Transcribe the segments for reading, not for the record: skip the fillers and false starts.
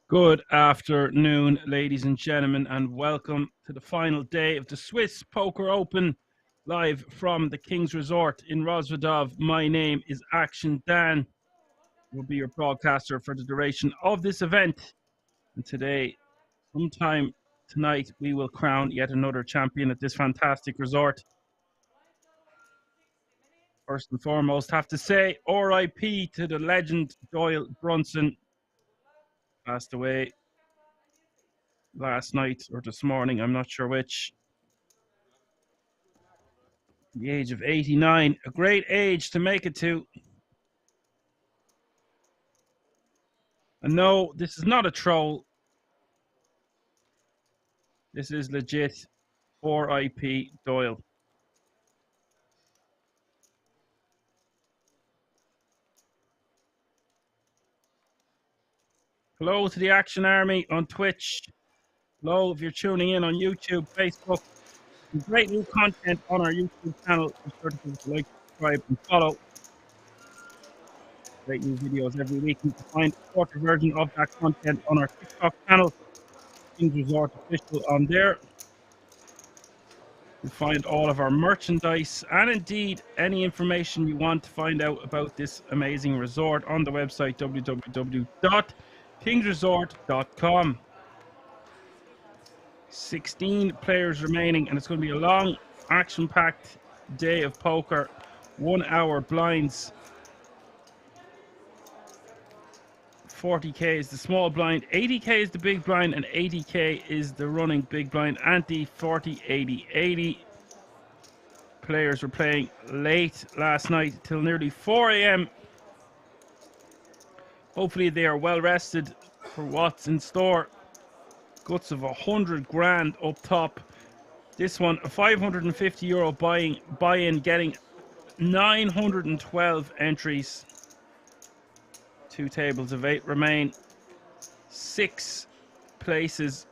Good afternoon, ladies and gentlemen, and welcome to the final day of the Swiss Poker Open, live from the King's Resort in Rozvadov. My name is Action Dan. Will be your broadcaster for the duration of this event. And today, sometime tonight, we will crown yet another champion at this fantastic resort. First and foremost, have to say RIP to the legend Doyle Brunson. Passed away last night or this morning, I'm not sure which. The age of 89, a great age to make it to. And no, this is not a troll. This is legit. RIP Doyle. Hello to the Action Army on Twitch. Hello if you're tuning in on YouTube, Facebook. Some great new content on our YouTube channel. Be sure to give us a like, subscribe, and follow. Great new videos every week. You can find a shorter version of that content on our TikTok channel, King's Resort Official, on there. You'll find all of our merchandise and indeed any information you want to find out about this amazing resort on the website www.kingsresort.com. 16 players remaining, and it's going to be a long, action-packed day of poker. 1 hour blinds. 40k is the small blind, 80k is the big blind, and 80k is the running big blind ante. 40, 80, 80. Players were playing late last night till nearly 4 a.m. Hopefully they are well rested for what's in store. Guts of 100 grand up top. This one, a 550 euro buy-in, getting 912 entries. 2 tables of 8 remain. 6 places,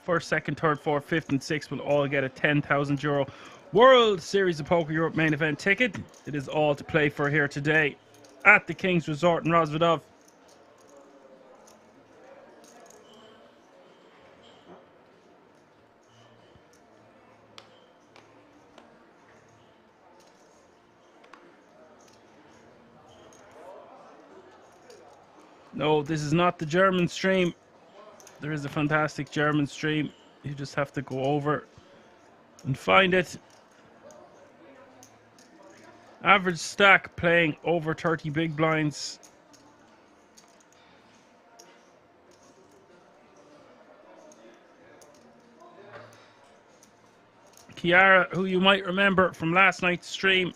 first, second, third, fourth, fifth, and sixth will all get a 10,000 euro World Series of Poker Europe main event ticket. It is all to play for here today at the King's Resort in Rozvadov. No, this is not the German stream. There is a fantastic German stream. You just have to go over and find it. Average stack playing over 30 big blinds. Kiara, who you might remember from last night's stream,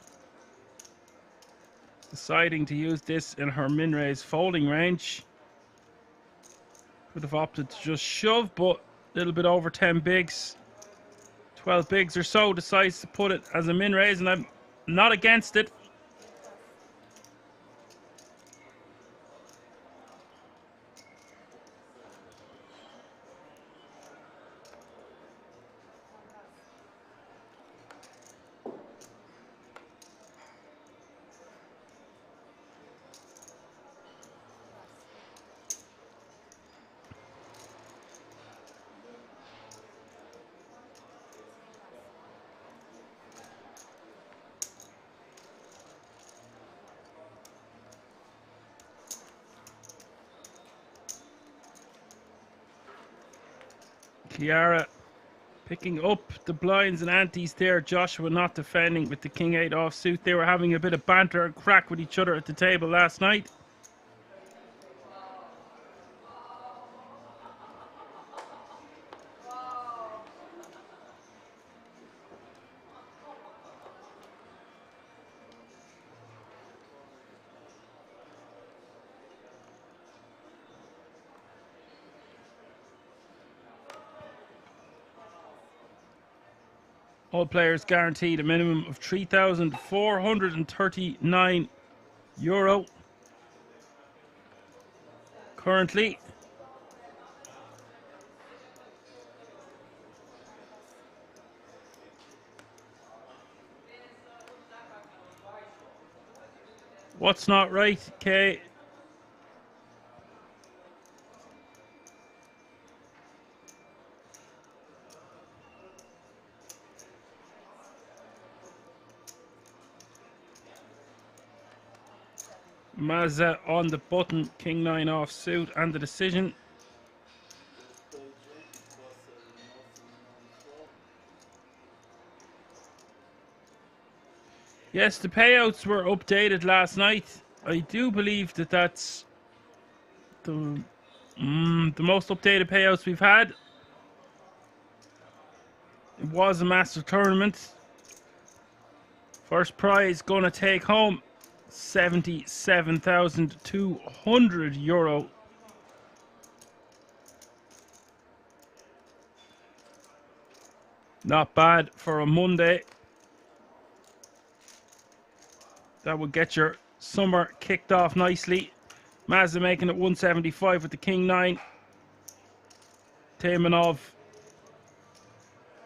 deciding to use this in her min-raise folding range. Could have opted to just shove, but a little bit over 10 bigs. 12 bigs or so, decides to put it as a min-raise, and I'm not against it. Kiara picking up the blinds and antes there. Joshua not defending with the king-8 offsuit. They were having a bit of banter and crack with each other at the table last night. All players guaranteed a minimum of 3,439 euro. Currently. What's not right, Kay? Maza on the button, king 9 off suit, and the decision. Yes, the payouts were updated last night. I do believe that that's the most updated payouts we've had. It was a massive tournament. First prize gonna take home €77,200. Not bad for a Monday. That would get your summer kicked off nicely. Maza making it 175 with the king 9. Taimanov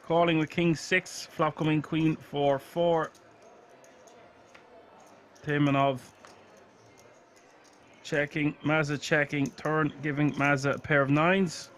calling with king 6. Flop coming queen 4-4. Taimanov checking. Maza checking. Turn giving Maza a pair of 9s.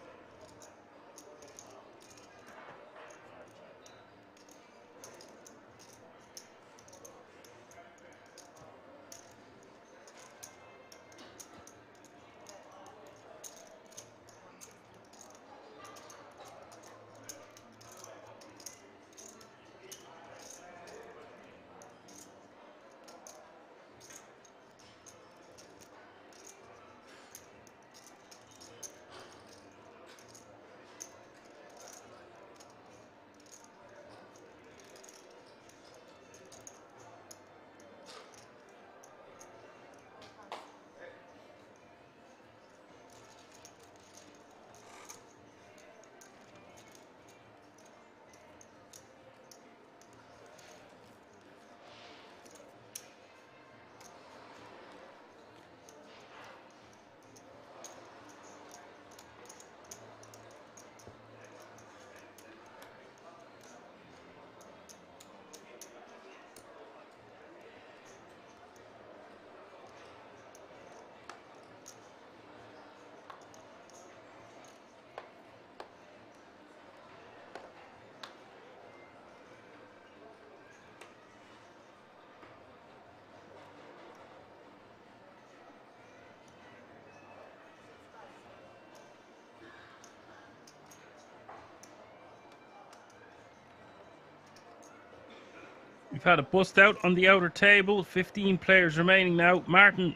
We've had a bust out on the outer table. 15 players remaining now. Martin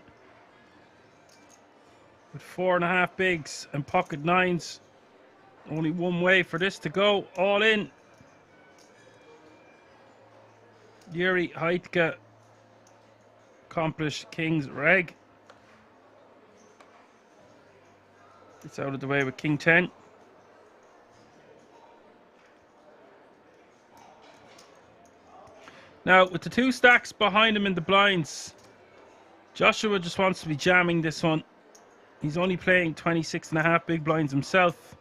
with 4.5 bigs and pocket 9s. Only one way for this to go. All in. Yuri, Heitka, accomplished king's reg. It's out of the way with king 10. Now, with the 2 stacks behind him in the blinds, Joshua just wants to be jamming this one. He's only playing 26.5 big blinds himself.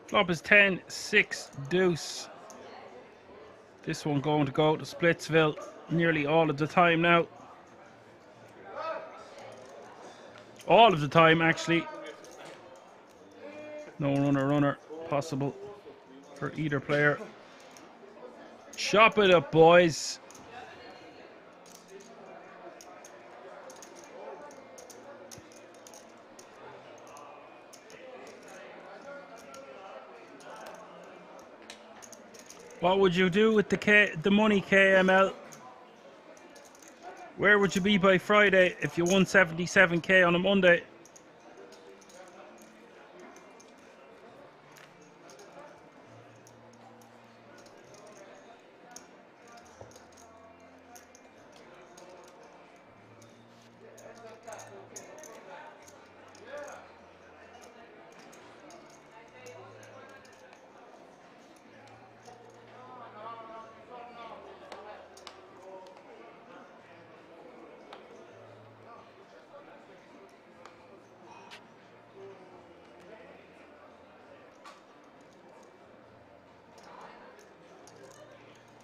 Flop is 10, 6, deuce. This one going to go to Splitsville nearly all of the time now. All of the time, actually. No runner possible for either player. Chop it up, boys. What would you do with the money, KML? Where would you be by Friday if you won 77k on a Monday?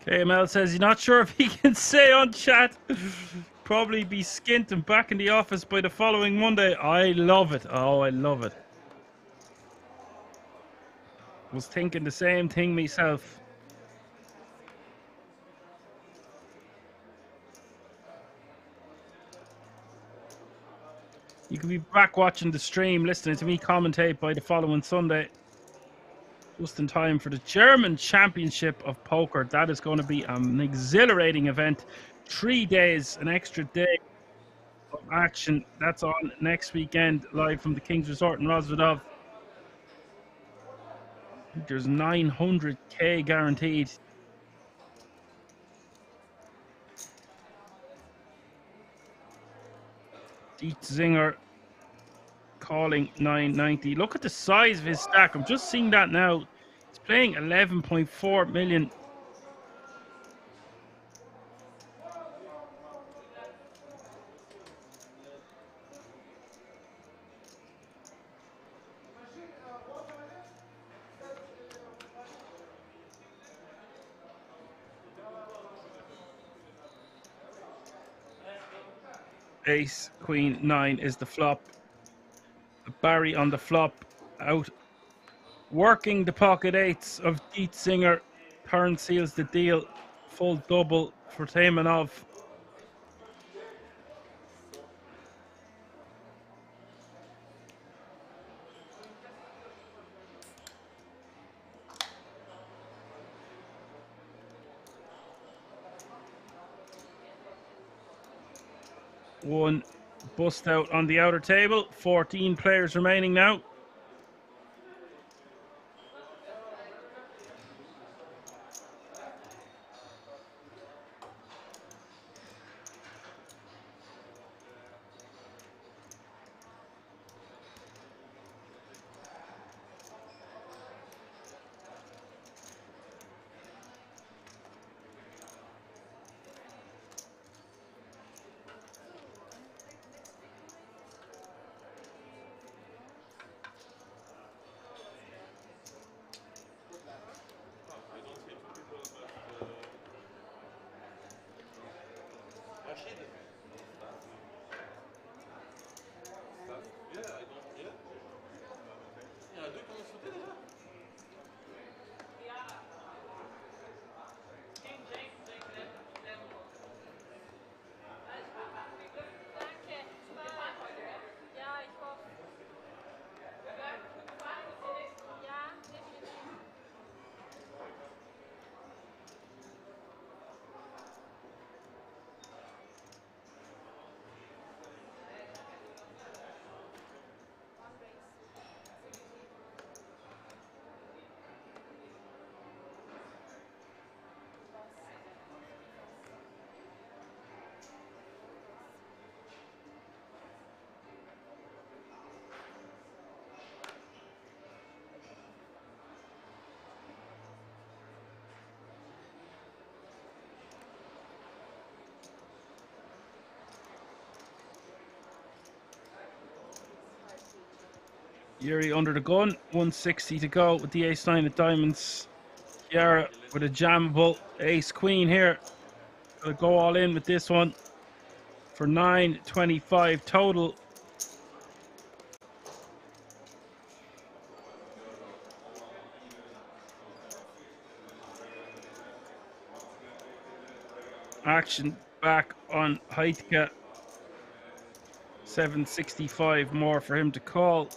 KML says he's not sure if he can say on chat. Probably be skint and back in the office by the following Monday. I love it. Oh, I love it. Was thinking the same thing myself. You can be back watching the stream, listening to me commentate by the following Sunday. Just in time for the German Championship of Poker. That is going to be an exhilarating event. 3 days, an extra day of action. That's on next weekend, live from the King's Resort in Rosvedov. There's 900k guaranteed. Dietzinger calling 990. Look at the size of his stack. I'm just seeing that now. He's playing 11.4 million. Ace, Queen, 9 is the flop. Barry on the flop, out working the pocket eights of Dietzinger. Turn seals the deal. Full double for Taimanov. One bust out on the outer table. 14 players remaining now. Yuri under the gun, 160 to go with the ace-9 of diamonds. Kiara with a jammable ace-queen here. Gonna go all in with this one for 925 total. Action back on Heitka. 765 more for him to call.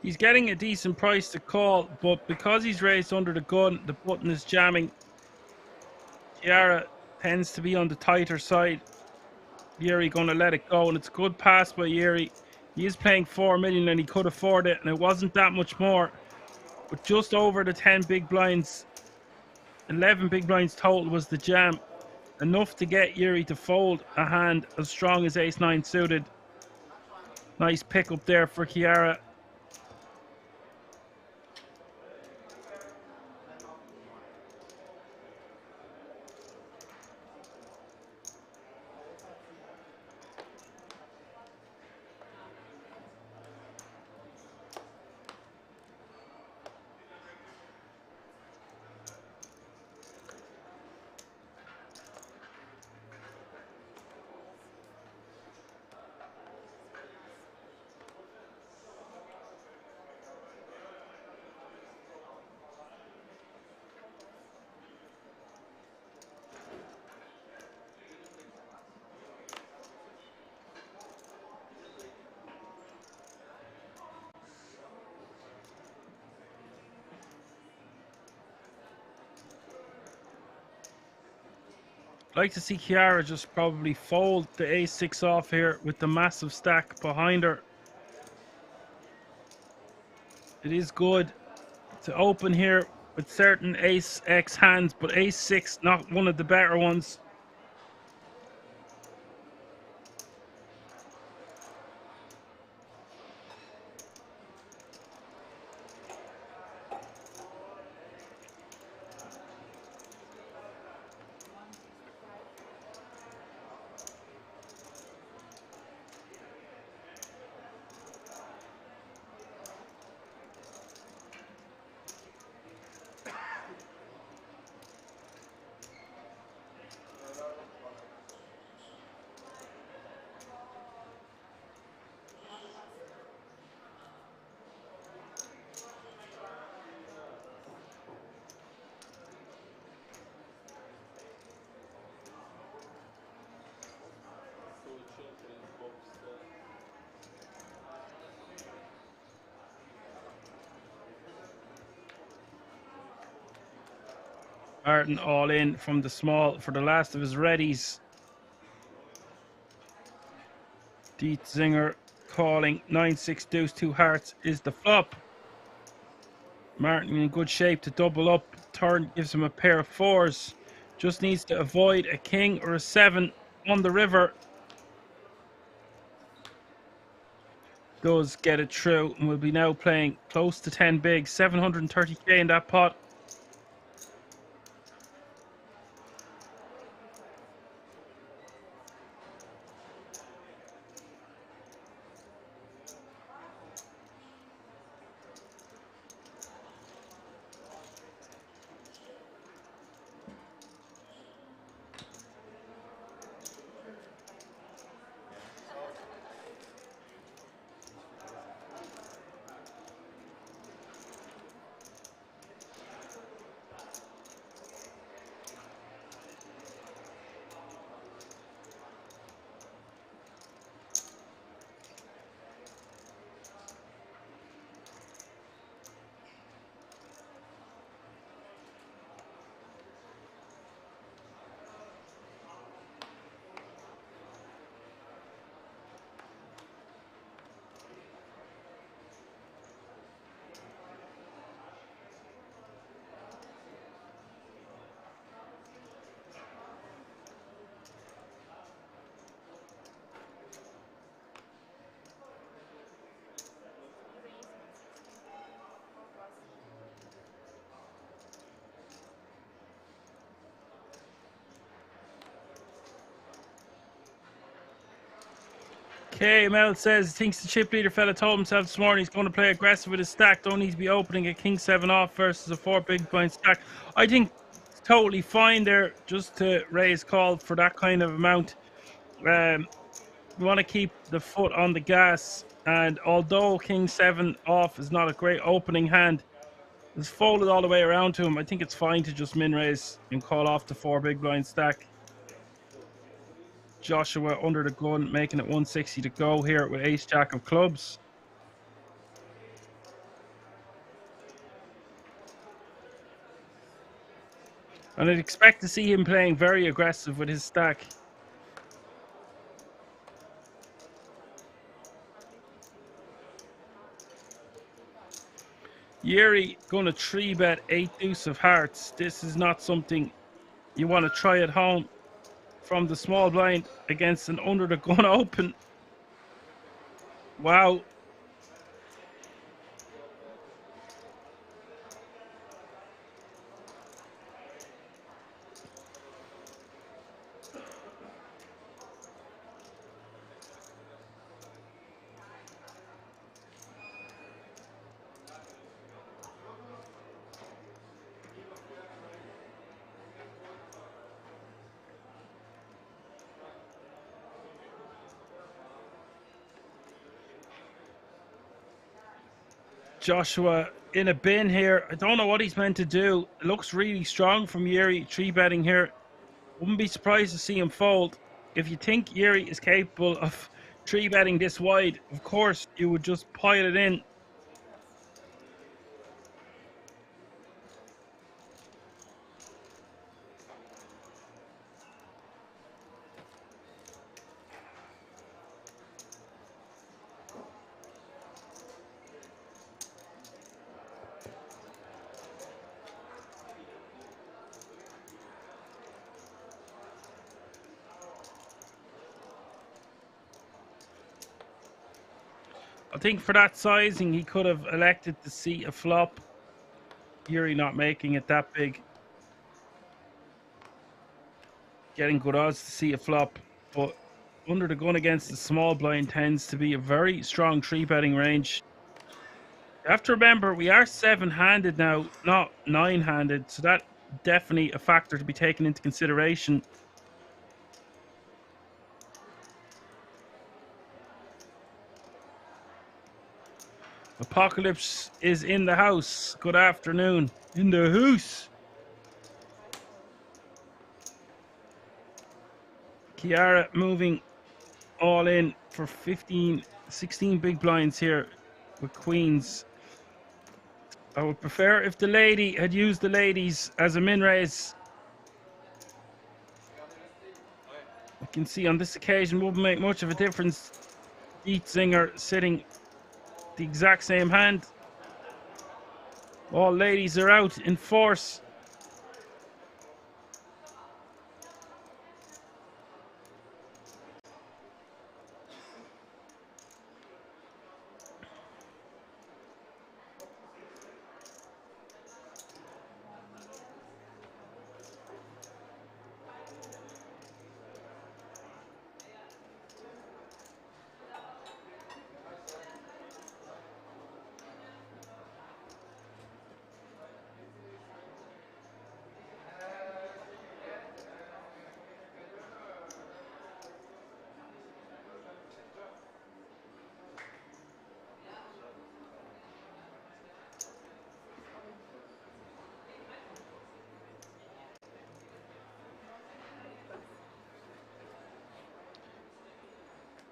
He's getting a decent price to call, but because he's raised under the gun, the button is jamming. Chiara tends to be on the tighter side. Yuri going to let it go, and it's a good pass by Yuri. He is playing 4 million and he could afford it, and it wasn't that much more, but just over the 10 big blinds. 11 big blinds total was the jam. Enough to get Yuri to fold a hand as strong as ace-9 suited. Nice pick up there for Chiara. Like to see Chiara just probably fold the ace-6 off here with the massive stack behind her. It is good to open here with certain ace-x hands, but ace-6 not one of the better ones. Martin all in from the small for the last of his readies. Dietzinger calling 9-6 deuce 2 hearts is the flop. Martin in good shape to double up. Turn gives him a pair of 4s. Just needs to avoid a king or a 7 on the river. Does get it through, and will be now playing close to 10 big. 730k in that pot. KML says thinks the chip leader fella told himself this morning he's going to play aggressive with his stack. Don't need to be opening a king 7 off versus a 4 big blind stack. I think it's totally fine there just to raise call for that kind of amount. We want to keep the foot on the gas, and although king 7 off is not a great opening hand, it's folded all the way around to him. I think it's fine to just min raise and call off the 4 big blind stack. Joshua under the gun, making it 160 to go here with ace jack of clubs. And I'd expect to see him playing very aggressive with his stack. Yuri going to 3-bet 8 deuce of hearts. This is not something you want to try at home from the small blind against an under the gun open. Wow. Joshua in a bin here. I don't know what he's meant to do. It looks really strong from Yuri, 3-betting here. Wouldn't be surprised to see him fold. If you think Yuri is capable of 3-betting this wide, of course you would just pile it in. I think for that sizing, he could have elected to see a flop. Yuri not making it that big. Getting good odds to see a flop. But under the gun against the small blind tends to be a very strong 3-betting range. You have to remember, we are 7-handed now, not 9-handed. So that definitely a factor to be taken into consideration. Apocalypse is in the house. Good afternoon. In the house. Kiara moving all in for 15, 16 big blinds here with queens. I would prefer if the lady had used the ladies as a min raise. I can see on this occasion wouldn't make much of a difference. Dietzinger sitting the exact same hand. All ladies are out in force.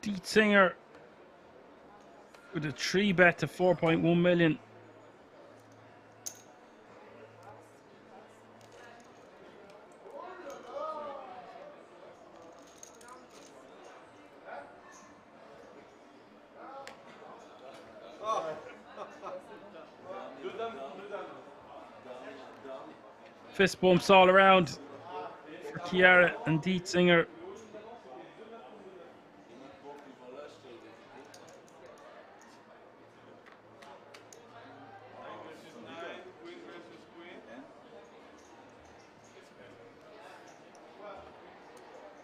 Dietzinger with a 3-bet to 4.1 million. Fist bumps all around for Kiara and Dietzinger.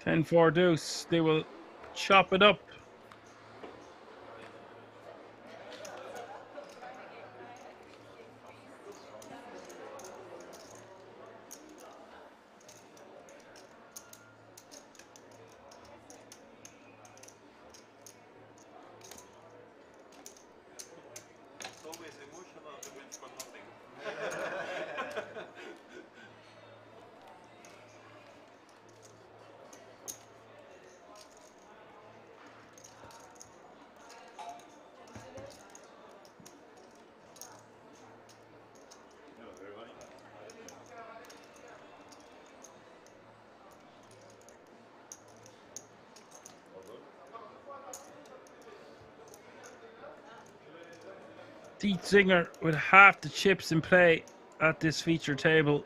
Ten 4 deuce. They will chop it up. Dietzinger with half the chips in play at this feature table.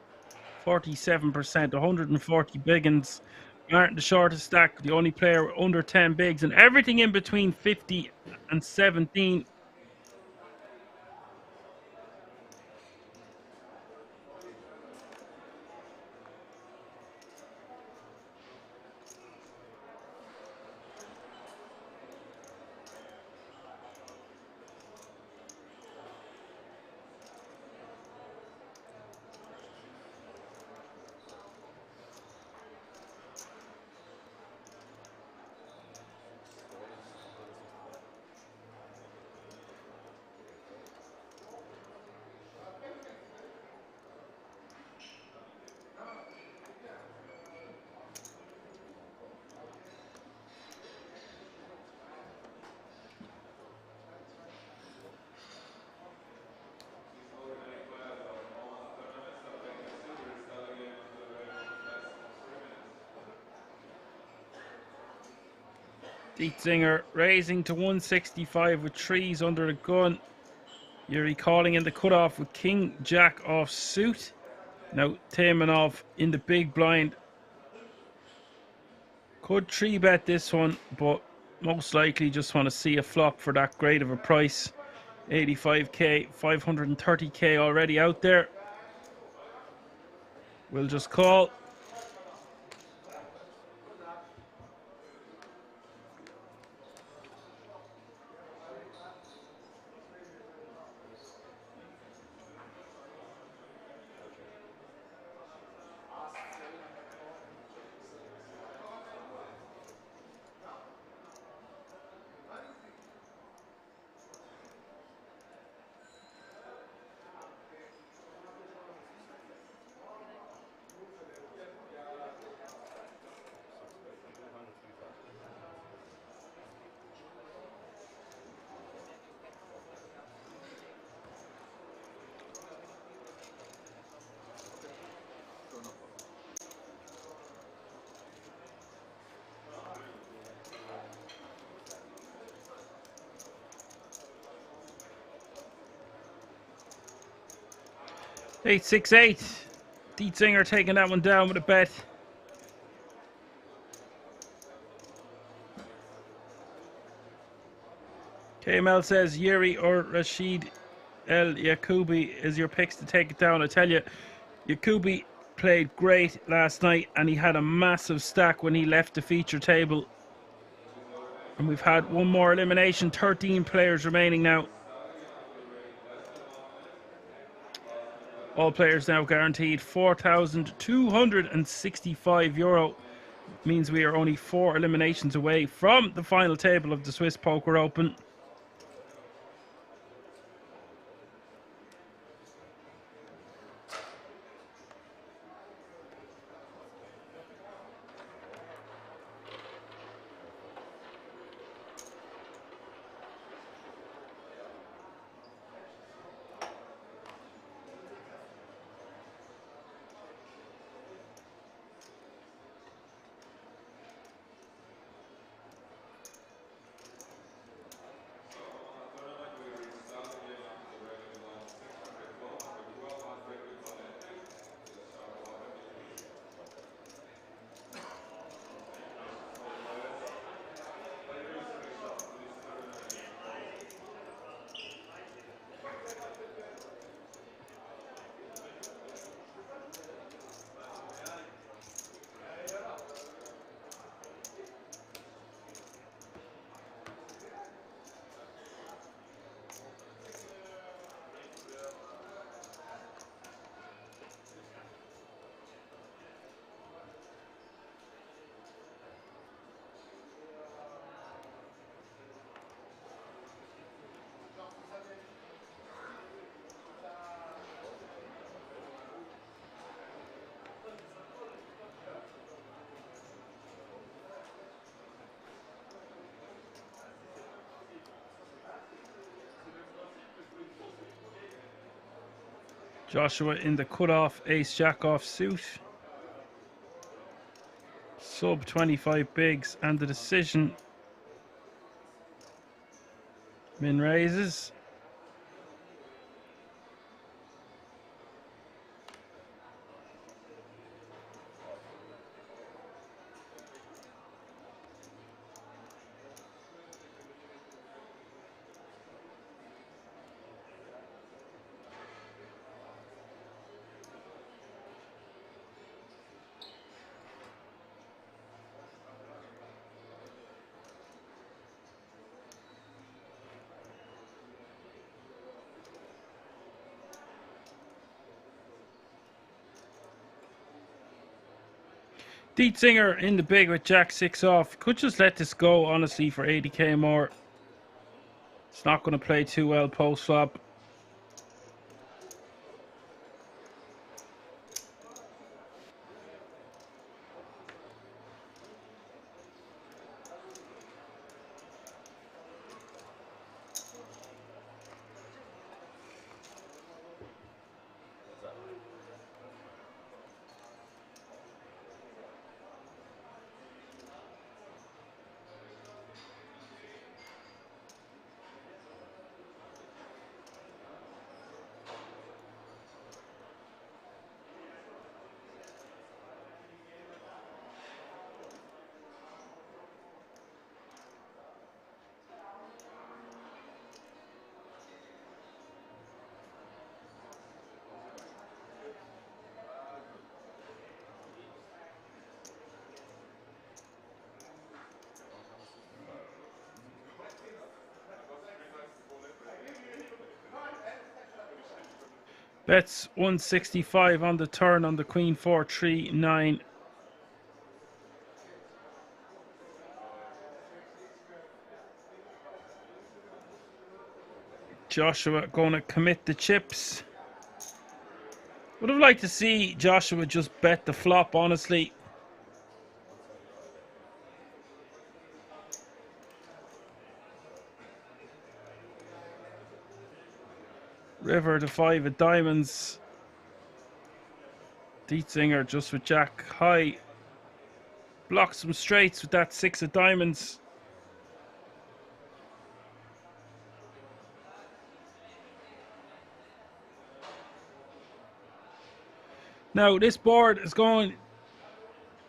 47%, 140 biggins. Martin the shortest stack, the only player under 10 bigs, and everything in between 50 and 17. Dietzinger raising to 165 with threes under the gun. Yuri calling in the cutoff with King Jack off suit. Now Taimanov in the big blind. Could 3-bet this one, but most likely just want to see a flop for that great of a price. 85k, 530k already out there. We'll just call. Eight, 6-8. Dietzinger taking that one down with a bet. KML says Yuri or Rashid El Yakubi is your picks to take it down. I tell you, Yakubi played great last night and he had a massive stack when he left the feature table. And we've had one more elimination, 13 players remaining now. All players now guaranteed €4,265. Means we are only 4 eliminations away from the final table of the Swiss Poker Open. Joshua in the cutoff, ace jack off suit. Sub 25 bigs and the decision. Min raises. Dietzinger in the big with Jack 6 off. Could just let this go, honestly, for 80k more. It's not going to play too well post flop. Bets 165 on the turn on the Queen 4, 3, 9. Joshua going to commit the chips. Would have liked to see Joshua just bet the flop, honestly. River to 5 of diamonds. Dietzinger just with Jack high. Blocks some straights with that 6 of diamonds. Now this board is going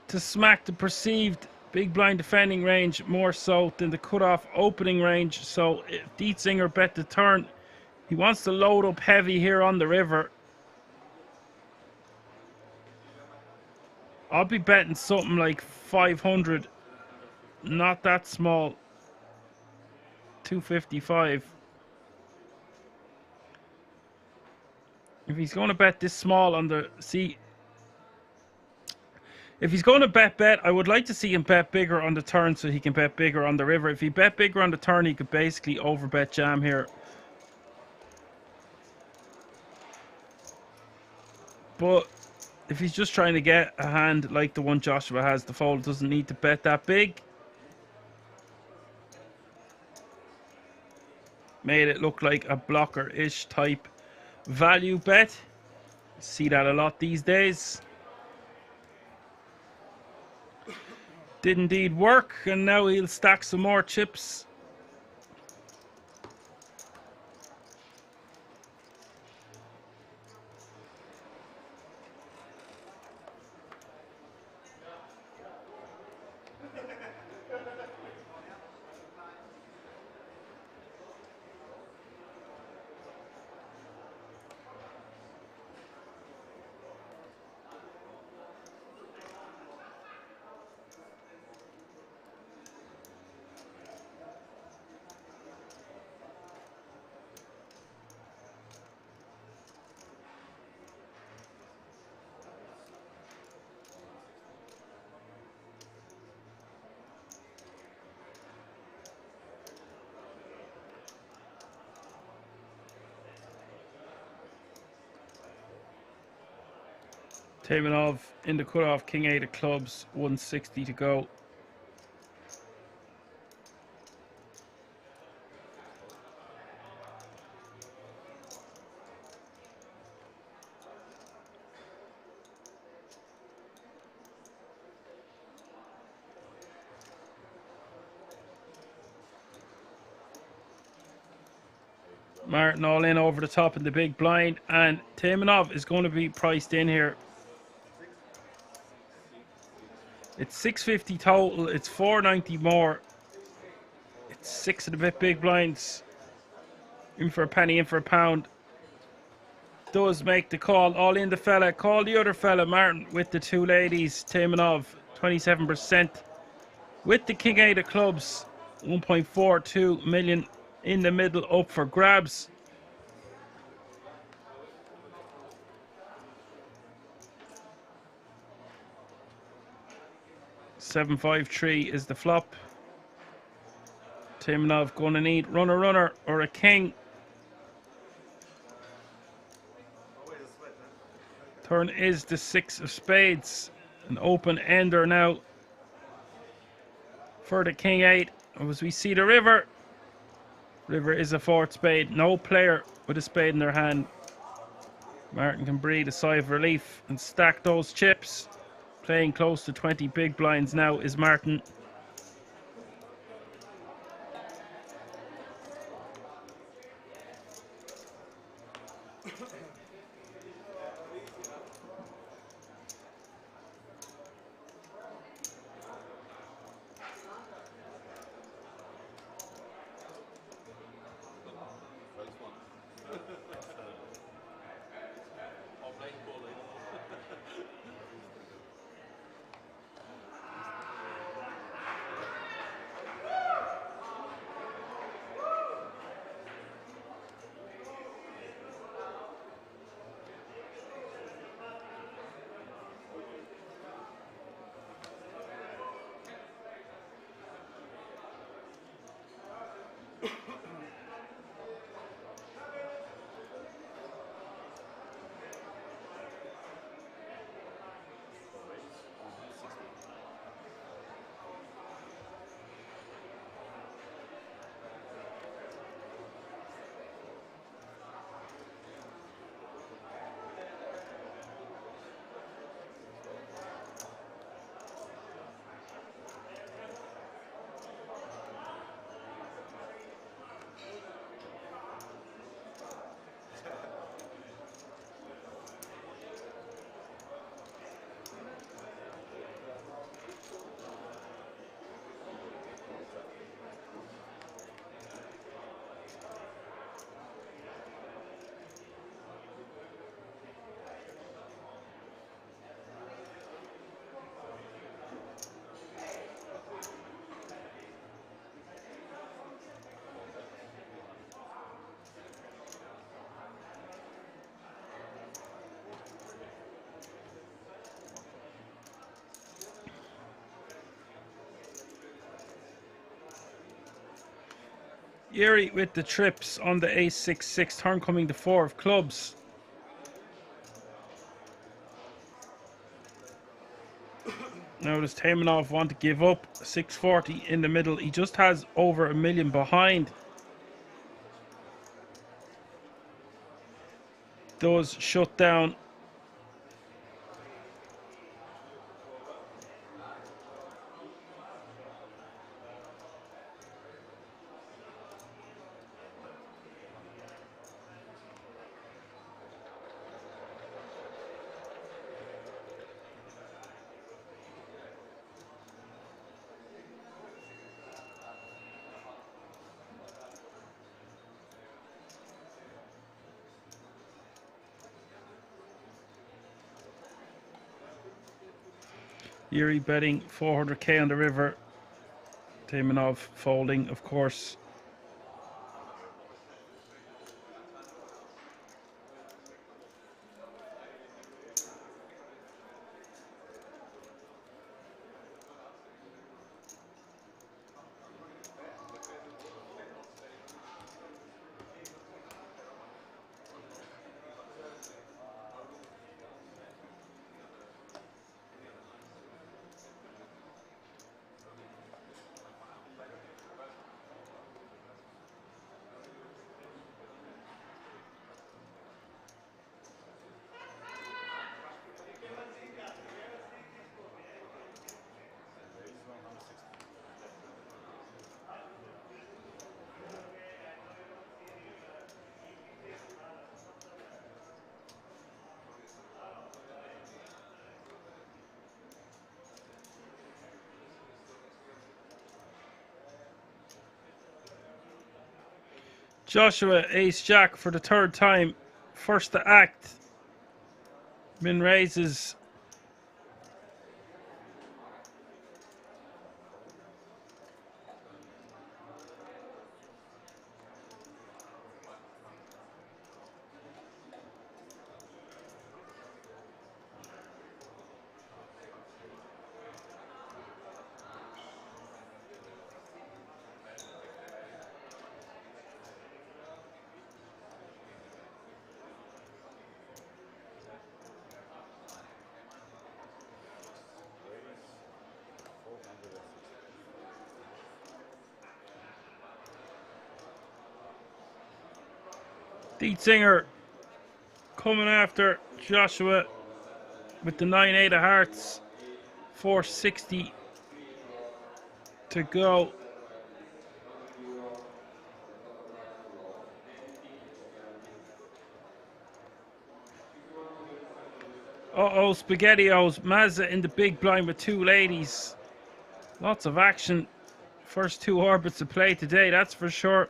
to smack the perceived big blind defending range more so than the cutoff opening range. So if Dietzinger bet the turn, he wants to load up heavy here on the river. I'll be betting something like 500. Not that small. 255. If he's going to bet this small on the... If he's going to bet, I would like to see him bet bigger on the turn so he can bet bigger on the river. If he bet bigger on the turn, he could basically overbet jam here. But if he's just trying to get a hand like the one Joshua has, the fold doesn't need to bet that big. Made it look like a blocker-ish type value bet. See that a lot these days. Did indeed work, and now he'll stack some more chips. Taimanov in the cutoff, King 8 of clubs, 160 to go. Martin all in over the top in the big blind, and Taimanov is going to be priced in here. It's 650 total, it's 490 more. It's 6 and a bit big blinds. In for a penny, in for a pound. Does make the call. All in the fella. Call the other fella, Martin, with the two ladies. Taimanov, 27%. With the King 8 of clubs, 1.42 million in the middle up for grabs. 7-5-3 is the flop. Timonov gonna need runner or a king. Turn is the 6 of spades. An open ender now for the king 8. As we see the river. River is a 4th spade. No player with a spade in their hand. Martin can breathe a sigh of relief and stack those chips. Playing close to 20 big blinds now is Martin. Yuri with the trips on the ace-6-6, turn coming to 4 of clubs. Now does Taimanov want to give up? 640 in the middle. He just has over $1 million behind. Does shut down. Yuri betting 400k on the river. Taimanov folding, of course. Joshua ace jack for the 3rd time. First to act. Min raises. Dietzinger coming after Joshua with the 9-8 of hearts. 460 to go. Uh-oh, SpaghettiOs. Maza in the big blind with two ladies. Lots of action. First two orbits of play today, that's for sure.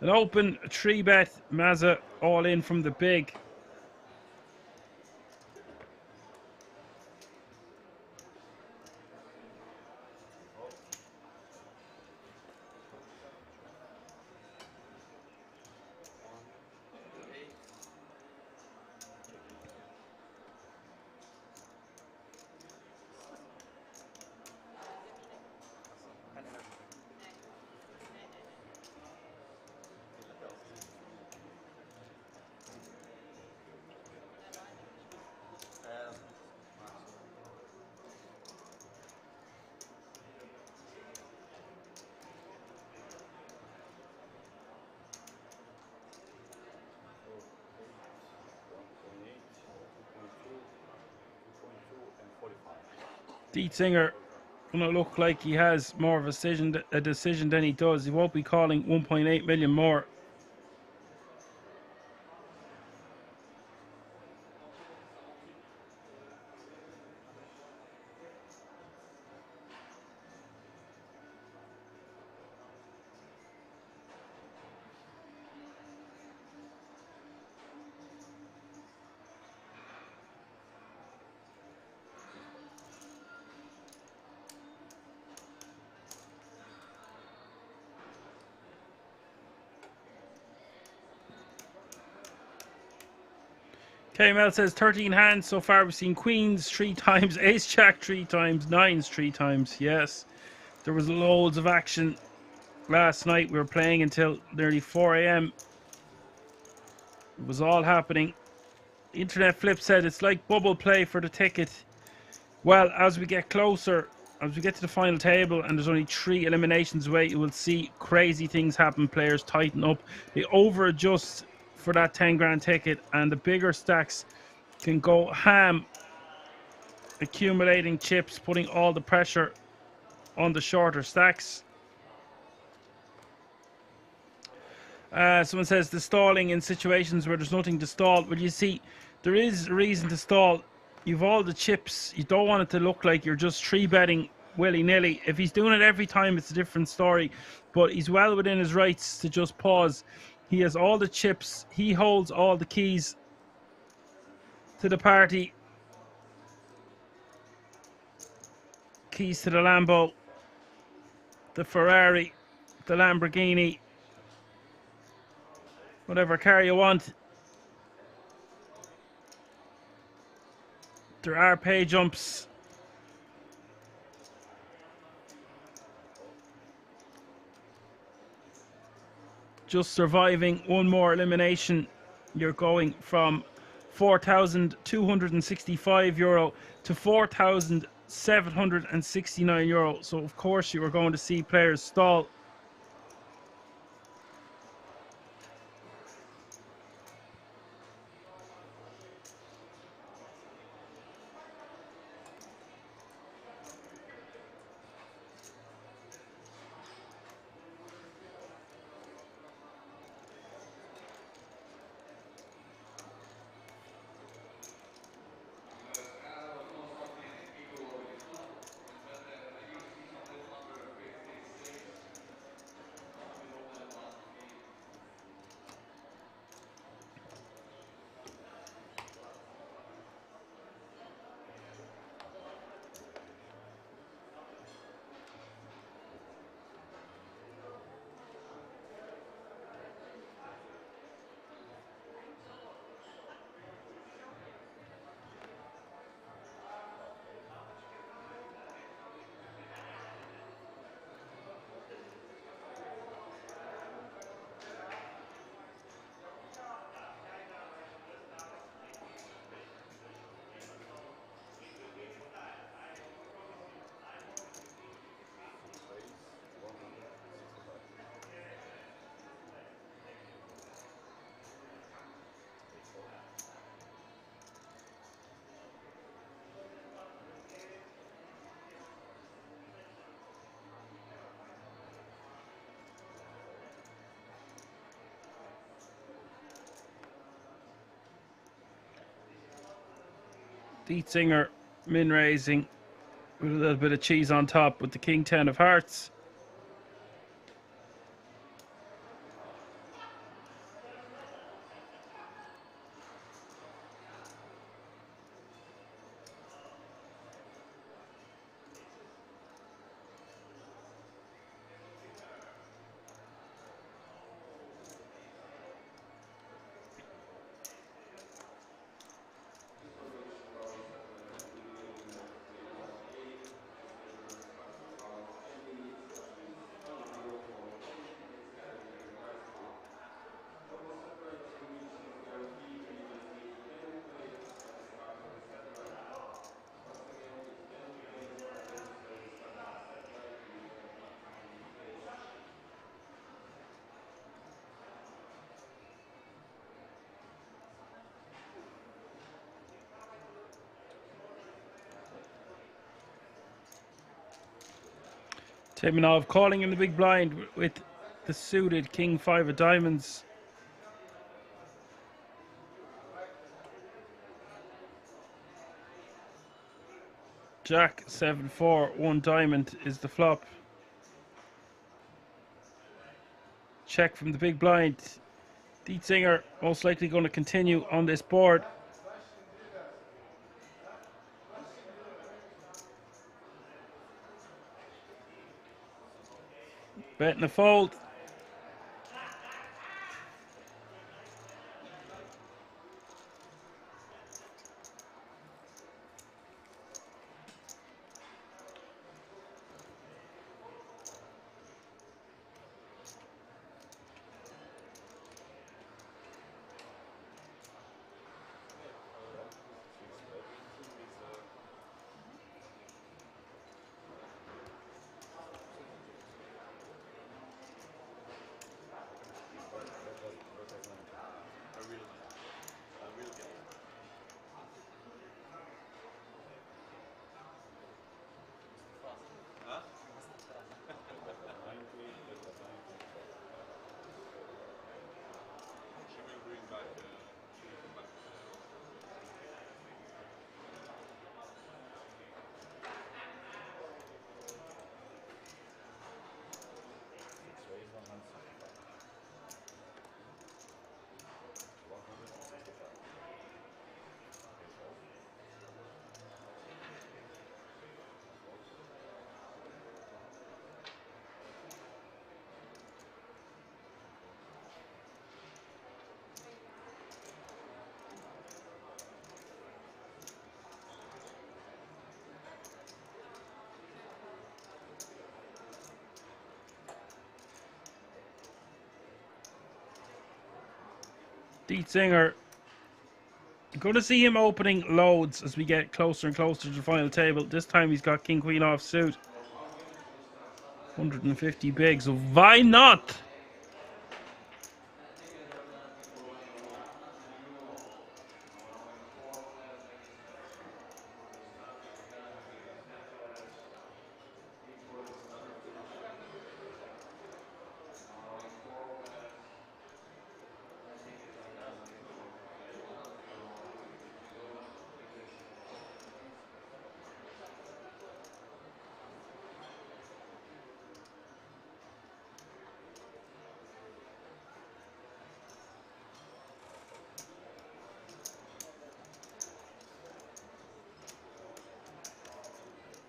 An open, a 3-bet. Maza all in from the big. Dietzinger gonna look like he has more of a decision than he does. He won't be calling 1.8 million more. KML says 13 hands so far. We've seen queens 3 times, ace jack 3 times, nines 3 times. Yes, there was loads of action last night. We were playing until nearly 4 a.m. It was all happening. Internet Flip said it's like bubble play for the ticket. Well, as we get closer, as we get to the final table and there's only 3 eliminations away, you will see crazy things happen. Players tighten up. They over adjust for that 10 grand ticket, and the bigger stacks can go ham, accumulating chips, putting all the pressure on the shorter stacks. Someone says the stalling in situations where there's nothing to stall. Well, you see, there is a reason to stall. You've all the chips. You don't want it to look like you're just 3-betting willy-nilly. If he's doing it every time, it's a different story. But he's well within his rights to just pause. He has all the chips. He holds all the keys to the party. Keys to the Lambo, the Ferrari, the Lamborghini, whatever car you want. There are pay jumps. Just surviving one more elimination, you're going from €4,265 to €4,769. So of course you are going to see players stall. Dietzinger min raising with a little bit of cheese on top with the king 10 of hearts. Timonov calling in the big blind with the suited king 5 of diamonds. Jack 7-4, 1 diamond is the flop. Check from the big blind. Dietzinger most likely going to continue on this board. Betting a fold. Dietzinger. Going to see him opening loads as we get closer and closer to the final table. This time he's got king queen off suit. 150 big, so why not?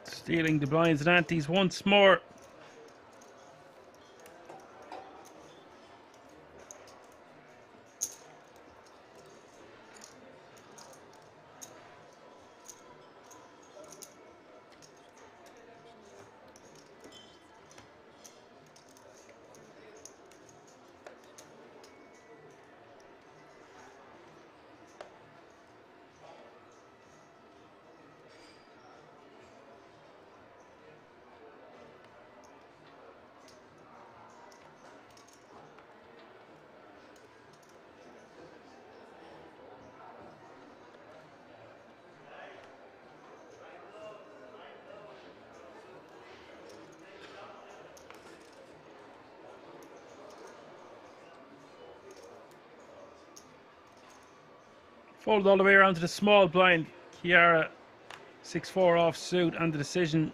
Stealing the blinds and antes once more. Fold all the way around to the small blind. Chiara 6-4 off suit and the decision.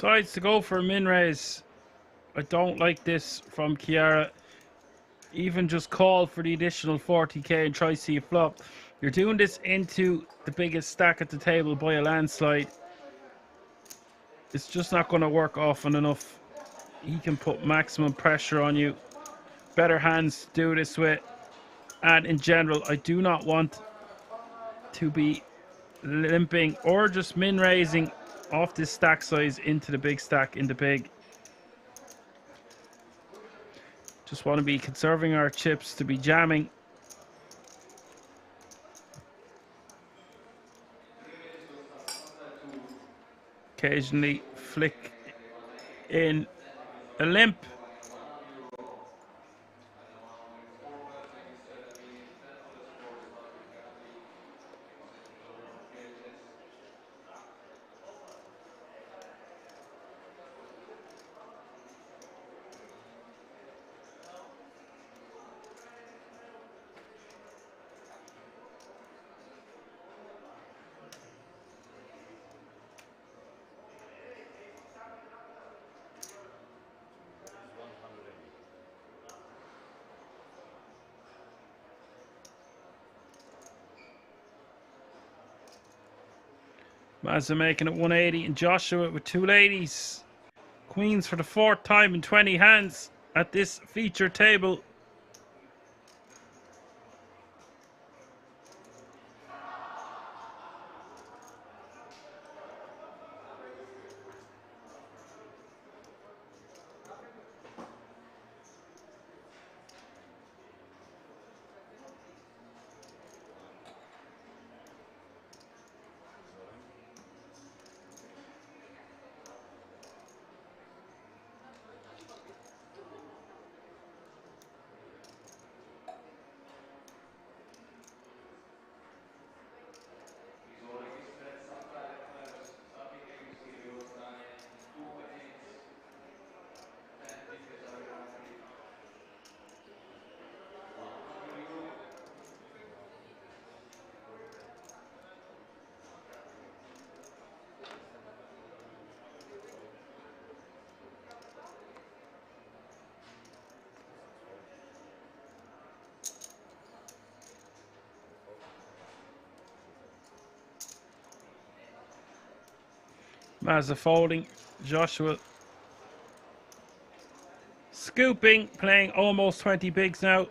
Decides to go for a min raise. I don't like this from Chiara. Even just call for the additional 40k and try to see a flop. You're doing this into the biggest stack at the table by a landslide. It's just not going to work often enough. He can put maximum pressure on you. Better hands to do this with. And in general, I do not want to be limping or just min raising off this stack size into the big stack in the big. Just want to be conserving our chips to be jamming. Occasionally flick in a limp. Maza making it 180 and Joshua with 2 ladies. Queens for the 4th time in 20 hands at this feature table. Maza folding, Joshua scooping, playing almost 20 bigs now.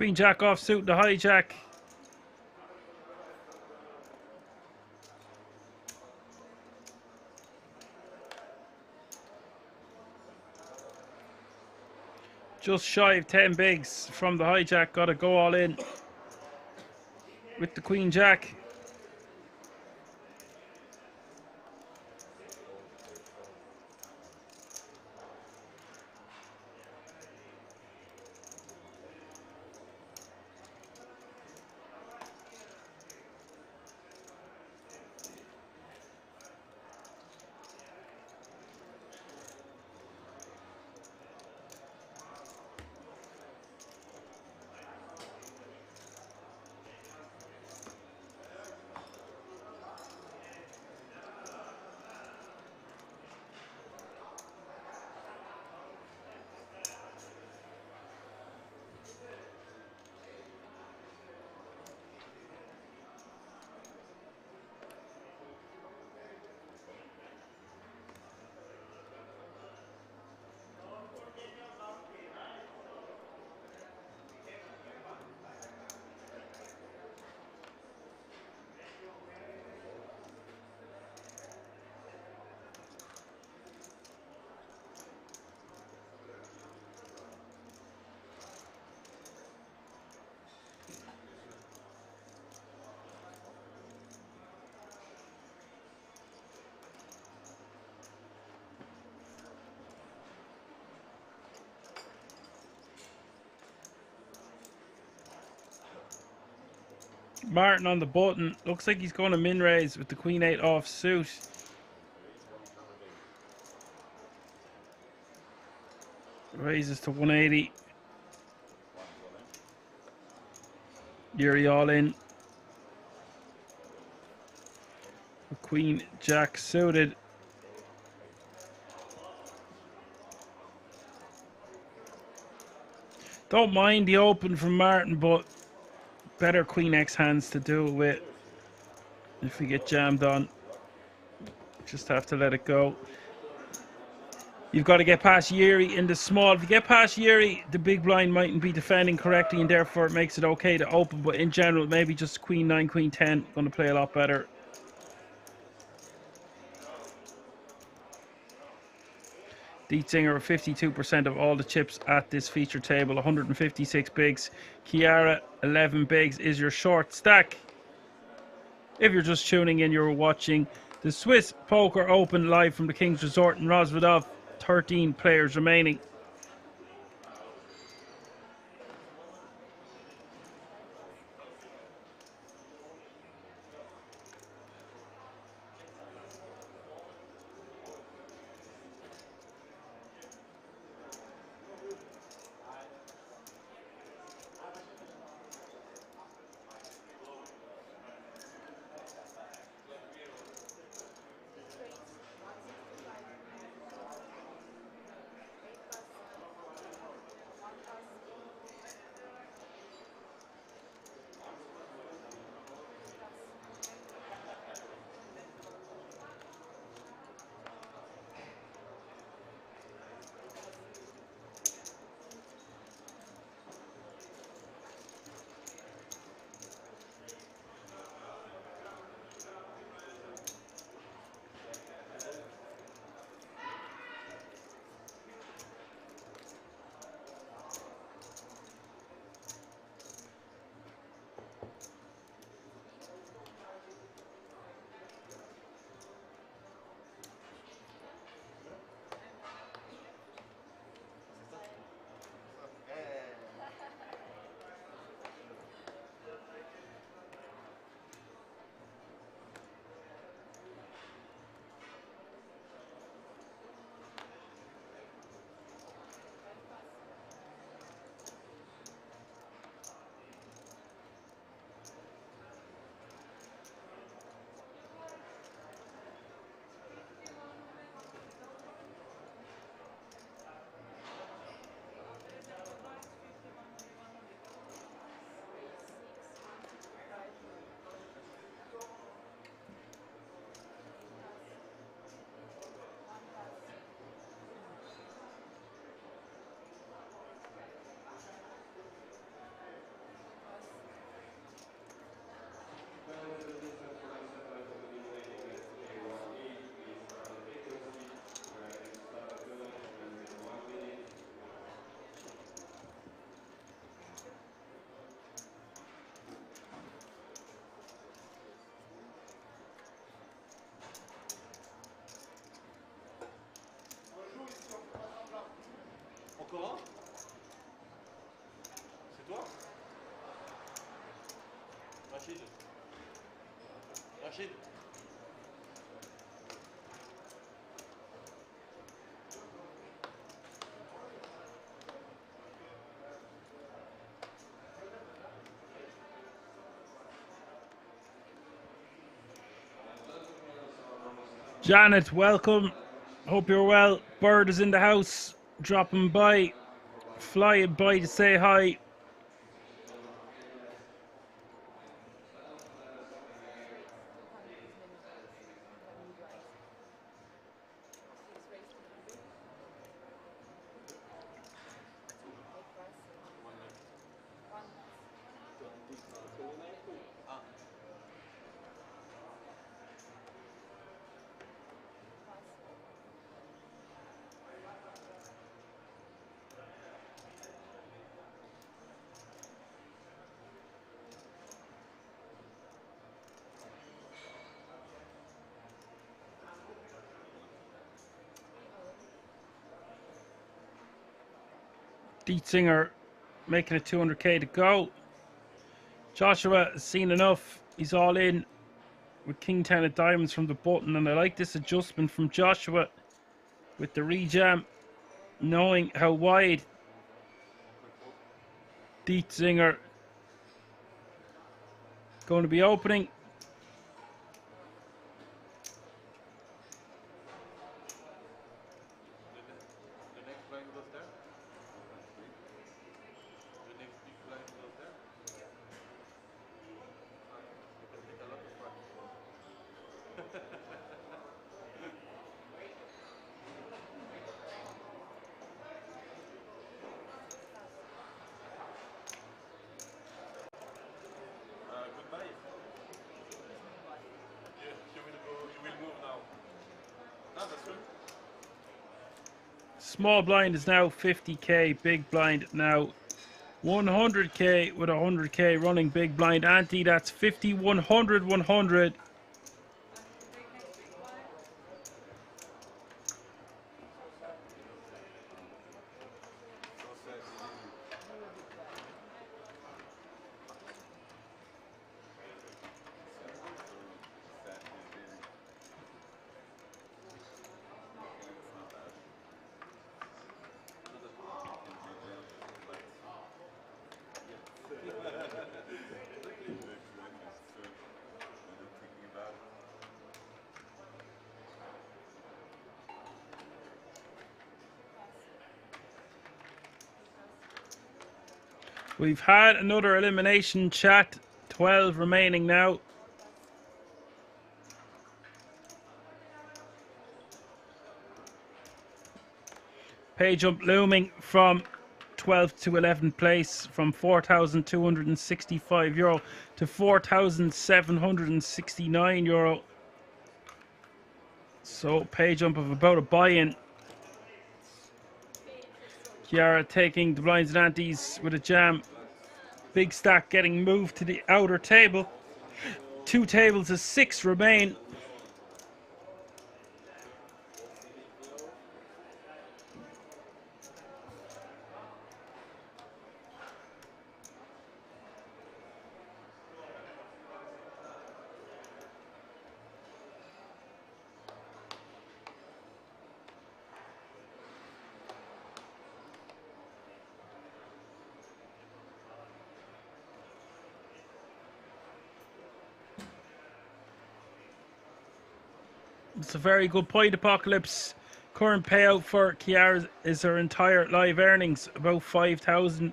Queen Jack offsuit, the hijack. Just shy of 10 bigs from the hijack. Got to go all in with the Queen Jack. Martin on the button. Looks like he's going to min raise with the Queen 8 off suit. Raises to 180. Yuri all in. Queen Jack suited. Don't mind the open from Martin, but better Queen X hands to do it with. If we get jammed on, just have to let it go. You've got to get past Yuri in the small. If you get past Yuri, the big blind mightn't be defending correctly, and therefore it makes it okay to open. But in general, maybe just Queen 9, Queen 10 going to play a lot better. Dietzinger with 52% of all the chips at this feature table, 156 bigs. Kiara, 11 bigs is your short stack. If you're just tuning in, you're watching the Swiss Poker Open live from the King's Resort in Rosvadov. 13 players remaining. Encore un? C'est toi? Rachid. Rachid. Janet, welcome. Hope you're well. Bird is in the house, dropping by, flying by to say hi. Dietzinger making it 200k to go. Joshua has seen enough. He's all in with King 10 of diamonds from the button, and I like this adjustment from Joshua with the rejam, knowing how wide Dietzinger going to be opening. The next blind was there. The next big blind was there. You can take a lot of fun. Goodbye. Yeah, you will go. You will move now. Ah, that's good. Small blind is now 50k, big blind now 100k with 100k running big blind ante. That's 50, 100, 100. We've had another elimination chat. 12 remaining now. Pay jump looming from 12th to 11th place, from €4,265 to €4,769. So pay jump of about a buy-in. Chiara taking the blinds and antes with a jam. Big stack getting moved to the outer table. 2 tables of 6 remain. It's a very good point, Apocalypse. Current payout for Chiara is her entire live earnings, about 5,000.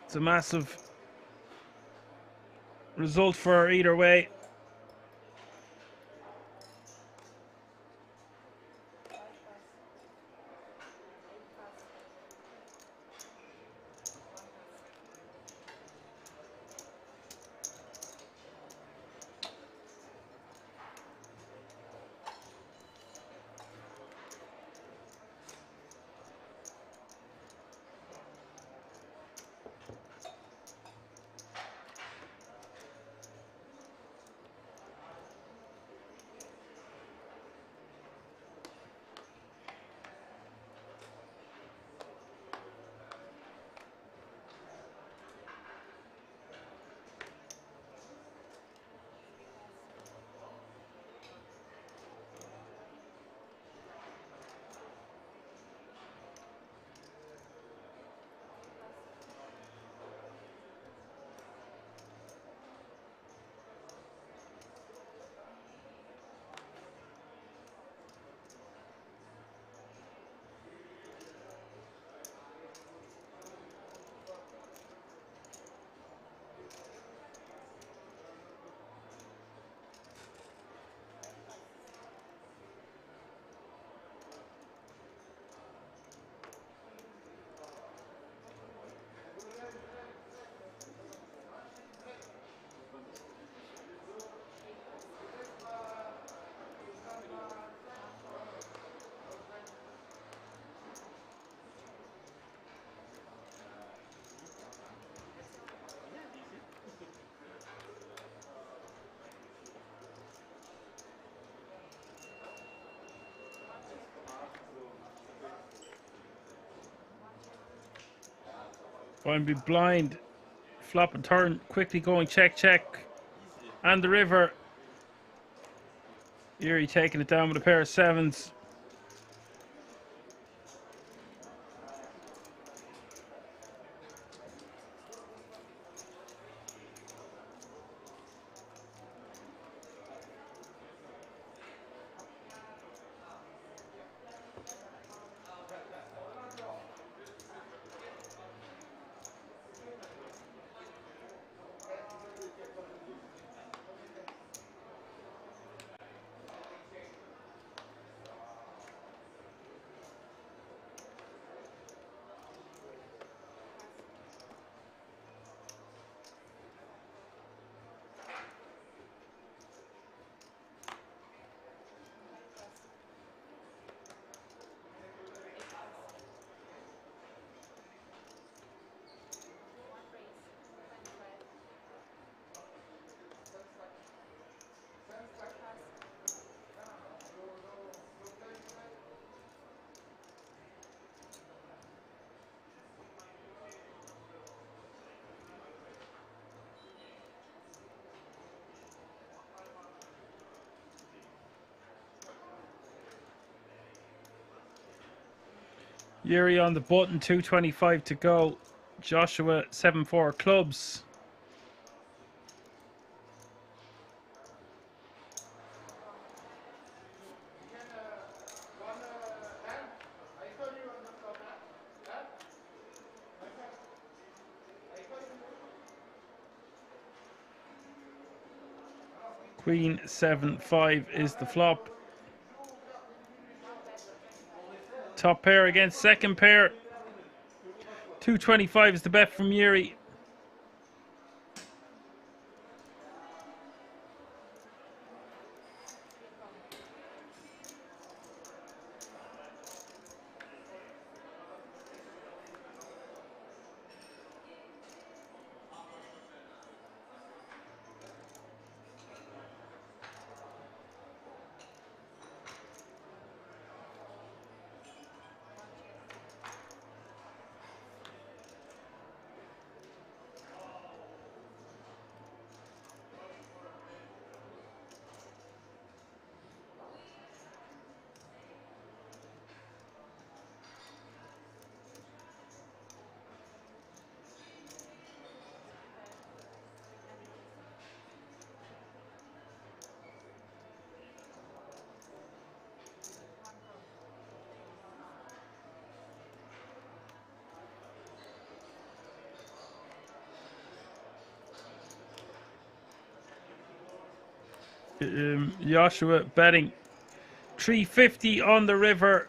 It's a massive result for her either way. Going to be blind Flop and turn, quickly going, check, check. And the river. Yuri taking it down with a pair of sevens. Yuri on the button, 2:25 to go. Joshua 7-4 clubs. Queen 7-5 is the flop. Top pair against second pair. 225 is the bet from Yuri. Joshua betting 350 on the river,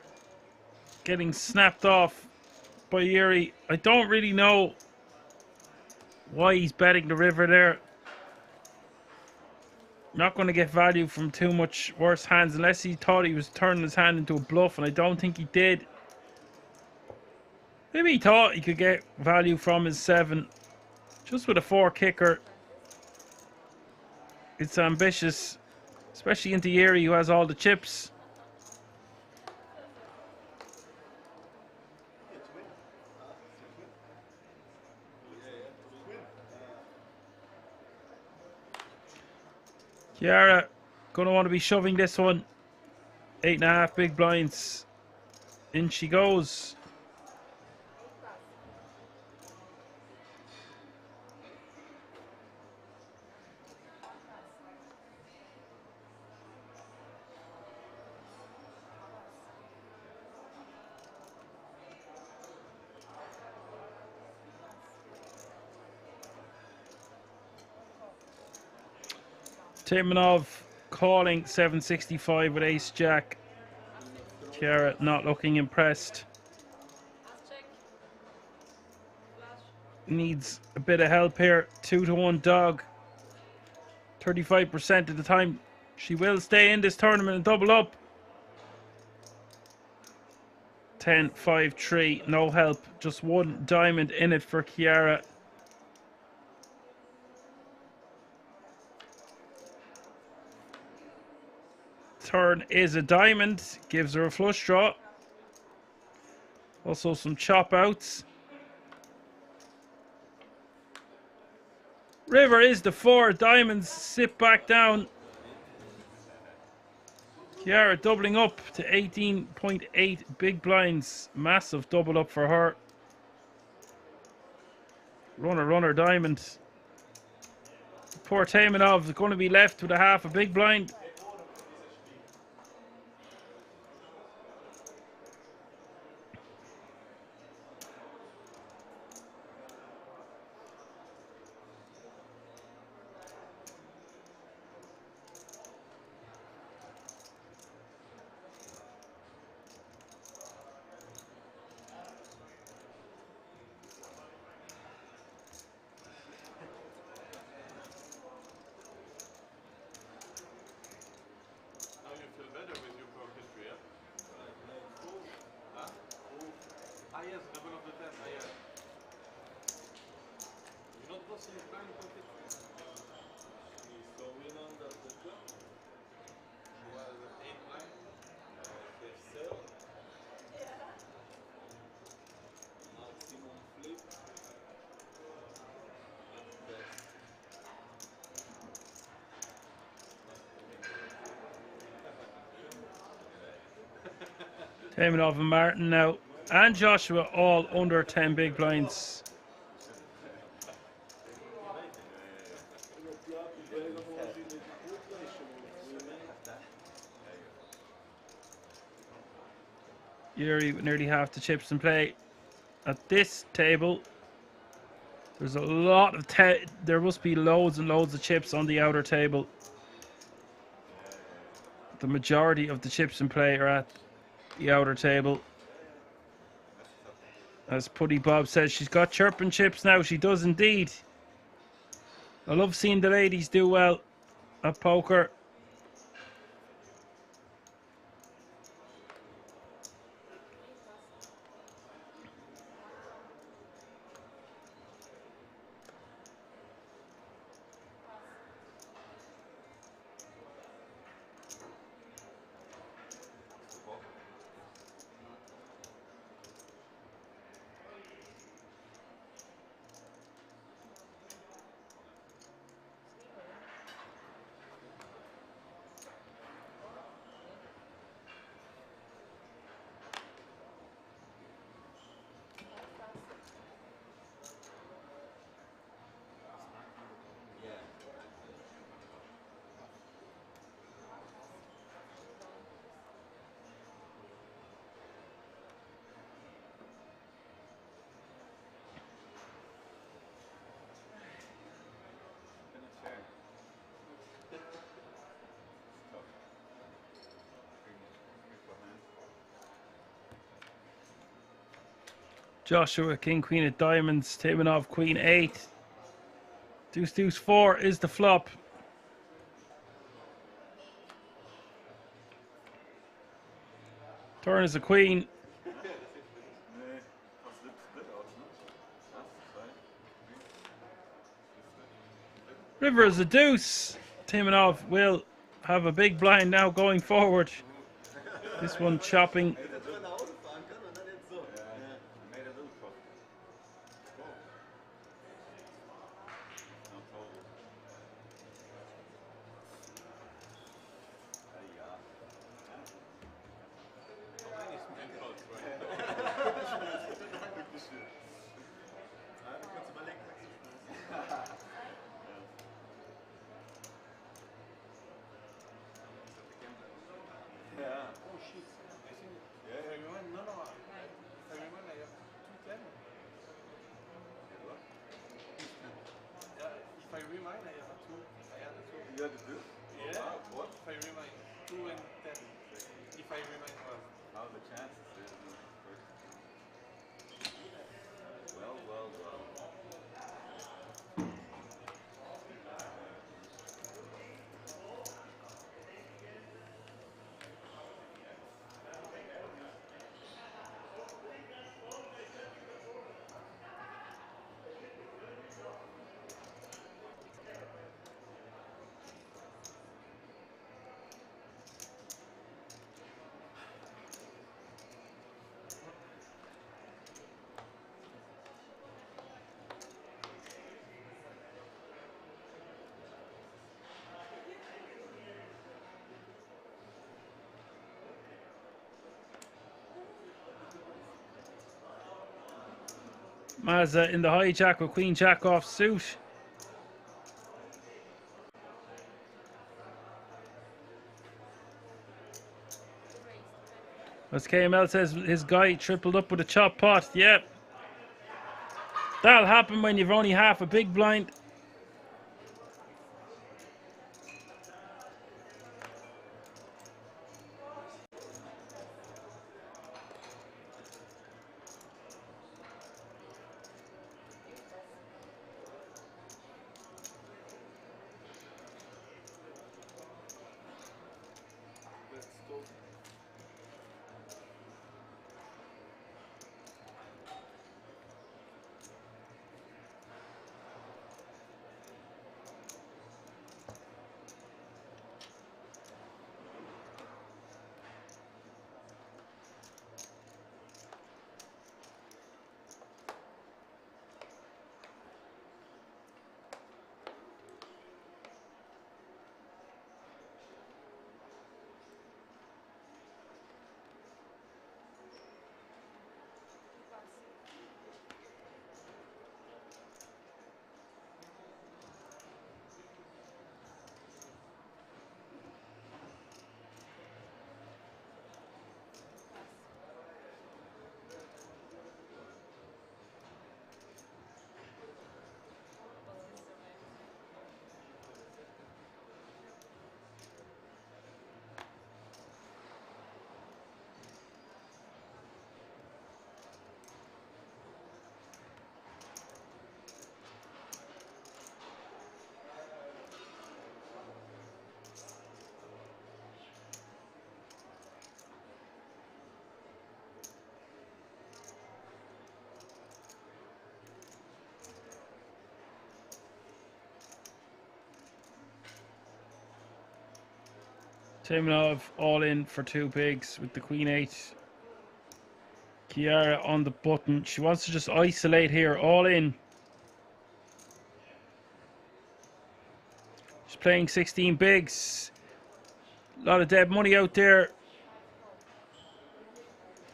getting snapped off by Yuri. I don't really know why he's betting the river there. Not going to get value from too much worse hands unless he thought he was turning his hand into a bluff, and I don't think he did. Maybe he thought he could get value from his 7. Just with a 4 kicker, it's ambitious, especially into Yuri who has all the chips. Chiara going to want to be shoving this one. 8.5 big blinds. In she goes. Timonov calling 765 with ace jack. Chiara not looking impressed. Needs a bit of help here. 2-1 dog. 35% of the time she will stay in this tournament and double up. 10-5-3, no help. Just one diamond in it for Chiara. Turn is a diamond, gives her a flush draw. Also some chop outs. River is the 4. Diamonds sit back down. Kiara doubling up to 18.8 big blinds. Massive double up for her. Runner, diamond. Poor Taimanov is going to be left with a half a big blind. Now you feel better with your pro history, yeah? Huh? Ah yes, double of the 10, ah yeah. You're not bossing your blind pro history. So we know that the club was 8 blind. Tercero. Maximum flip. Taimanov and Martin now. And Joshua all under 10 big blinds. Yuri with nearly half the chips in play. At this table, there's a lot of there must be loads and loads of chips on the outer table. The majority of the chips in play are at the outer table. As Putty Bob says, she's got chirping chips now. She does indeed. I love seeing the ladies do well at poker. Joshua, King, Queen of Diamonds. Taimanov, Queen 8. Deuce, Deuce 4 is the flop. Turn is a queen. River is a deuce. Taimanov will have a big blind now going forward. This one chopping. Maza in the hijack with Queen Jack off suit. As KML says, his guy tripled up with a chop pot. Yep. That'll happen when you've only half a big blind. Let's go. Timonov all in for 2 bigs with the Queen 8. Kiara on the button. She wants to just isolate here. All in. She's playing 16 bigs. A lot of dead money out there.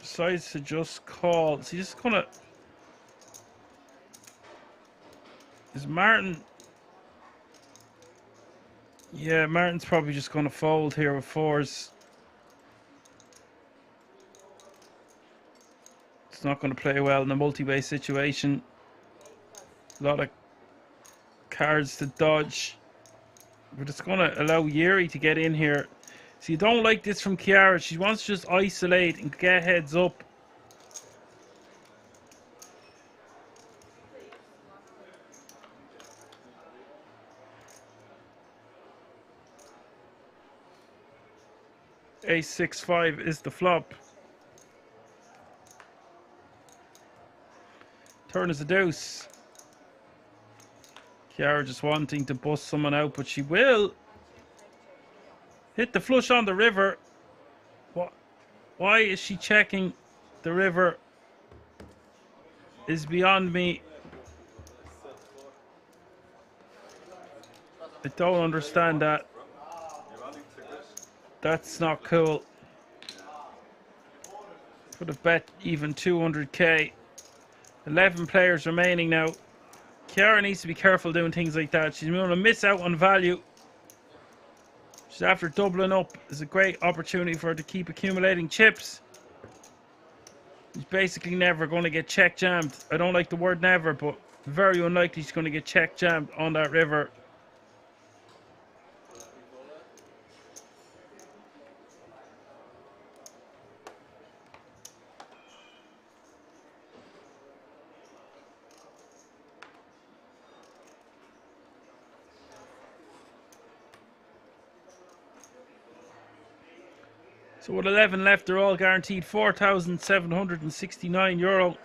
Decides to just call. So he's just gonna. Is Martin? Yeah, Martin's probably just gonna fold here with 4s. It's not going to play well in a multi-base situation. A lot of cards to dodge. But it's going to allow Yuri to get in here. So you don't like this from Kiara. She wants to just isolate and get heads up. Ace-6-5 is the flop. Turn is a deuce. Kiara just wanting to bust someone out, but she will hit the flush on the river. What? Why is she checking the river? Is beyond me. I don't understand that. That's not cool. Could have bet even 200k. 11 players remaining now. Kiara needs to be careful doing things like that. She's going to miss out on value. She's after doubling up. It's a great opportunity for her to keep accumulating chips. She's basically never going to get check jammed. I don't like the word never, but very unlikely she's going to get check jammed on that river. So with 11 left, they're all guaranteed €4,769.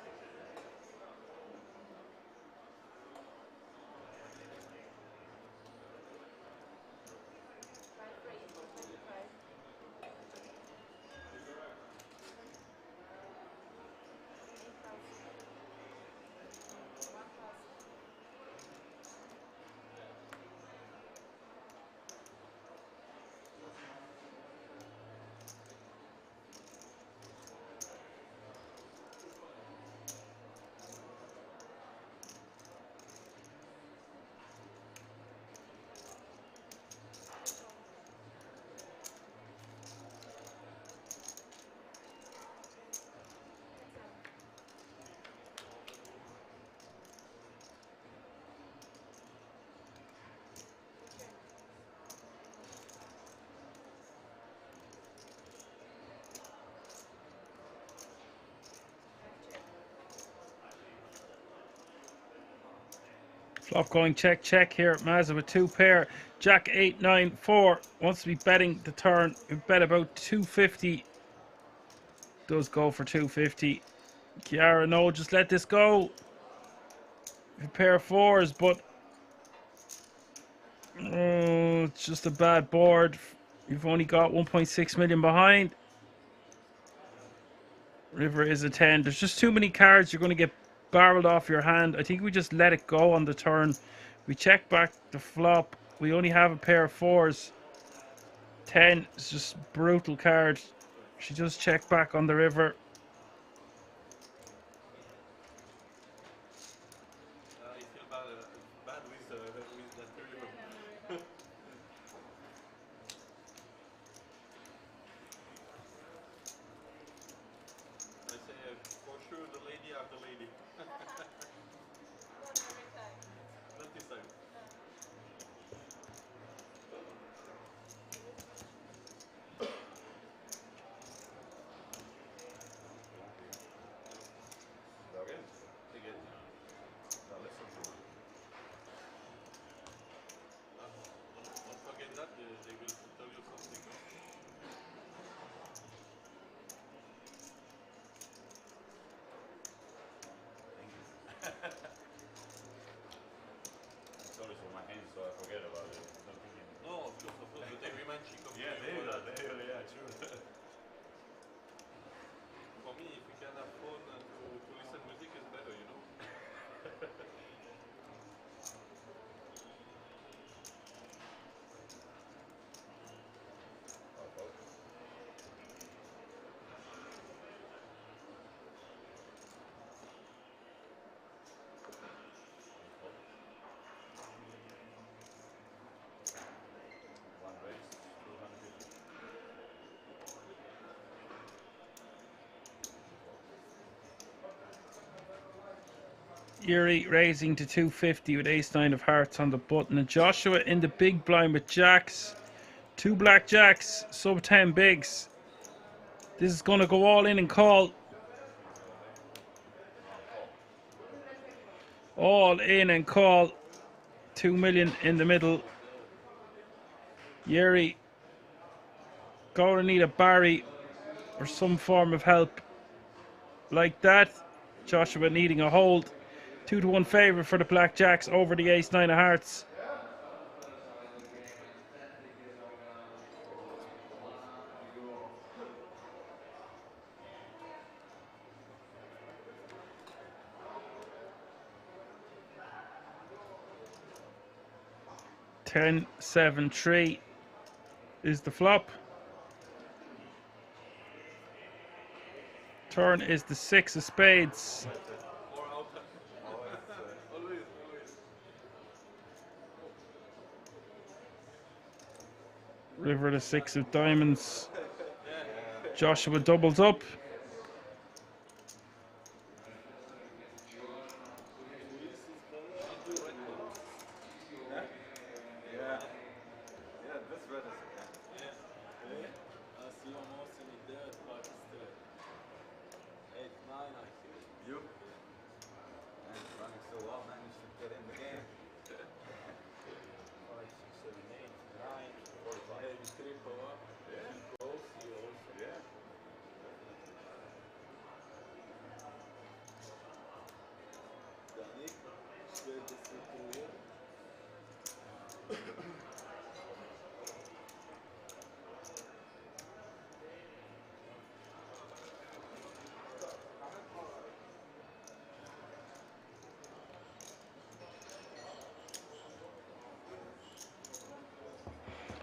Flop going check, check here. Maza with 2 pair. Jack 8, 9, 4. Wants to be betting the turn. We bet about 250. Does go for 250. Chiara, no, just let this go. A pair of 4s, but oh, it's just a bad board. You've only got 1.6 million behind. River is a 10. There's just too many cards. You're going to get barreled off your hand. I think we just let it go on the turn. We check back the flop. We only have a pair of 4s. 10 is just brutal card. She just checked back on the river. I feel bad with that river. I say for sure the lady are the lady. Not this time. Again. Don't forget that they will tell you something. Sorry for my hands, so I forget about it. No, of course, but they remind you of Yeah, you. yeah, true. For me, if we can have fun and to listen music is better, you know. One race, 250. Yuri raising to 250 with ace 9 of hearts on the button. And Joshua in the big blind with jacks. 2 black jacks, sub 10 bigs. This is going to go all in and call. All in and call. 2 million in the middle. Yuri going to need a Barry or some form of help like that. Joshua needing a hold. 2-1 favourite for the blackjacks over the ace 9 of hearts. Ten, 7, 3 is the flop. Turn is the 6 of spades. Or out. Always. River the 6 of diamonds. Joshua doubles up. Yeah, this red is Yeah. I see almost in it there, but still. 8, 9, I see. you. And it's running so well, man, you should get in the game. 5, 6, 7, 8, 9. 45. Maybe triple up. Yeah. Goals here also. Yeah. Danny, straight the circle here.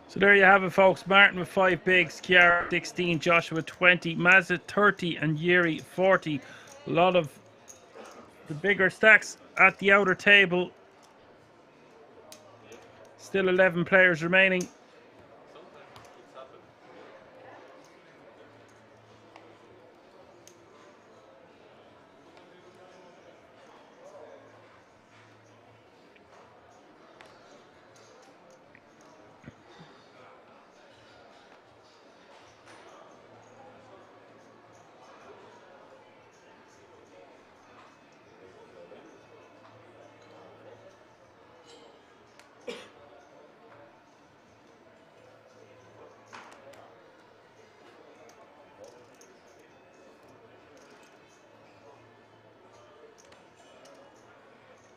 So there you have it, folks. Martin with 5 bigs, Chiara 16, Joshua 20, Maza 30, and Yuri 40. A lot of the bigger stacks at the outer table. Still 11 players remaining. Sometimes it's happened.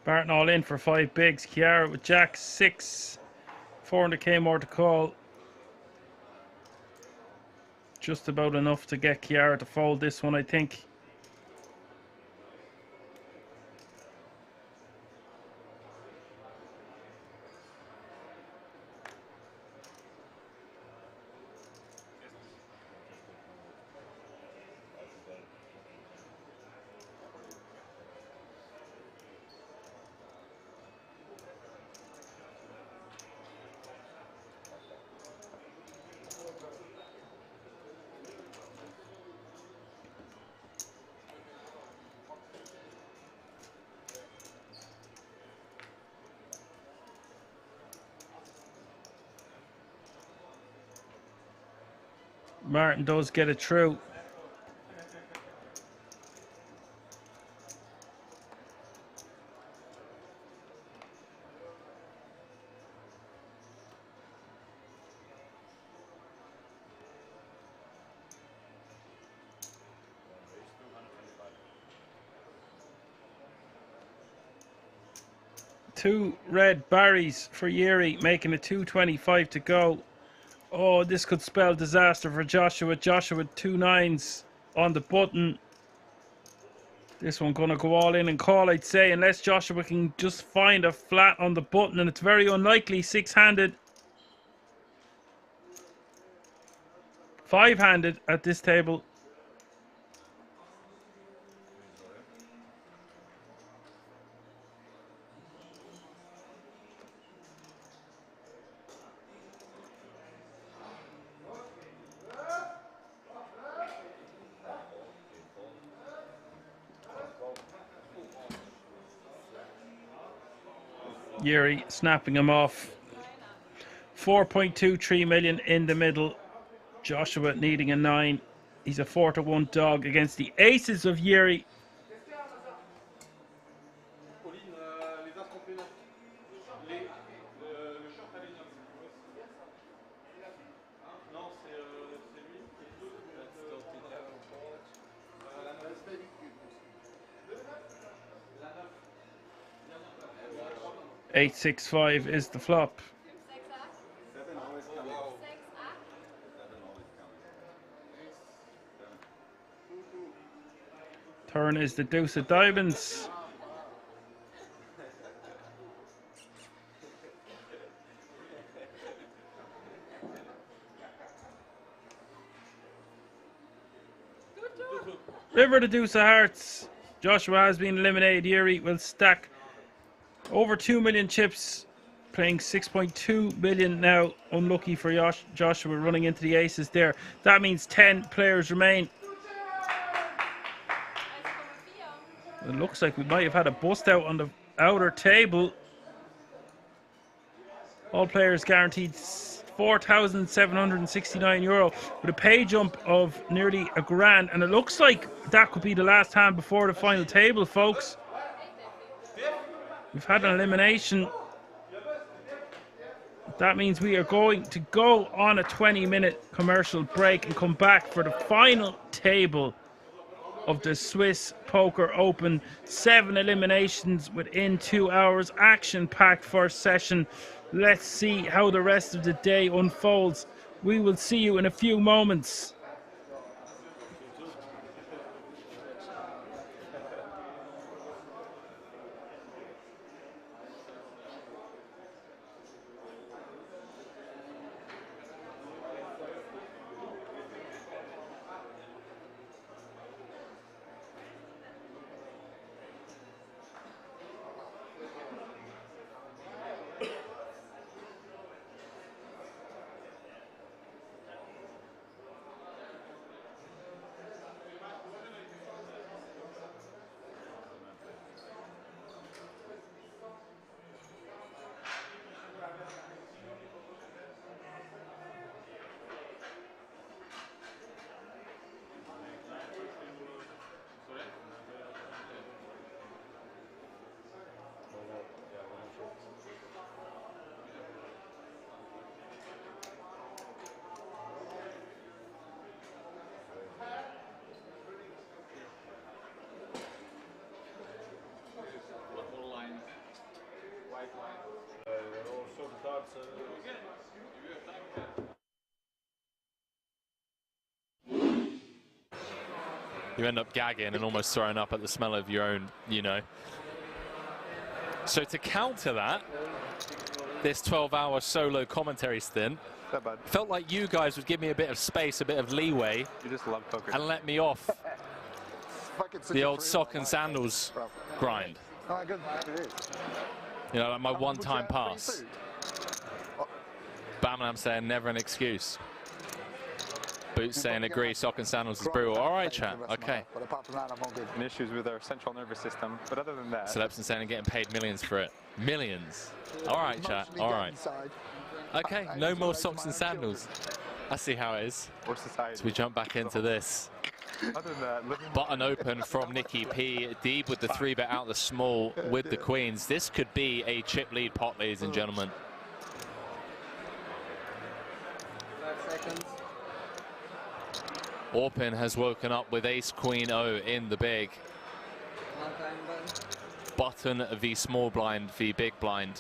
Barton all in for 5 bigs. Kiara with Jack 6. 400k more to call. Just about enough to get Kiara to fold this one, I think. Martin does get it through. Two red Barrys for Yuri, making it 225 to go. Oh, this could spell disaster for Joshua. Joshua with 2 9s on the button. This one gonna go all in and call, I'd say, unless Joshua can just find a flat on the button, and it's very unlikely. 6-handed. 5-handed at this table. Yuri snapping him off. 4.23 million in the middle. Joshua needing a 9. He's a 4-1 dog against the aces of Yuri. Eight, 6-5 is the flop. Turn is the deuce of diamonds. River the deuce of hearts. Joshua has been eliminated. Yuri will stack over 2 million chips, playing 6.2 million now. Unlucky for Joshua running into the aces there. That means 10 players remain. It looks like we might have had a bust out on the outer table. All players guaranteed €4,769 with a pay jump of nearly £1,000, and it looks like that could be the last hand before the final table, folks. We've had an elimination. That means we are going to go on a 20-minute commercial break and come back for the final table of the Swiss Poker Open. 7 eliminations within 2 hours. Action-packed first session. Let's see how the rest of the day unfolds. We will see you in a few moments. you end up gagging and almost throwing up at the smell of your own, you know. So to counter that, this 12-hour solo commentary stint, felt like you guys would give me a bit of space, a bit of leeway. You just love poker. And let me off the old sock and sandals grind. Oh, good. It is. You know, like my one-time pass. Bamlam saying never an excuse. Boots saying agree, sock and sandals is brutal. All right, chat. Okay. But apart from that, I'm all good. And issues with our central nervous system, but other than that. Celebson saying getting paid millions for it. Millions. All right, chat. All right. Okay, no more socks and sandals. I see how it is. Or society. So we jump back into this. Other than that, Button open from Nikki P. Deeb with the 3-bet out the small with the queens. This could be a chip lead pot, ladies and gentlemen. 5 seconds. Orpin has woken up with ace queen O in the big. One time button. Button v small blind v big blind.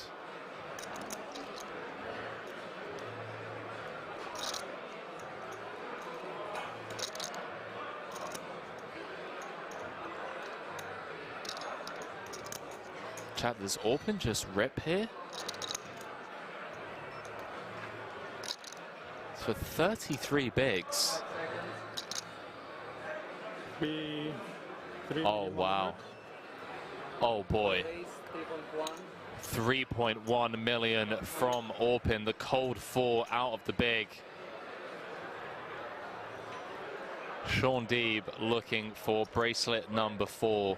Chat, does Orpin just rip here? For 33 bigs. Oh, wow. Oh, boy. 3.1 million from Orpin. The cold 4 out of the big. Sean Deeb looking for bracelet number 4.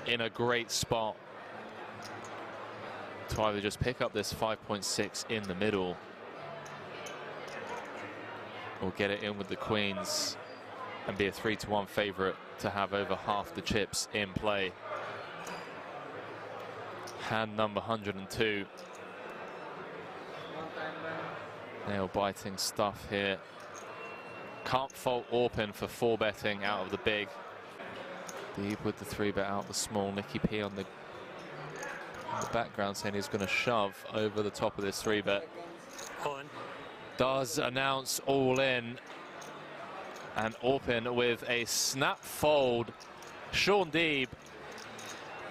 In a great spot to either just pick up this 5.6 in the middle or get it in with the queens and be a 3-1 favorite to have over half the chips in play. Hand number 102. Nail biting stuff here. Can't fault Orpin for 4-betting out of the big. Deeb with the 3-bet out the small. Nikki P on the background saying he's going to shove over the top of this 3-bet. Does announce all in. And Orpin with a snap fold. Sean Deeb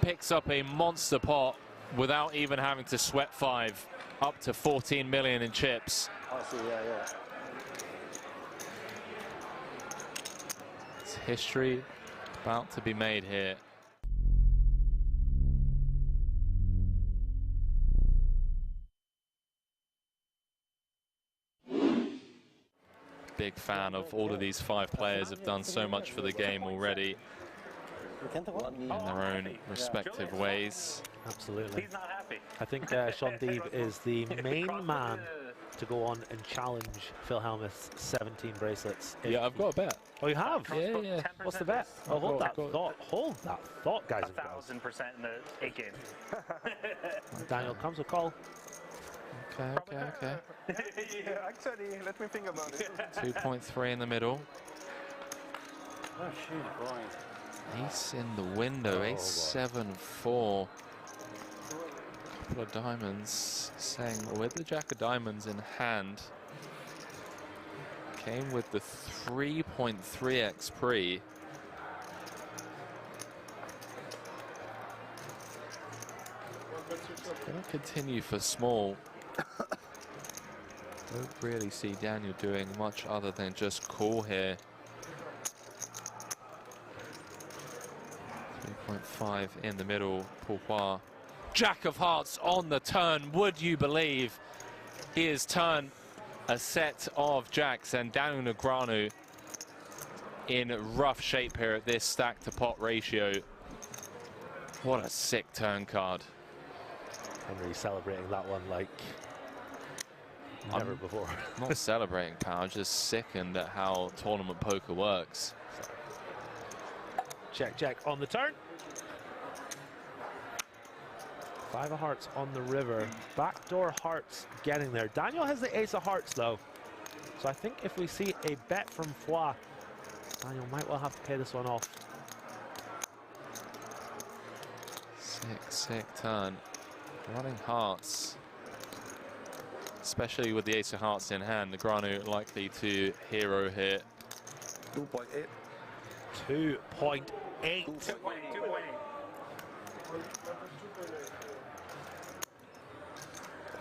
picks up a monster pot without even having to sweat 5. Up to 14 million in chips. I see, yeah. It's history about to be made here. Big fan of all of these 5 players, have done so much for the game already in their own respective ways. Absolutely. He's not happy. I think Sean Deeb is the main man to go on and challenge Phil Hellmuth's 17 bracelets. Yeah, I've got a bet. Oh, you have? Yeah. What's the bet? Oh, hold that thought. Hold that thought, guys and girls. 1,000% in the 8 game. Daniel comes with call. Okay. Yeah, actually, let me think about it. 2.3 in the middle. Oh, shoot, boy. Ace in the window, ace 7-4. Couple of diamonds, saying with the jack of diamonds in hand. Came with the 3.3x pre. Gonna continue for small. Don't really see Daniel doing much other than just call here. 3.5 in the middle, Pourquoi. Jack of hearts on the turn, would you believe? He has turned a set of jacks, and Daniel Negreanu in rough shape here at this stack to pot ratio. What a sick turn card. Henry celebrating that one like never before. Not celebrating, pal, just sickened at how tournament poker works. Check on the turn. 5 of hearts on the river. Backdoor hearts getting there. Daniel has the ace of hearts though. So I think if we see a bet from Foix, Daniel might well have to pay this one off. Sick turn. Running hearts. Especially with the ace of hearts in hand. Negreanu likely to hero here. 2.8. 2.8. 2.8.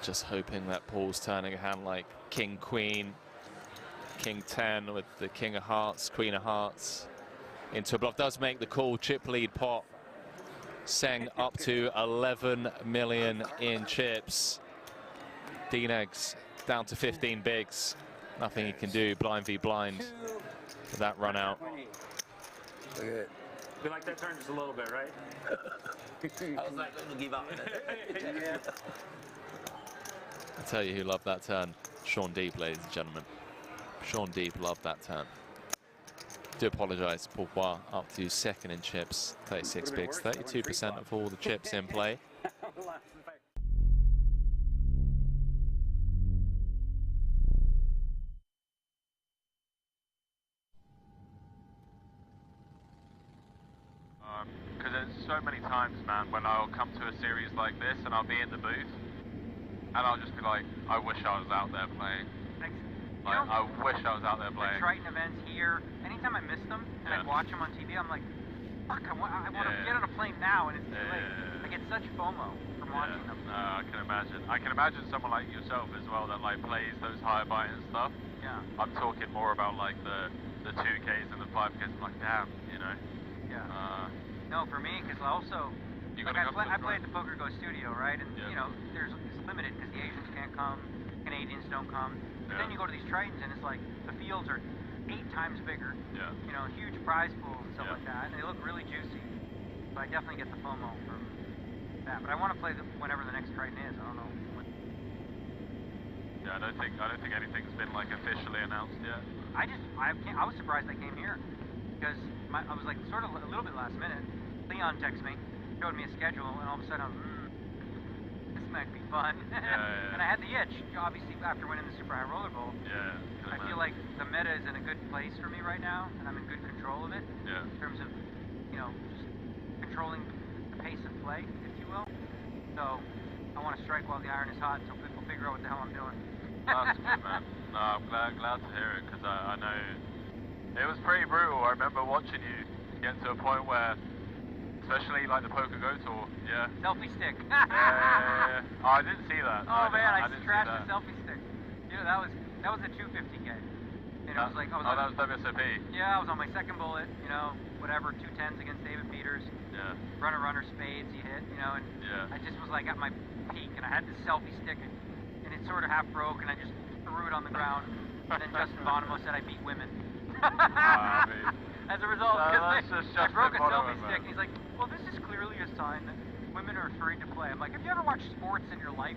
Just hoping that Paul's turning a hand like King Queen, King 10 with the King of Hearts, Queen of Hearts into a bluff. Does make the call. Chip lead pot. Seng up to 11 million in chips. Dean Eggs down to 15 bigs. Nothing he can do. Blind v blind with that run out. Okay. We like that turn just a little bit, right? I was like, going to give up. I tell you who loved that turn. Sean Deeb, ladies and gentlemen. Sean Deeb loved that turn. Do apologise. Pourquoi up to second in chips. 36 bigs. 32% of all the chips in play. Because there's so many times, man, when I'll come to a series like this and I'll be in the booth and I'll just be like, I wish I was out there playing. Like, I wish I was out there playing. The Triton events here, anytime I miss them and I watch them on TV, I'm like, fuck, I want to get on a plane now, and it's too late. I get such FOMO from watching them. I can imagine. I can imagine someone like yourself as well that like plays those higher buy and stuff. Yeah. I'm talking more about like the 2Ks and the 5Ks. I'm like, damn, you know. Yeah. No, for me, because also, like I play at the Poker Go studio, right? And you know, it's limited because the Asians can't come, Canadians don't come. But then you go to these Tritons and it's like the fields are 8 times bigger. Yeah. You know, huge prize pool and stuff like that, and they look really juicy. So I definitely get the FOMO from that. But I want to play whenever the next Triton is. I don't know. Yeah, I don't think anything's been like officially announced yet. I was surprised I came here because I was like sort of a little bit last minute. Leon texted me, showed me a schedule, and all of a sudden I was, this might be fun. And I had the itch, obviously, after winning the Super High Roller Bowl. Yeah. I feel like the meta is in a good place for me right now, and I'm in good control of it. Yeah. In terms of, you know, just controlling the pace of play, if you will. So I want to strike while the iron is hot, so people figure out what the hell I'm doing. That's good, man. No, I'm glad to hear it, because I know it was pretty brutal. I remember watching you get to a point where, especially like the Poker Go tour, Selfie stick. Yeah. Oh, I didn't see that. Oh man, I trashed the selfie stick. You know, that was a 250K. And it was like, that was WSOP. Yeah, I was on my second bullet, you know, whatever, 210s against David Peters. Yeah. Runner spades he hit, you know, and I just was like at my peak, and I had this selfie stick, and it sort of half broke, and I just threw it on the ground. And then Justin Bonomo said I beat women. As a result, because I broke a selfie stick, and he's like, well, this is clearly a sign that women are afraid to play. I'm like, have you ever watched sports in your life?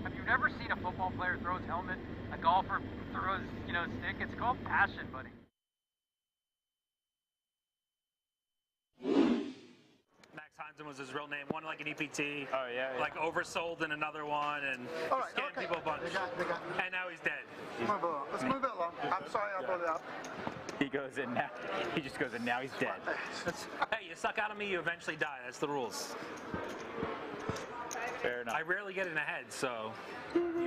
Have you never seen a football player throw his helmet, a golfer throws, you know, stick? It's called passion, buddy. Max Heinzen was his real name. Won like an EPT. Oh, yeah. Like oversold in another one and scammed people a bunch. And now he's dead. Let's move it along. I'm sorry I brought it up. He goes in now. He just goes in now. He's dead. Hey, you suck out of me, you eventually die. That's the rules. Fair enough. I rarely get in ahead, so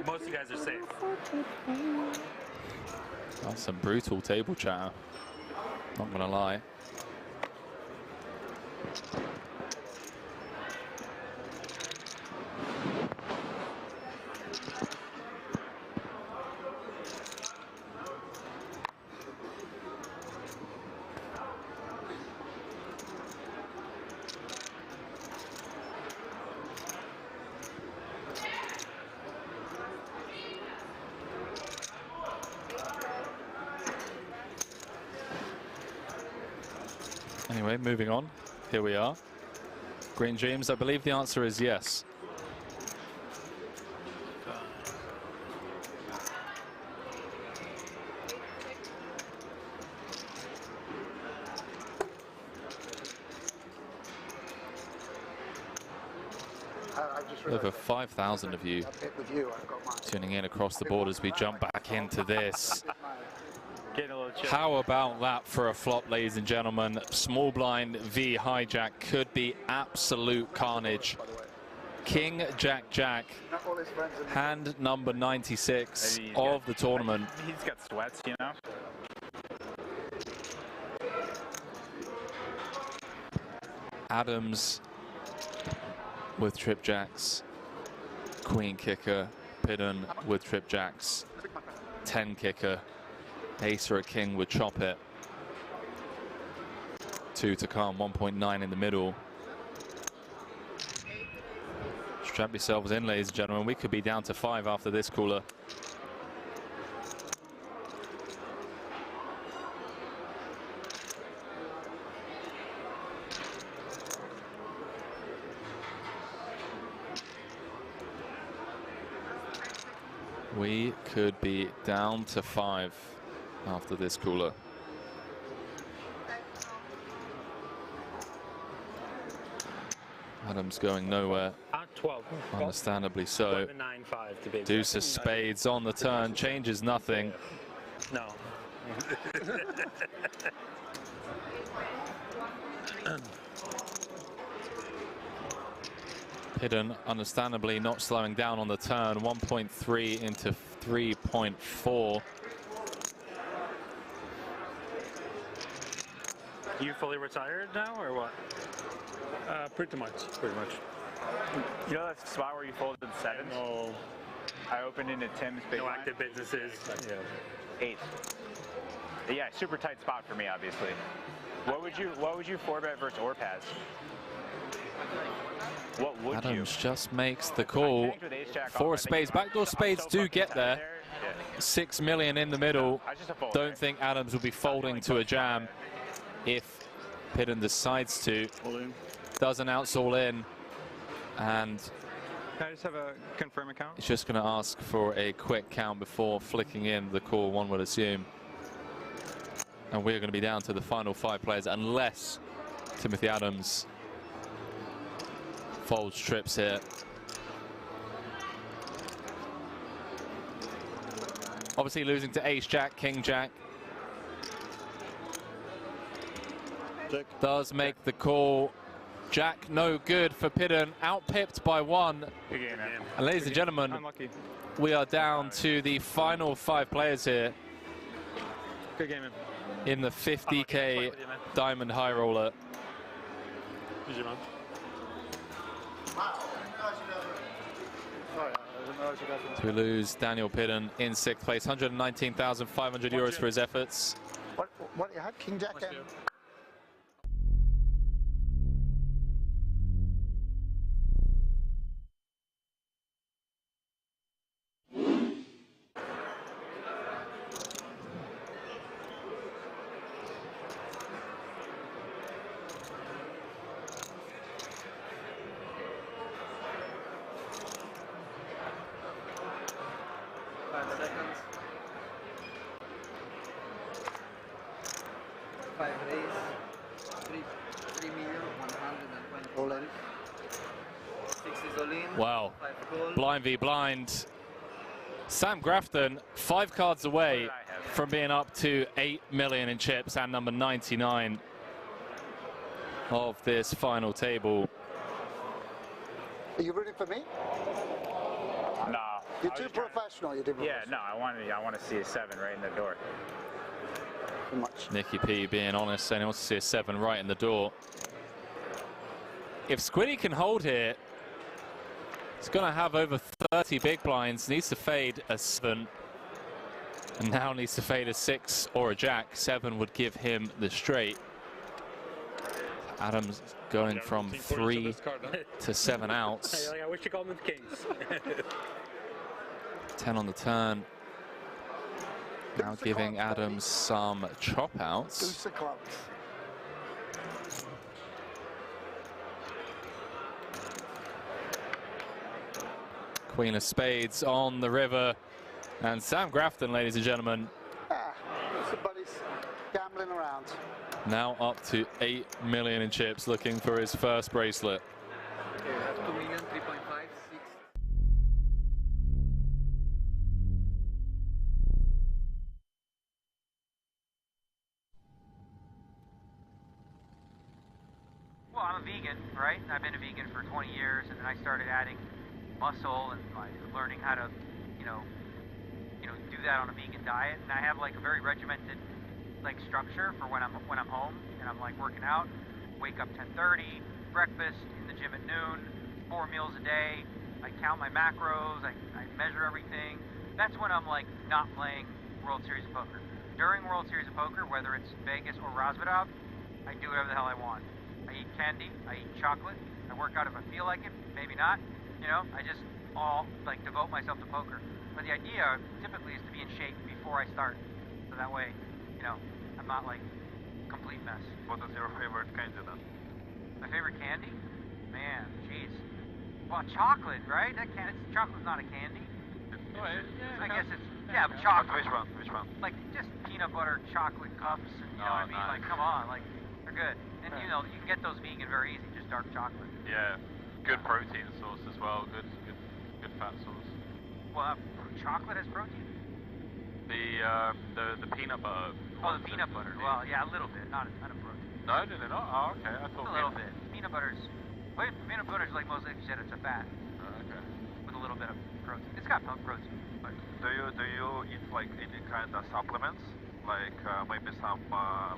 most of you guys are safe. That's some brutal table chatter. Not gonna lie. Anyway, moving on. Here we are. Green Dreams, I believe the answer is yes. Over 5,000 of you tuning in across the board as we jump back into this. How about that for a flop, ladies and gentlemen? Small blind v hijack could be absolute carnage. King, Jack, Jack, hand number 96 of the tournament. He's got sweats, you know. Adams with trip jacks, queen kicker, Pidden with trip jacks, 10 kicker, ace or a king would chop it. 2 to come, 1.9 in the middle. Strap yourselves in, ladies and gentlemen. We could be down to 5 after this cooler. We could be down to 5 after this cooler. Adams going nowhere. At 12. Understandably so. 9-5 to be Deuce of spades on the turn, changes nothing. No. Hidden, understandably not slowing down on the turn. 1.3 into 3.4. You fully retired now, or what? Pretty much. You know that spot where you folded 7? No. I opened into Tim's big No line. active businesses. Yeah. 8. Yeah, super tight spot for me, obviously. What would you 4-bet versus Orpaz? What would Adams you? just makes the call. 4 spades. Backdoor spades do get there. 6 million in the middle. Don't think Adams will be folding to a jam if Pidden decides to. Doesn't outs all in. And can I just have a confirm account? he's just going to ask for a quick count before flicking in the call, one would assume. And we're going to be down to the final 5 players unless Timothy Adams folds trips here. Obviously losing to ace jack, king jack. Does make the call. Jack no good for Pidden, out-pipped by 1. Good game, man. And ladies and gentlemen, Unlucky. we are down to the final 5 players here Good game, man. in the 50K Diamond High Roller. To lose Daniel Pidden in 6th place, 119,500 euros for his efforts. What you had, King Jack? Wow, blind v blind. Sam Grafton 5 cards away from being up to 8 million in chips and number 99 of this final table. Are you rooting for me? Nah. You're too professional. You did. Yeah, no, I want to see a 7 right in the door. Too much. Nicky P being honest, saying he wants to see a 7 right in the door. If Squiddy can hold here, he's going to have over 30 big blinds. Needs to fade a 7. And now needs to fade a 6 or a jack. 7 would give him the straight. Adams going from 3 to 7 outs. I wish you called them kings. 10 on the turn. Now giving Adams some chop outs. Queen of spades on the river. And Sam Grafton, ladies and gentlemen. Somebody's gambling around. Now up to 8 million in chips, looking for his first bracelet. Okay, we have 2 million, 3.5, 6. Well, I'm a vegan, right? I've been a vegan for 20 years, and then I started adding muscle and like learning how to, you know, do that on a vegan diet. And I have like a very regimented like structure for when I'm home and I'm like working out. Wake up 10:30, breakfast, in the gym at noon, 4 meals a day. I count my macros, I measure everything. That's when I'm like not playing World Series of Poker. During World Series of Poker, whether it's Vegas or Razvedov, I do whatever the hell I want. I eat candy, I eat chocolate, I work out if I feel like it, maybe not. You know, I just all like devote myself to poker. But the idea typically is to be in shape before I start. So that way, you know, I'm not like complete mess. What is your favorite candy then? My favorite candy? Man, jeez. Well, chocolate, right? Chocolate's not a candy. I guess it's, yeah, but chocolate. Which one? Which one? Like, just peanut butter chocolate cups, and you know what I mean? Nice. Like, come on, like, they're good. And, you know, you can get those vegan very easy, just dark chocolate. Yeah, good protein source as well. Good fat source. Well, chocolate has protein? The peanut butter. Oh, the peanut butter. Well, yeah, a little bit, not a ton of protein. No, did it not? Oh, okay. I thought a little bit. Peanut butter's like most, like you said, it's a fat. Oh, okay. With a little bit of protein. It's got protein. But do you eat like any kind of supplements? Like maybe some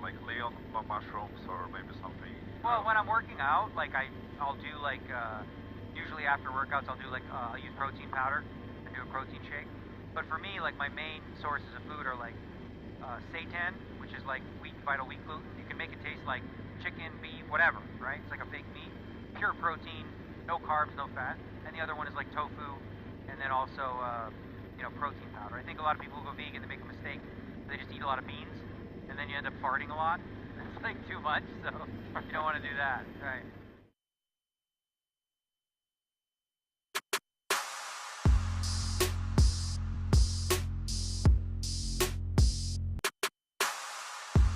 like leon mushrooms or maybe something? Well, when I'm working out, like I'll do like usually after workouts I'll do like I'll use protein powder and do a protein shake. But for me, like my main sources of food are like seitan, which is like vital wheat gluten. You can make it taste like chicken, beef, whatever, right? It's like a fake meat, pure protein, no carbs, no fat. And the other one is like tofu, and then also you know, protein powder. I think a lot of people who go vegan, they make a mistake. They just eat a lot of beans, and then you end up farting a lot. It's like too much, so you don't want to do that, right?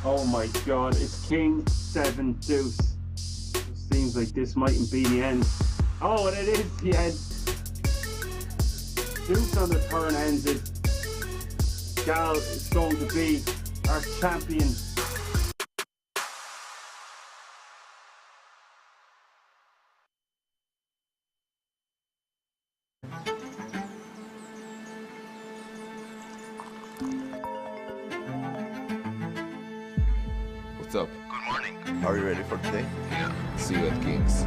Oh my god, it's King 7 Deuce. It seems like this mightn't be the end. Oh, and it is the end. Deuce on the turn ended. Gal is going to be our champion. What's up? Good morning. Are you ready for today? Yeah. See you at King's.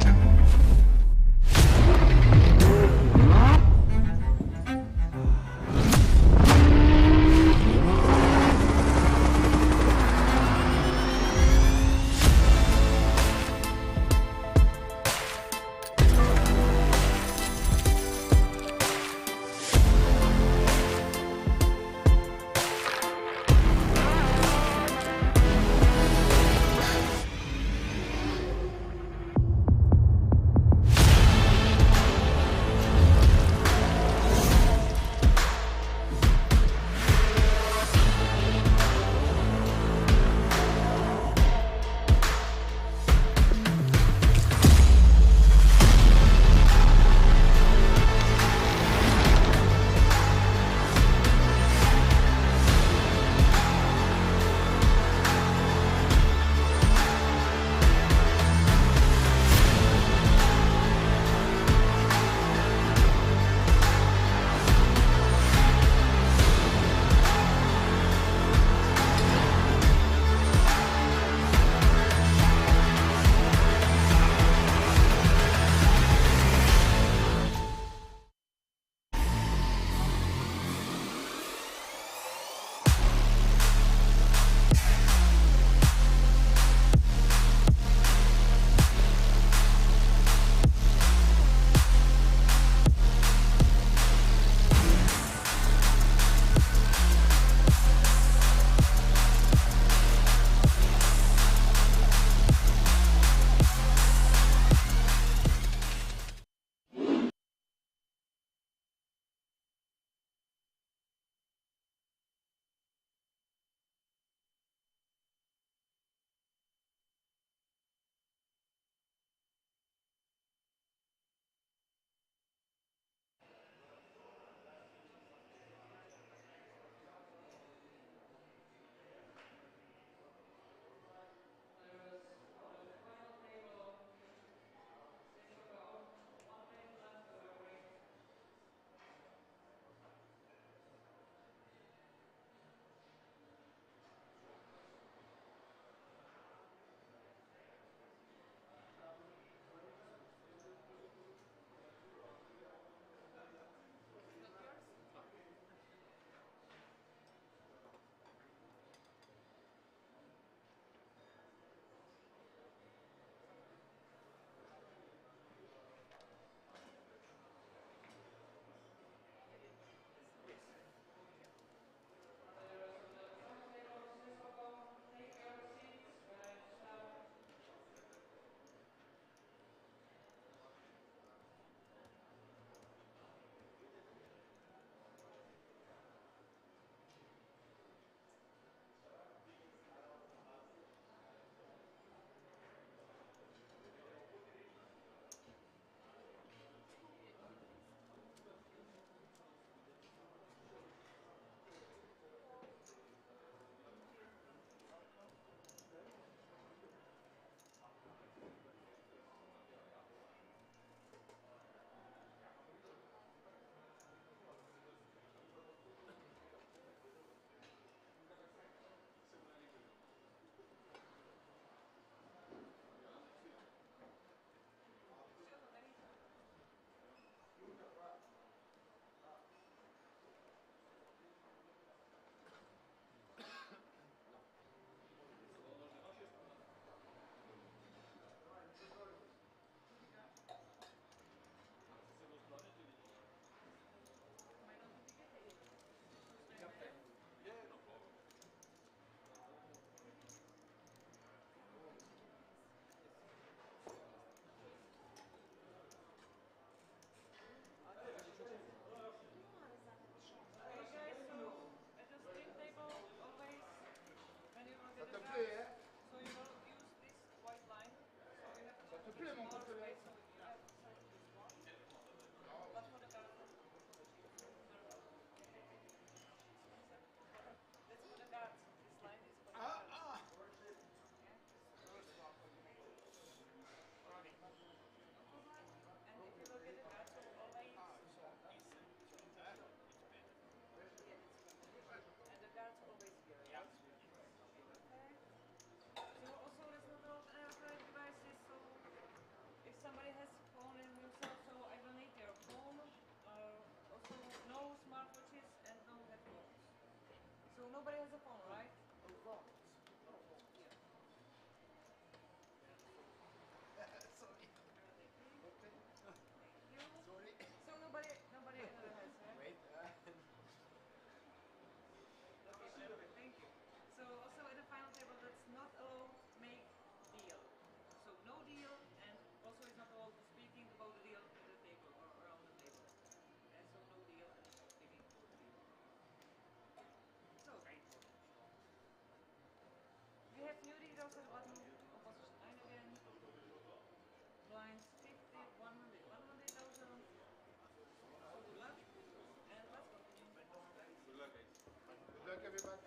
nobody has a phone, right? Sorry. Thank you. Sorry. So nobody has, right? Wait. Okay, perfect. Thank you. So also in the final table, that's not allowed make deal. So no deal, and also it's not allowed speaking about the deal at the table or around the table. And so no deal and no speaking about the deal. So we have Yuri also at the bottom of position 9 again. Blinds 50, 100, 100,000. Good luck, and let's continue. Good luck, guys. Good luck, everybody.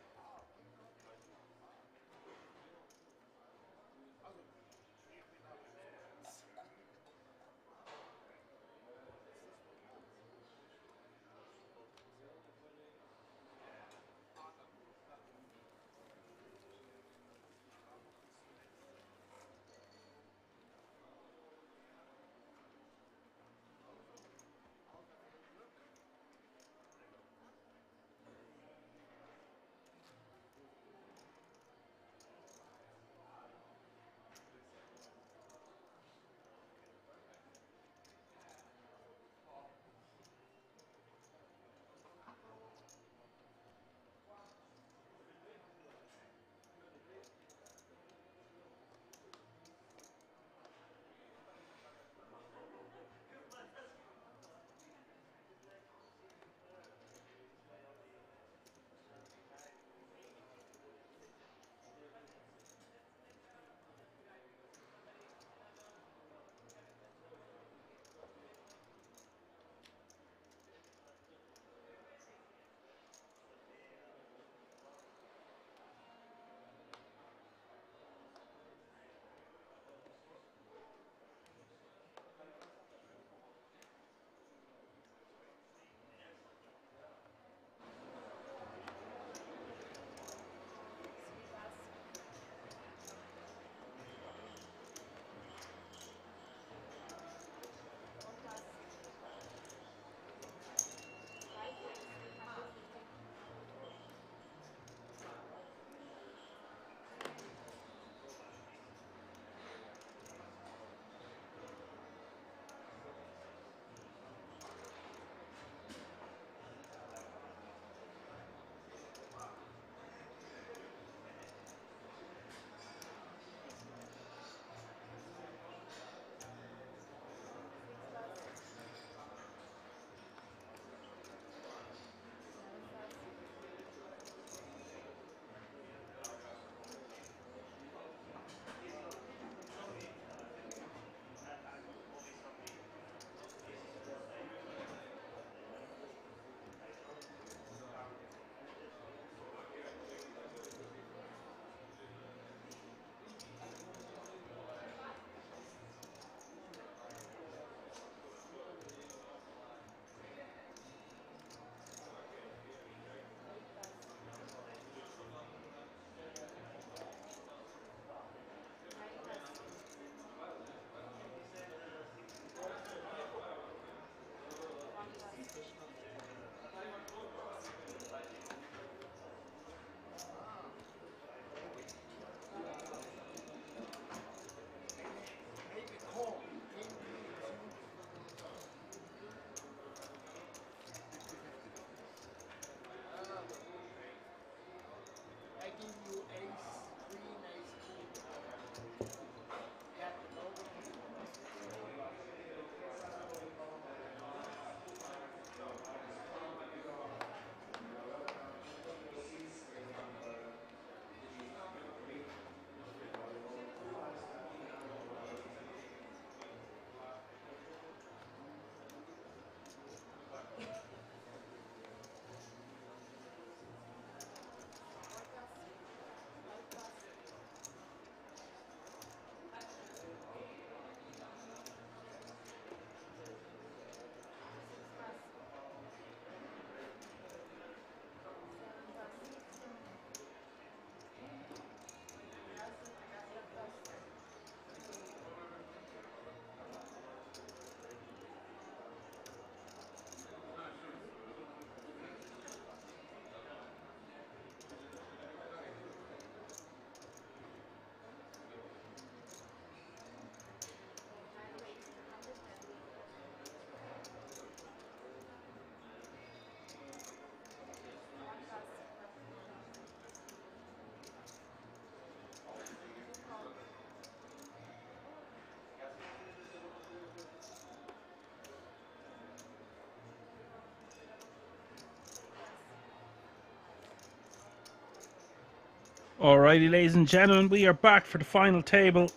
Alrighty, ladies and gentlemen, we are back for the final table.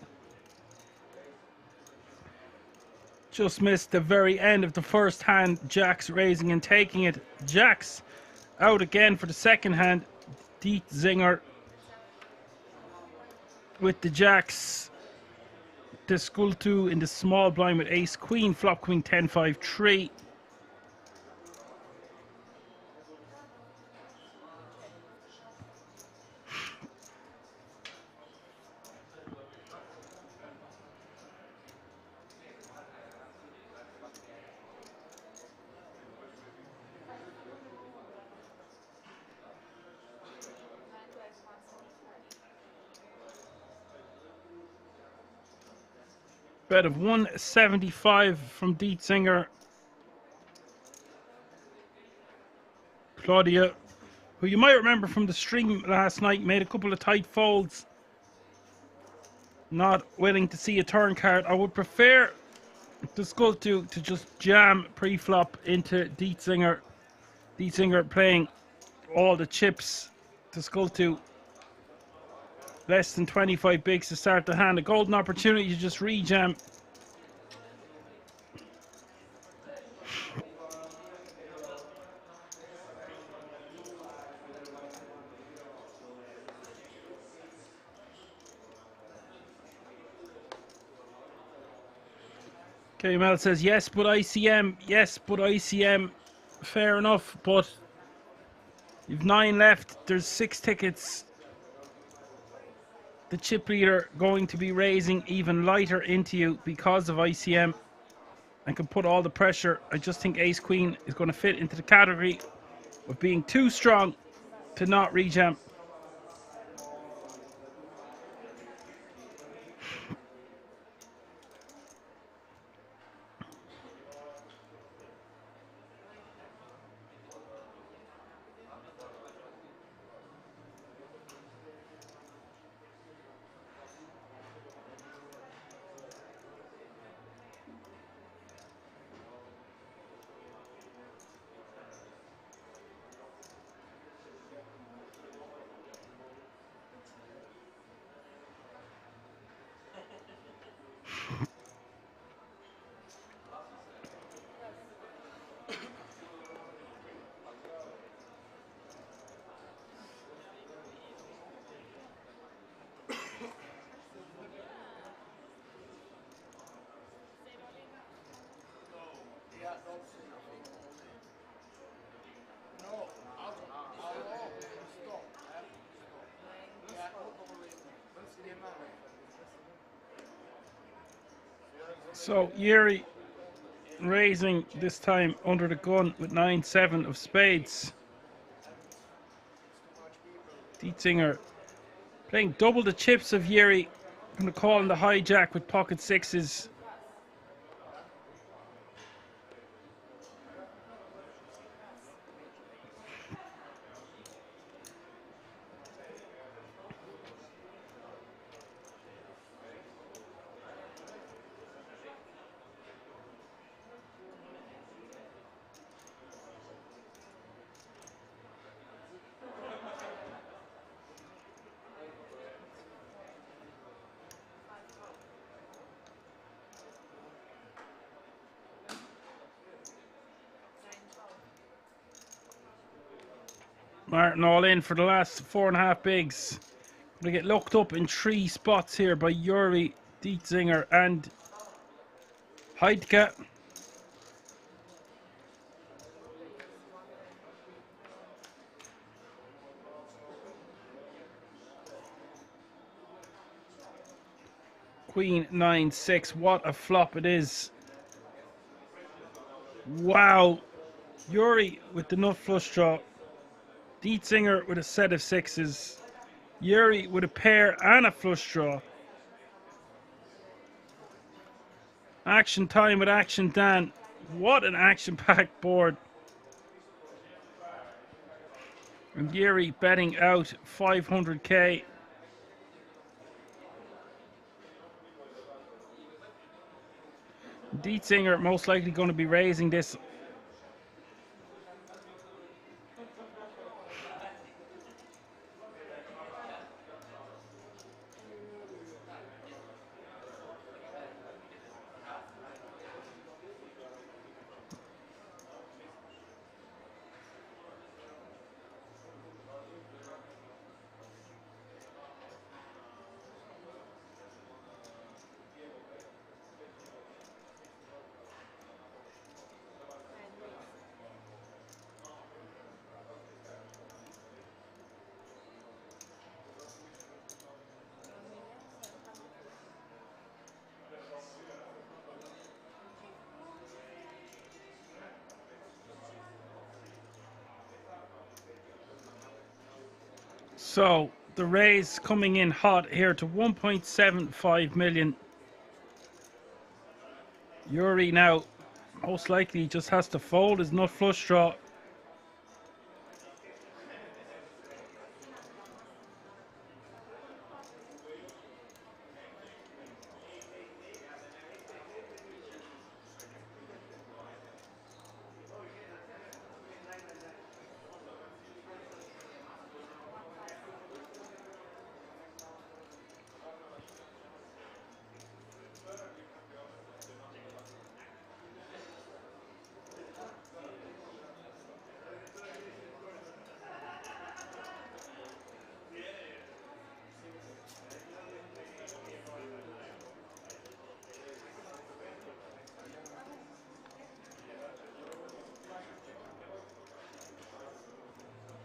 Just missed the very end of the first hand. Jacks raising and taking it. Jacks out again for the second hand. Dietzinger with the jacks. The skull 2 in the small blind with ace queen, flop queen 10-5-3. Bet of 175 from Dietzinger. Claudia, who you might remember from the stream last night, made a couple of tight folds. Not willing to see a turn card. I would prefer the skull 2 to just jam pre-flop into Dietzinger. Dietzinger playing all the chips to skull 2. Less than 25 bigs to start the hand. A golden opportunity to just rejam. KML says yes, but ICM. Yes, but ICM. Fair enough, but you've 9 left. There's 6 tickets. The chip leader going to be raising even lighter into you because of ICM and can put all the pressure. I just think ace queen is going to fit into the category of being too strong to not rejam. So Yuri raising this time under the gun with 9-7 of spades. Dietzinger playing double the chips of Yuri. Going to call in the hijack with pocket 6s. Martin all in for the last 4.5 bigs. Gonna get looked up in 3 spots here by Yuri, Dietzinger and Heidke. Queen 9-6, what a flop it is. Wow. Yuri with the nut flush draw. Dietzinger with a set of 6s. Yuri with a pair and a flush draw. Action time with Action Dan. What an action-packed board. And Yuri betting out 500k. Dietzinger most likely going to be raising this. So the raise coming in hot here to 1.75 million. Yuri now most likely just has to fold his nut flush draw.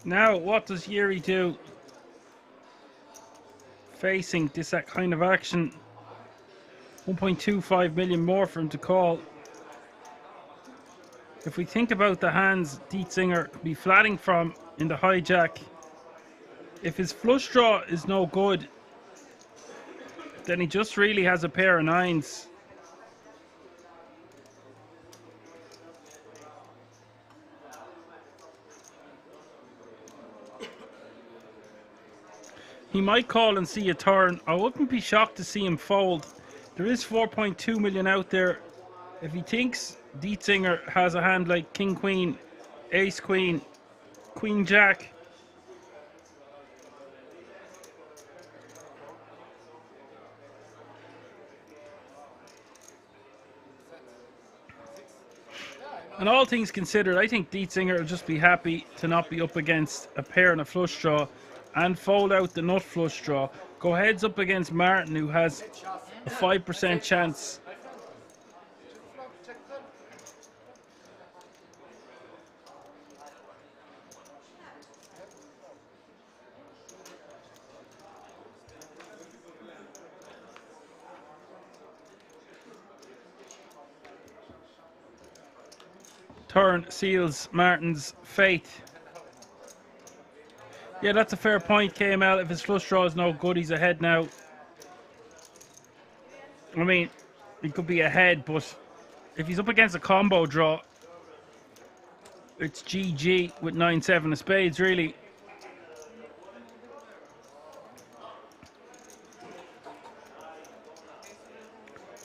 Now, what does Yuri do? Facing this kind of action. 1.25 million more for him to call. If we think about the hands Dietzinger could be flatting from in the hijack, if his flush draw is no good, then he just really has a pair of nines. He might call and see a turn. I wouldn't be shocked to see him fold. There is 4.2 million out there. If he thinks Dietzinger has a hand like King Queen, Ace Queen, Queen Jack, and all things considered, I think Dietzinger will just be happy to not be up against a pair and a flush draw and fold out the nut flush draw. Go heads up against Martin, who has a 5% chance. Turn seals Martin's fate. Yeah, that's a fair point, KML. If his flush draw is no good, he's ahead now. I mean, he could be ahead, but if he's up against a combo draw, it's GG with 9-7 of spades, really.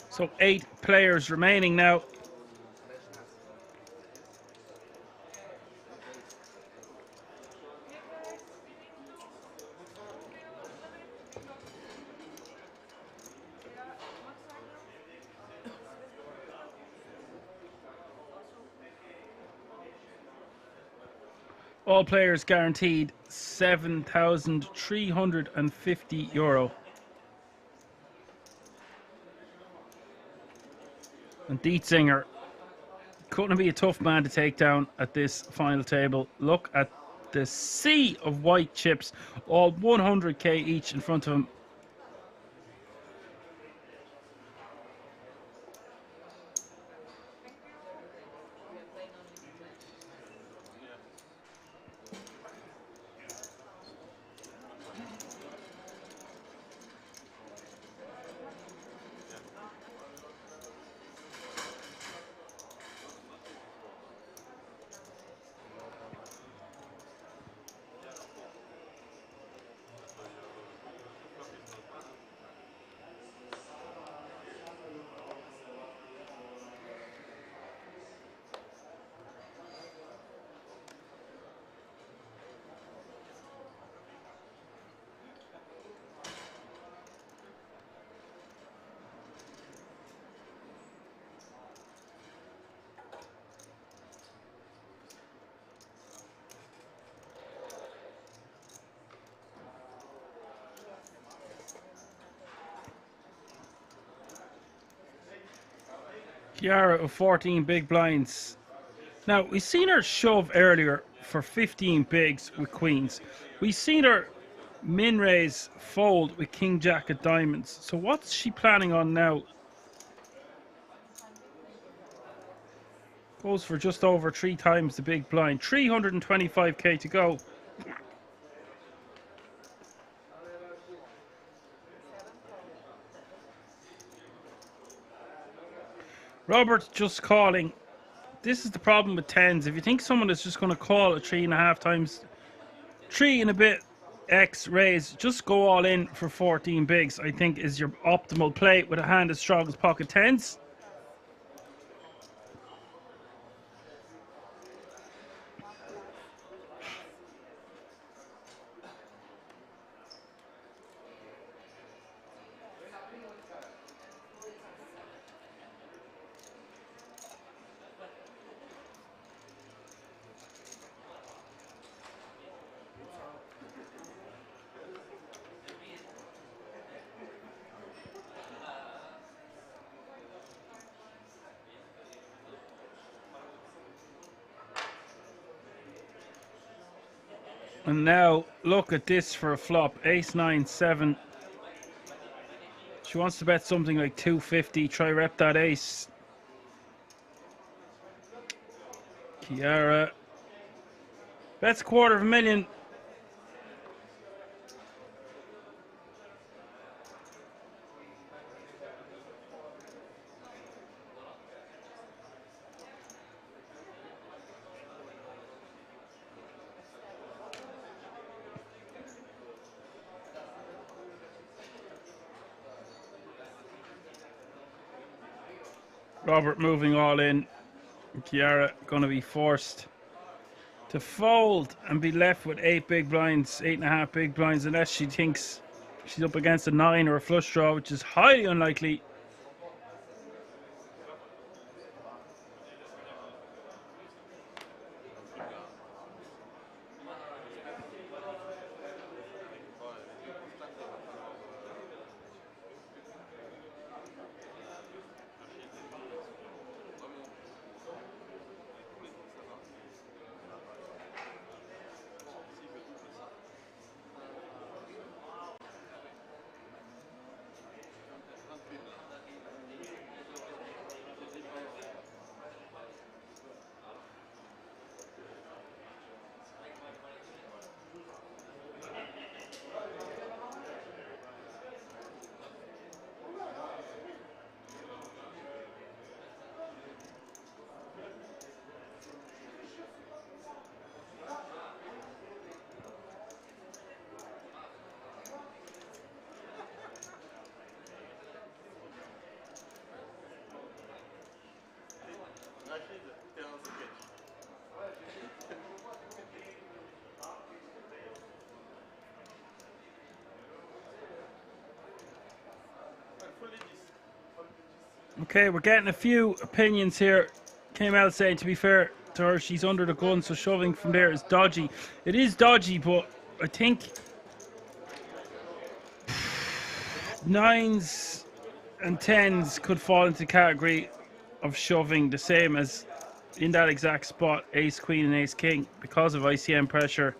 So 8 players remaining now. All players guaranteed €7,350. And Dietzinger couldn't be a tough man to take down at this final table. Look at the sea of white chips, all 100k each in front of him. Kiara of 14 big blinds. Now, we've seen her shove earlier for 15 bigs with queens. We've seen her min raise fold with king jack of diamonds. So what's she planning on now? Goes for just over 3 times the big blind. 325k to go. Robert just calling. This is the problem with tens. If you think someone is just going to call a 3.5 times 3 and a bit X raise, just go all in for 14 bigs. I think is your optimal play with a hand as strong as pocket tens. And now look at this for a flop. Ace 9 7. She wants to bet something like 250. Try rep that ace. Kiara bets $250,000. Robert moving all in. Kiara going to be forced to fold and be left with 8 big blinds, 8.5 big blinds, unless she thinks she's up against a 9 or a flush draw, which is highly unlikely. Okay, we're getting a few opinions here. Came out saying, to be fair to her, she's under the gun, so shoving from there is dodgy. It is dodgy, but I think 9s and 10s could fall into the category of shoving, the same as in that exact spot, ace queen and ace king, because of ICM pressure.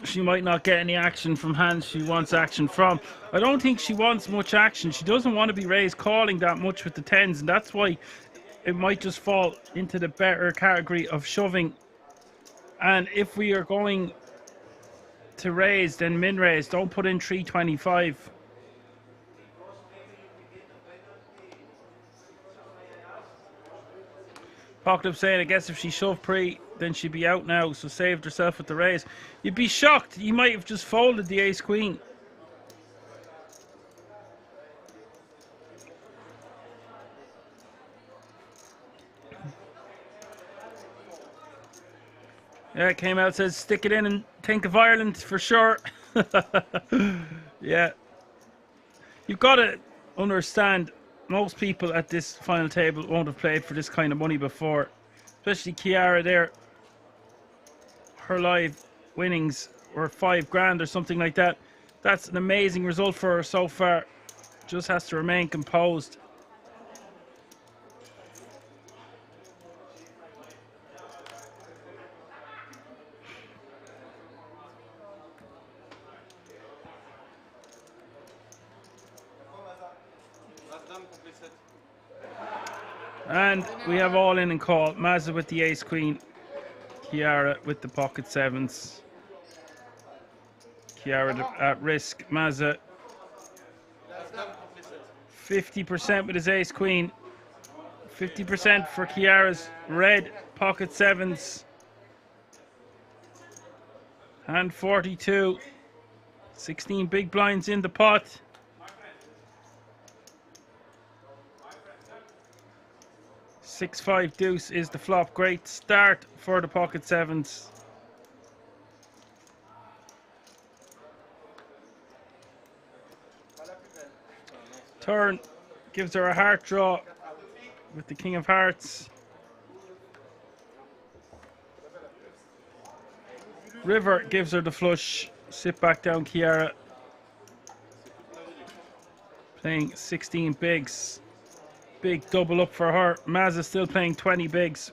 She might not get any action from hands she wants action from. I don't think she wants much action. She doesn't want to be raised calling that much with the 10s, and that's why it might just fall into the better category of shoving. And if we are going to raise, then min raise. Don't put in 325. Pocket up saying, I guess if she shoved pre, then she'd be out now, so saved herself with the raise. You'd be shocked. You might have just folded the ace queen. Yeah, it came out, says stick it in and think of Ireland for sure. Yeah. You've got to understand, most people at this final table won't have played for this kind of money before. Especially Kiara there. Her live winnings were $5,000 or something like that. That's an amazing result for her so far. Just has to remain composed. And we have all in and call. Maza with the ace queen. Kiara with the pocket sevens. Kiara at risk. Maza 50% with his ace queen. 50% for Kiara's red pocket sevens. Hand 42. 16 big blinds in the pot. Six, 5 deuce is the flop. Great start for the pocket sevens. Turn gives her a heart draw with the king of hearts. River gives her the flush. Sit back down, Kiara. Playing 16 bigs. Big double up for her. Maza still playing 20 bigs.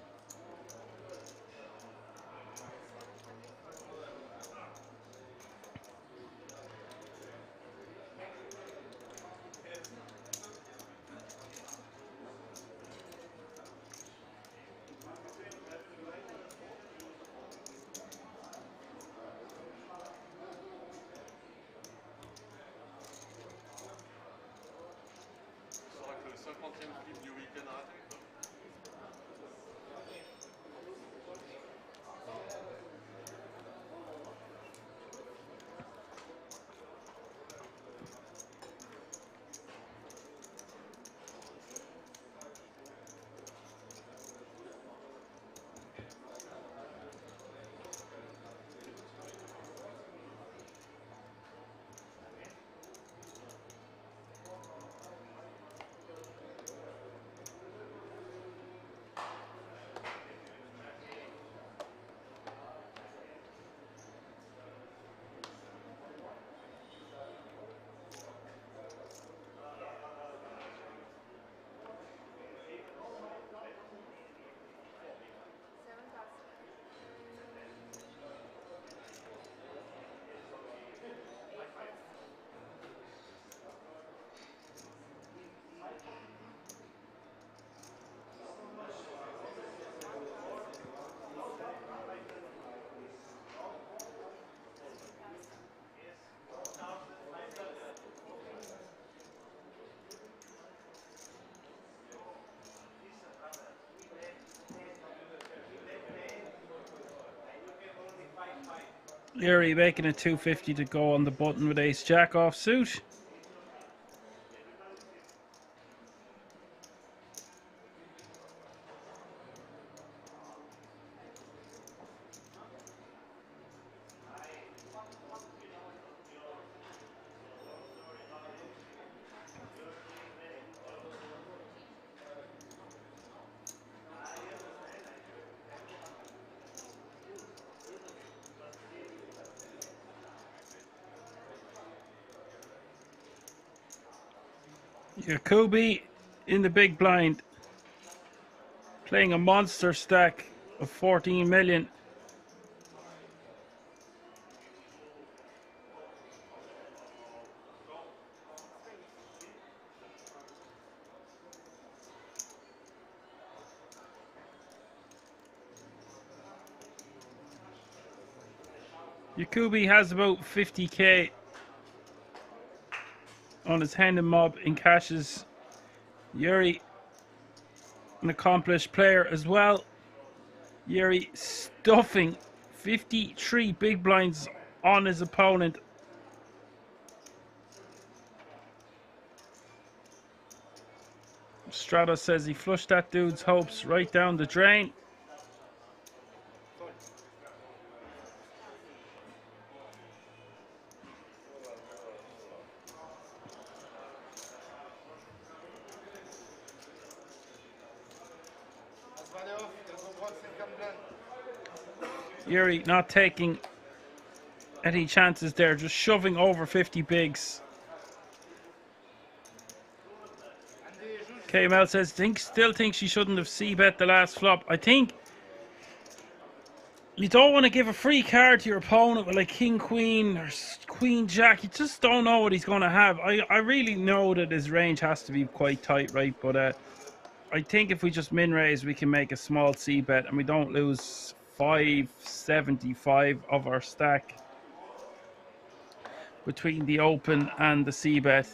Yuri making a 250 to go on the button with ace jack off suit. Jacoby in the big blind, playing a monster stack of 14 million. Jacoby has about 50k on his hand and mob in cashes. Yuri, an accomplished player as well. Yuri stuffing 53 big blinds on his opponent. Strata says he flushed that dude's hopes right down the drain. Yuri not taking any chances there, just shoving over 50 bigs. KML says, still thinks she shouldn't have c-bet the last flop. I think you don't want to give a free card to your opponent with like King Queen or Queen Jack. You just don't know what he's going to have. I really know that his range has to be quite tight, right? But I think if we just min raise, we can make a small c-bet and we don't lose 575 of our stack. between the open and the c-bet.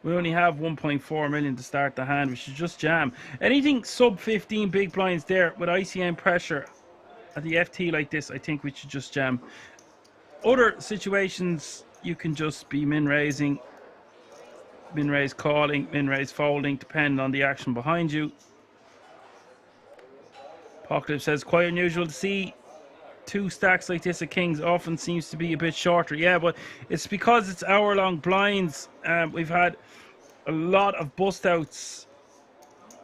We only have 1.4 million to start the hand. We should just jam. Anything sub 15 big blinds there with ICM pressure at the FT like this, I think we should just jam. Other situations, you can just be min-raising, min-raise calling, min-raise folding, depending on the action behind you. Apocalypse says, quite unusual to see two stacks like this at Kings. Often seems to be a bit shorter. Yeah, but it's because it's hour-long blinds. We've had a lot of bust-outs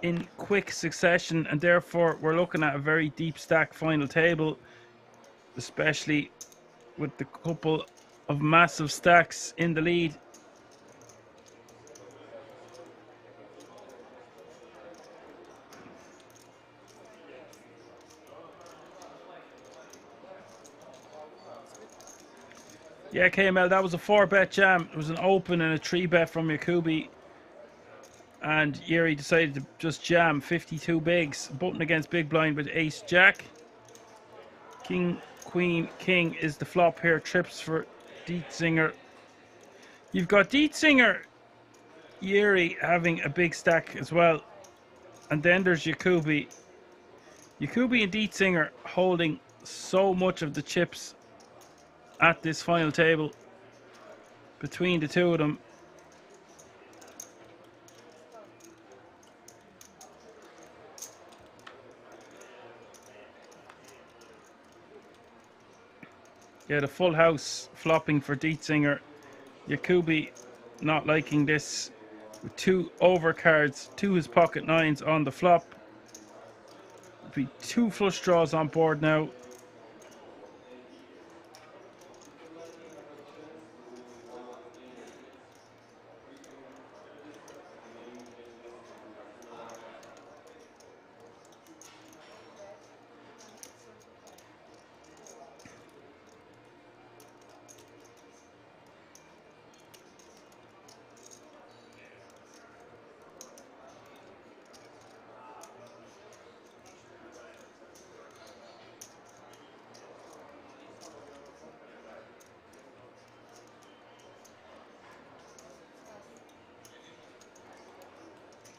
in quick succession, and therefore we're looking at a very deep stack final table, especially with the couple of massive stacks in the lead. Yeah, KML, that was a 4-bet jam. It was an open and a 3-bet from Yakubi. And Yuri decided to just jam 52 bigs. Button against big blind with ace jack. King, queen, king is the flop here. Trips for Dietzinger. You've got Dietzinger, Yuri having a big stack as well. And then there's Yakubi. Yakubi and Dietzinger holding so much of the chips at this final table between the two of them. Yeah, the full house flopping for Dietzinger. Yakubi not liking this with two overcards, two his pocket nines on the flop. There'll be two flush draws on board now.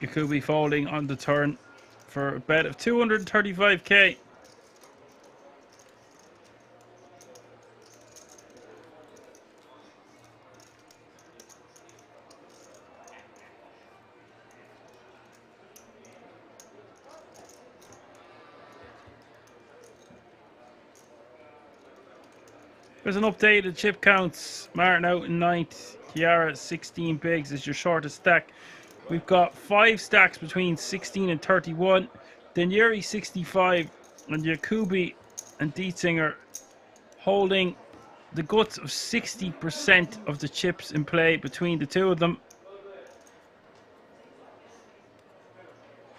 Yakubi folding on the turn for a bet of 235k. There's an updated chip counts. Martin out in 9th. Kiara 16 bigs is your shortest stack. We've got 5 stacks between 16 and 31. Then Yuri 65 and Yakubi and Dietzinger holding the guts of 60% of the chips in play between the two of them.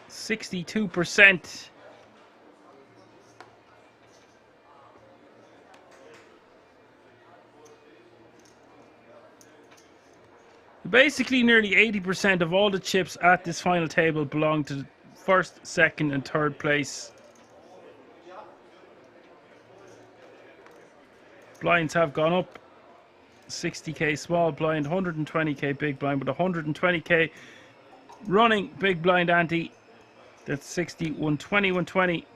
62%. Basically, nearly 80% of all the chips at this final table belong to first, second, and third place. Blinds have gone up. 60k small blind, 120k big blind, with 120k running big blind ante. That's 60, 120, 120.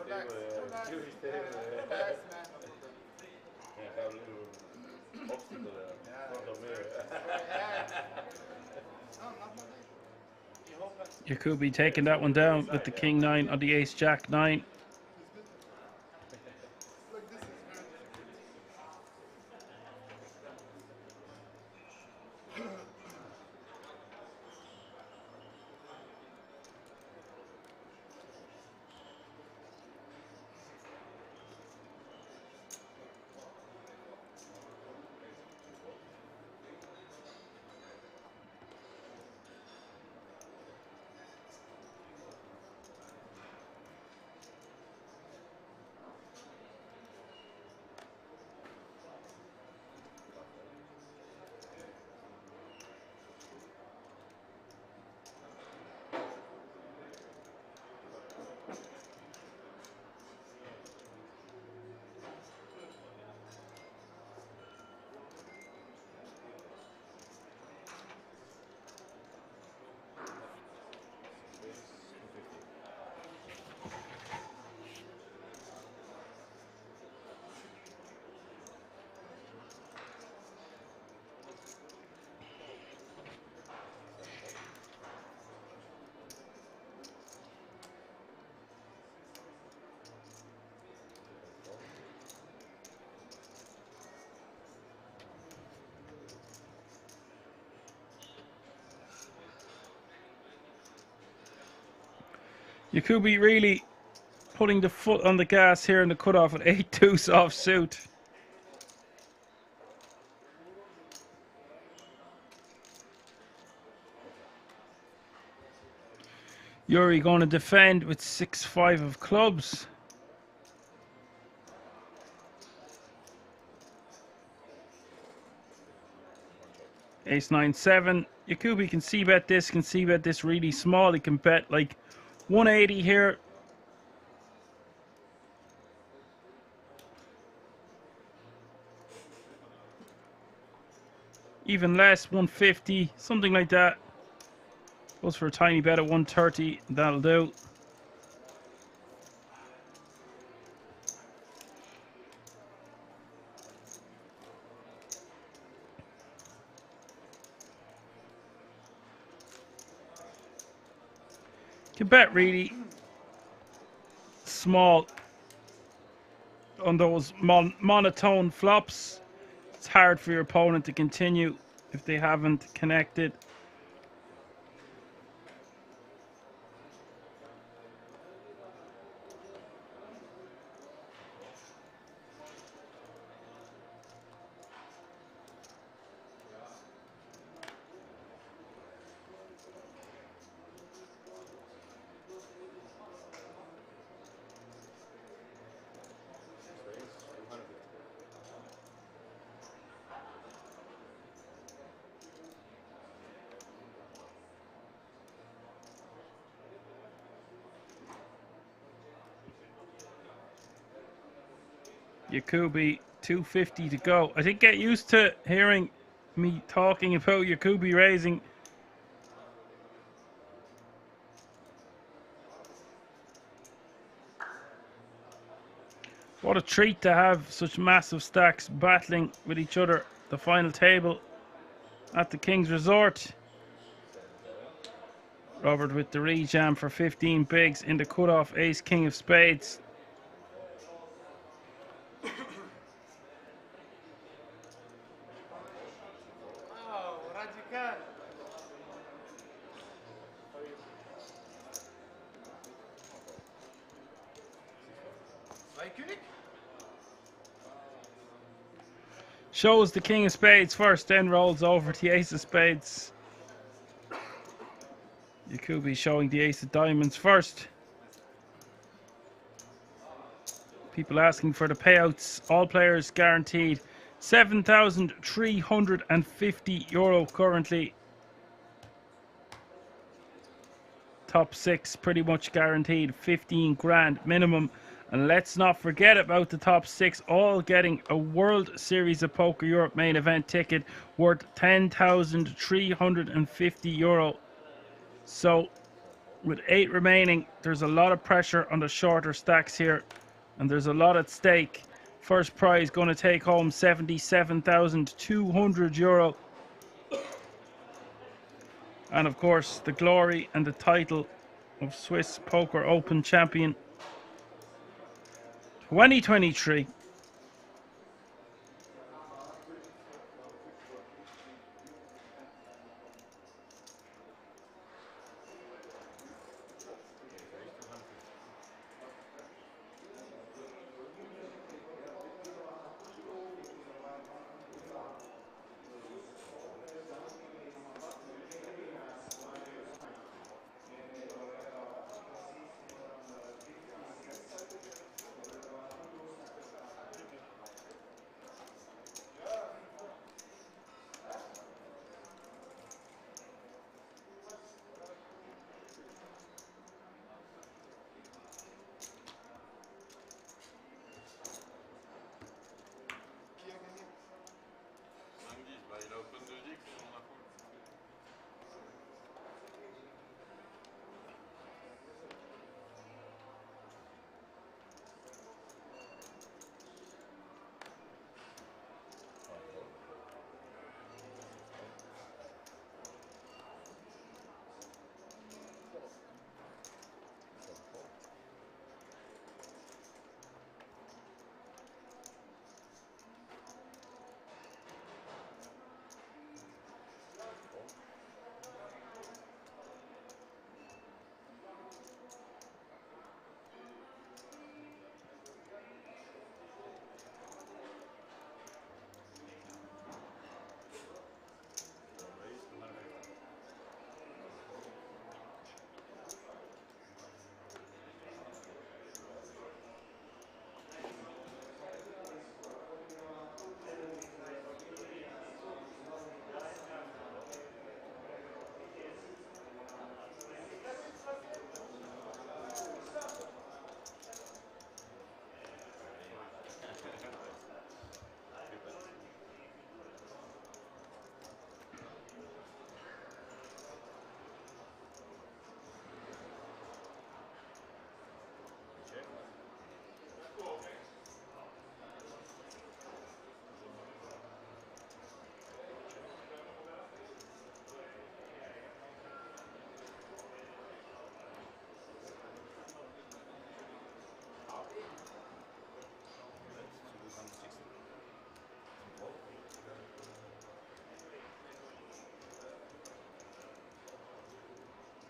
Relax, relax. Yuri stay Relax, man. I have a little obstacle there in front of me. No, not my leg. You hold back. Yakubi taking that one down with the king 9 on the ace jack 9. Look, this is very Yakubi really putting the foot on the gas here in the cutoff at 8-2 soft suit. Yuri going to defend with 6-5 of clubs. Ace 9-7. Yakubi can c-bet this really small. He can bet like 180 here. Even less, 150, something like that. Goes for a tiny bet at 130, that'll do. Can bet really small on those monotone flops. It's hard for your opponent to continue if they haven't connected. Yakubi, 250 to go. I think get used to hearing me talking about Yakubi raising. What a treat to have such massive stacks battling with each other. The final table at the King's Resort. Robert with the rejam for 15 bigs in the cutoff, ace king of spades. Shows the king of spades first, then rolls over to the ace of spades. Yakubi showing the ace of diamonds first. People asking for the payouts. All players guaranteed €7,350 currently. Top 6 pretty much guaranteed 15 grand minimum. And let's not forget about the top 6 all getting a World Series of Poker Europe main event ticket worth €10,350. So With 8 remaining, there's a lot of pressure on the shorter stacks here, and there's a lot at stake. First prize going to take home €77,200. And of course, the glory and the title of Swiss Poker Open Champion 2023. Il a open 2X, on a full.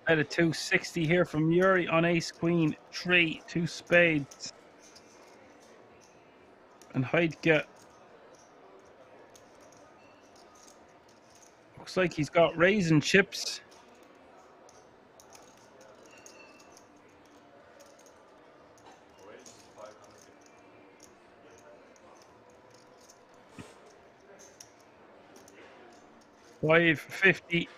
At a 260 here from Yuri on ace queen 3, 2 spades. And Heidke looks like he's got raisin chips. $550.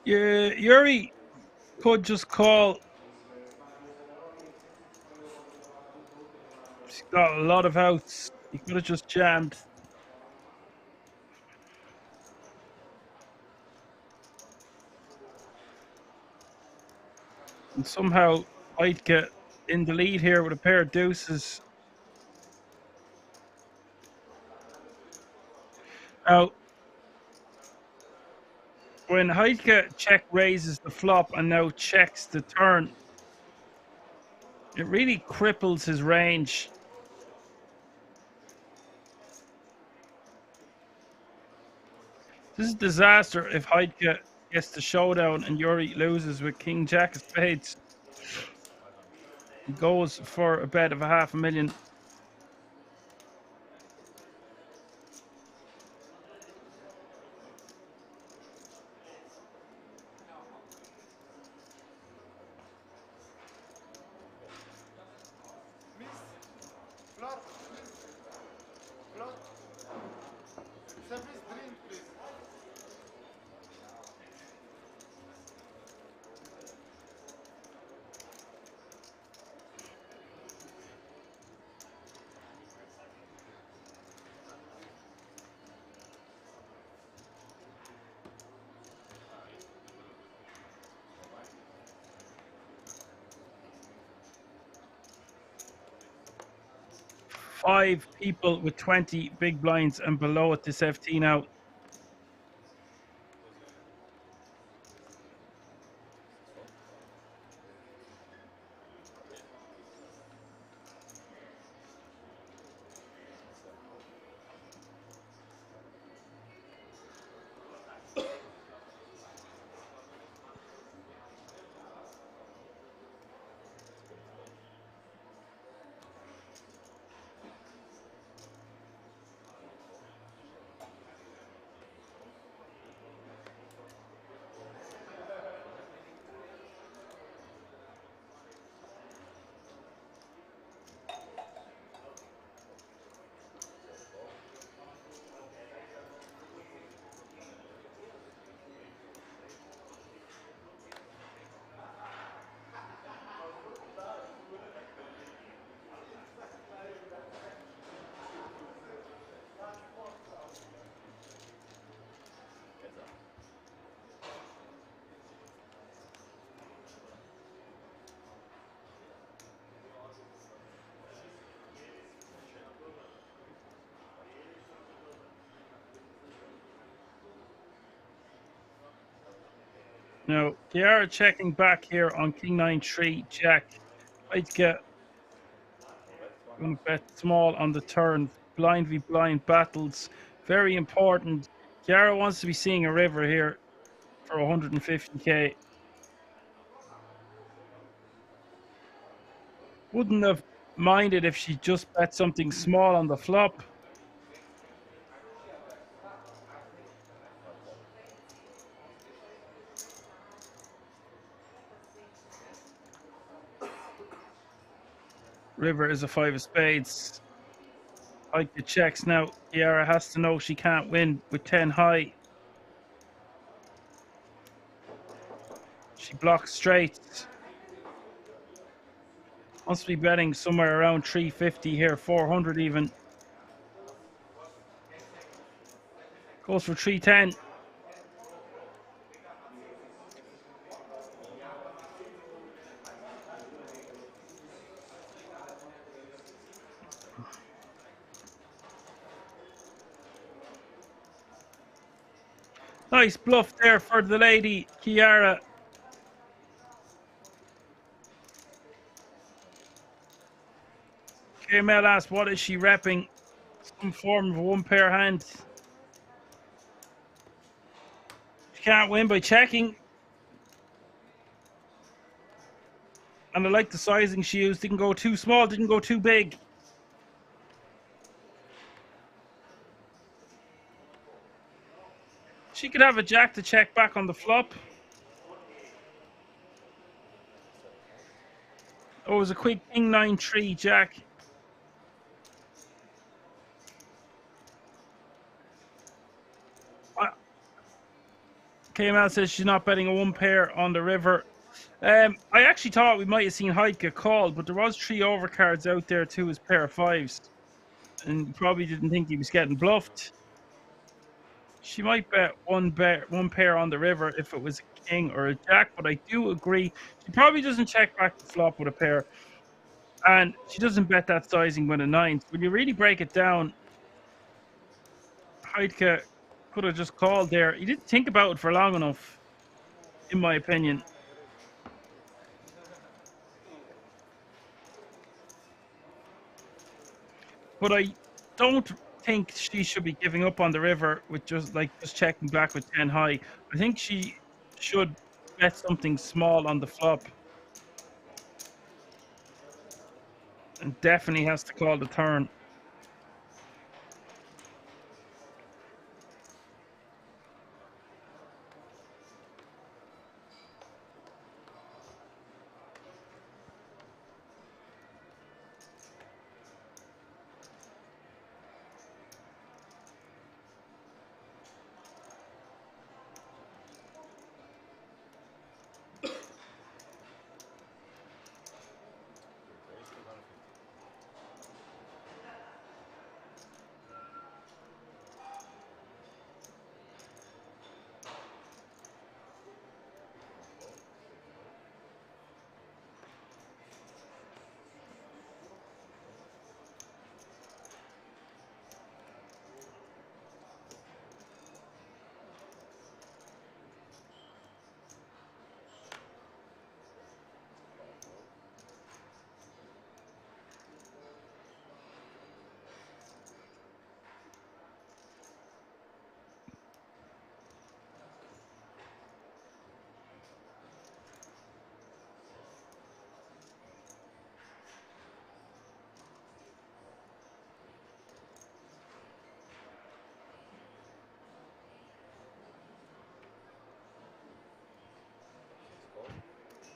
Yeah, Yuri could just call. He's got a lot of outs. He could have just jammed. And somehow I'd get in the lead here with a pair of deuces. Now, when Heidke check raises the flop and now checks the turn, it really cripples his range. This is a disaster if Heidke gets the showdown and Yuri loses with King Jack of spades. He goes for a bet of $500,000. 5 people with 20 big blinds and below at this FT now. Now, Kiara checking back here on King 9-3, Jack. I'd get going to bet small on the turn. Blind v blind battles, very important. Kiara wants to be seeing a river here for 150k. Wouldn't have minded if she just bet something small on the flop. River is a 5 of spades. Like the checks now. Kiara has to know she can't win with 10 high. She blocks straight. Must be betting somewhere around 350 here, 400 even. Goes for 310. Nice bluff there for the lady, Kiara. KML asked, what is she repping? Some form of one pair hand. She can't win by checking. And I like the sizing she used. Didn't go too small, didn't go too big. She could have a jack to check back on the flop. Oh, it was a quick King 9-3, Jack. KML says she's not betting a one pair on the river. I actually thought we might have seen Heidke called, but there was 3 overcards out there to his pair of 5s. And probably didn't think he was getting bluffed. She might bet one pair on the river if it was a king or a jack, but I do agree. She probably doesn't check back the flop with a pair. And she doesn't bet that sizing with a 9. When you really break it down, Heidke could have just called there. He didn't think about it for long enough, in my opinion. But I don't think she should be giving up on the river with just checking back with 10 high. I think she should bet something small on the flop. And definitely has to call the turn.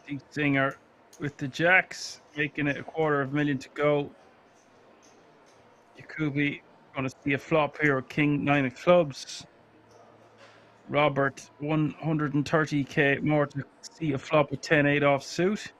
Dietzinger with the jacks, making it $250,000 to go. Jacoby going to see a flop here with King 9 of clubs. Robert 130k more to see a flop with 10-8 off suit.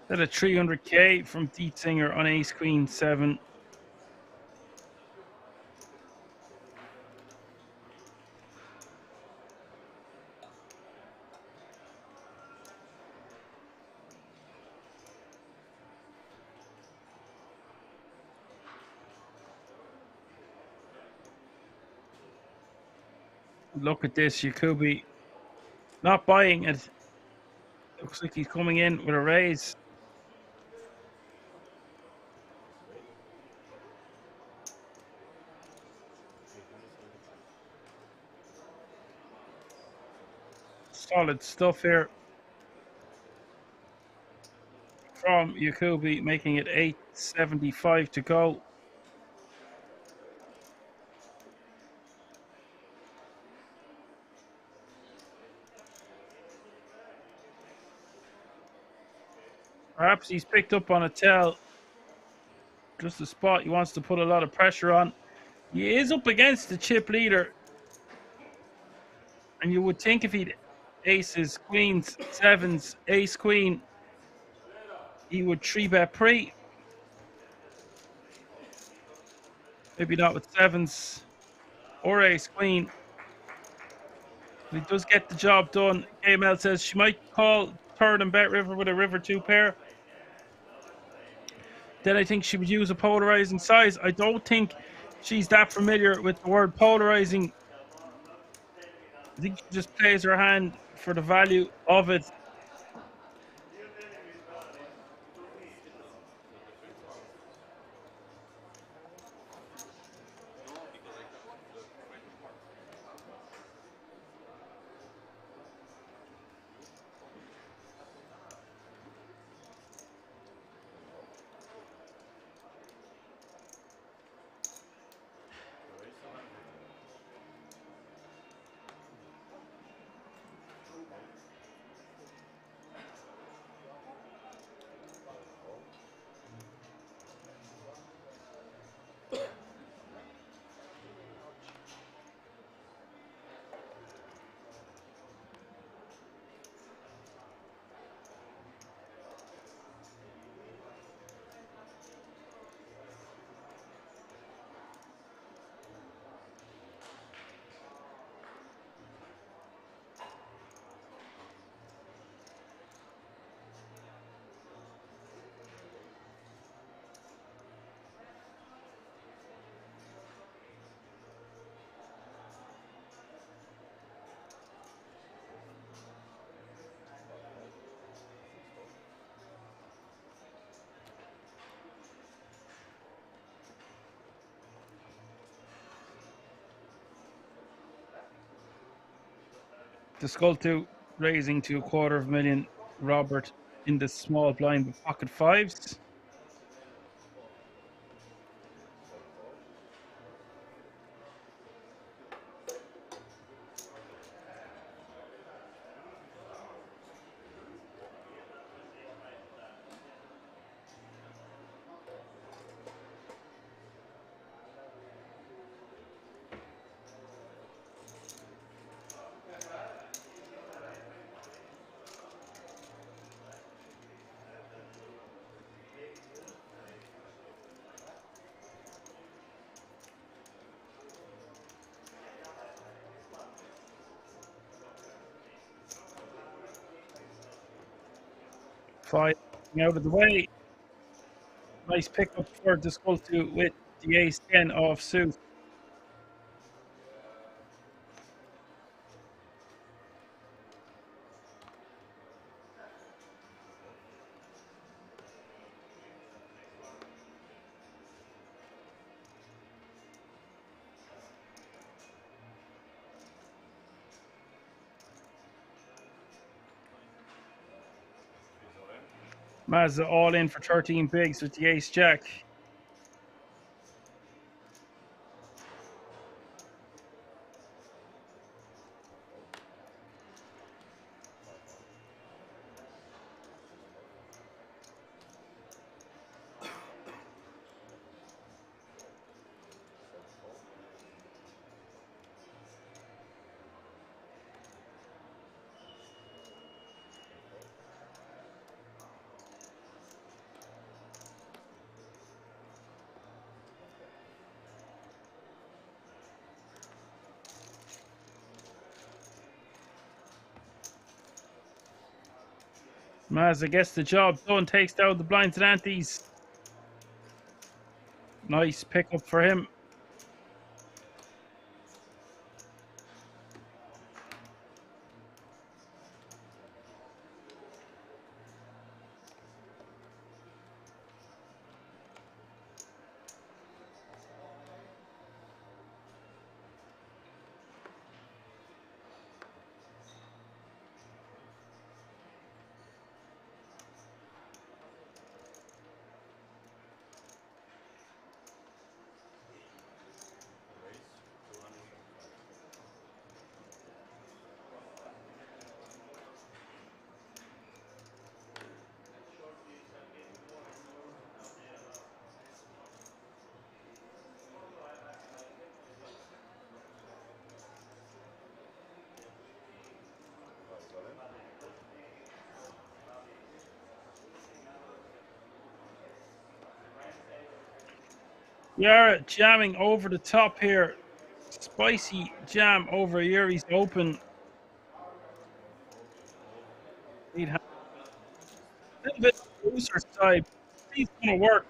Then a 300k from Dietzinger on ace queen 7. Look at this, Jacoby not buying it. Looks like he's coming in with a raise. Solid stuff here from Jacoby, making it 875 to go. Perhaps he's picked up on a tell. Just a spot he wants to put a lot of pressure on. He is up against the chip leader. And you would think if he'd aces, queens, sevens, ace, queen, he would 3-bet pre. Maybe not with sevens or ace, queen. But he does get the job done. KML says she might call third and bet river with a river 2 pair. Then I think she would use a polarizing size. I don't think she's that familiar with the word polarizing. I think she just plays her hand for the value of it. The skull 2 raising to $250,000. Robert in the small blind with pocket fives. 5 out of the way. Nice pickup for Discultu with the ace 10 off suit. Maza all in for 13 bigs with the ace jack. Maza gets the job done, takes down the blinds and antes. Nice pickup for him. Yara jamming over the top here. Spicy jam over Yuri's open. He'd have a little bit of loser side. He's going to work.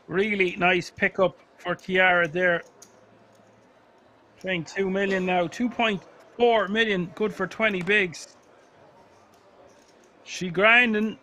Really nice pickup for Kiara there. Playing 2 million now. 2.4 million. Good for 20 bigs. She grinding.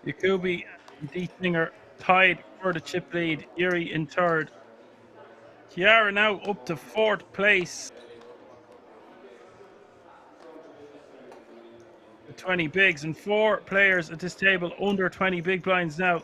Yakubi and Dietzinger tied for the chip lead. Yuri in third. Chiara now up to fourth place. The 20 bigs and 4 players at this table under 20 big blinds now.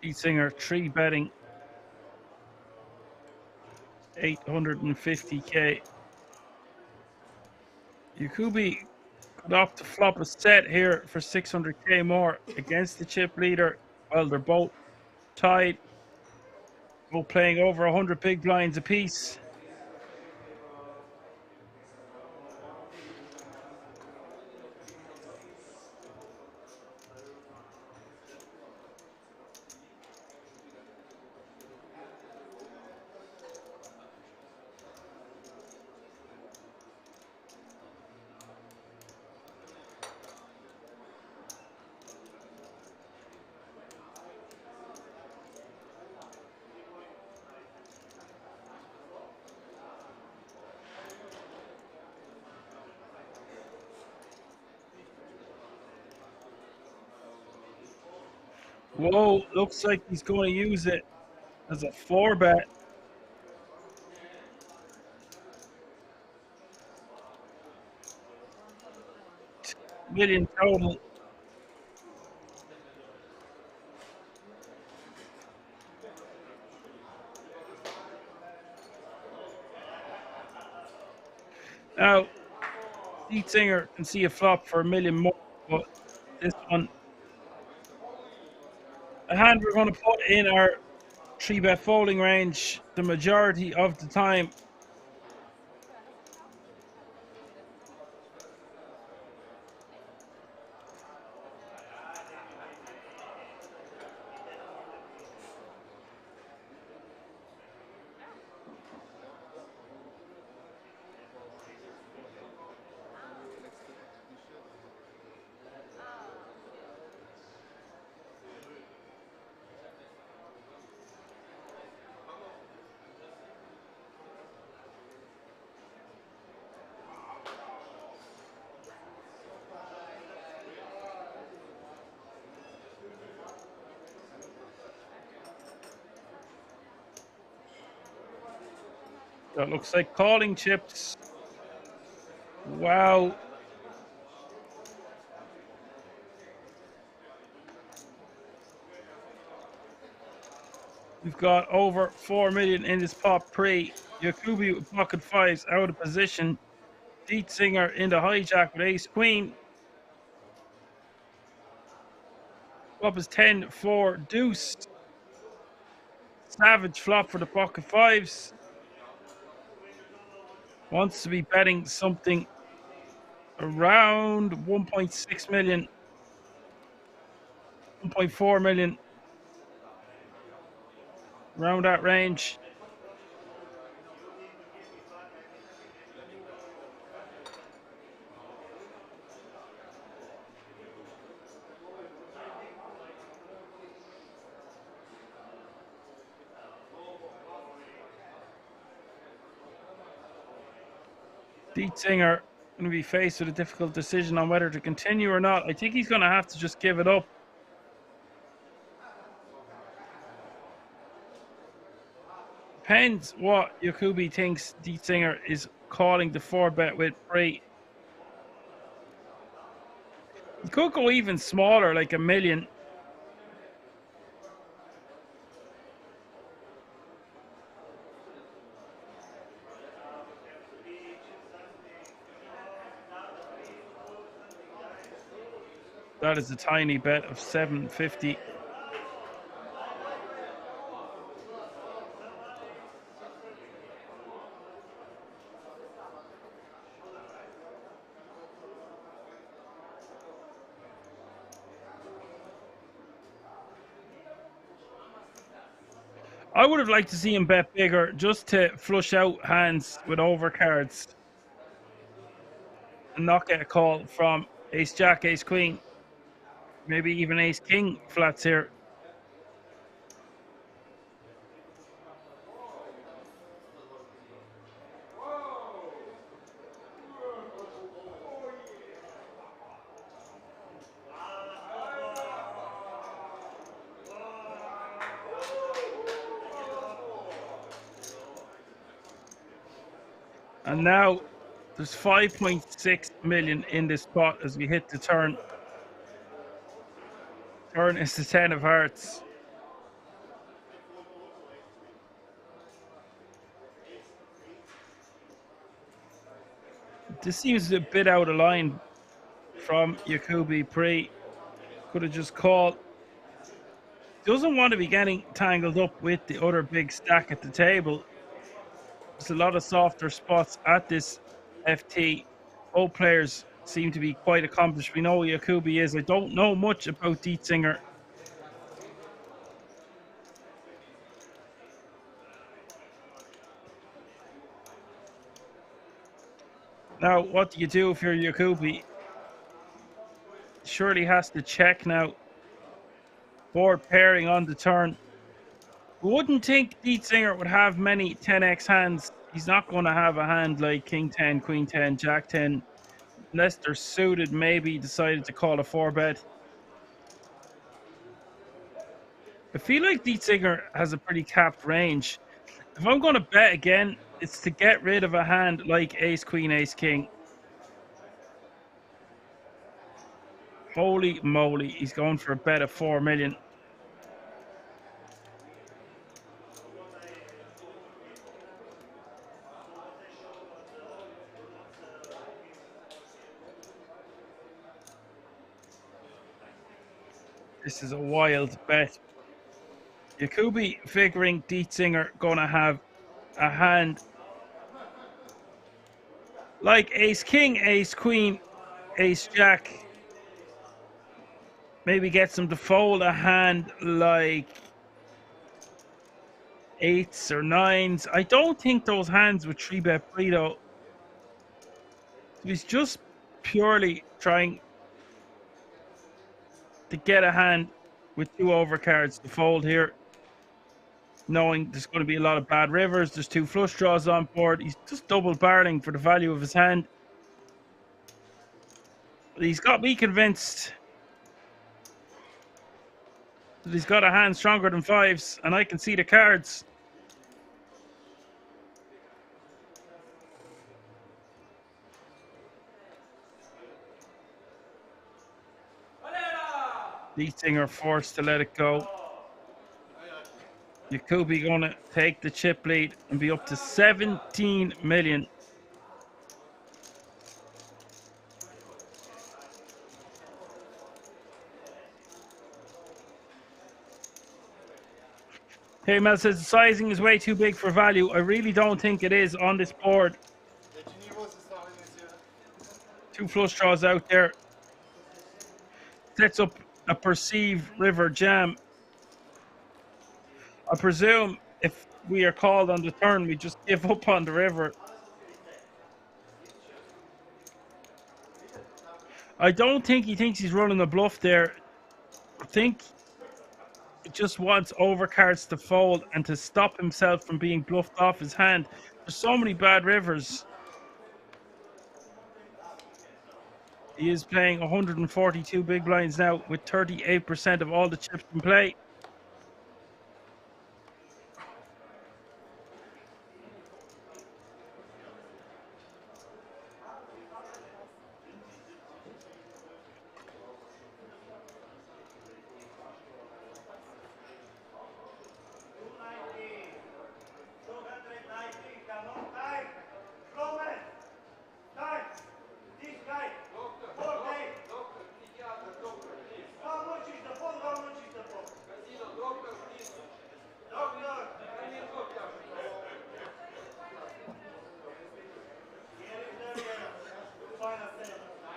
Dietzinger 3 betting 850k. Yakubi could opt to flop a set here for 600k more against the chip leader. Well, they're both tied, both playing over 100 big blinds apiece. Whoa, looks like he's going to use it as a 4 bet. $2 million total. Now, Dietzinger can see a flop for $1 million more, but this one, the hand we're going to put in our 3 bet folding range the majority of the time. That looks like calling chips. Wow. We've got over 4 million in this pot pre. Yakubi with pocket fives out of position. Dietzinger in the hijack with ace queen. Flop is 10 4 deuce. Savage flop for the pocket fives. Wants to be betting something around 1.6 million, 1.4 million, around that range. Dietzinger going to be faced with a difficult decision on whether to continue or not. I think he's going to have to just give it up. Depends what Yakubi thinks Dietzinger is calling the 4-bet with pre. He could go even smaller, like $1 million. That is a tiny bet of 750. I would have liked to see him bet bigger just to flush out hands with overcards and not get a call from Ace Jack, Ace Queen, maybe even Ace King flats here. And now there's 5.6 million in this pot as we hit the turn. Turn is the 10 of hearts. This seems a bit out of line from Yakubi pre. Could have just called. Doesn't want to be getting tangled up with the other big stack at the table. There's a lot of softer spots at this FT. Both players seem to be quite accomplished. We know who Yakubi is. I don't know much about Dietzinger. Now, what do you do if you're Yakubi? Surely has to check now. Board pairing on the turn. Wouldn't think Dietzinger would have many 10x hands. He's not going to have a hand like King 10, Queen 10, Jack 10. Unless they're suited, maybe decided to call a 4-bet. I feel like Dietzinger has a pretty capped range. If I'm going to bet again, it's to get rid of a hand like Ace Queen, Ace King. Holy moly, he's going for a bet of 4 million. This is a wild bet. Yakubi figuring Dietzinger gonna have a hand like Ace King, Ace Queen, Ace Jack. Maybe gets him to fold a hand like 8s or 9s. I don't think those hands would 3-bet pre though. He's just purely trying to get a hand with 2 overcards to fold here, knowing there's going to be a lot of bad rivers. There's 2 flush draws on board. He's just double barreling for the value of his hand. But he's got me convinced that he's got a hand stronger than 5s, and I can see the cards. Dietzinger forced to let it go. Yakubi gonna take the chip lead and be up to 17 million. Hey, Mel says the sizing is way too big for value. I really don't think it is on this board. 2 flush draws out there. Sets up a perceived river jam. I presume if we are called on the turn, we just give up on the river. I don't think he thinks he's running a bluff there. I think he just wants overcards to fold and to stop himself from being bluffed off his hand. There's so many bad rivers He is playing 142 big blinds now with 38% of all the chips in play.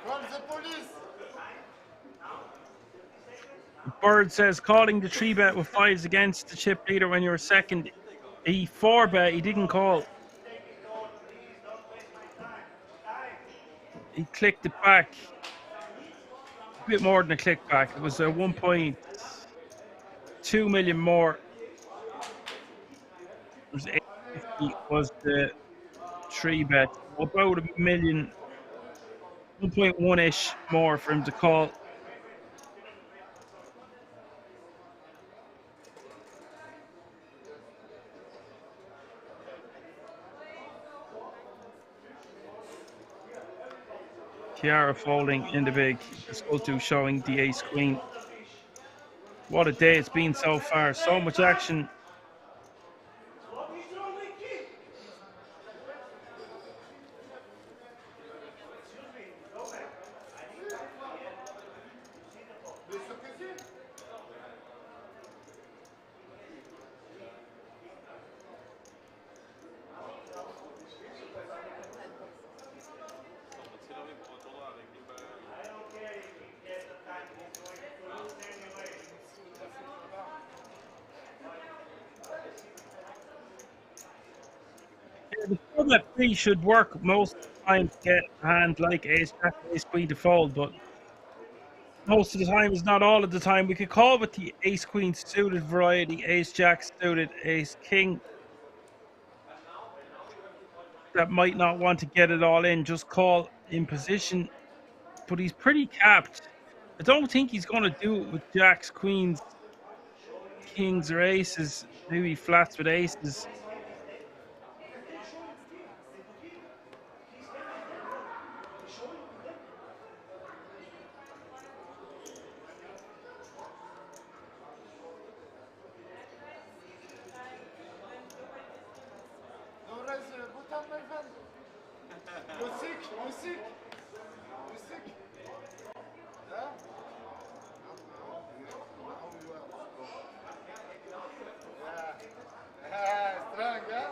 From the police. Bird says calling the 3-bet with 5s against the chip leader when you're second. He 4-bet, he didn't call. He clicked it back. A bit more than a click back. It was a 1.2 million more. It was 850 was the 3-bet. About a million, 1.1-ish more for him to call. Kiara folding in the big. Skultu showing the ace queen. What a day it's been so far. So much action. The 4-bet free should work most of the time to get a hand like ace jack, ace queen to fold, but most of the time is not all of the time. We could call with the ace queen suited variety, ace jack suited, ace king. That might not want to get it all in, just call in position, but he's pretty capped. I don't think he's going to do it with jacks, queens, kings, or aces. Maybe flats with aces. Don't raise the button, my friend. You're sick, you're sick. You're sick. Yeah? Yeah, strong, yeah?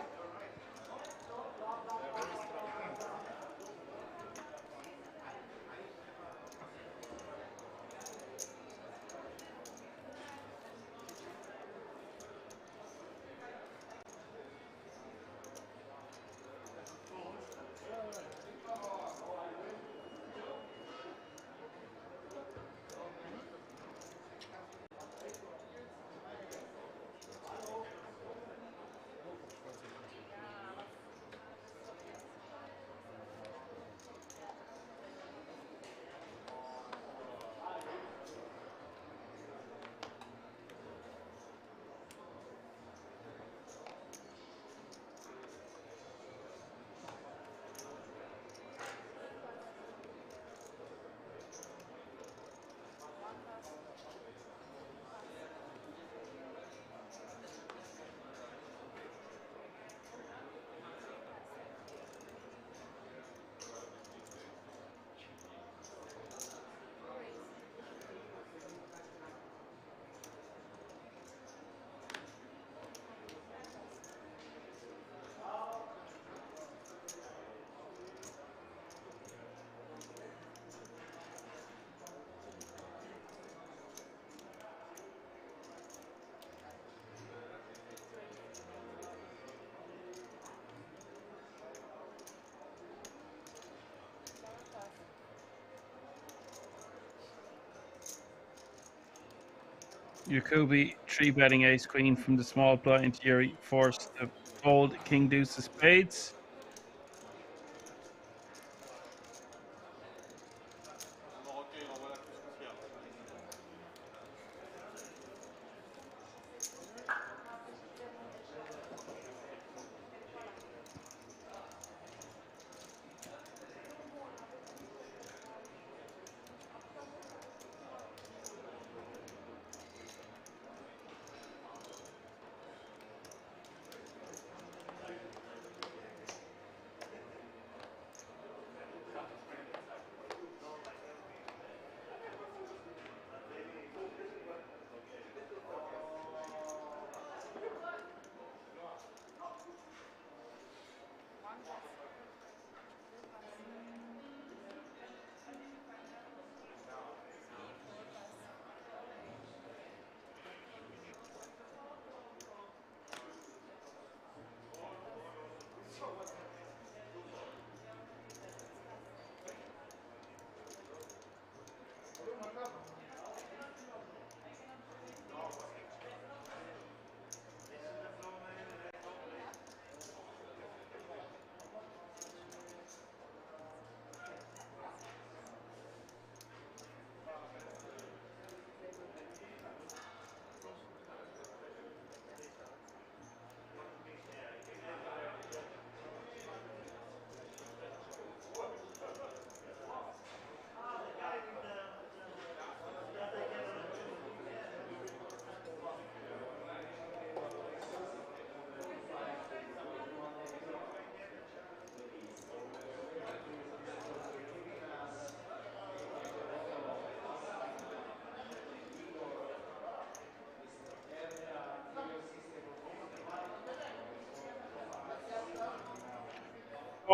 Yakubi 3-betting ace queen from the small blind. Yuri forced to fold king deuce of spades.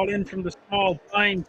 all in from the small blind.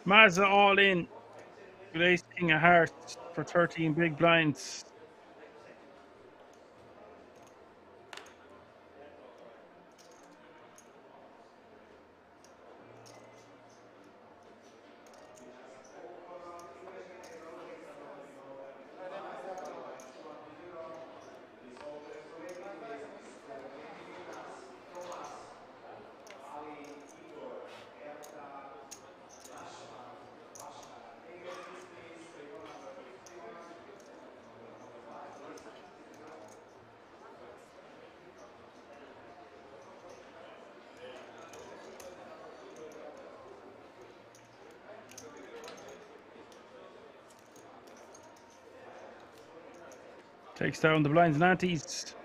Maza all in with ace king of hearts for 13 big blinds. Takes down the blinds and antes.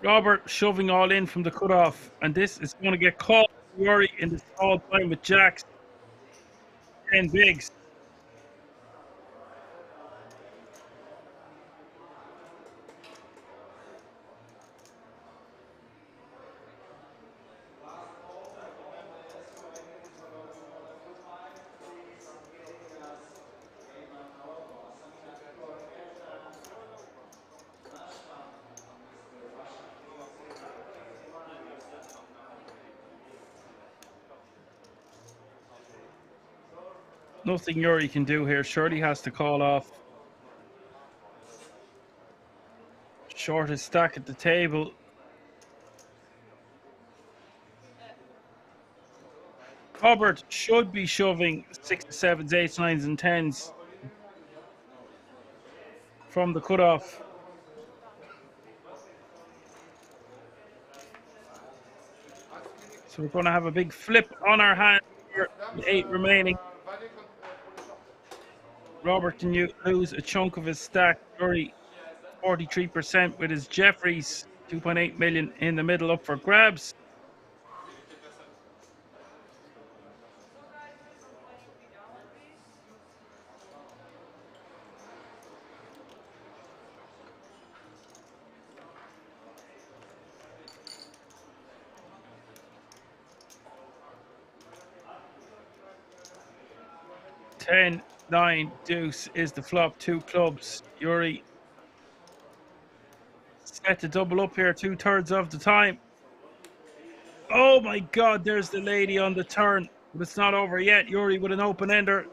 Robert shoving all in from the cutoff, and this is going to get caught. Yuri in the small blind with jacks 10 bigs. Nothing Yuri can do here. Surely has to call off. Shortest stack at the table. Robert should be shoving 6s, 7s, 8s, 9s, and 10s from the cutoff. So we're going to have a big flip on our hand here with 8 remaining. Robert can lose a chunk of his stack. Yuri 43% with his Jeffries 2.8 million in the middle up for grabs. Ten, 9, deuce is the flop. 2 clubs. Yuri set to double up here 2/3 of the time. Oh my God, there's the lady on the turn, but it's not over yet. Yuri with an open ender.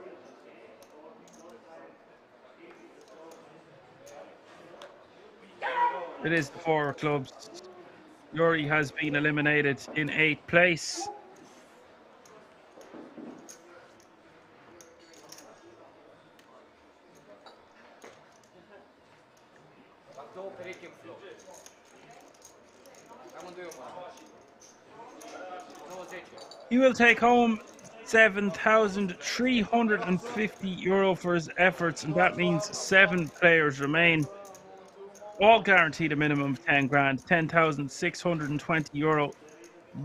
It is the 4 of clubs. Yuri has been eliminated in 8th place. He will take home €7,350 for his efforts, and that means 7 players remain. All guaranteed a minimum of 10 grand, €10,620.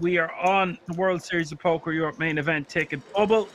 We are on the World Series of Poker Europe main event ticket bubble.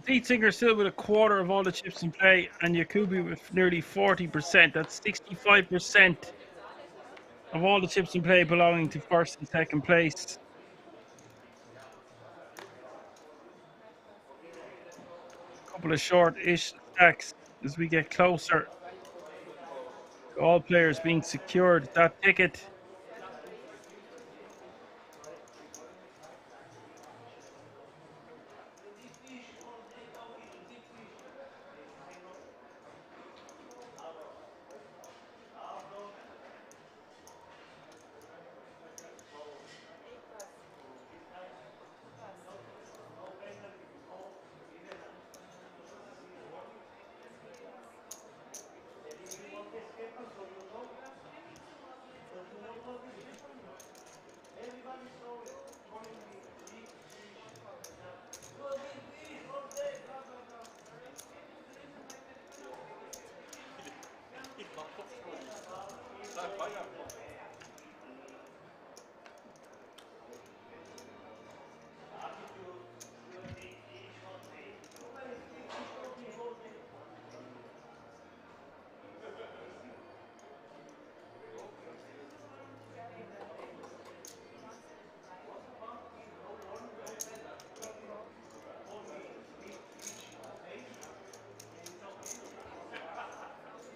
Dietzinger still with a quarter of all the chips in play, and Yakubi with nearly 40%. That's 65% of all the chips in play belonging to first and second place. A couple of short-ish stacks as we get closer to all players being secured that ticket.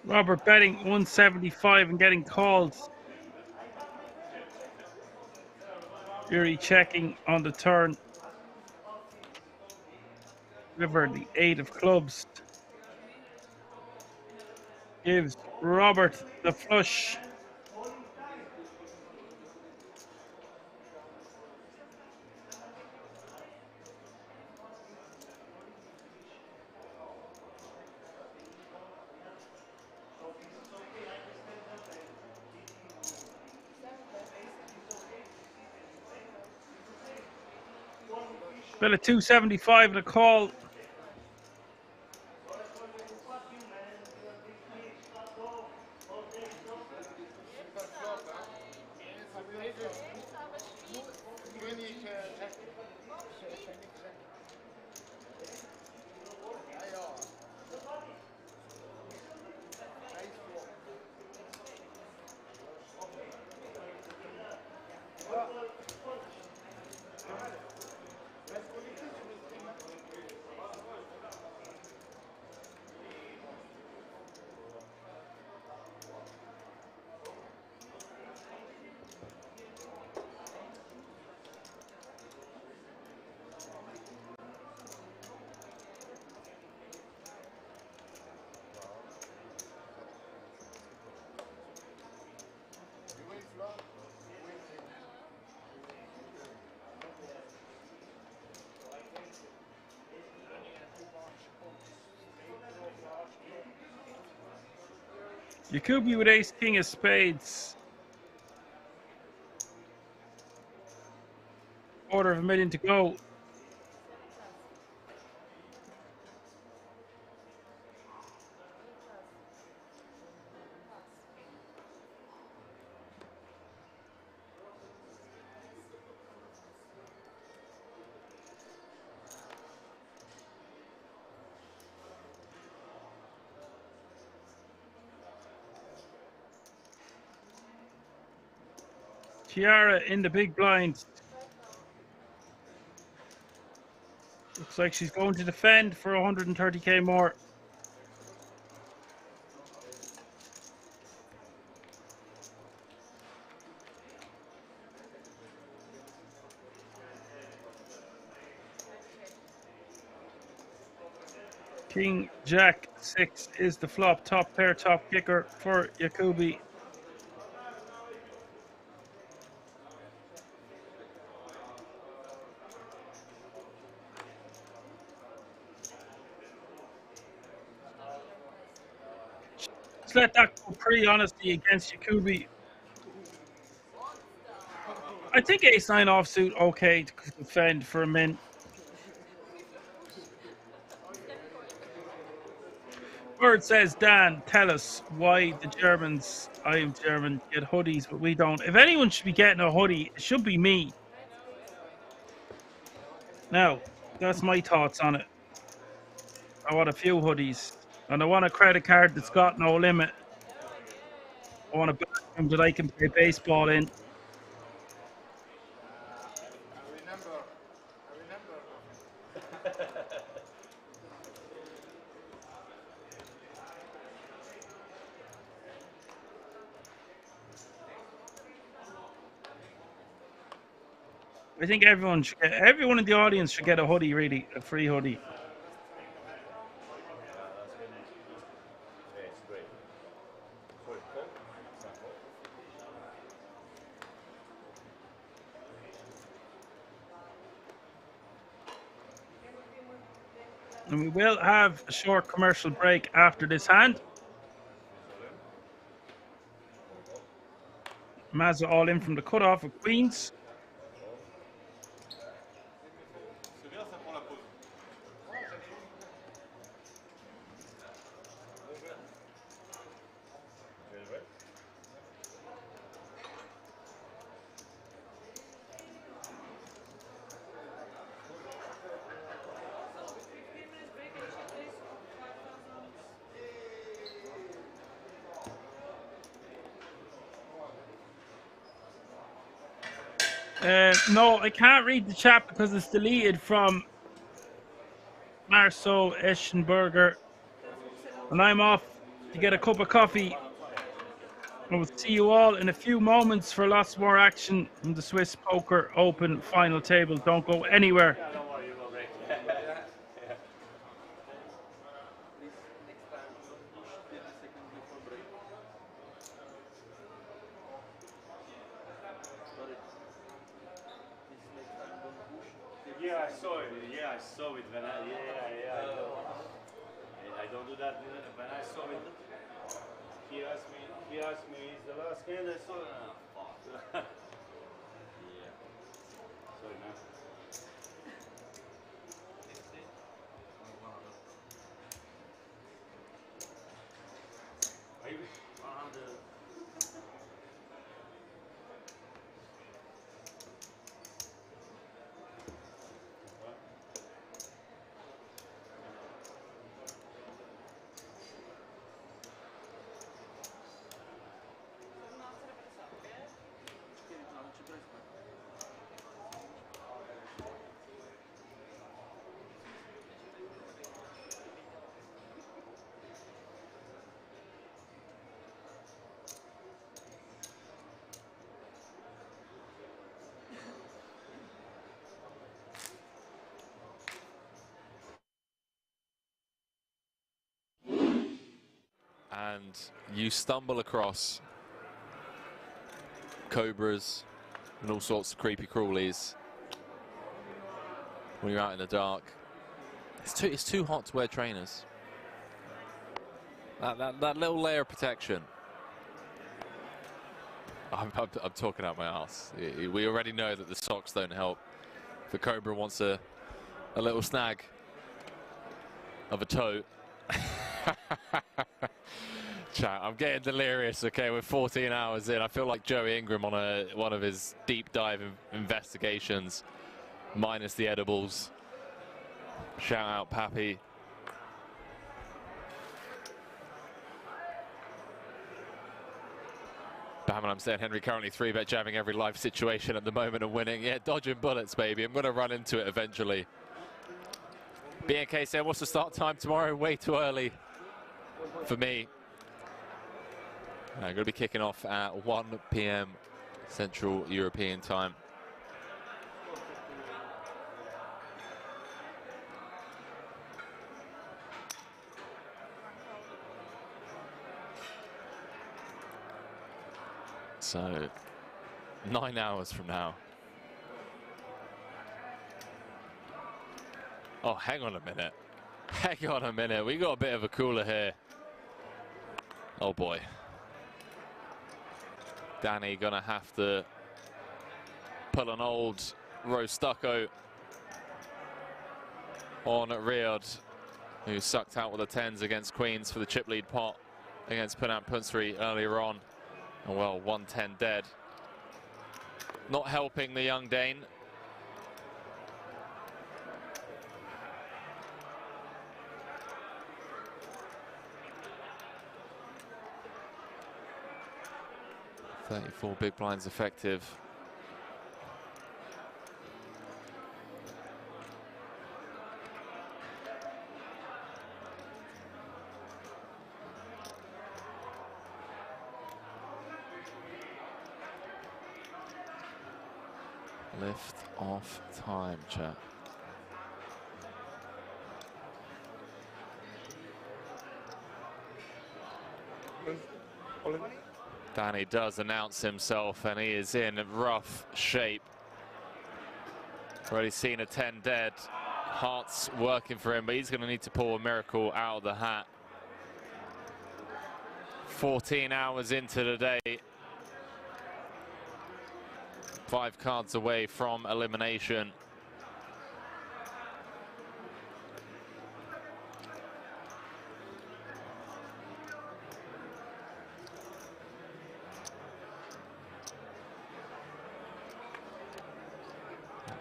Robert betting 175 and getting called. Yuri checking on the turn. River, the 8 of clubs. Gives Robert the flush. Bill at 275 and a call. Yakubi with ace king of spades. $250,000 to go. Chiara in the big blind. Looks like she's going to defend for 130k more. King Jack 6 is the flop, top pair, top kicker for Yakubi. Just let that go pretty honestly against Yakubi. I think ace 9 offsuit okay to defend for a min. Bird says, Dan, tell us why the Germans, I am German, get hoodies, but we don't. If anyone should be getting a hoodie, it should be me. Now, that's my thoughts on it. I want a few hoodies, and I want a credit card that's got no limit. I want a bathroom that I can play baseball in. I think everyone in the audience should get a hoodie, really, a free hoodie. And we will have a short commercial break after this hand. Maza all in from the cutoff of queens. No, I can't read the chat because it's deleted from Marceau Eschenberger. And I'm off to get a cup of coffee. I will see you all in a few moments for lots more action from the Swiss Poker Open final table. Don't go anywhere. Yeah, I saw it when I don't do that when I saw it. He asked me, is the last hand I saw it? Oh, fuck. Yeah. Sorry, man. Are you 100? And you stumble across cobras and all sorts of creepy crawlies when you're out in the dark. It's too hot to wear trainers. That little layer of protection I'm talking out my ass. We already know that the socks don't help. The Cobra wants a little snag of a toe. Chat, I'm getting delirious. Okay, we're 14 hours in. I feel like Joey Ingram on one of his deep dive investigations, minus the edibles. Shout out, Pappy. Bam, I'm saying Henry currently 3-bet jamming every live situation at the moment and winning. Yeah, dodging bullets, baby. I'm going to run into it eventually. BNK said, what's the start time tomorrow? Way too early for me. I'm going to be kicking off at 1 p.m. Central European time. So, 9 hours from now. Oh, hang on a minute. Hang on a minute. We got a bit of a cooler here. Oh boy. Danny gonna have to pull an old Rose Stucco on Riyadh, who sucked out with the 10s against Queens for the chip lead pot against Punat Punsri earlier on. And well, 110 dead. Not helping the young Dane. .34 big blinds effective. Lift off time, chat. Danny does announce himself and he is in rough shape. Already seen a 10 dead. Heart's working for him, but he's going to need to pull a miracle out of the hat. 14 hours into the day. 5 cards away from elimination.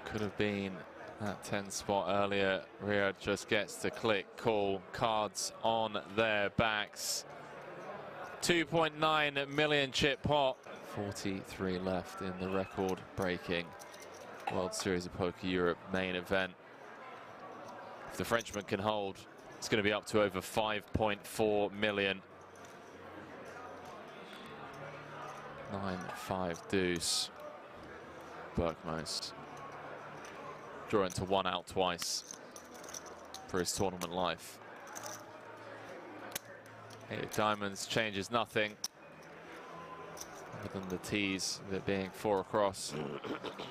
Could have been that 10 spot earlier. Riyadh just gets to click, call, cards on their backs. 2.9 million chip pot. 43 left in the record-breaking World Series of Poker Europe main event. If the Frenchman can hold, it's going to be up to over 5.4 million. 9-5 deuce. Bergmos drawing to 1 out twice for his tournament life. 8 diamonds changes nothing other than the tees, there being 4 across.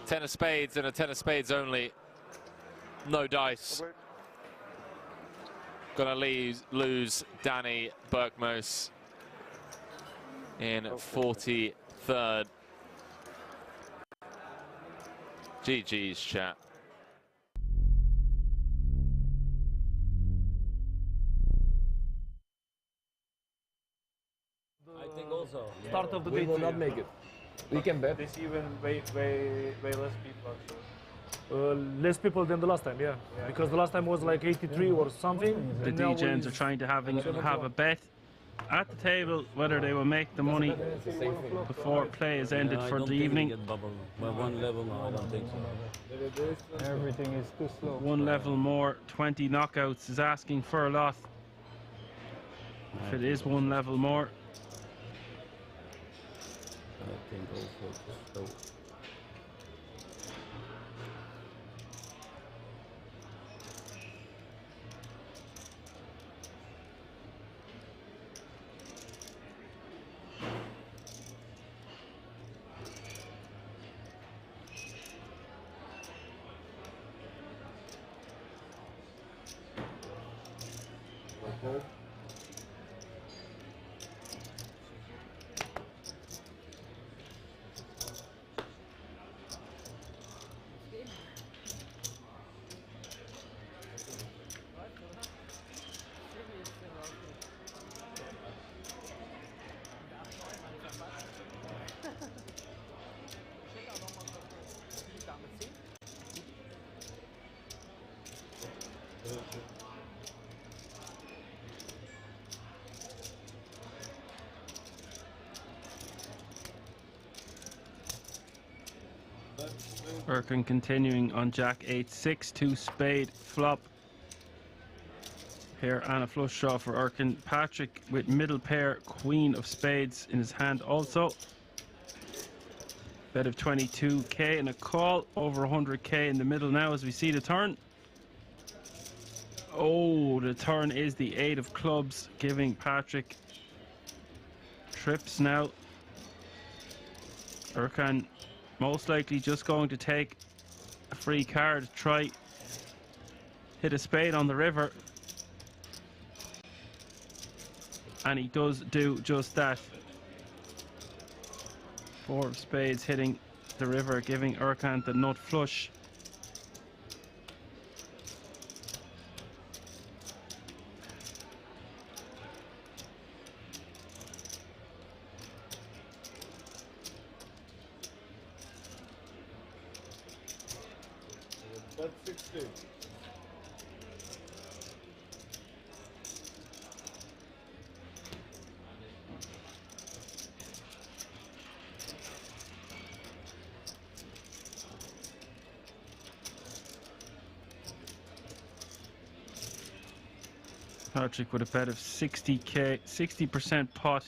10 of spades and a 10 of spades only. No dice. Gonna lose Danny Bergmos in 43rd. GG's, chat. I think also. Start of the we day will not make it. We can bet. This even way less people actually. Less people than the last time, yeah. Because the last time was like 83 or something. The DJs are trying to have a bet at the table whether they will make the money before play is ended for the evening. Well, 1 level, no, I don't think so. Everything is too slow. 1 level more, 20 knockouts is asking for a lot. If it is 1 level more. I think also so. Erkan continuing on Jack 8-6, 2 spade flop. Pair and a flush draw for Erkan. Patrick with middle pair, queen of spades in his hand also. Bet of 22k and a call, over 100k in the middle now as we see the turn. Oh, the turn is the 8 of clubs, giving Patrick trips now. Erkan most likely just going to take a free card, try hit a spade on the river. And he does do just that. 4 of spades hitting the river, giving Erkan the nut flush. Bet 60. Patrick with a bet of 60k, 60% pot.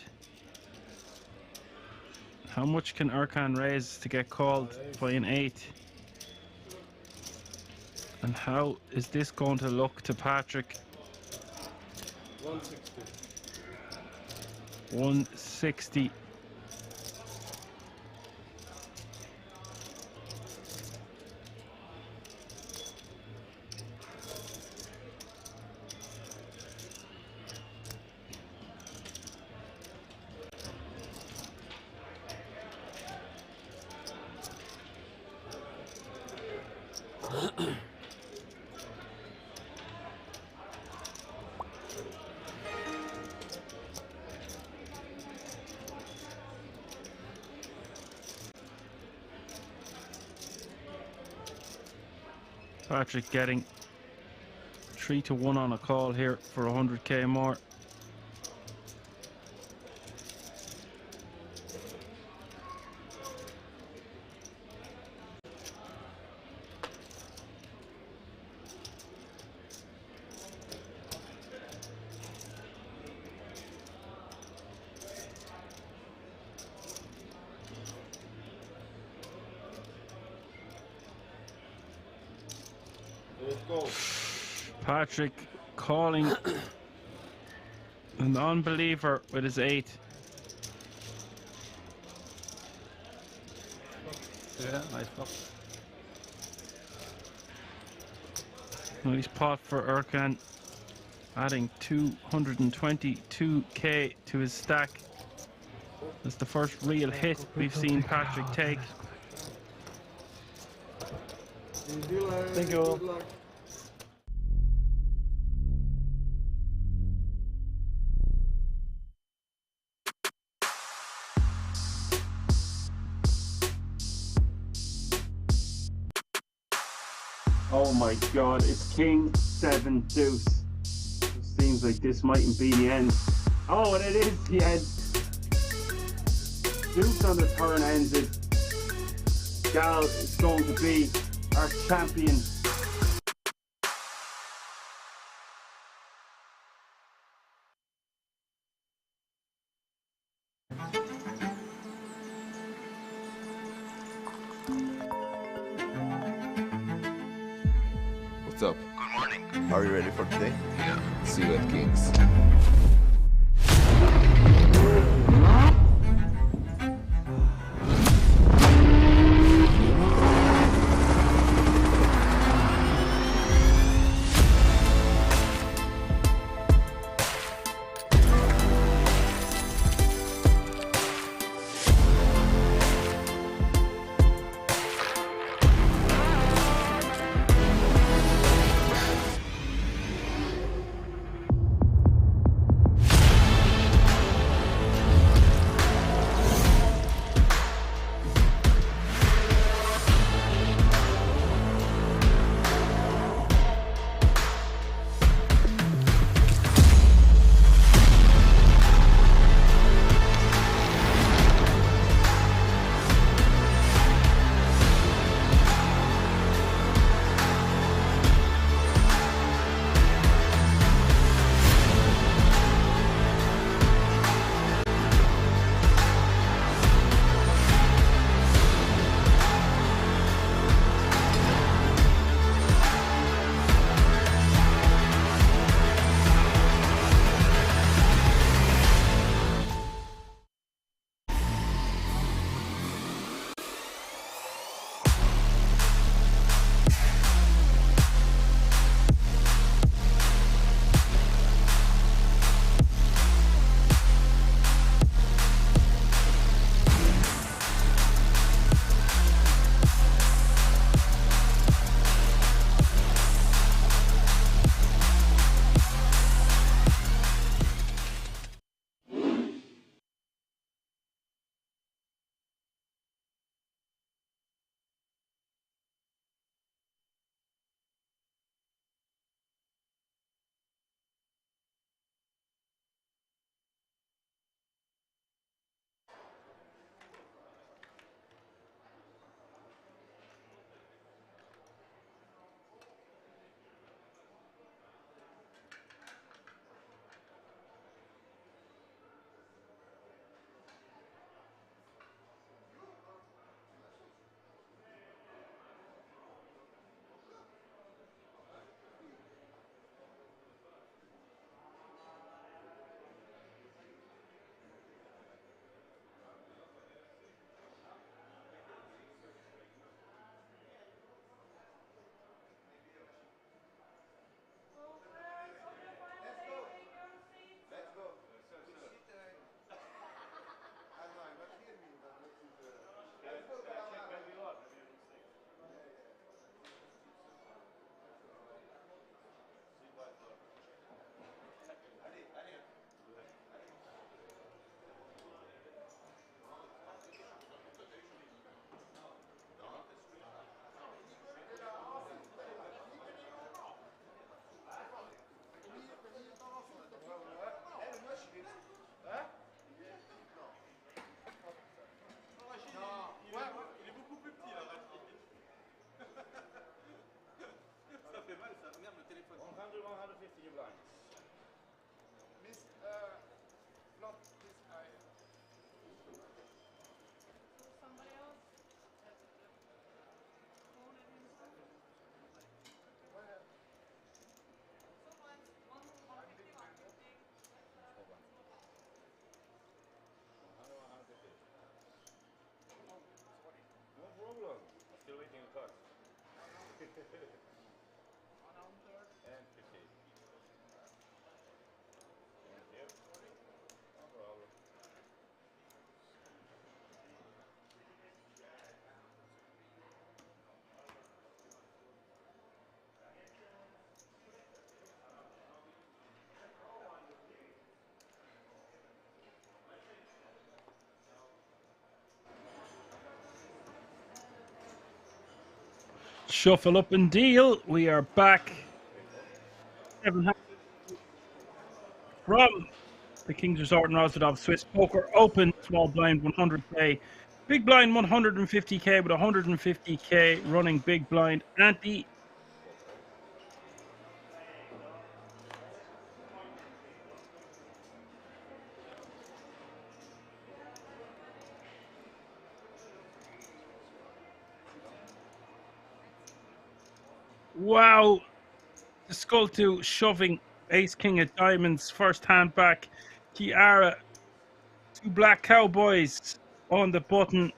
How much can Erkan raise to get called by an 8? And how is this going to look to Patrick? 160. 160. Patrick getting 3-1 on a call here for 100k more. Patrick calling an unbeliever with his 8. Yeah, nice flop. Nice pot for Erkan, adding 222k to his stack. That's the first real hit we've seen Patrick take. Thank you. Oh my god, it's King 7 Deuce. It seems like this mightn't be the end. Oh, and it is the end. Deuce on the turn ends it. Gal is going to be our champion. What's up? Good morning. Are you ready for today? Yeah. See you at Kings. Shuffle up and deal. We are back. 7 from the King's Resort in Rosvedov Swiss Poker Open. Small blind 100k. Big blind 150k with 150k running big blind ante. Wow. The skull two shoving ace king of diamonds first hand back. Kiara, two black cowboys on the button,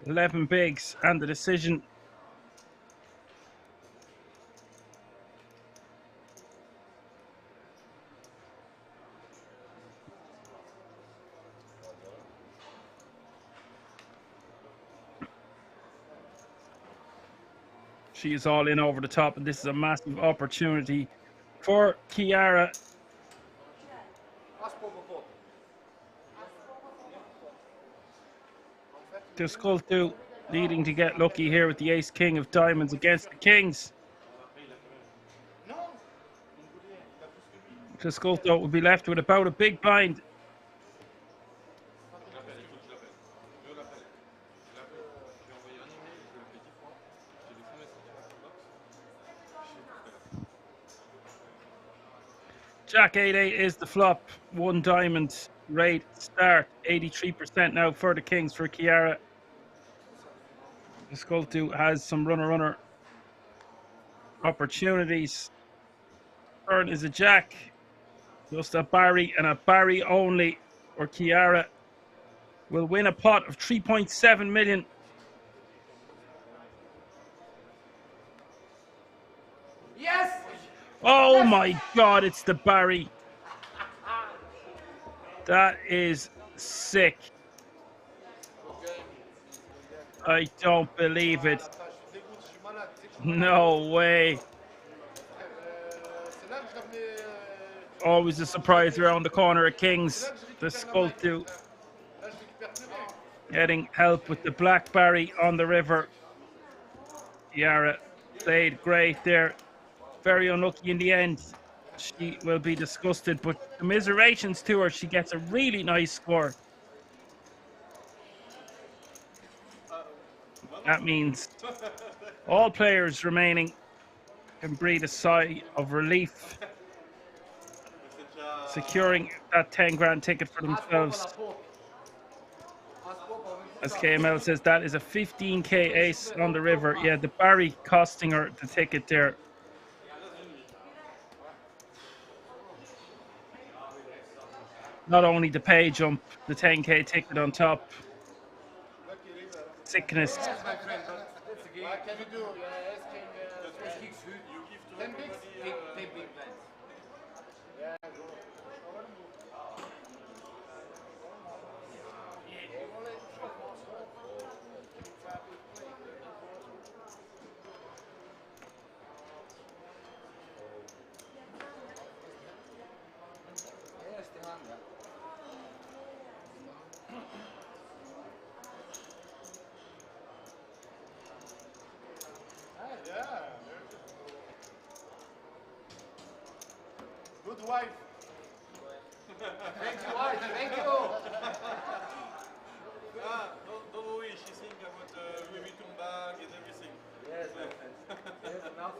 11 bigs and the decision. She is all in over the top, and this is a massive opportunity for Kiara. The skull two needing to get lucky here with the ace king of diamonds against the kings. The skull two will be left with about a big blind. Jack 8-8 is the flop. 1 diamond rate start. 83% now for the kings for Kiara. The skull two has some runner opportunities. Turn is a jack. Just a Barry and a Barry only for Kiara. Will win a pot of 3.7 million. Yes! Oh my God, it's the Barry. That is sick. I don't believe it. No way. Always a surprise around the corner at Kings. The skull two getting help with the black Barry on the river. Yara played great there. Very unlucky in the end. She will be disgusted, but commiserations to her. She gets a really nice score. That means all players remaining can breathe a sigh of relief, securing that 10 grand ticket for themselves. As KML says, that is a 15k ace on the river. Yeah, the Barry costing her the ticket there. Not only the pay jump, the 10k ticket on top. Sickness. Yes, my friend, but that's a game. What can you do? You're asking Swiss kicks who? 10 bigs? Take big blinds. Yeah, go. Good wife. Thank you, wife. Thank you. Don't worry, she thinks about Louis Vuitton bag and everything. Yes, my friend. Yes, enough.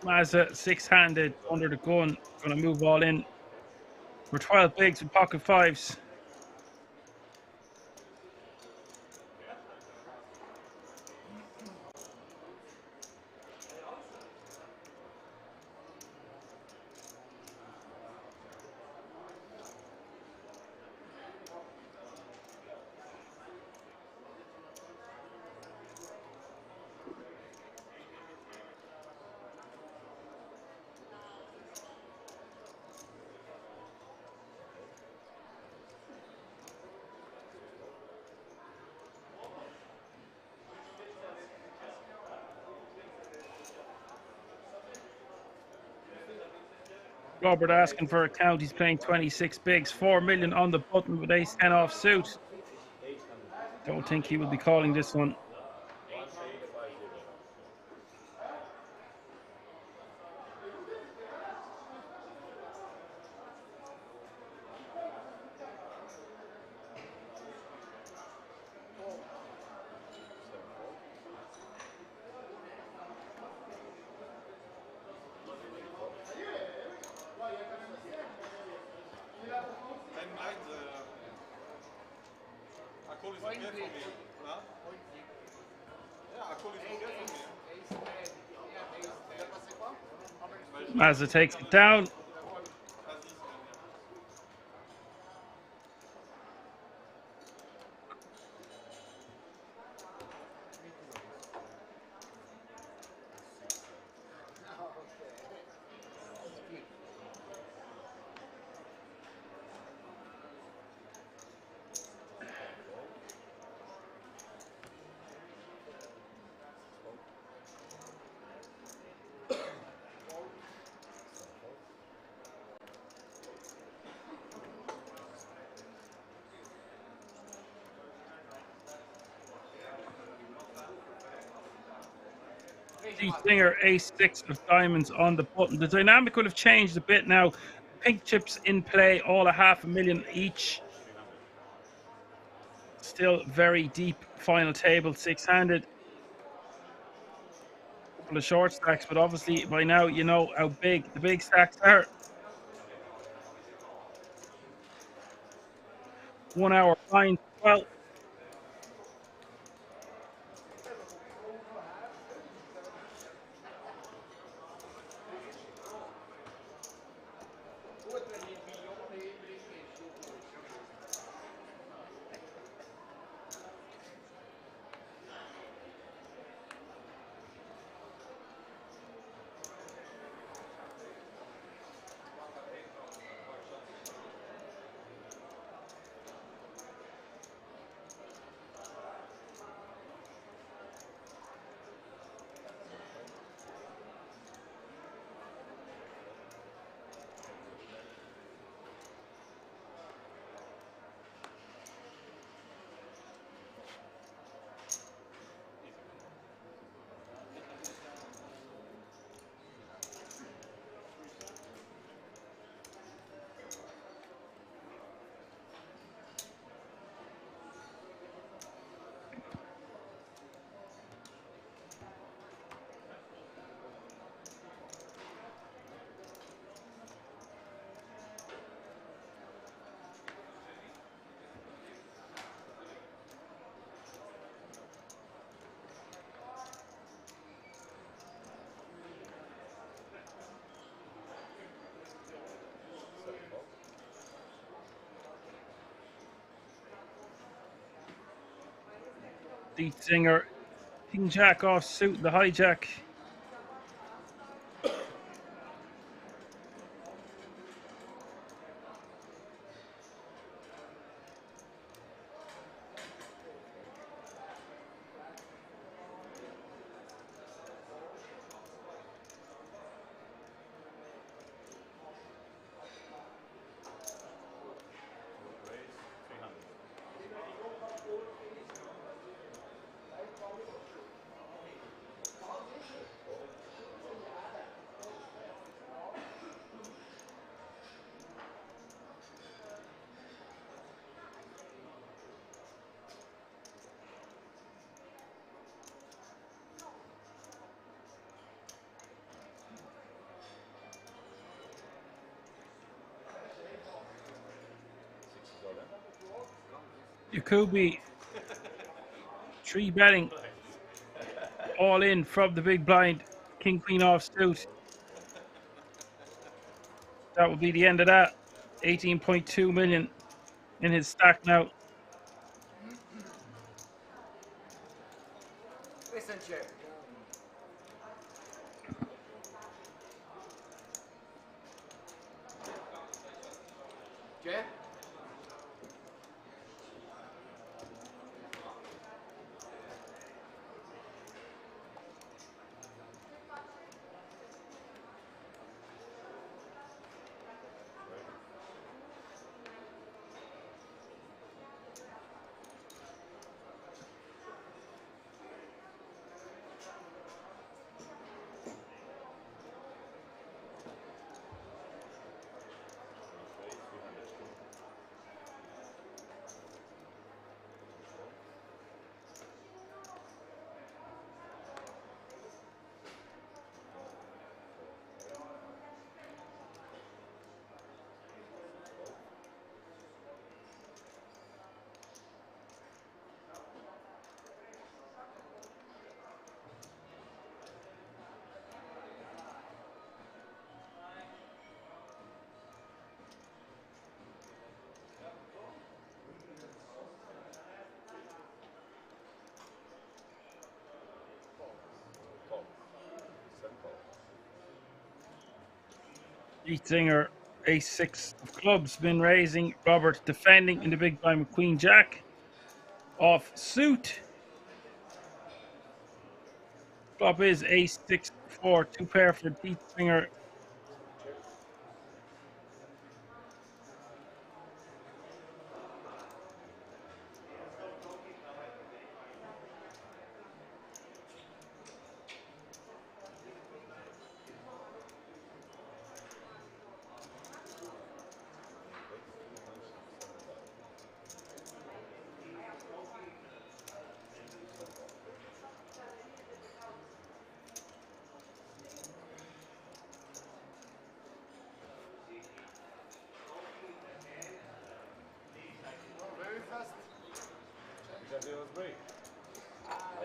Maza, 6-handed, under the gun, going to move all in. We're 12 bigs with pocket fives. Robert asking for a count. He's playing 26 bigs. 4 million on the button with ace 10 off suit. Don't think he will be calling this one. Maza takes it down. Dietzinger, ace 6 of diamonds on the button. The dynamic would have changed a bit now. Pink chips in play, all a $500,000 each. Still very deep final table, six-handed. Couple of short stacks, but obviously by now you know how big the big stacks are. 1 hour blind. Well, Dietzinger, King Jack off suit, the hijack. Yakubi, 3 betting, all in from the big blind. King Queen off suit. That will be the end of that. 18.2 million in his stack now. Listen, Jay. Jay? Dietzinger, ace-6 of clubs, been raising. Robert defending in the big blind with Queen Jack. Off suit. Flop is ace-6-4, 2 pair for Dietzinger. Very fast. Because it was great.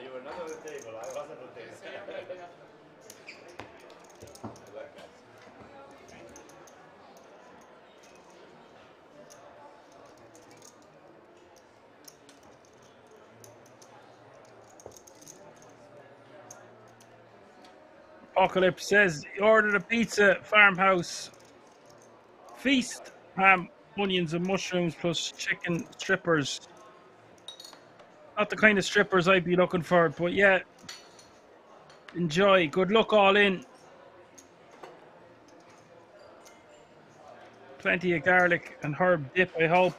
You were not on the table, I wasn't on the table. I like that. Apocalypse says, he ordered a pizza, farmhouse, feast, ham, onions and mushrooms plus chicken strippers. Not the kind of strippers I'd be looking for, but yeah, enjoy. Good luck all in. Plenty of garlic and herb dip, I hope.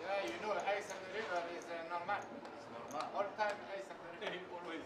Yeah, you know, ice on the river is normal. It's normal. All time ice on the river, always.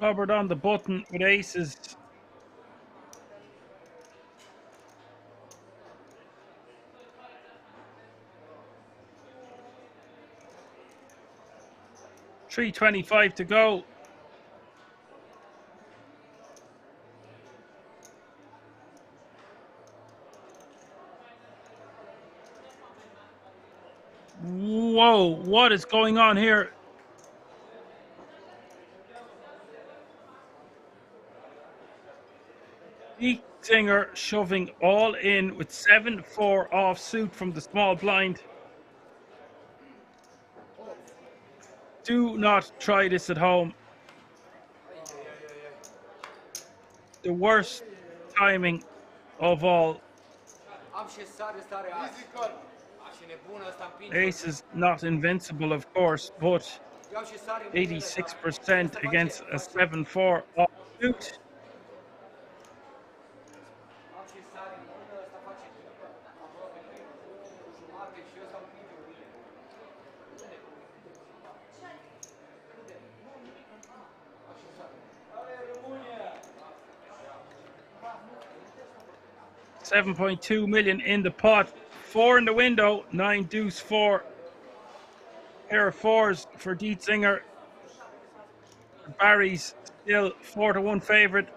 Robert on the button with aces. $3.25 to go. Whoa, what is going on here? Dietzinger shoving all in with 7-4 offsuit from the small blind. Do not try this at home. The worst timing of all. Ace is not invincible, of course, but 86% against a 7-4 offsuit. $7.2 million in the pot, 4 in the window, 9 deuce 4. Pair of fours for Dietzinger. Barry's still 4-1 favorite.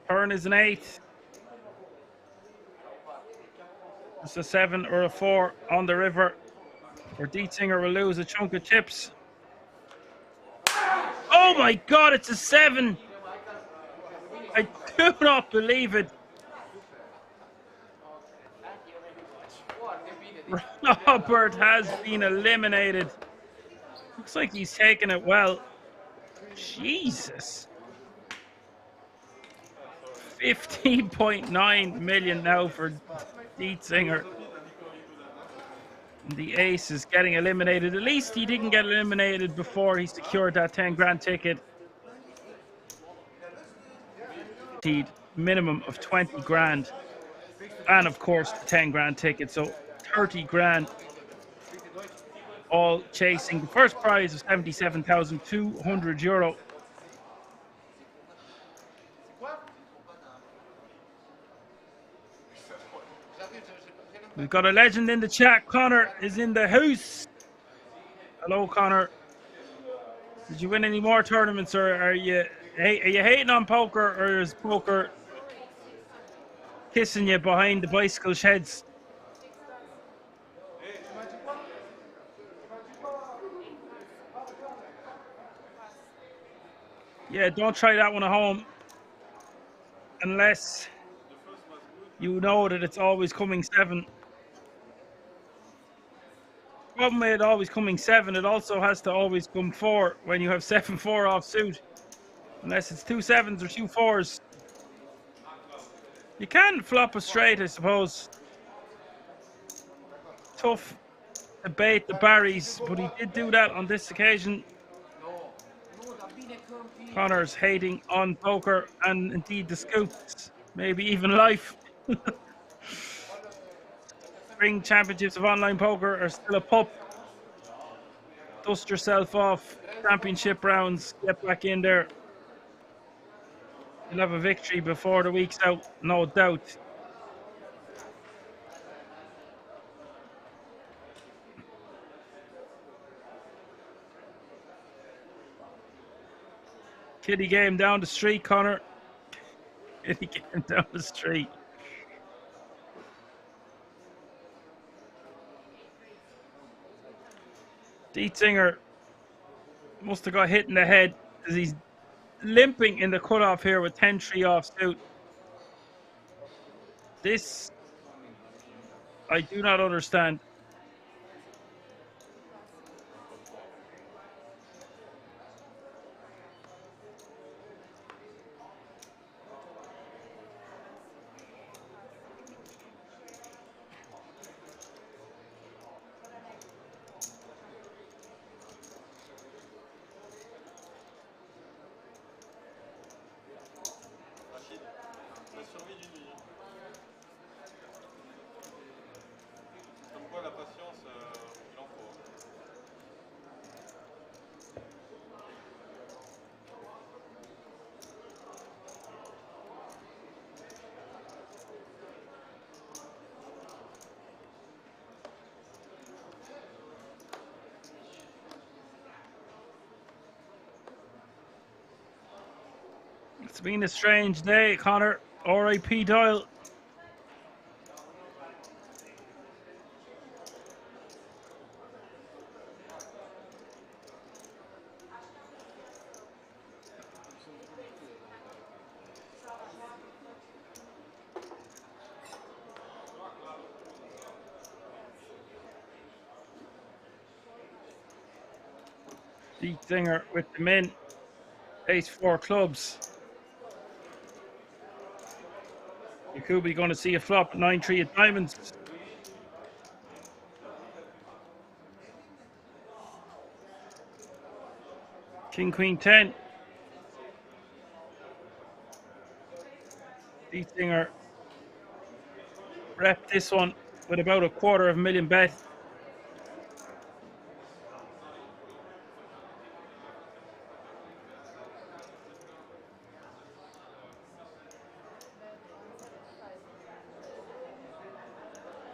Turn is an 8. It's a 7 or a 4 on the river, or Dietzinger will lose a chunk of chips. Oh my God, it's a 7. I do not believe it. Robert has been eliminated. Looks like he's taking it well. Jesus. 15.9 million now for Dietzinger. The ace is getting eliminated. At least he didn't get eliminated before he secured that 10 grand ticket. Minimum of 20 grand. And of course, the 10 grand ticket. So 30 grand. All chasing the first prize of 77,200 euro. We've got a legend in the chat. Connor is in the house. Hello, Connor. Did you win any more tournaments, or are you hating on poker, or is poker kissing you behind the bicycle sheds? Yeah, don't try that one at home unless you know that it's always coming 7. Problem with it always coming 7, it also has to always come 4 when you have 7-4 offsuit. Unless it's 2 7s or 2 4s. You can flop a straight, I suppose. Tough to bait the Barrys, but he did do that on this occasion. Connor's hating on poker and indeed the scoops, maybe even life. Spring championships of online poker are still a pup. Dust yourself off. Championship rounds, get back in there. You'll have a victory before the week's out, no doubt. Kiddie game down the street, Connor. Kiddie game down the street. Dietzinger must have got hit in the head because he's limping in the cutoff here with 10-3 offsuit. This I do not understand. La patience, il en faut. It's been a strange day, Connor. R.I.P. Doyle. Dietzinger with the min. Ace-4 clubs. Yakubi going to see a flop. 9-3 at diamonds. King, Queen, 10. Dietzinger rep this one with about a $250,000 bet.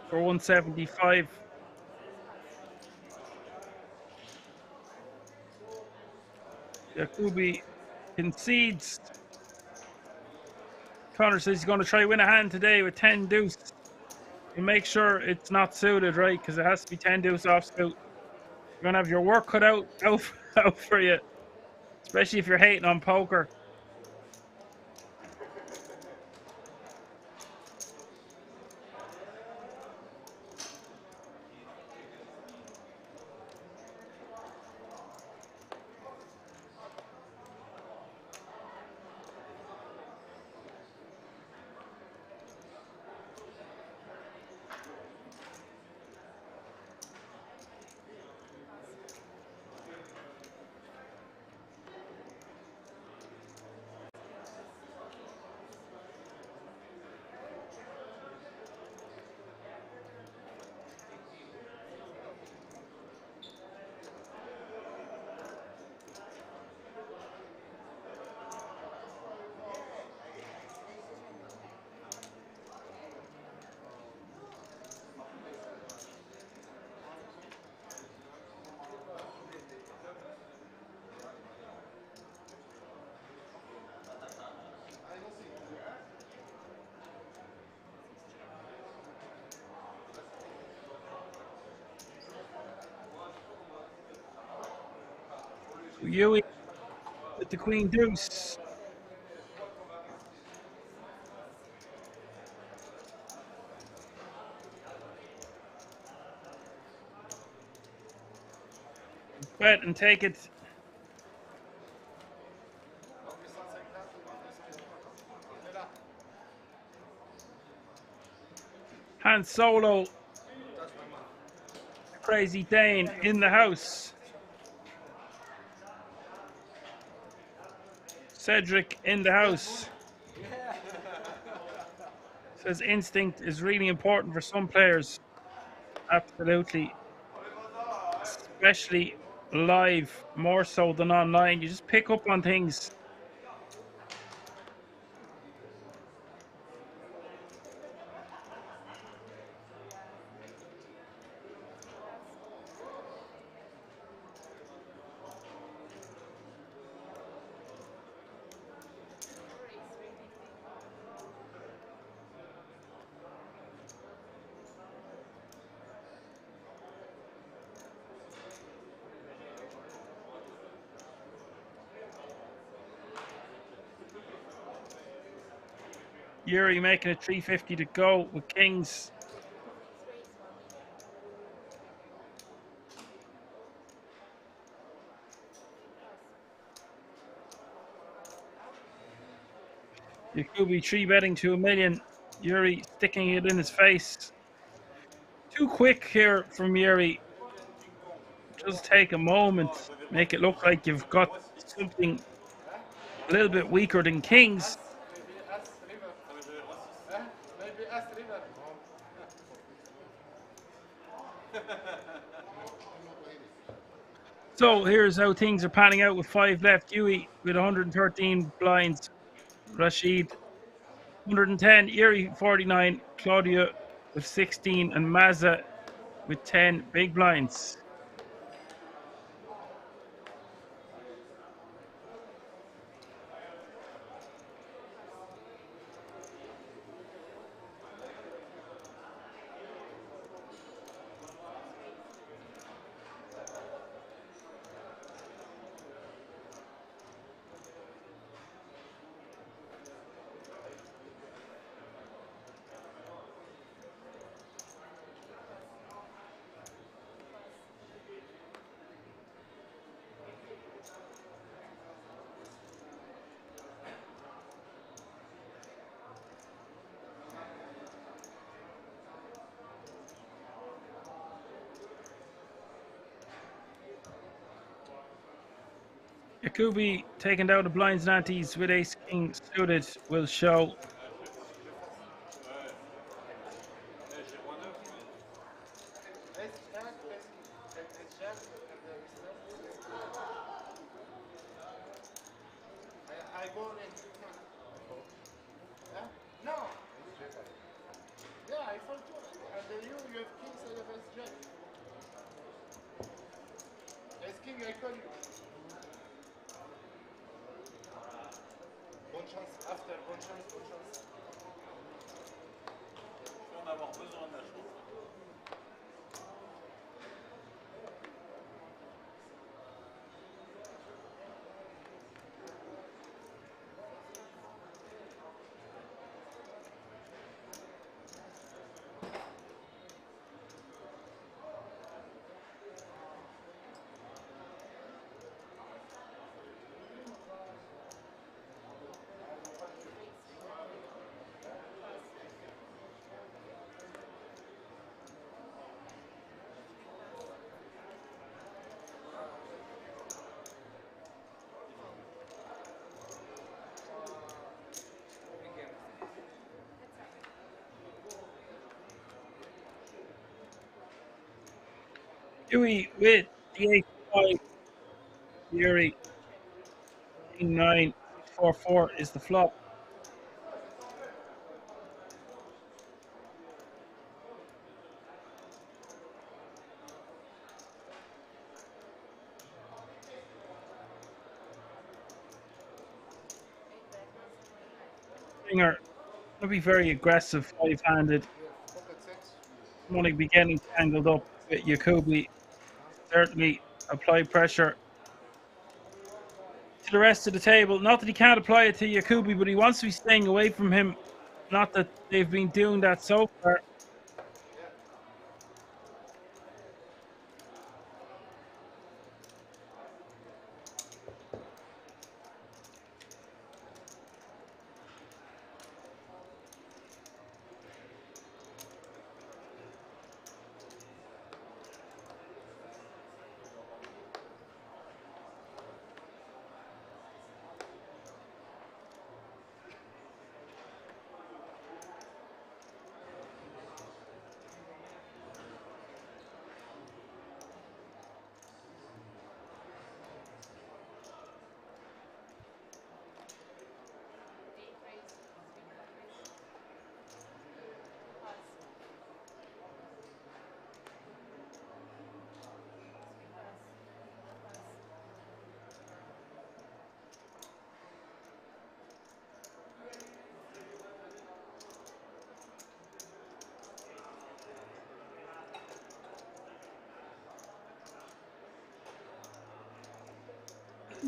For 175. Yakubi concedes. Connor says he's going to try win a hand today with 10 deuce. We'll make sure it's not suited, right? Because it has to be 10 deuce offsuit. You're going to have your work cut out for you. Especially if you're hating on poker. Yuri with the queen deuce. Bet and take it. Han Solo, Crazy Dane in the house. Cedric in the house. Says instinct is really important for some players. Absolutely. Especially live, more so than online. You just pick up on things. Yuri making it 350 to go with kings. Yakubi 3-betting to 1 million. Yuri sticking it in his face. Too quick here from Yuri. Just take a moment. Make it look like you've got something a little bit weaker than kings. So here's how things are panning out with 5 left. Yui with 113 blinds. Rashid 110. Yuri 49. Claudia with 16. And Maza with 10 big blinds. Yakubi taking down the blinds and antes with ace king suited will show. No. Yeah, I thought too. And then you have king instead of ace jack. Ace king, I call you. Bon chance after, bon chance, bon chance. Yuri with the 8-5. Yuri, King 9, 6-4-4 is the flop. Dietzinger going to be very aggressive, five-handed. Want to be getting tangled up with Jacoby. Certainly apply pressure to the rest of the table. Not that he can't apply it to Jacoby, but he wants to be staying away from him. Not that they've been doing that so far.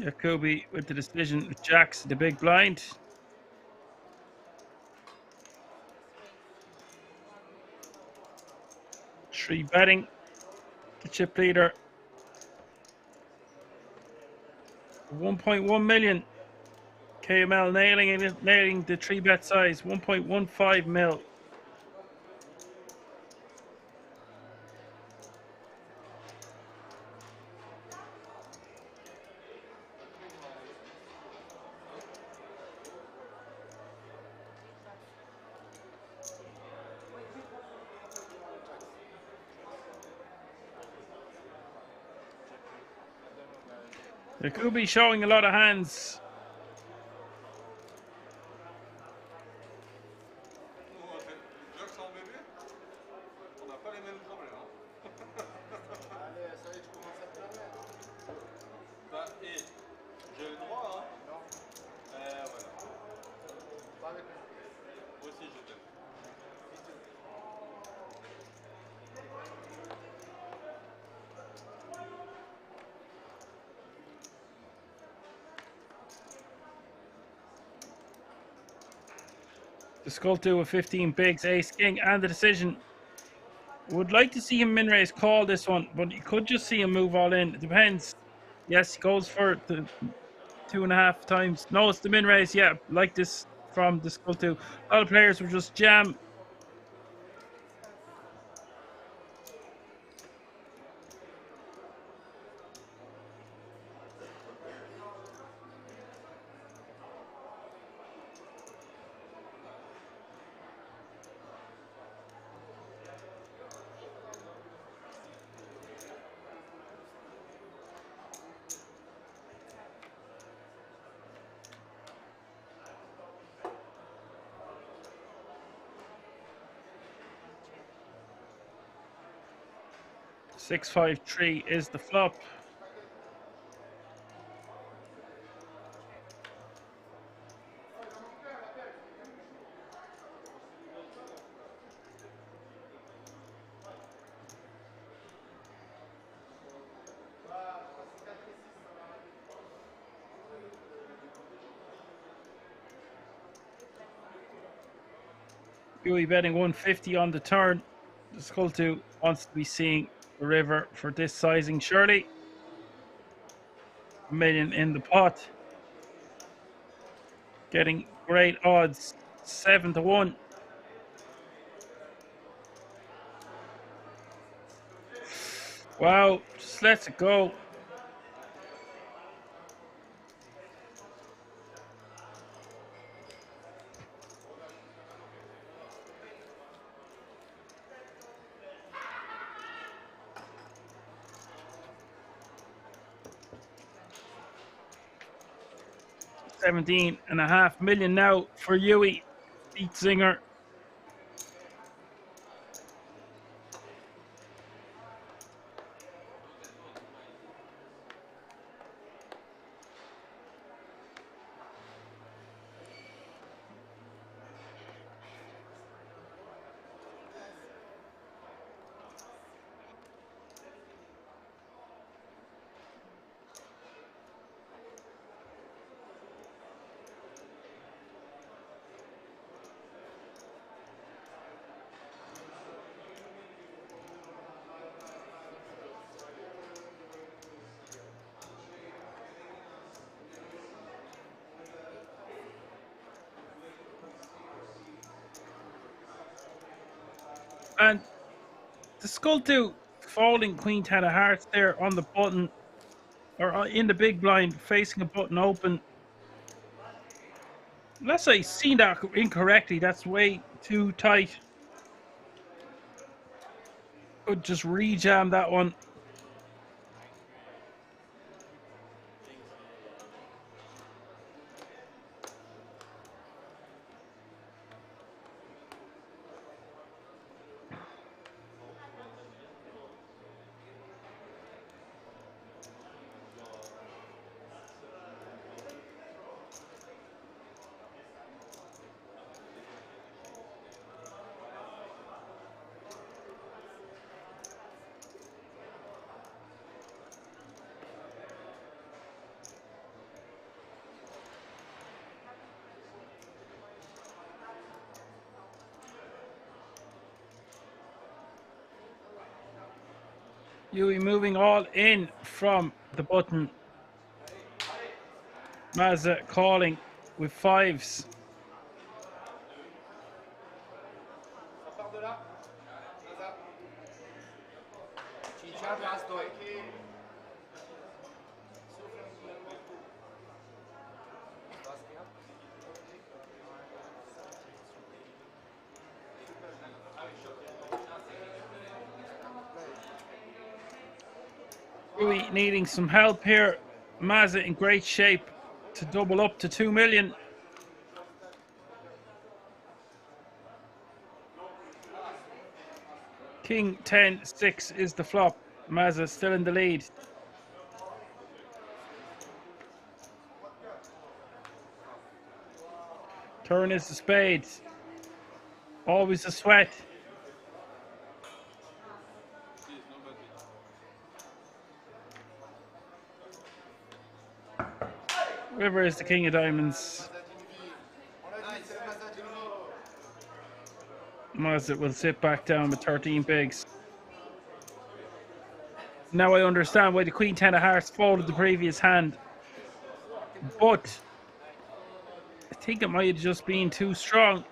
Jacoby with the decision with jacks the big blind. Three betting. The chip leader. 1.1 million. KML nailing the 3-bet size. 1.15 mil. Jacoby showing a lot of hands. J'ai le droit, hein? Non. Voilà. Pas avec moi. Moi aussi, je t'aime. 'The skull 2 with 15 bigs, ace, king, and the decision. Would like to see him min raise call this one, but you could just see him move all in. It depends. Yes, he goes for the 2.5 times. No, it's the min raise. Yeah, like this from the skull 2. A lot of players will just jam. Six, 5, 3 is the flop. Yuri betting 150 on the turn. The skull 2 wants to be seeing the river for this sizing, surely. $1 million in the pot. Getting great odds, 7-1. Wow, just lets it go. 17.5 million now for Yuri. Dietzinger. And the skull to folding Queen 10 of Hearts there on the button, or in the big blind, facing a button open. Unless I seen that incorrectly, that's way too tight. Could just rejam that one. Yuri moving all in from the button. Maza calling with fives. Yuri needing some help here. Maza in great shape to double up to 2 million. King 10-6 is the flop. Maza still in the lead. Turn is the spade. Always a sweat. River is the king of diamonds. Maza will sit back down with 13 bigs. Now I understand why the Queen 10 of Hearts folded the previous hand. But I think it might have just been too strong.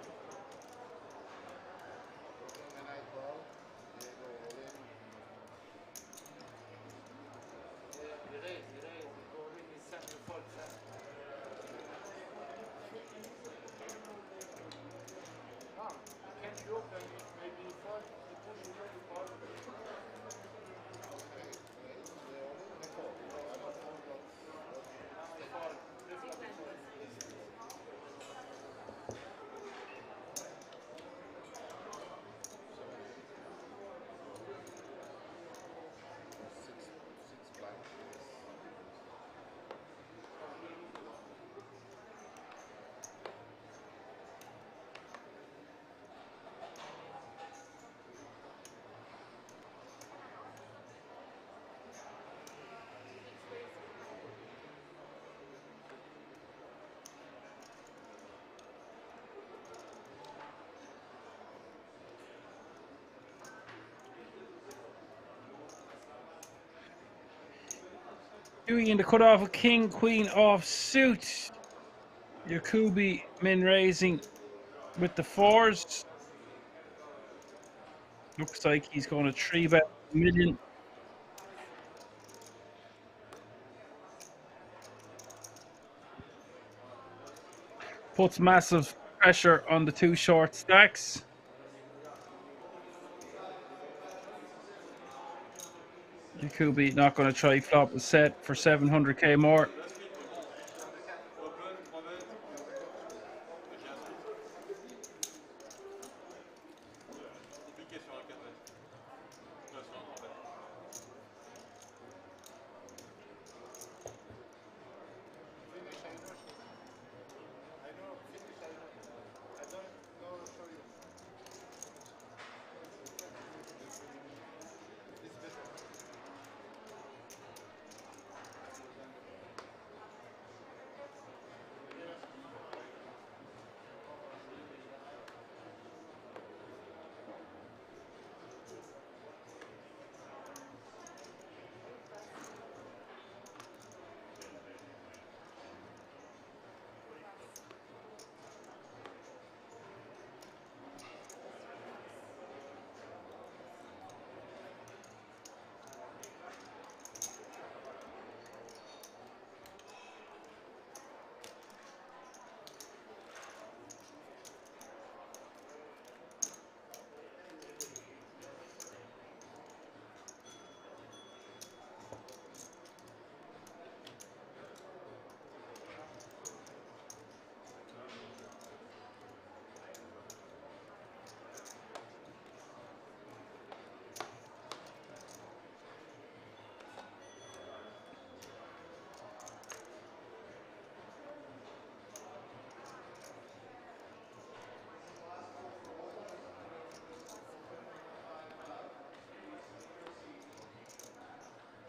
Doing in the cutoff of king, queen off suit. Yakubi min raising with the fours. Looks like he's going to 3-bet a million. Puts massive pressure on the two short stacks. Yakubi not going to try flop a set for 700k more.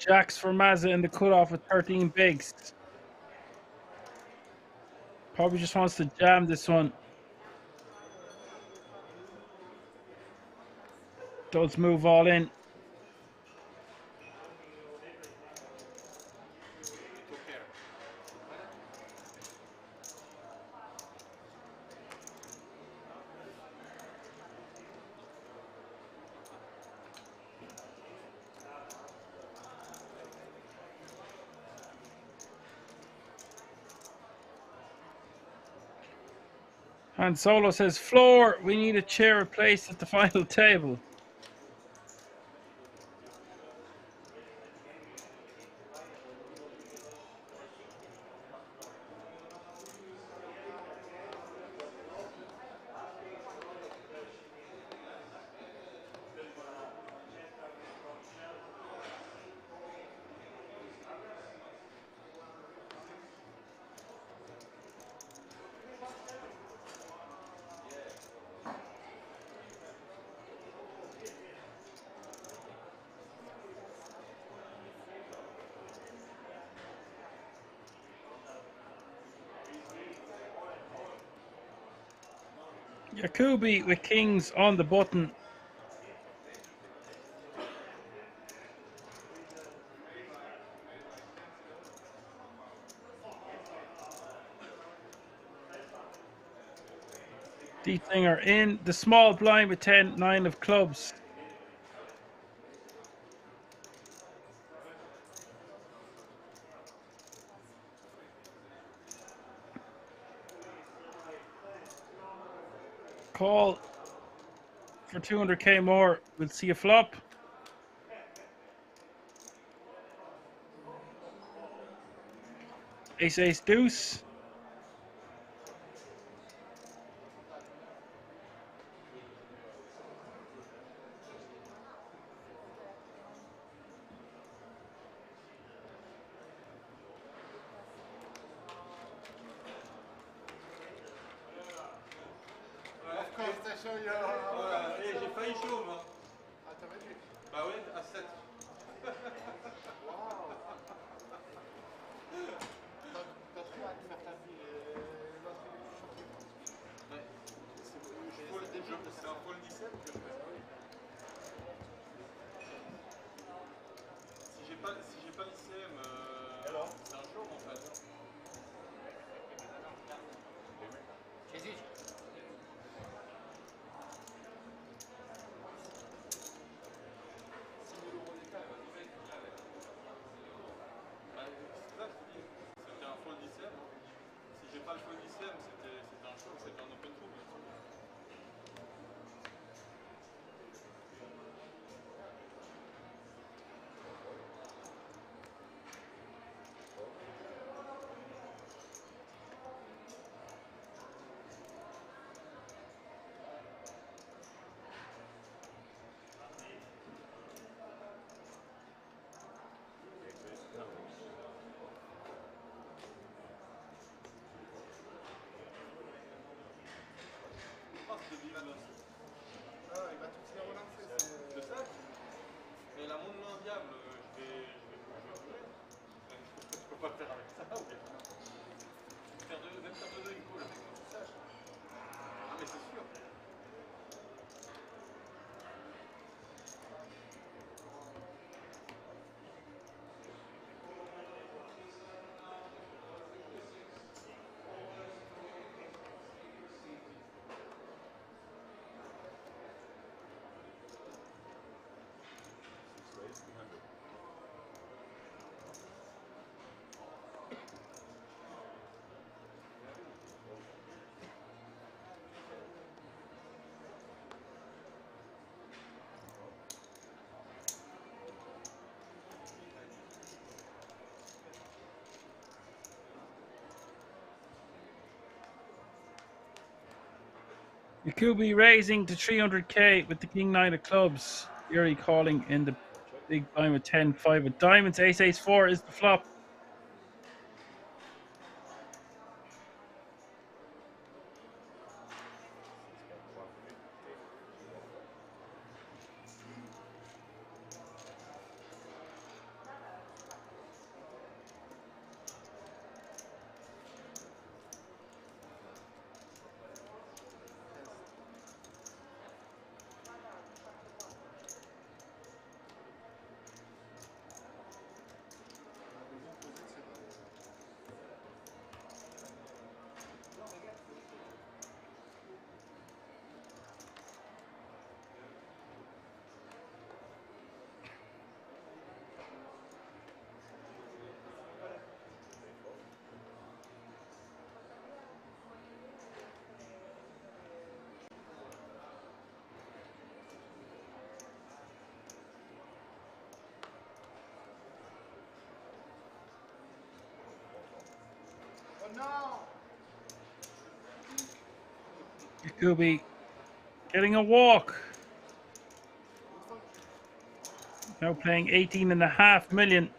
Jacks for Maza in the cutoff with 13 bigs. Probably just wants to jam this one. Does move all in. Han Solo says, floor, we need a chair replaced at the final table. Yakubi with kings on the button. Dietzinger in the small blind with 10, 9 of clubs. Call for 200k more. We'll see a flop. Ace, ace, deuce. Of course, they show you. J'ai failli chaud, moi. Ah, t'avais vu? Bah oui, à 7. Waouh! T'as trop hâte de faire ta vie. L'autre, il est plus chaud. Ouais. C'est un pôle 17 que je fais. Si j'ai pas l'ICM, c'est un show en fait. J'hésite. C'était un full 17. Si j'ai pas le full 17, c'était un show, c'était un open tour. Ah, il va tout les relancer. C'est ça. Mais la monde main diable, je vais jouer. Je peux pas faire avec ça. Même faire deux une colle avec moi, c'est ça. Ah mais c'est sûr. Yakubi raising to 300k with the king 9 of clubs. Yuri calling in the big blind with 10, 5 of diamonds. Ace, ace, 4 is the flop. Jacoby getting a walk. Now playing 18.5 million.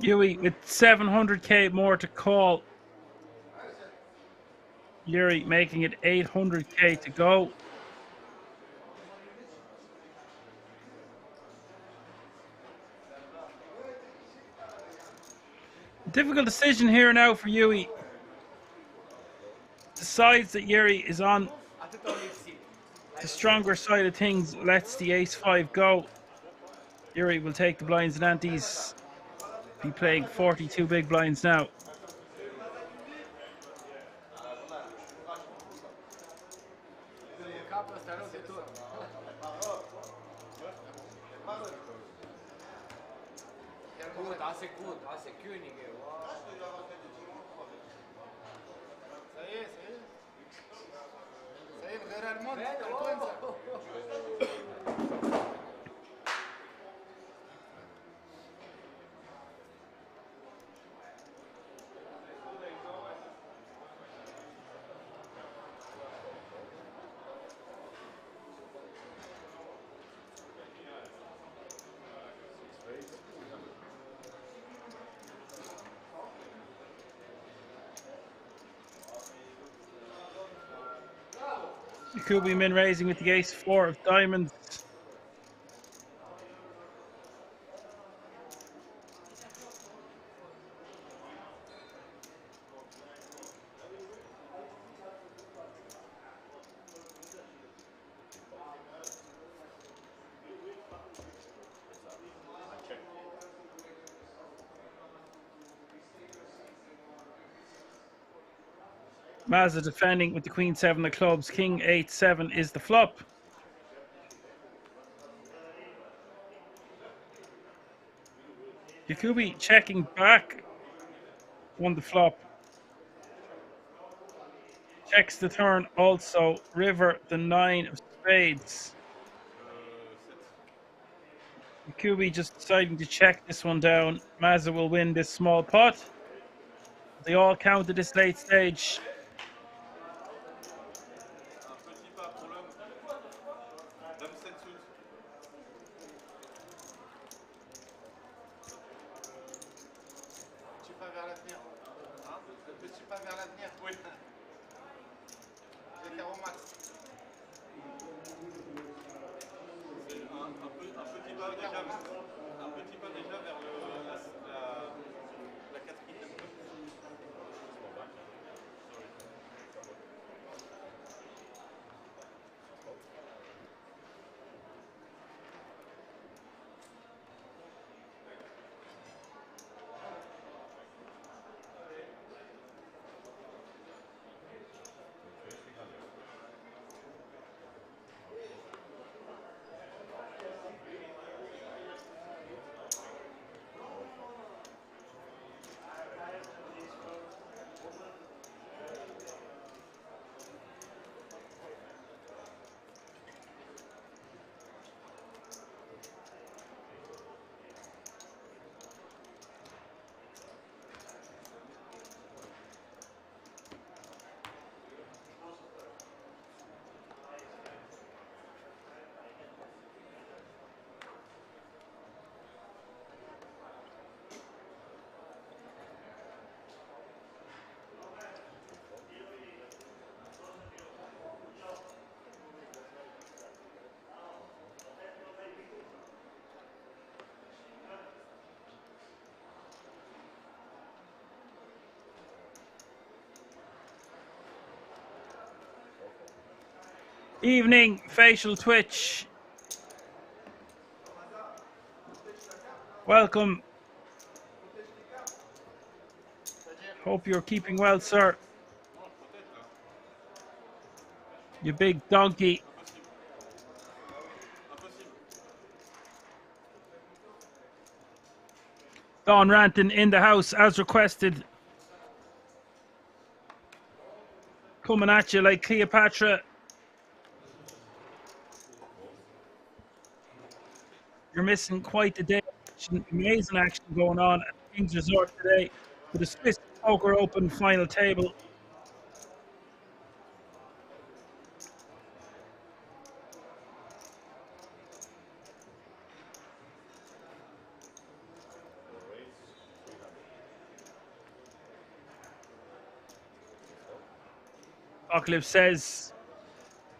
Yuri with 700k more to call. Yuri making it 800k to go. Difficult decision here now for Yuri. Decides that Yuri is on the stronger side of things, lets the ace-5 go. Yuri will take the blinds and antes. Be playing 42 big blinds now. Jacoby min raising with the ace-4 of diamonds. Maza defending with the queen-7 of clubs. King 8-7 is the flop. Jacoby checking back on the flop. Checks the turn also. River the 9 of spades. Jacoby just deciding to check this one down. Maza will win this small pot. They all count at this late stage. petit pas déjà vers la quatrième. Evening, facial twitch. Welcome. Hope you're keeping well, sir. You big donkey. Don Ranton in the house as requested. Coming at you like Cleopatra. You're missing quite a day. Amazing action going on at King's Resort today for the Swiss Poker Open final table. Apocalypse says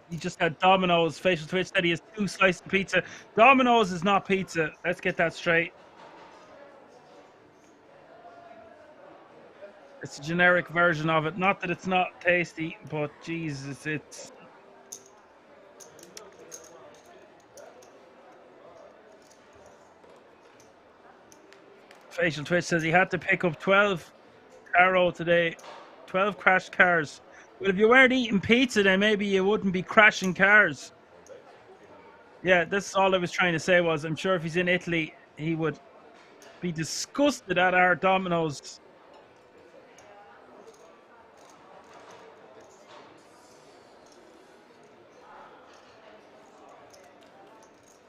he just had Domino's. Facial Twitch said he has 2 slices of pizza. Domino's is not pizza. Let's get that straight. It's a generic version of it. Not that it's not tasty, but Jesus, it's... Facial Twitch says he had to pick up 12 caro today. 12 crashed cars. Well, if you weren't eating pizza, then maybe you wouldn't be crashing cars. Yeah, that's all I was trying to say was, I'm sure if he's in Italy, he would be disgusted at our Domino's.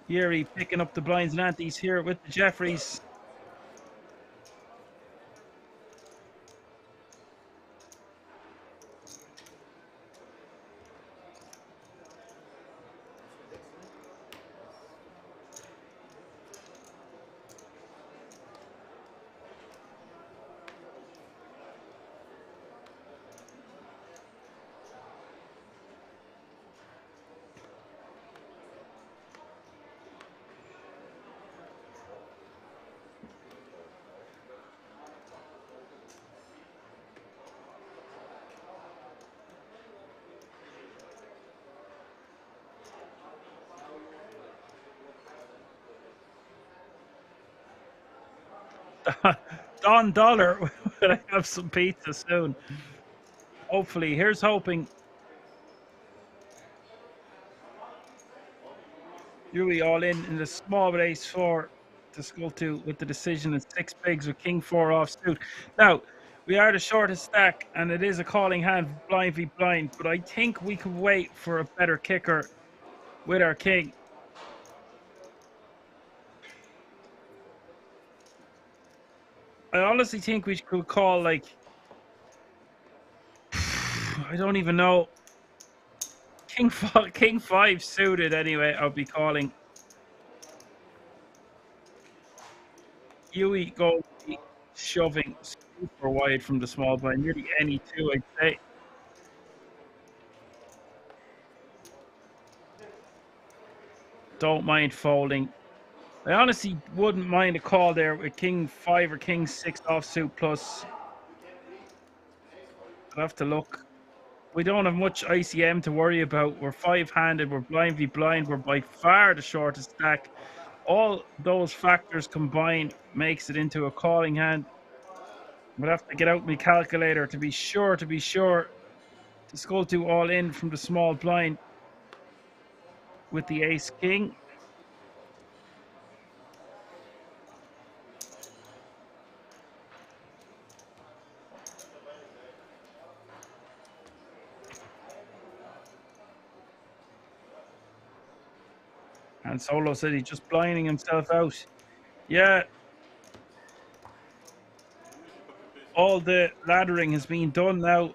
Yuri picking up the blinds and antes here with the Jeffries. Don Dollar, will I have some pizza soon? Hopefully, here's hoping. Yuri all in the small race for the skull 2 with the decision and 6 bigs with King 4 off suit. Now, we are the shortest stack and it is a calling hand blind v blind, but I think we could wait for a better kicker with our king. I honestly think we could call, like, I don't even know. King 5 suited anyway, I'll be calling. Yui go shoving super wide from the small blind, nearly any 2, I'd say. Don't mind folding. I honestly wouldn't mind a call there with King 5 or King 6 offsuit plus. I'd have to look. We don't have much ICM to worry about. We're 5-handed. We're blind v blind. We're by far the shortest stack. All those factors combined makes it into a calling hand. We'd have to get out my calculator to be sure. To skull 2 all in from the small blind with the ace king. And Solo said he's just blinding himself out. Yeah. All the laddering has been done now.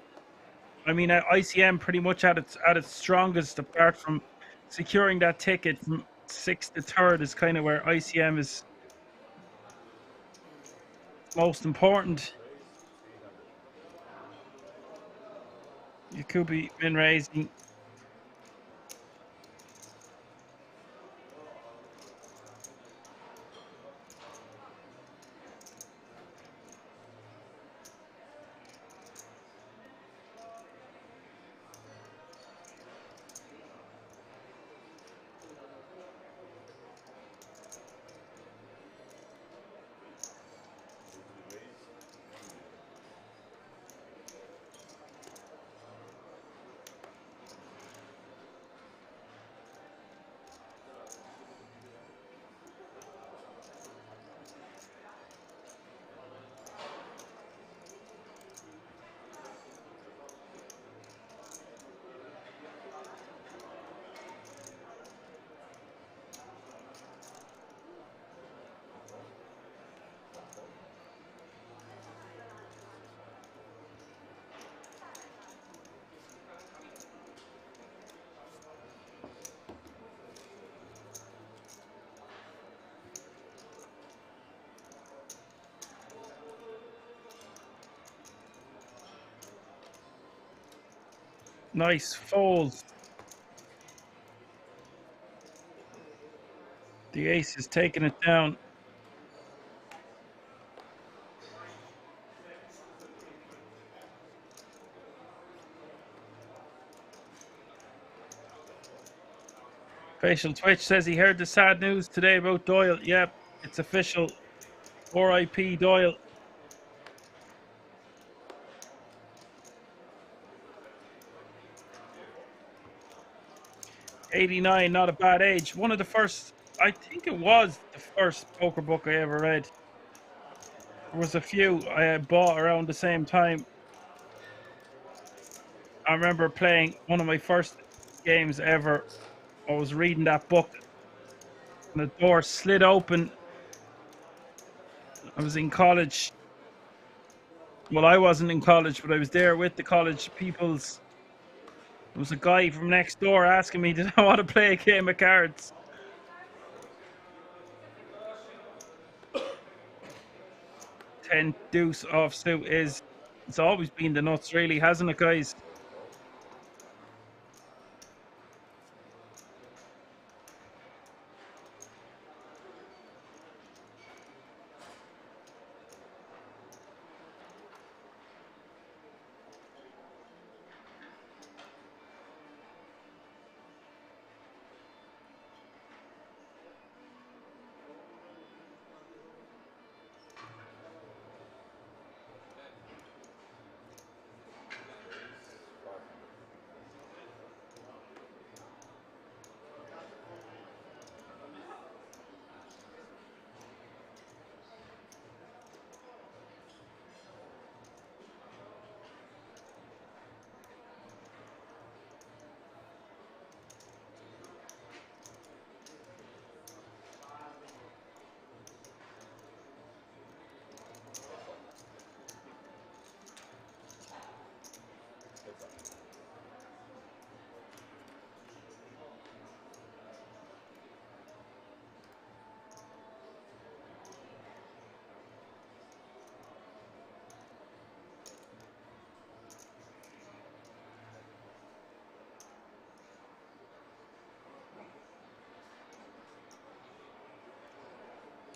I mean, ICM pretty much at its strongest, apart from securing that ticket from 6th to 3rd, is kind of where ICM is most important. You could be min raising. Nice fold. The ace is taking it down. Facial Twitch says he heard the sad news today about Doyle. Yep, it's official. RIP Doyle. 89, not a bad age. One of the first, I think it was the first poker book I ever read. There was a few I had bought around the same time. I remember playing one of my first games ever. I was reading that book and the door slid open. I was in college. Well, I wasn't in college, but I was there with the college peoples. There was a guy from next door asking me, did I want to play a game of cards? Ten deuce offsuit is, it's always been the nuts really, hasn't it, guys?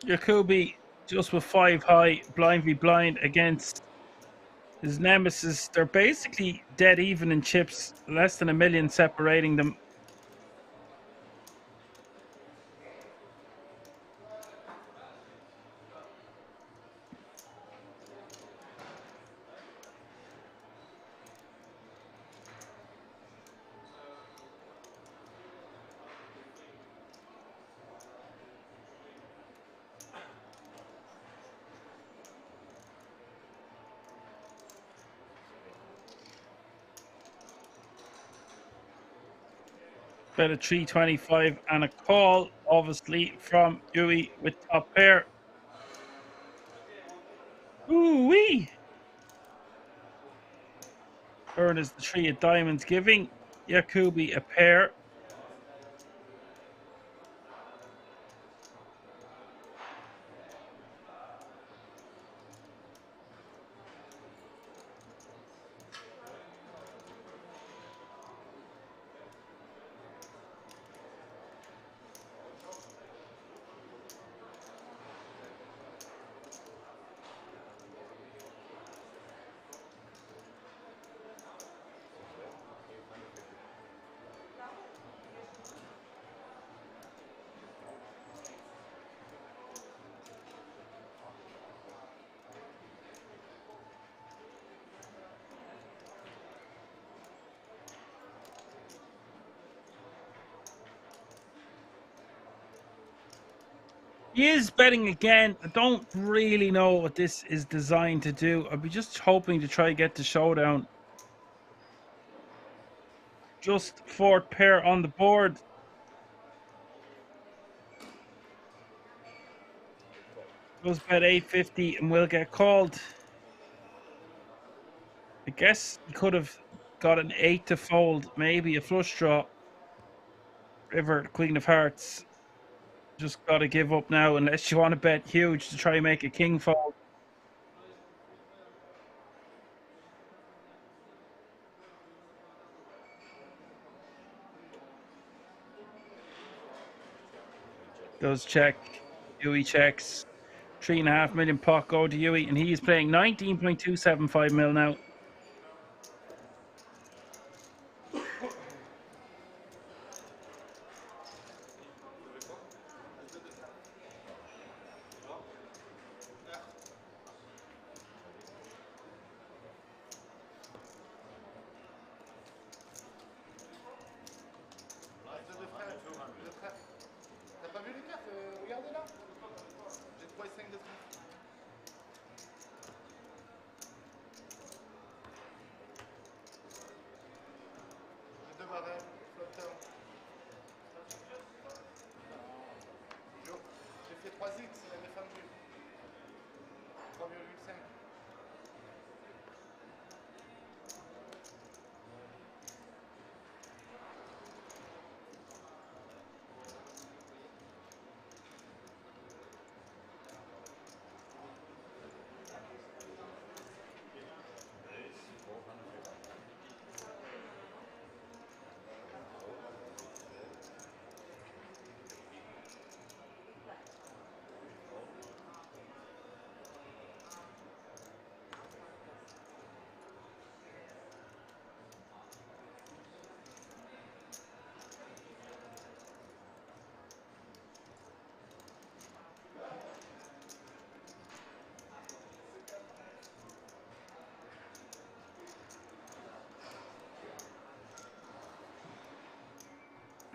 Yakubi just with 5 high, blind v blind against his nemesis. They're basically dead even in chips, less than a million separating them. Bet a 325 and a call, obviously, from Yuri with top pair. Ooh-wee! Turn is the 3 of diamonds, giving Yakubi a pair. He is betting again. I don't really know what this is designed to do. I'll be just hoping to try get the showdown. Just 4th pair on the board. Does bet 850 and will get called. I guess he could have got an 8 to fold, maybe a flush draw. River, Queen of Hearts. Just got to give up now unless you want to bet huge to try and make a king fold. Does check. Yui checks. 3.5 million pot go to Yui, and he is playing 19.275 mil now. T'as pas vu les cartes? Regardez là. J'ai 3 et 5 de trucs. J'ai 2 barrels, flotteur. J'ai fait 3 X, il a défendu. 3,5.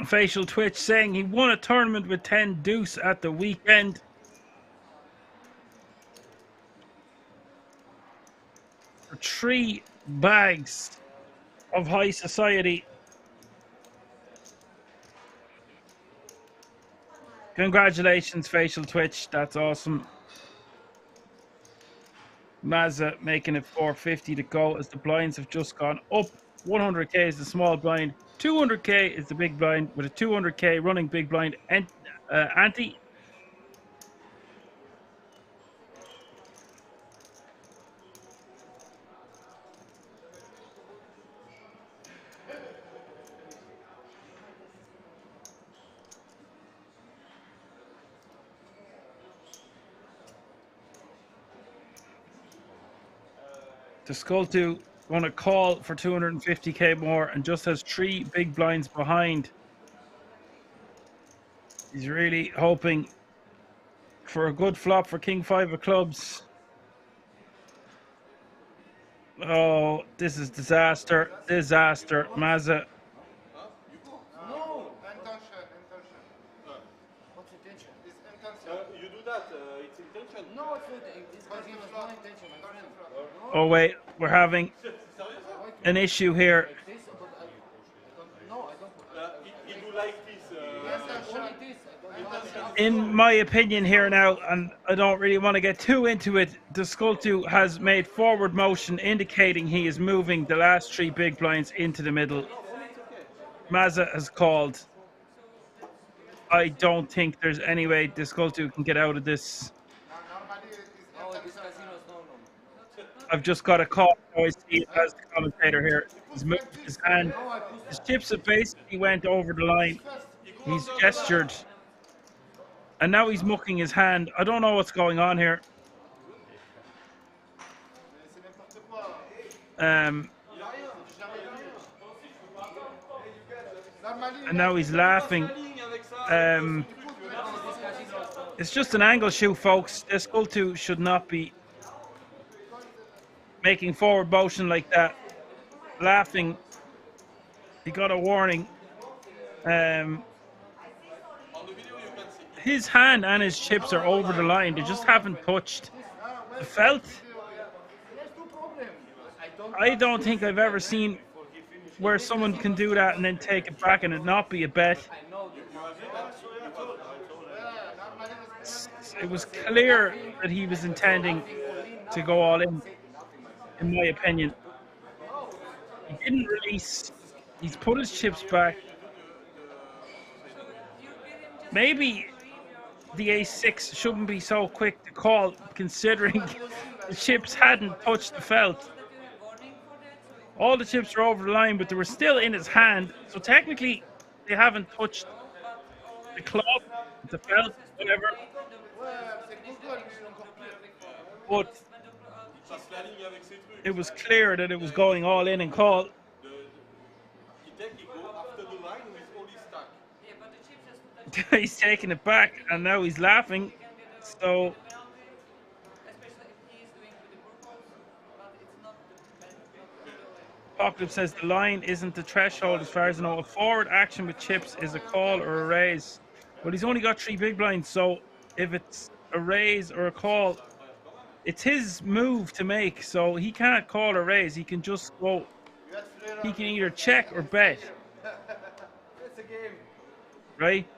Facial Twitch saying he won a tournament with 10 deuce at the weekend. For 3 bags of high society. Congratulations, Facial Twitch. That's awesome. Maza making it 450 to go as the blinds have just gone up. 100k is the small blind. 200k is the big blind with a 200k running big blind ante. The Skultu going to call for 250k more and just has 3 big blinds behind. He's really hoping for a good flop for King 5 of clubs. Oh, this is disaster. Disaster. Maza. No! Intention, intention. What's intention? It's intention. You do that, it's intention. No, it's not. This game is not intention, my friend. Oh, wait. We're having an issue here. No, I don't. You do like this. In my opinion here now, and I don't really want to get too into it, the Skultu has made forward motion indicating he is moving the last 3 big blinds into the middle. Maza has called. I don't think there's any way the Skultu can get out of this. I've just got a call. I see it as the commentator here. He's moved his hand. His chips have basically went over the line. He's gestured. And now he's mucking his hand. I don't know what's going on here. And now he's laughing. It's just an angle shoot, folks. This Skultu should not be making forward motion like that. Laughing. He got a warning. His hand and his chips are over the line. They just haven't touched the felt. I don't think I've ever seen where someone can do that and then take it back and it not be a bet. It was clear that he was intending to go all in my opinion. He didn't release. He's put his chips back. Maybe the ace-6 shouldn't be so quick to call, considering the chips hadn't touched the felt. All the chips are over the line, but they were still in his hand. So technically, they haven't touched the club, the felt, whatever. But it was clear that it was going all in and call. He's taking it back and now he's laughing. So Apocalypse says the line isn't the threshold as far as I know. A forward action with chips is a call or a raise. But he's only got 3 big blinds, so if it's a raise or a call, it's his move to make. So he can't call or raise. He can just go. He can either check or bet. It's a game. Right?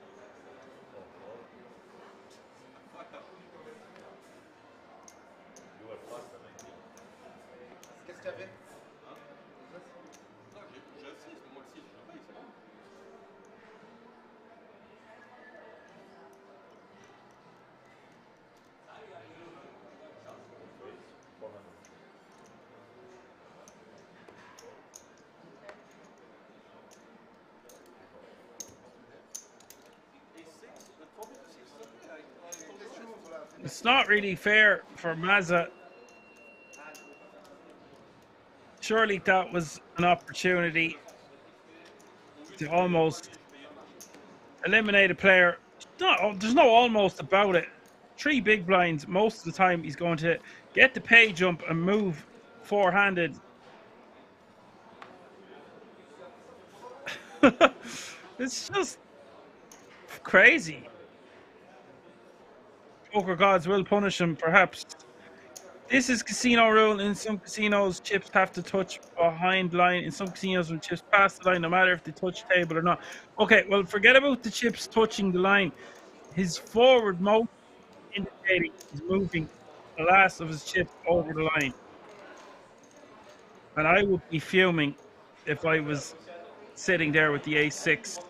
It's not really fair for Maza. Surely that was an opportunity to almost eliminate a player. No, there's no almost about it. 3 big blinds. Most of the time he's going to get the pay jump and move four-handed. It's just crazy. Poker gods will punish him, perhaps. This is casino rule. In some casinos, chips have to touch behind line. In some casinos, when chips pass the line, no matter if they touch table or not. Okay, well, forget about the chips touching the line. His forward motion indicating he's moving the last of his chips over the line. And I would be fuming if I was sitting there with the ace-6.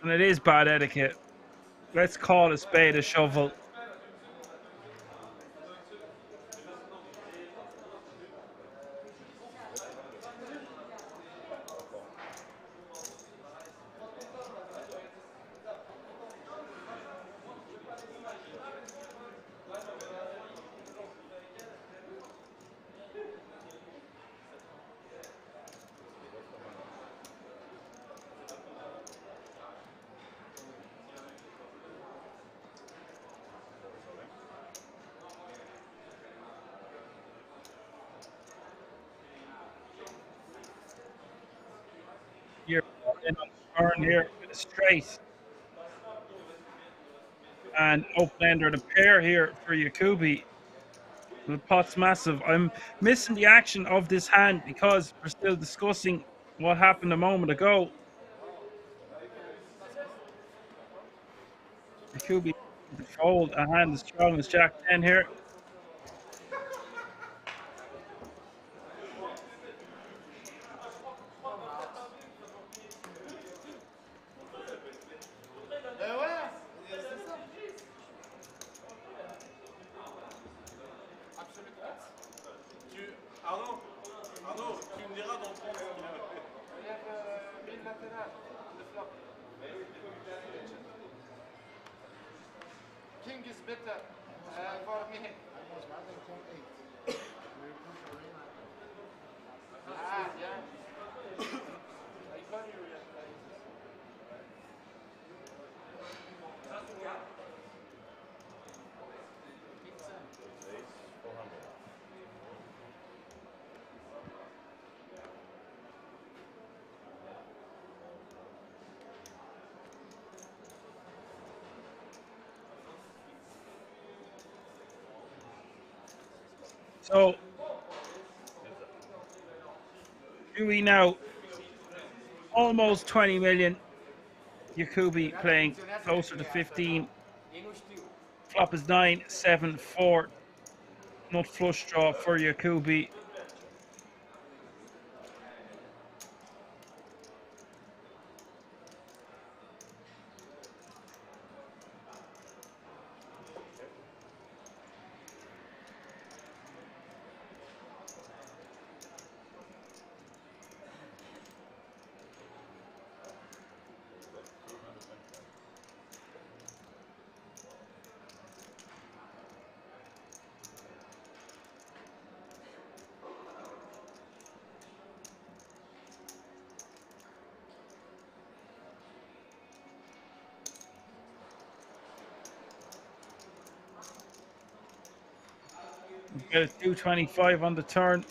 And it is bad etiquette. Let's call a spade a shovel. turn here with a straight. And open ender the pair here for Jacobi. The pot's massive. I'm missing the action of this hand because we're still discussing what happened a moment ago. Jacobi to fold a hand as strong as Jack 10 here. Arnaud, tu me diras dans 30 ce qu'il a fait. King is better for me. Yeah. So, Yuri now almost 20 million. Jacobi playing closer to 15. Flop is 9, 7, 4. Not flush draw for Jacobi. We've got a 225 on the turn.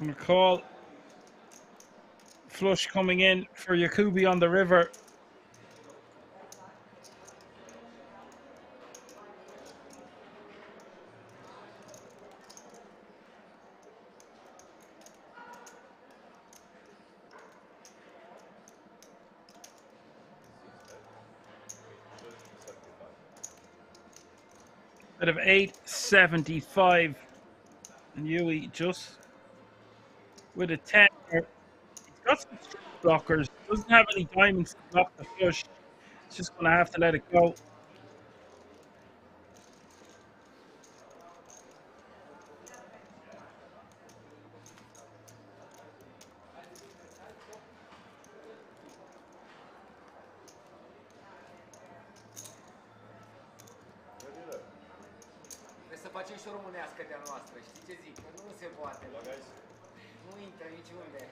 I'm going to call. Flush coming in for Jacobi on the river. Bit of 875. And Yuri just with a 10. He's got some blockers. Doesn't have any diamonds to block the flush. It's just going to have to let it go. Trebuie să facem și o românească de-a noastră, știi ce zic? Că nu se poate. Nu intră niciunde.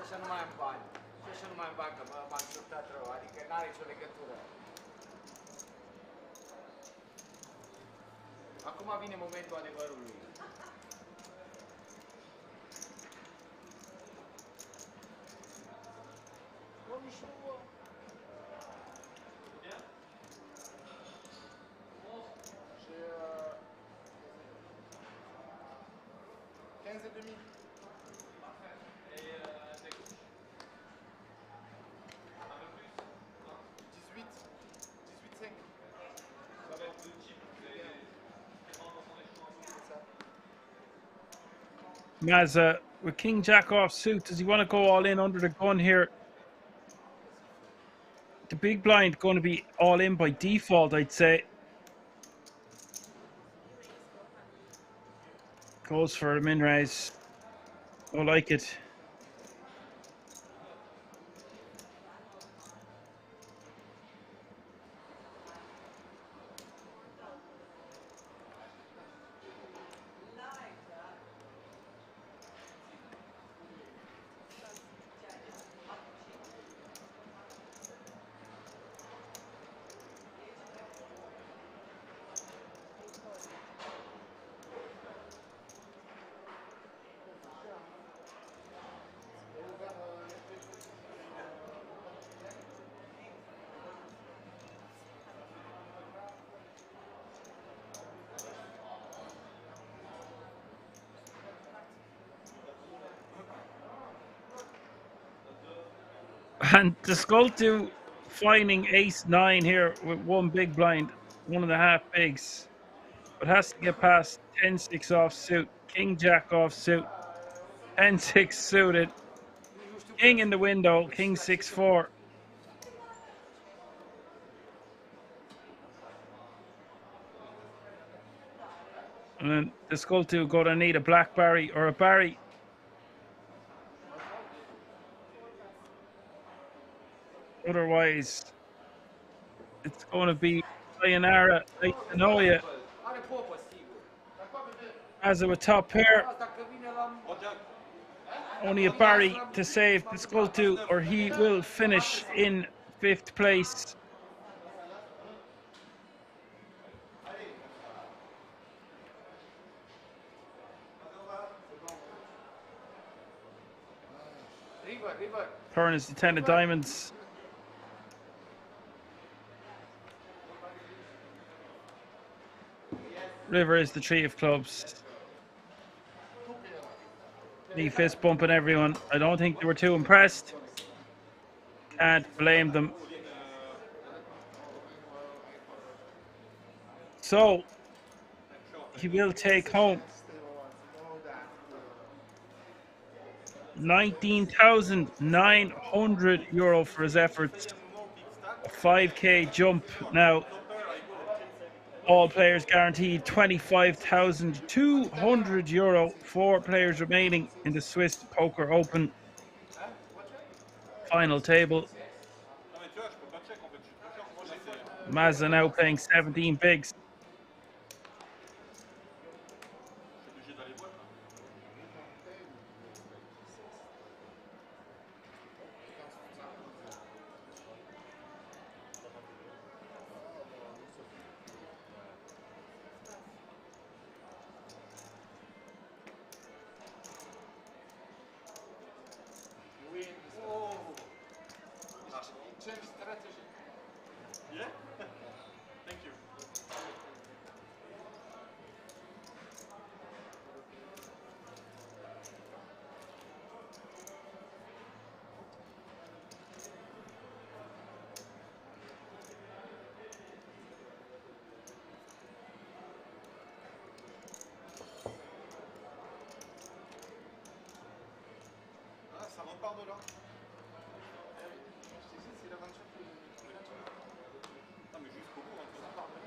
Și așa nu mai am bani. Și așa nu mai am bani, că m-am certat rău. Adică n-are nicio legătură. Acum vine momentul adevărului. Maza with King Jack off suit. Does he want to go all in under the gun here? big blind going to be all in by default, I'd say. Goes for a min raise. I like it. And the skull two finding ace 9 here with one big blind, 1.5 bigs, but has to get past 10-6 off suit, king jack off suit, 10-6 suited, king in the window, king 6-4. And then the skull two gonna need a black Barry or a Barry. Otherwise, it's going to be sayonara, nice to know you. As of a top pair, only a Barry to save the skull two, or he will finish in 5th place. Turn is the 10 of diamonds. River is the 3 of clubs. Knee fist bumping everyone. I don't think they were too impressed. Can't blame them. So, he will take home €19,900 for his efforts. A 5k jump now. All players guaranteed €25,200. 4 players remaining in the Swiss Poker Open final table. Maza now playing 17 bigs. Yeah? Thank you. Ah, ça repart de là. C'est l'aventure que non, mais jusqu'au bout, ça part de là.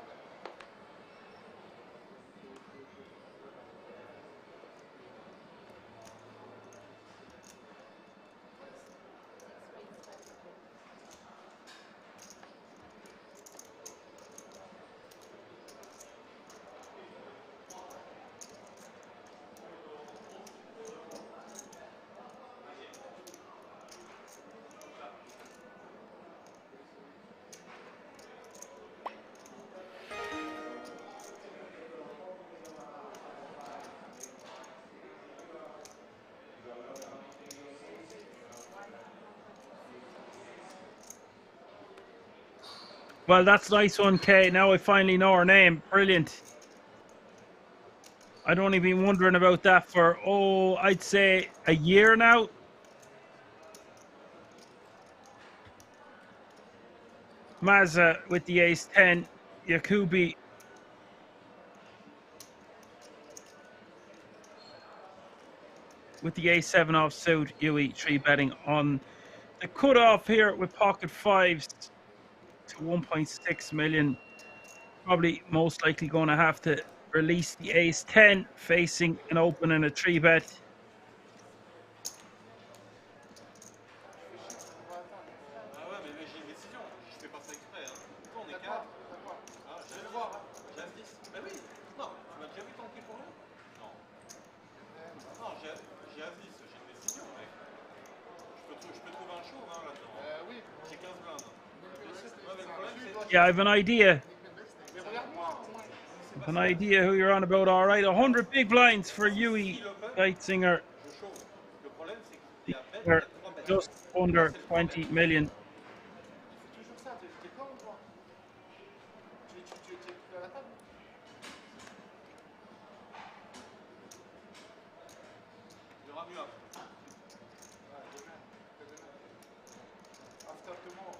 Well, that's nice one, Kay. Now I finally know her name. Brilliant. I'd only been wondering about that for, I'd say a year now. Maza with the ace 10. Yakubi. With the ace 7 offsuit. Yuri 3 betting on the cutoff here with pocket fives. to 1.6 million. Probably most likely going to have to release the ace 10 facing an open and a 3-bet. Ah ouais, mais j'ai une décision. Je fais pas ça exprès. Hein. On est 4. Ah, je vais le voir. J'ai 10. Mais oui. Non, tu m'as déjà vu tanker pour rien? Non. Non, j'ai 10. J'ai une décision, mec. Je peux trouver un show hein, là-dedans. Oui. J'ai 15 blindes. Ouais, mais le problème, c'est... Yeah, I have an idea. Mais regarde-moi. I have an idea who you're on about. All right, 100 big blinds for Yuri Dietzinger. Le problème, c'est qu'il y a bête, il y a 3 bêtes. Just under 20 million. C'est toujours ça, t'es con ou quoi? Tu es à la table? Il y aura mieux après. After tomorrow.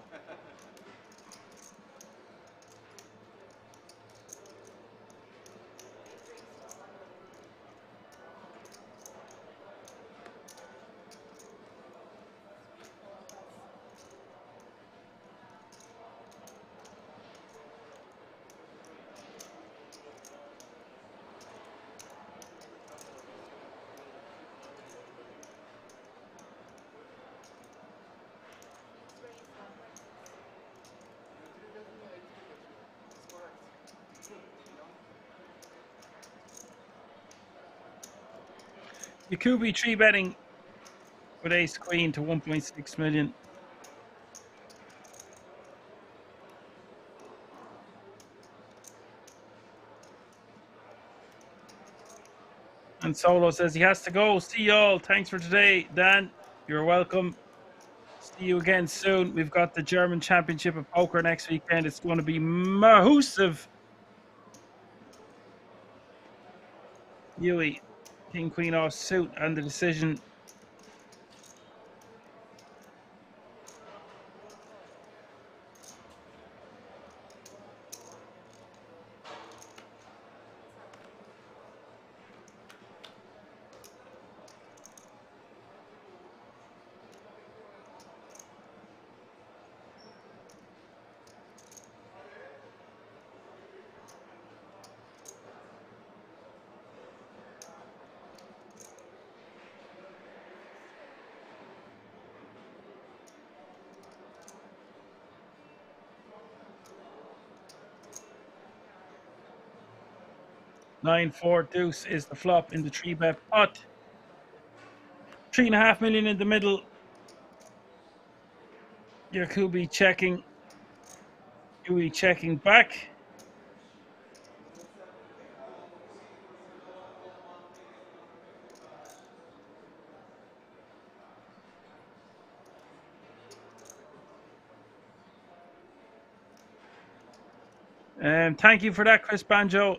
'Yakubi 3-betting with ace queen to 1.6 million. And Solo says he has to go. See y'all. Thanks for today, Dan. You're welcome. See you again soon. We've got the German Championship of Poker next weekend. It's going to be massive. Yui, King Queen off suit, and the decision. Nine, 4 deuce is the flop in the 3-bet pot. 3.5 million in the middle. Yakubi checking. Yui checking back. Thank you for that, Chris Banjo.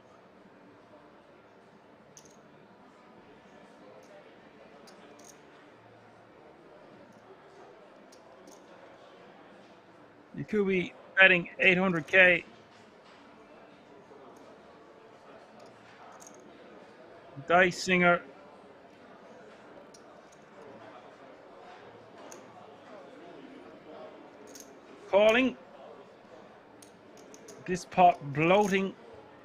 Yakubi betting 800k. Dietzinger calling. This pot bloating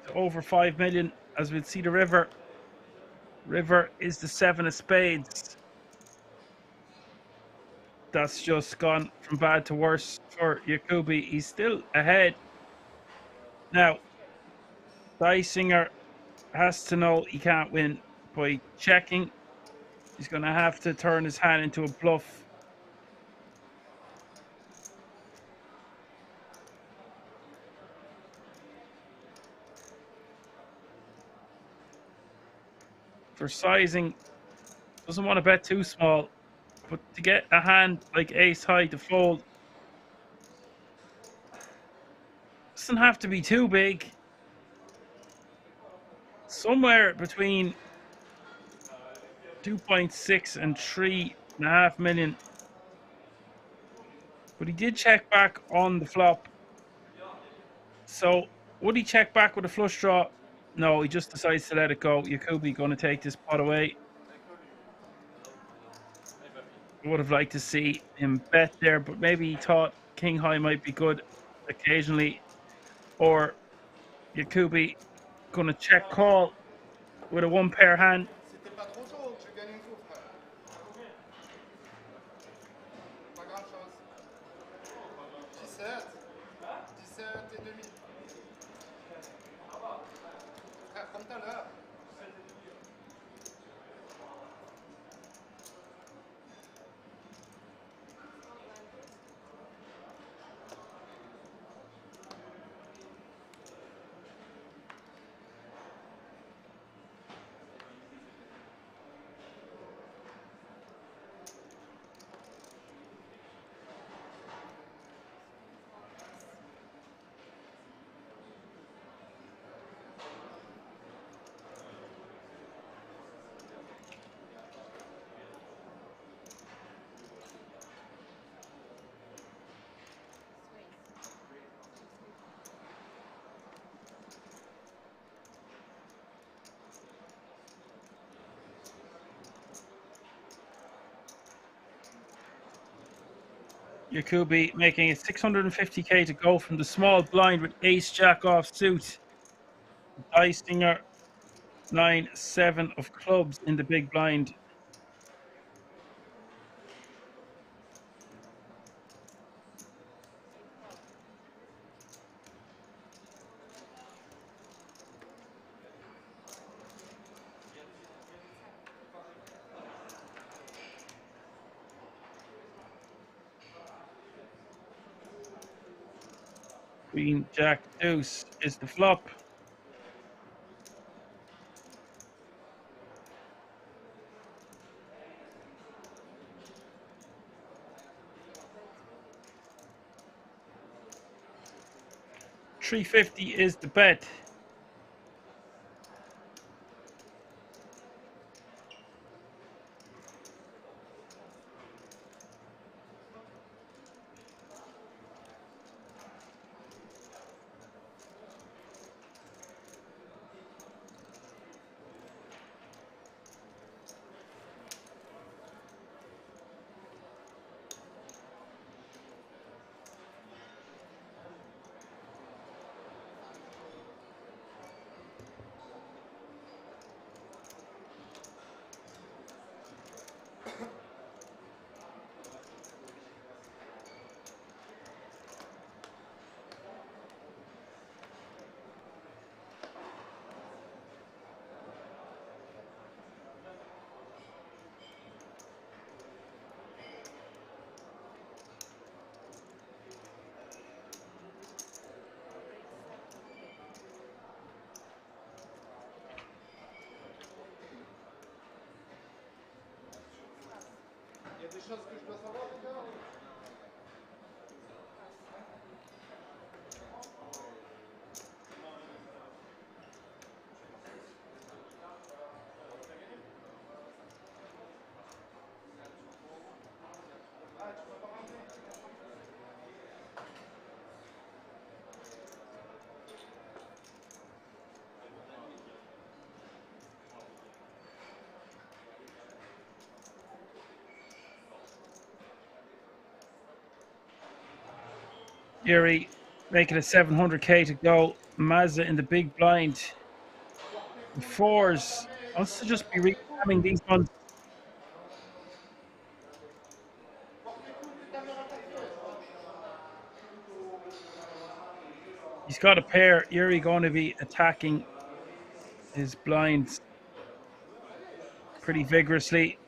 to over 5 million, as we'll see the river. River is the 7 of spades. That's just gone from bad to worse for Yakubi. He's still ahead. Now, Dietzinger has to know he can't win by checking. He's going to have to turn his hand into a bluff. For sizing, doesn't want to bet too small, but to get a hand like ace high to fold, doesn't have to be too big. Somewhere between 2.6 and 3.5 million. But he did check back on the flop. So would he check back with a flush draw? No, he just decides to let it go. Yakubi going to take this pot away. I would have liked to see him bet there, but maybe he thought king high might be good. occasionally, or Yakubi gonna check call with a one pair hand. C'était pas trop chaud, tu gagnes une coupe, frère. Pas grand chose. 17. 17 et demi. Frère, comme tout à l'heure. Yakubi making it 650k to go from the small blind with ace jack off suit. Dietzinger 9-7 of clubs in the big blind. Queen Jack Deuce is the flop. $350 is the bet. Il y a des choses que je dois savoir, les gars. Yuri making it 700k to go. Maza in the big blind. The fours. Wants to just be recamming these ones. He's got a pair. Yuri going to be attacking his blinds pretty vigorously.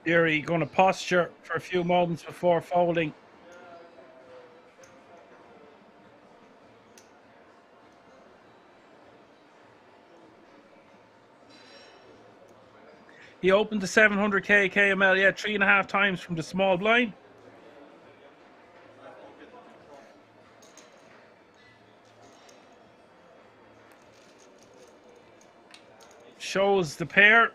Yuri going to posture for a few moments before folding. He opened the 700k KML, yeah, 3.5 times from the small blind. Shows the pair.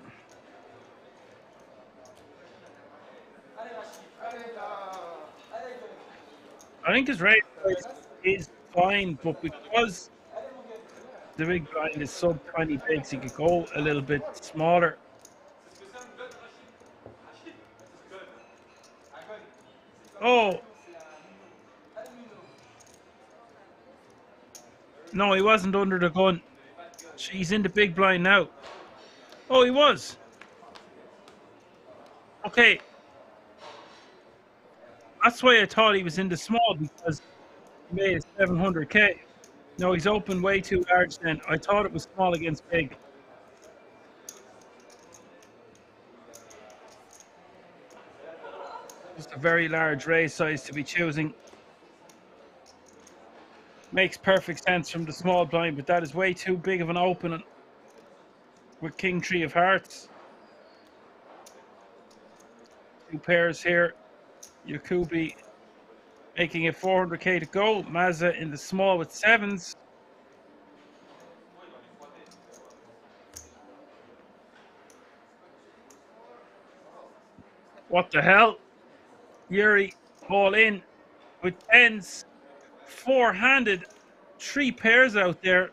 I think his raise is fine, but because the big blind is sub 20 bigs, he could go a little bit smaller. Oh. No, he wasn't under the gun. He's in the big blind now. Oh, he was. Okay. That's why I thought he was in the small, because he made 700k. No, he's open way too large then. I thought it was small against big. Just a very large raise size to be choosing. Makes perfect sense from the small blind, but that is way too big of an opening with King 3 of Hearts. Two pairs here. Yakubi making it 400k to go. Maza in the small with sevens. What the hell? Yuri all in with tens. Four-handed. 3 pairs out there.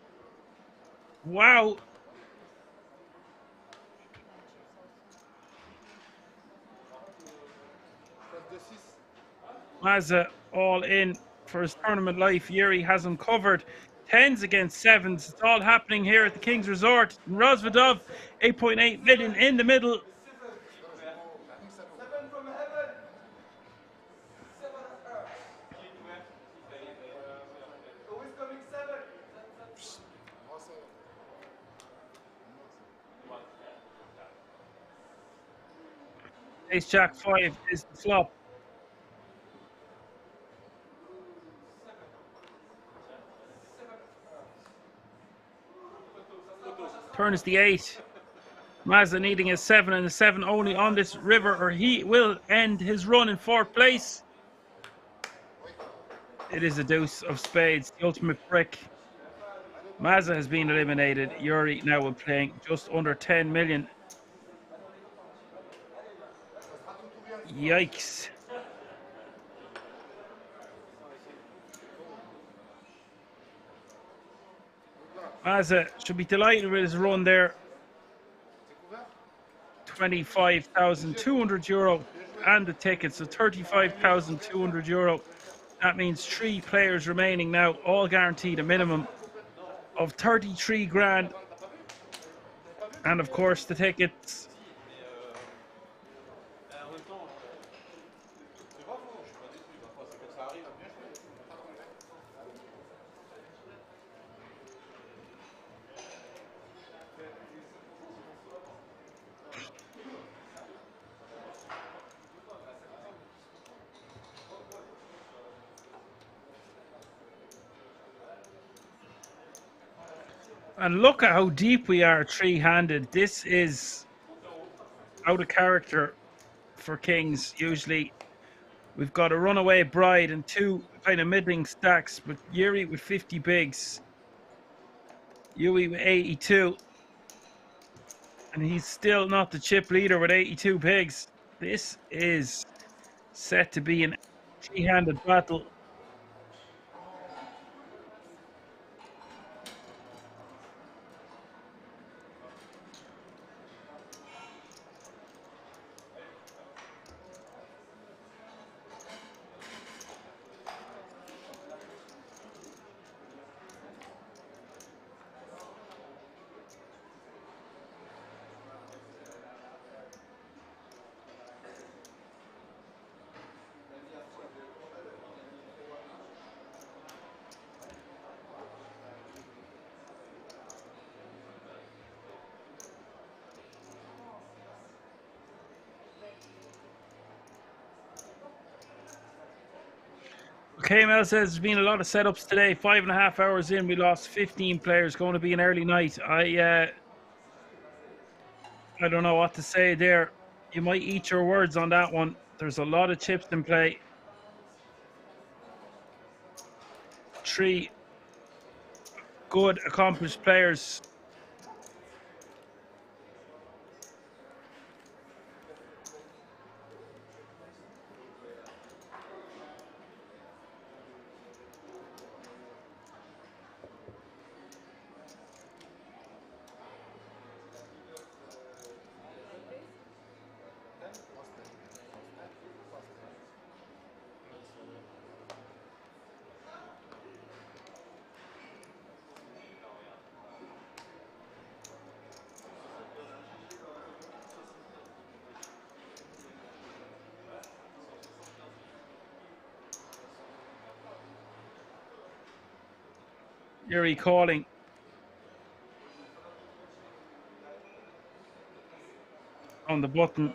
Wow. Maza all in for his tournament life. Yuri has him covered. Tens against sevens. It's all happening here at the King's Resort in Rosvadov. 8.8 million in the middle. Ace Jack 5 is the flop. Turn is the 8. Maza needing a 7 and a 7 only on this river, or he will end his run in 4th place. It is a deuce of spades, the ultimate brick. Maza has been eliminated. Yuri now playing just under 10 million. Yikes. Maza should be delighted with his run there. 25,200 euro and the ticket, so 35,200 euro. That means 3 players remaining now, all guaranteed a minimum of 33 grand. And of course the tickets. And look at how deep we are three-handed. This is out of character for kings. Usually we've got a runaway bride and 2 kind of middling stacks, but Yuri with 50 bigs, Yuri with 82, and he's still not the chip leader with 82 pigs. This is set to be an three-handed battle. KML says there's been a lot of setups today. 5.5 hours in, we lost 15 players. Going to be an early night. I don't know what to say there. You might eat your words on that one. There's a lot of chips in play. 3 good, accomplished players. Yuri calling. On the button.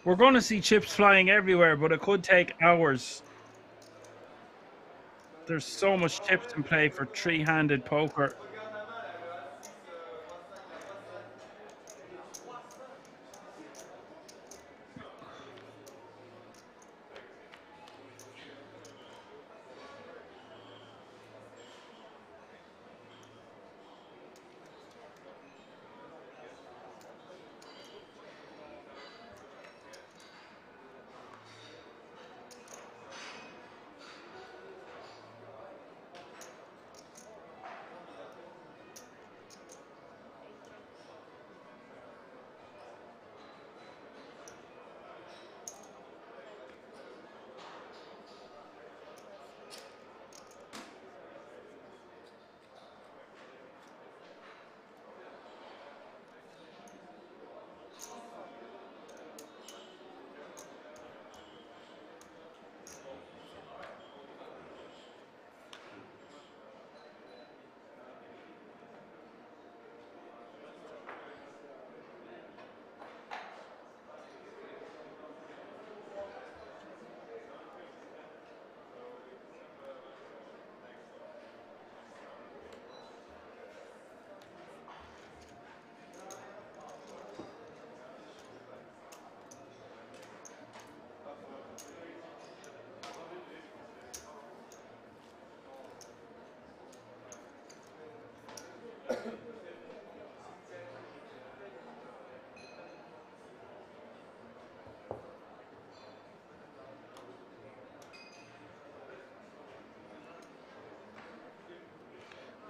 We're going to see chips flying everywhere, but it could take hours. There's so much chips in play for three-handed poker.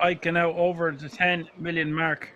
Ike now over the 10 million mark.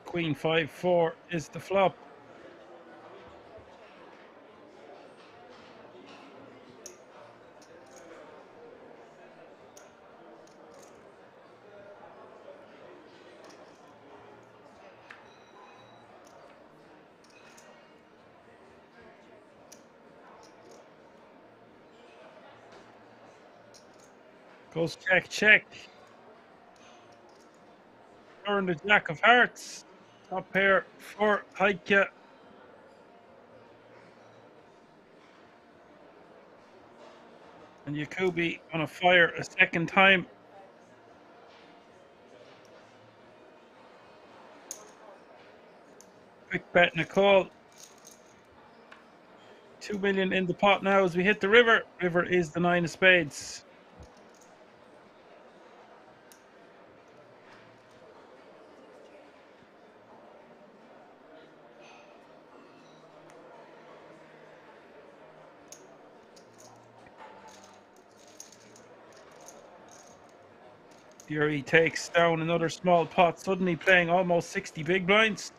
Queen 5-4 is the flop. Goes check, check. Turn the Jack of Hearts. Top pair for Heike. And Yakubi on a fire a second time. Quick bet, Nicole. 2 million in the pot now as we hit the river. River is the 9 of spades. Yuri takes down another small pot, suddenly playing almost 60 big blinds.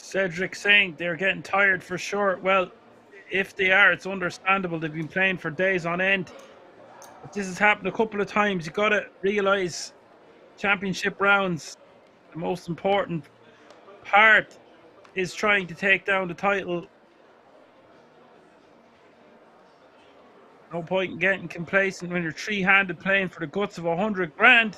Cedric saying they're getting tired for sure. Well, if they are, it's understandable. They've been playing for days on end. But this has happened a couple of times. You got to realize championship rounds, the most important part is trying to take down the title. No point in getting complacent when you're three-handed playing for the guts of 100 grand.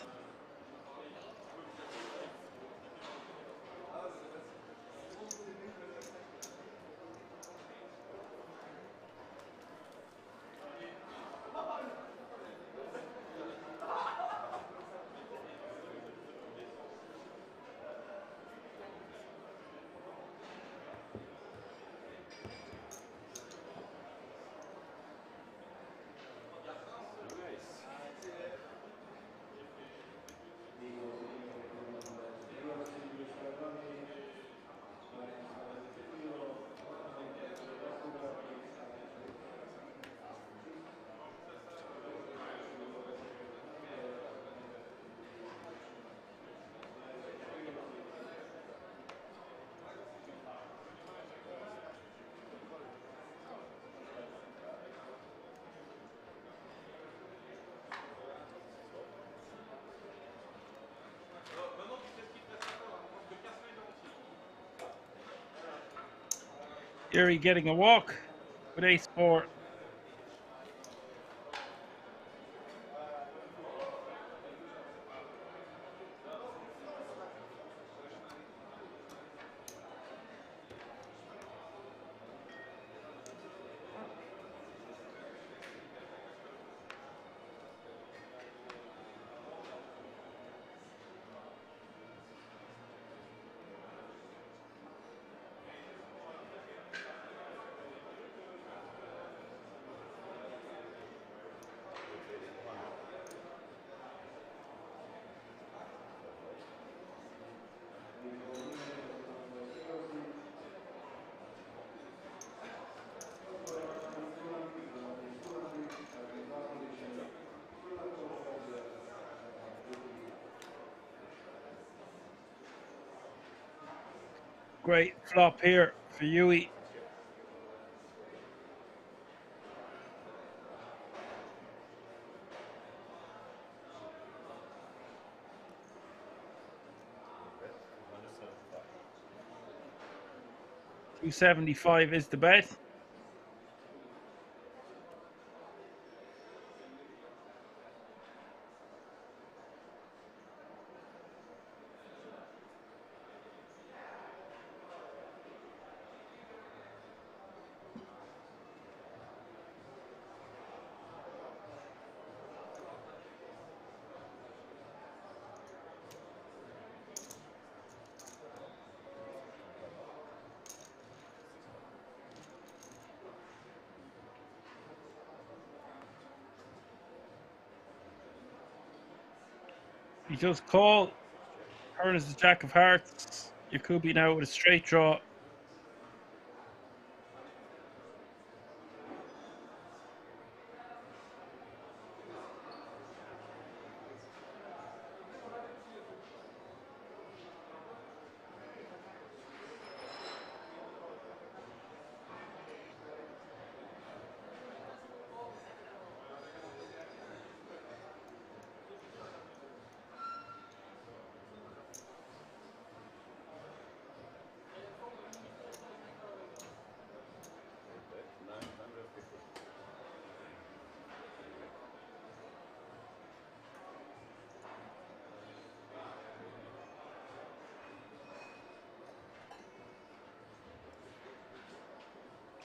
Yuri getting a walk with ace-4. Great flop here for Yuri. $275 is the bet. You just call, turn as the Jack of Hearts. You could be now with a straight draw.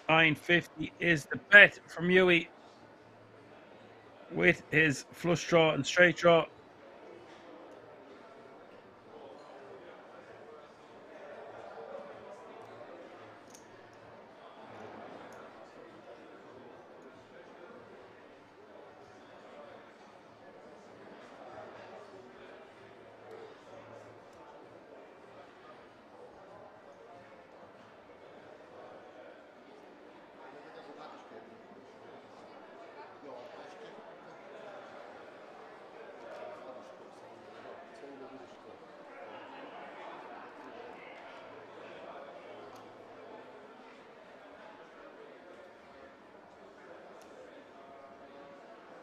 950 is the bet from Yuri with his flush draw and straight draw.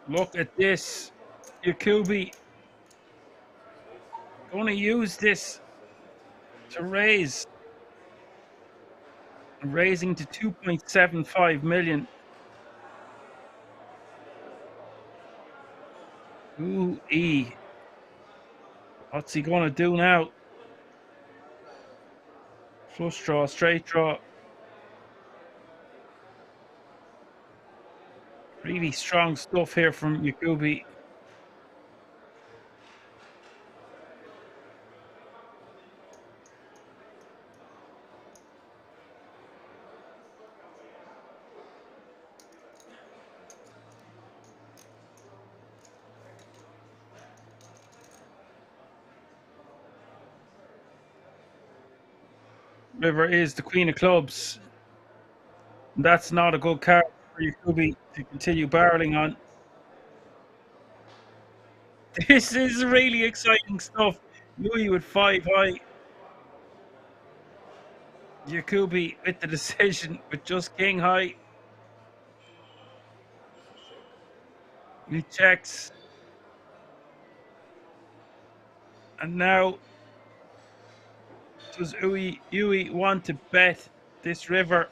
Look at this. Yakubi going to use this to raise. Raising to 2.75 million. Ooh-ee. What's he going to do now? Flush draw, straight draw. Really strong stuff here from Yakubi. River is the queen of clubs. That's not a good card for Yakubi to continue barreling on. This is really exciting stuff. Yuri with 5 high. Yakubi with the decision with just king high. He checks. And now, does Yuri want to bet this river?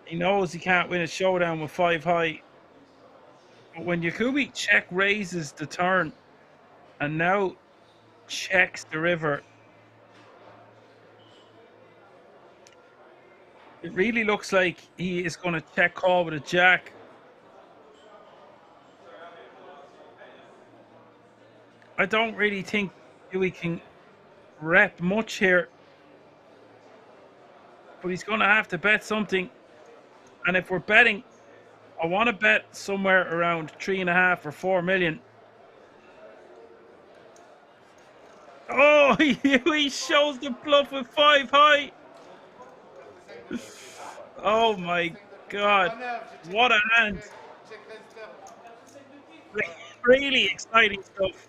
He knows he can't win a showdown with 5 high. But when Yakubi check raises the turn and now checks the river, it really looks like he is going to check call with a jack. I don't really think Yuri can rep much here, but he's going to have to bet something. And if we're betting, I want to bet somewhere around 3.5 or 4 million. Oh, he shows the bluff with 5 high. Oh my God, what a hand. Really exciting stuff.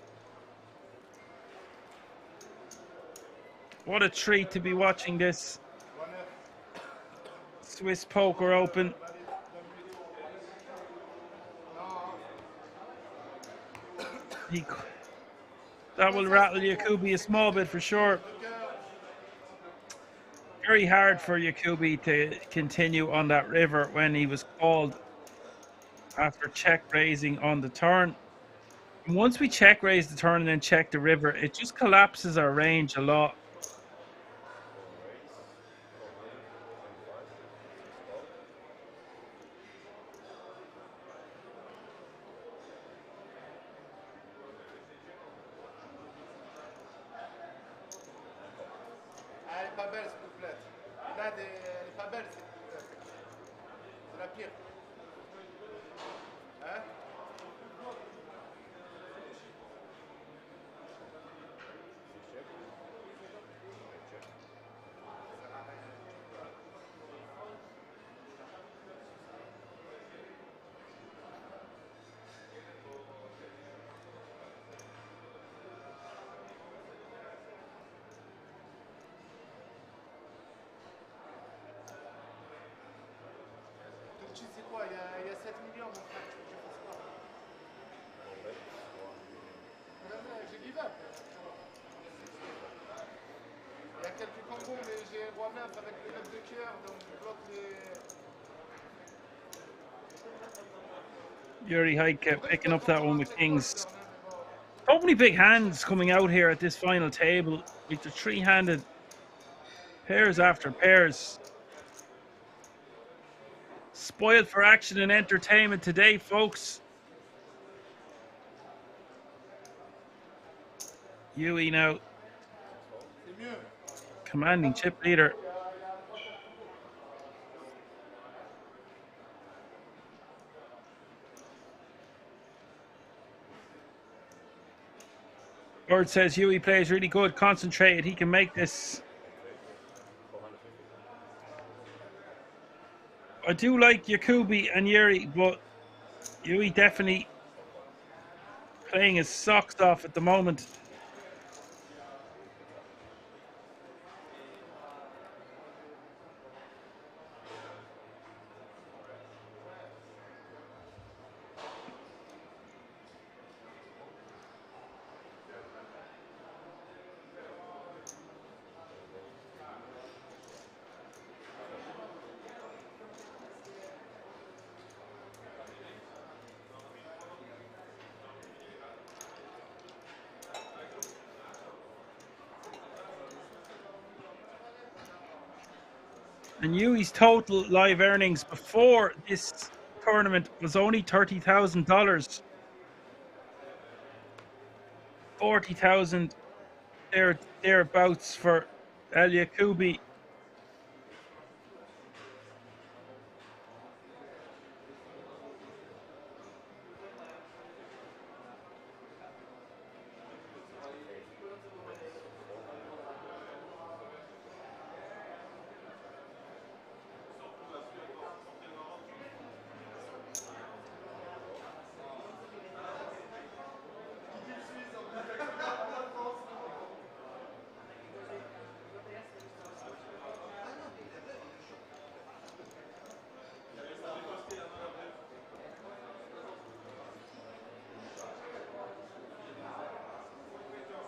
What a treat to be watching this Swiss Poker Open. That will rattle Yakubi a small bit for sure. Very hard for Yakubi to continue on that river when he was called after check raising on the turn. And once we check raise the turn and then check the river, it just collapses our range a lot. Elle est pas belle, s'il vous plaît. Là, elle est pas belle, s'il vous plaît. C'est la pire. Hein? C'est quoi? Il y a 7 millions, mon frère. Je pense pas. J'ai give up. Il y a quelques combos, mais j'ai roi 9 avec le 9 de cœur, donc je bloque les. Yuri Heike picking up that one with kings. So many big hands coming out here at this final table with the 3-handed pairs after pairs. Spoiled for action and entertainment today, folks. Yuri now commanding chip leader. Bird says Yuri plays really good, concentrated. He can make this. I do like Yakubi and Yuri, but Yuri definitely playing his socks off at the moment. And Yuri's total live earnings before this tournament was only $30,000. 40,000 thereabouts for El Yakubi.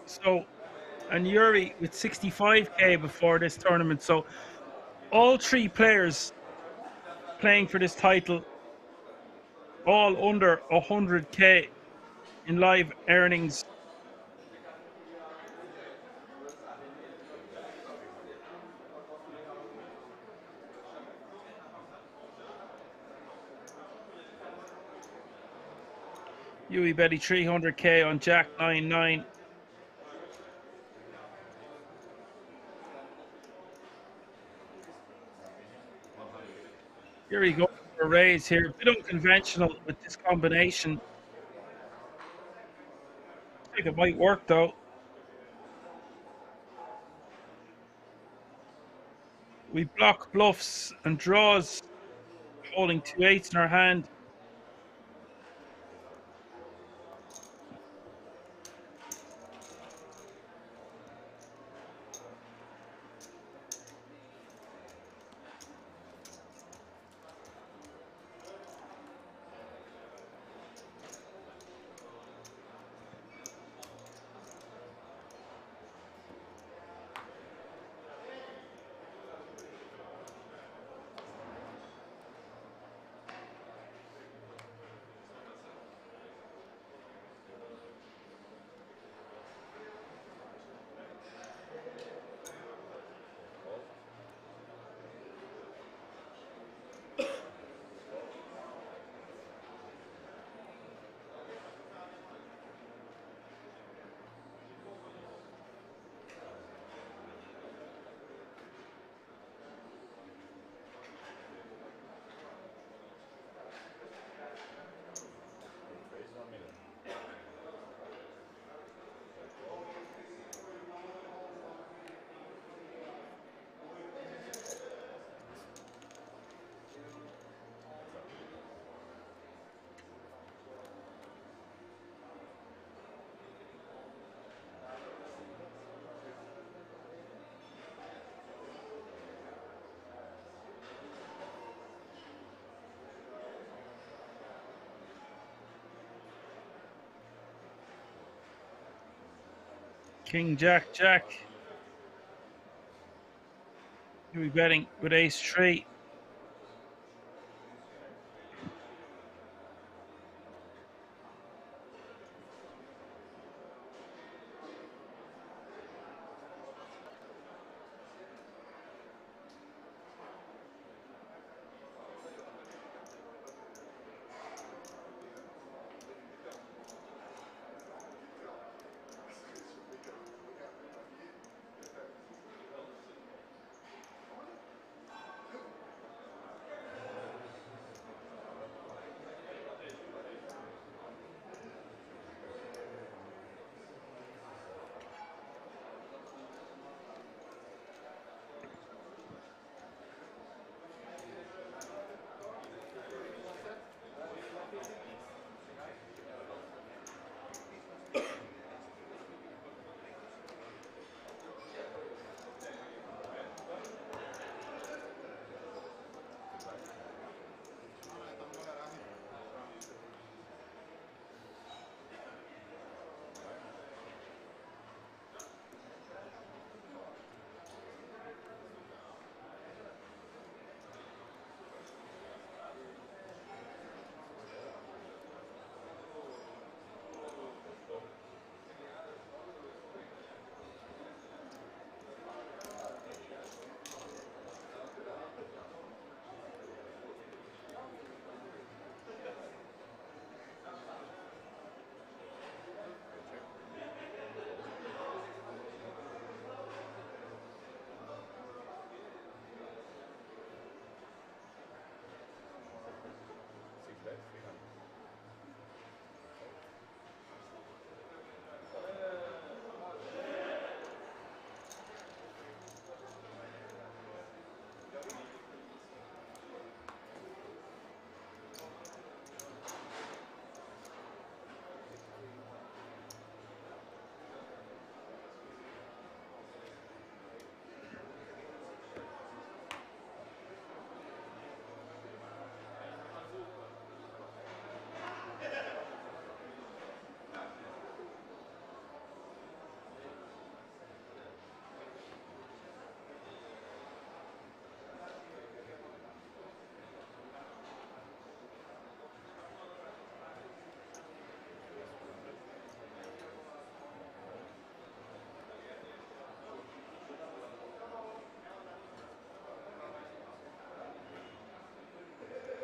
So, and Yuri with 65k before this tournament. So, all three players playing for this title, all under 100k in live earnings. Yuri Betty 300k on Jack 9-9. Yuri going for a raise here. A bit unconventional with this combination. I think it might work though. We block bluffs and draws, holding 2 8s in our hand. King, Jack, Jack. Yuri betting with ace 3.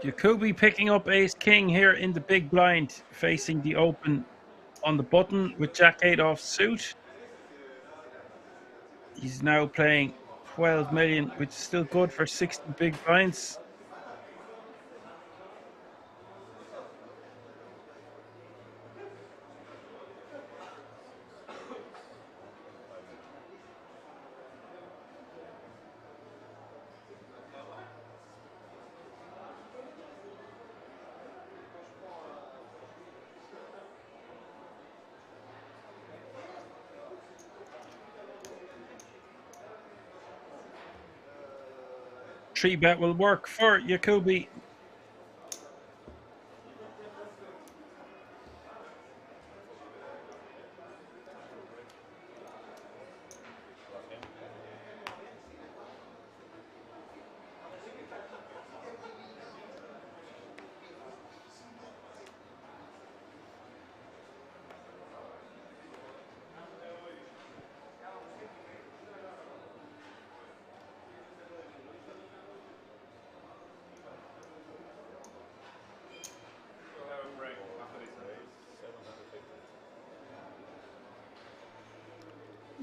Jacoby picking up ace king here in the big blind, facing the open on the button with jack 8 off suit. He's now playing 12 million, which is still good for 60 big blinds. Three bet will work for Jacoby.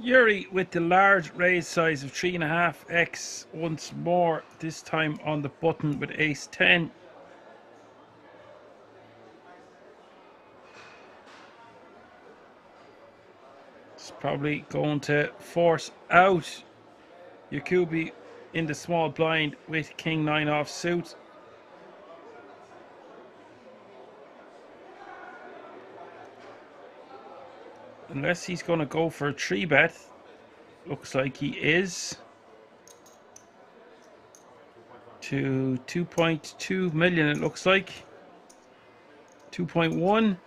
Yuri with the large raise size of 3.5x once more, this time on the button with ace 10. It's probably going to force out Jacoby in the small blind with king 9 off suit. Unless he's going to go for a 3 bet. Looks like he is. To 2.2 million it looks like. 2.1.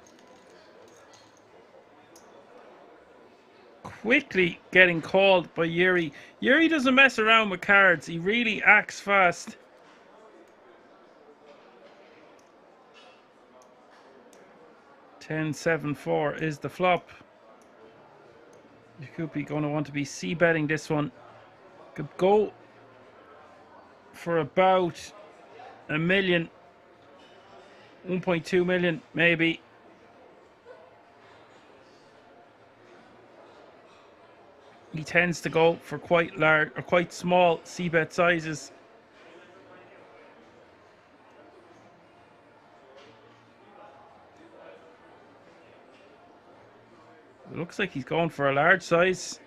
Quickly getting called by Yuri. Yuri doesn't mess around with cards. He really acts fast. $10.74 is the flop. You could be going to want to be c-betting this one. Could go for about a million. 1.2 million maybe. He tends to go for quite large or quite small c-bet sizes. It looks like he's going for a large size.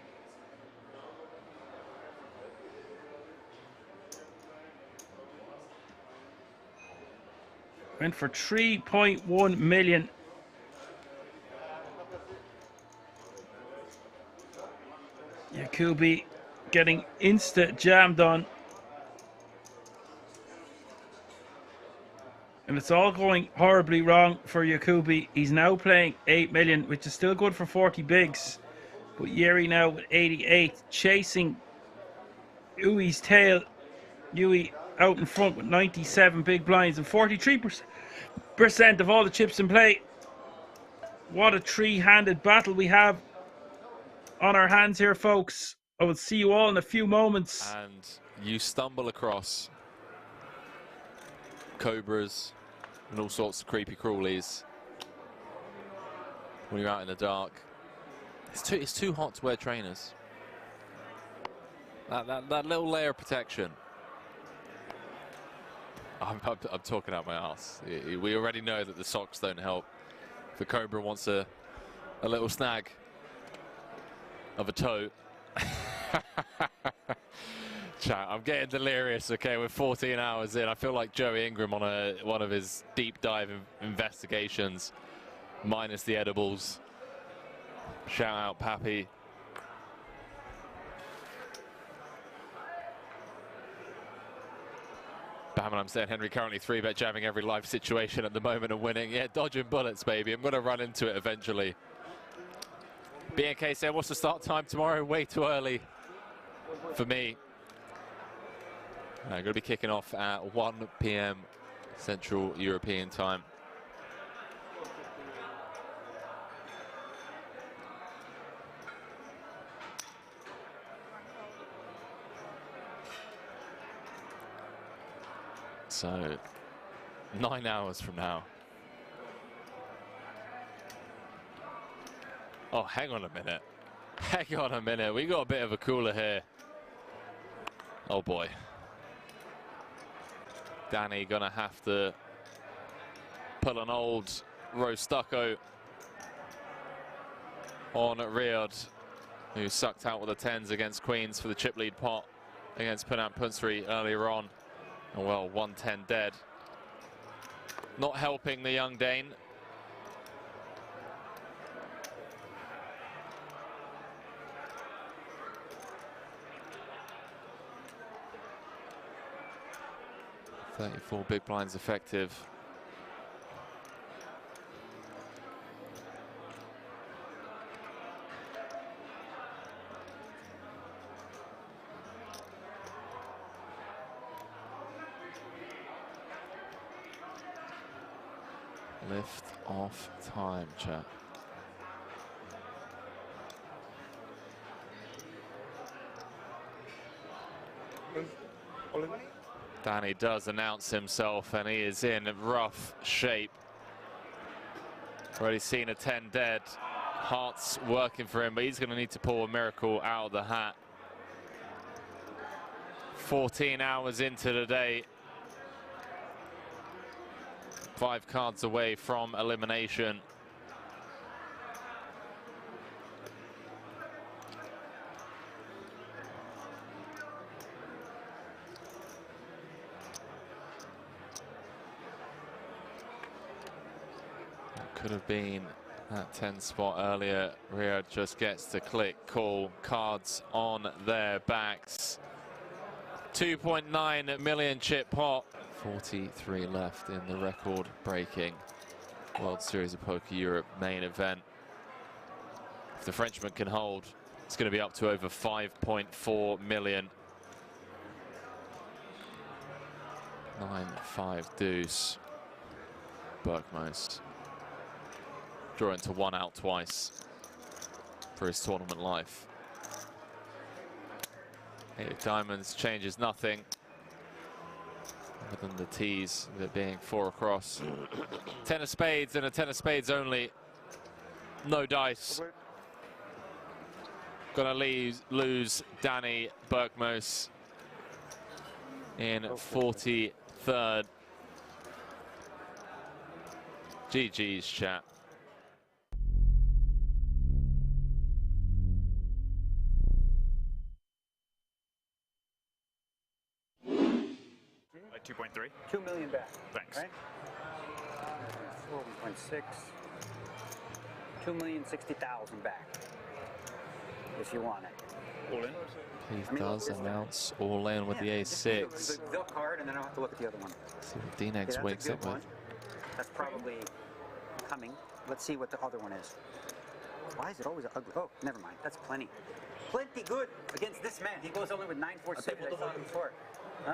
Went for 3.1 million. Jacoby getting insta jammed on. And it's all going horribly wrong for Jacoby. He's now playing 8 million, which is still good for 40 bigs. But Yuri now with 88, chasing Yui's tail. Yuri out in front with 97 big blinds and 43% of all the chips in play. What a three-handed battle we have on our hands here, folks. I will see you all in a few moments. And you stumble across cobras and all sorts of creepy crawlies when you're out in the dark. It's too hot to wear trainers. That little layer of protection. I'm talking out my ass. We already know that the socks don't help. The cobra wants a little snag of a toe. Chat, I'm getting delirious. Okay, we're 14 hours in. I feel like Joey Ingram on one of his deep dive investigations, minus the edibles. Shout out Pappy. I'm saying Henry currently 3-bet jamming every live situation at the moment and winning. Yeah, dodging bullets, baby. I'm going to run into it eventually. BNK said, what's the start time tomorrow? Way too early for me. I'm going to be kicking off at 1 p.m. Central European time. So 9 hours from now. Oh, hang on a minute. Hang on a minute. We got a bit of a cooler here. Oh boy. Danny gonna have to pull an old Rose Stucco on Riyadh, who sucked out with the 10s against Queens for the chip lead pot against Punat Punsri earlier on. And well, 110 dead. Not helping the young Dane. .34 big blinds effective. Lift off time, chat. Danny does announce himself, and he is in rough shape. Already seen a 10 dead. Heart's working for him, but he's going to need to pull a miracle out of the hat. 14 hours into the day. 5 cards away from elimination. Could have been that 10 spot earlier. Riyadh just gets to click, call, cards on their backs. 2.9 million chip pot. 43 left in the record-breaking World Series of Poker Europe main event. If the Frenchman can hold, it's going to be up to over 5.4 million. 9-5 deuce. Berkmoos drawing to 1 out twice for his tournament life. 8 of diamonds changes nothing other than the tees, with it being 4 across. 10 of spades and a 10 of spades only. No dice. Gonna lose Danny Berkmoos in 43rd. GG's, chat. Like 2.3? 2 million back. Thanks. Right? 4.6. 2,060,000 back. If you want it. All in? He does announce all in with the ace-6. The card, and then I'll have to look at the other one. See what D-Nex wakes up with. That's probably coming. Let's see what the other one is. Why is it always ugly? Oh, never mind. That's plenty. Plenty good against this man. He goes only with 9-4-6. I saw him before. Huh?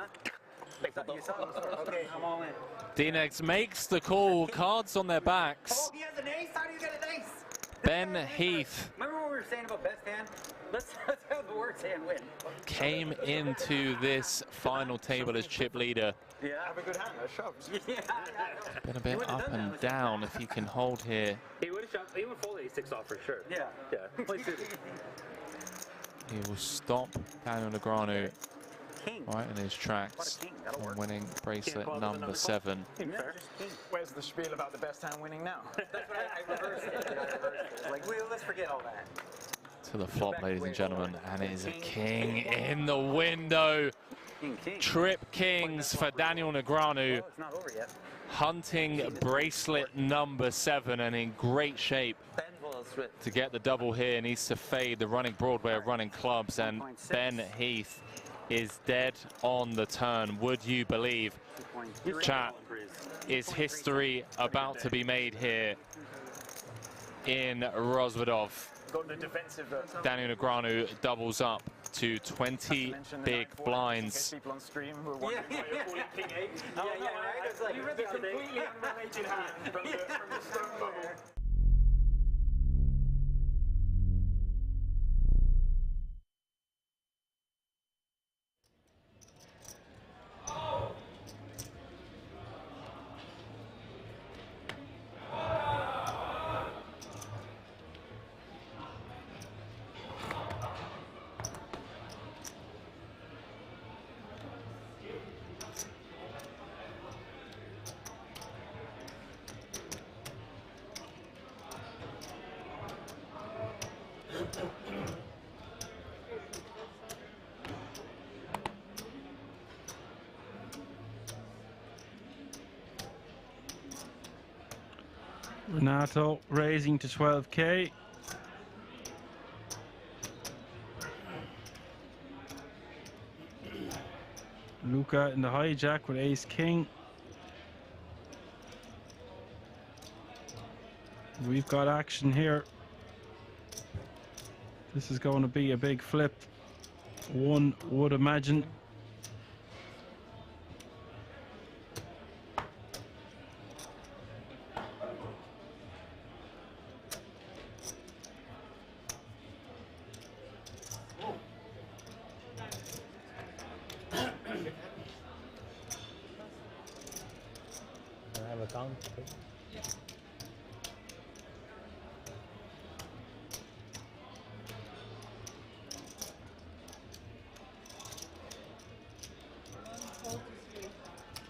You saw him before. Okay, I'm all in. D-Nex makes the call. Cards on their backs. Oh, he has an ace? How do you get an ace? Ben Heath. Remember what we were saying about best hand? Let's have the worst hand win. Came into this final table as chip leader. Yeah. Have a good hand. I shoved. Yeah. Been a bit up and down if he can hold here. He would have shoved. He would fold ace-6 off for sure. Yeah. Yeah. Play suited. He will stop Daniel Negreanu right in his tracks on winning bracelet number 7. Where's the spiel about the best hand winning now? That's what I reversed it. Like, let's forget all that. To the flop, ladies and gentlemen, and it is a king in the window. Trip kings for Daniel Negreanu. It's not over yet. Hunting bracelet number 7 and in great shape to get the double here. Needs to fade the running Broadway of running clubs, and Ben Heath is dead on the turn. Would you believe? Chat, is history about to be made here in Rozvadov? Got the defensive. Daniel Negreanu doubles up to 20 big blinds. People on stream who are wondering why you're calling King 8. Yeah, right? It's like, the completely unrelated hand from the stone bubble. Renato raising to 12k. Luca in the hijack with ace king. We've got action here. This is going to be a big flip, one would imagine. I have a count. Okay.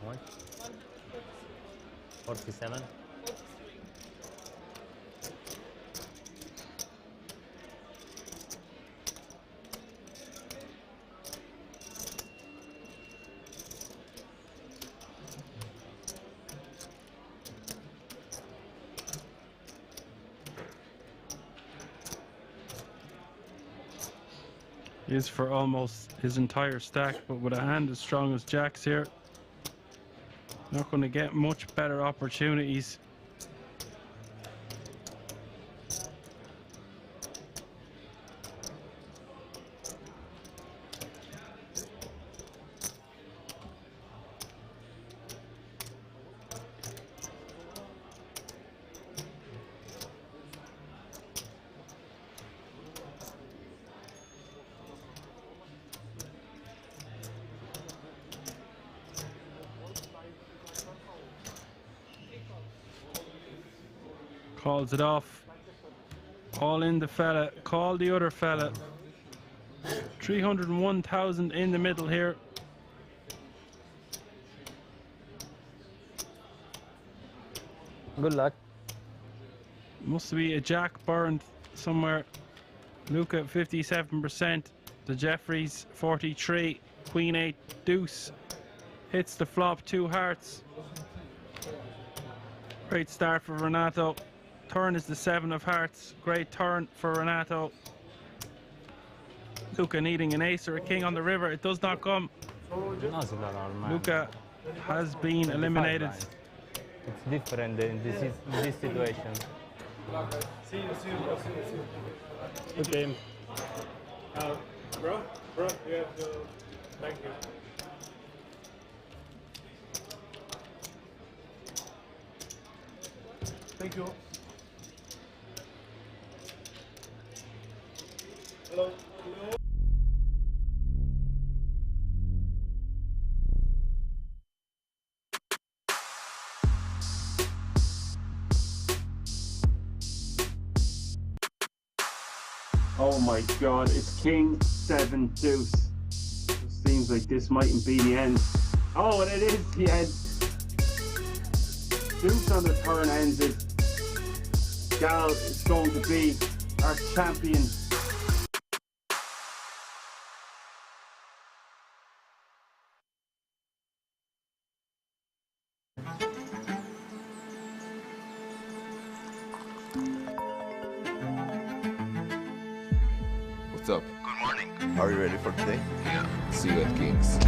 How much? 47. Is for almost his entire stack, but with a hand as strong as Jack's here, not going to get much better opportunities. Calls it off. All in the fella. Call the other fella. 301,000 in the middle here. Good luck. Must be a jack burned somewhere. Luca at 57%. The Jeffries 43. Queen 8 deuce. Hits the flop, 2 hearts. Great start for Renato. Turn is the 7 of hearts. Great turn for Renato. Luca needing an ace or a king on the river. It does not come. Luca has been eliminated. It's different in this situation. See you. Good game. Bro, you have to. Thank you. Thank you. Hello. Oh my god, it's King 7 deuce. It seems like this mightn't be the end. Oh, and it is the end. Deuce on the turn ends it. Gal is going to be our champion. What's up? Good morning. Are you ready for today? Yeah. See you at Kings.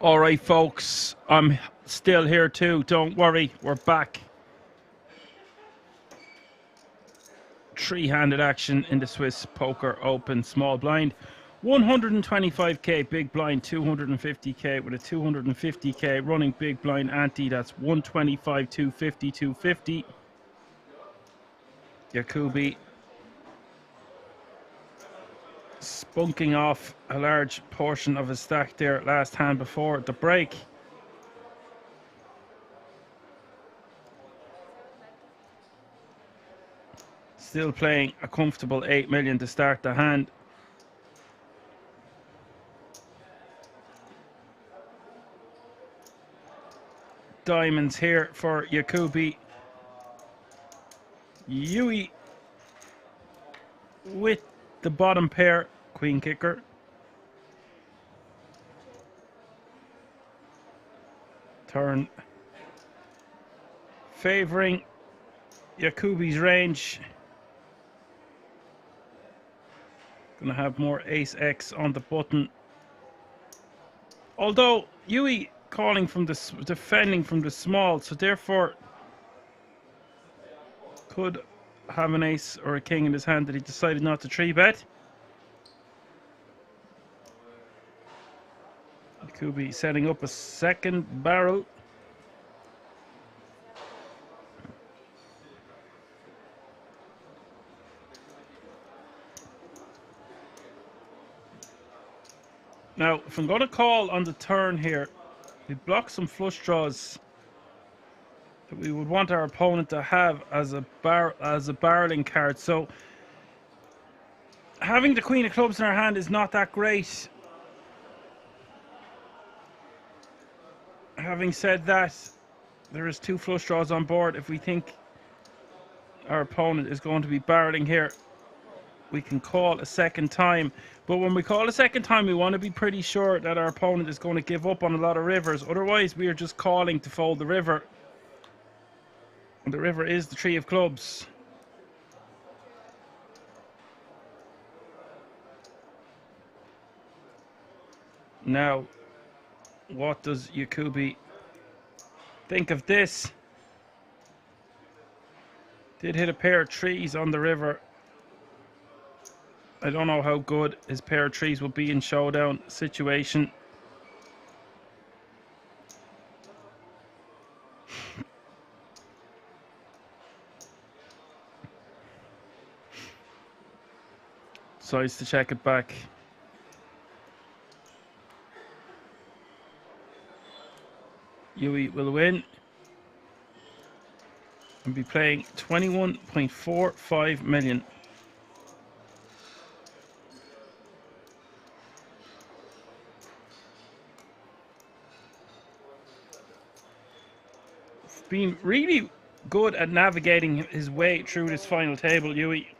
All right, folks, I'm still here too. Don't worry, we're back. Three-handed action in the Swiss Poker Open small blind. 125k big blind, 250k with a 250k running big blind ante. That's 125, 250, 250. Yakubi spunking off a large portion of his stack there last hand before the break. Still playing a comfortable 8 million to start the hand. Diamonds here for Yakubi. Yuri with the bottom pair, queen kicker. Turn favoring Yakubi's range. Gonna have more ace X on the button. Although Yuri calling from the defending from the small, so therefore could have an ace or a king in his hand that he decided not to 3-bet. Yakubi setting up a second barrel. Now, if I'm going to call on the turn here, we block some flush draws that we would want our opponent to have as a barreling card. So having the queen of clubs in our hand is not that great. Having said that, there is 2 flush draws on board. If we think our opponent is going to be barreling here, we can call a second time. But when we call a second time, we want to be pretty sure that our opponent is going to give up on a lot of rivers. Otherwise, we are just calling to fold the river. And the river is the 3 of clubs. Now, what does Yakubi think of this? Did hit a pair of 3s on the river. I don't know how good his pair of 3s will be in showdown situation. Decides to check it back. Yuri will win and be playing 21.45 million. Been really good at navigating his way through this final table, Yuri.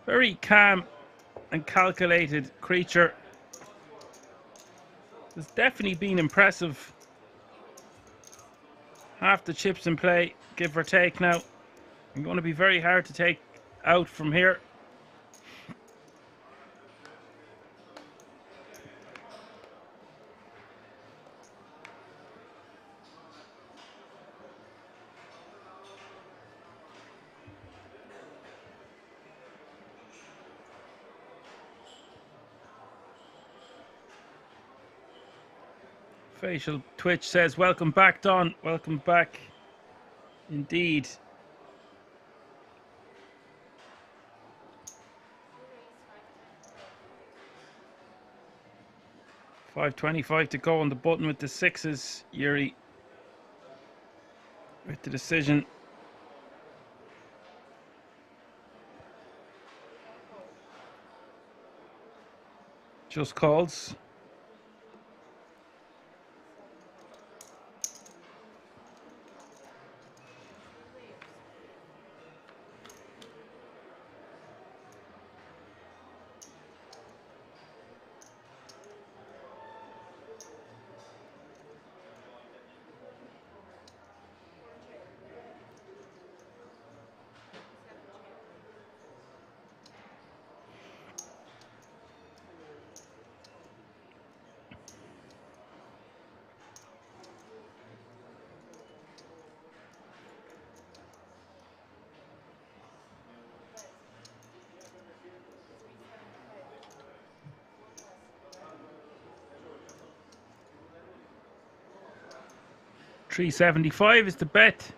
Very calm and calculated creature. Has definitely been impressive. Half the chips in play, give or take now. I'm going to be very hard to take out from here. Facial Twitch says, welcome back, Don. Welcome back. Indeed. $5.25 to go on the button with the 6s. Yuri with the decision. Just calls. 375 is the bet.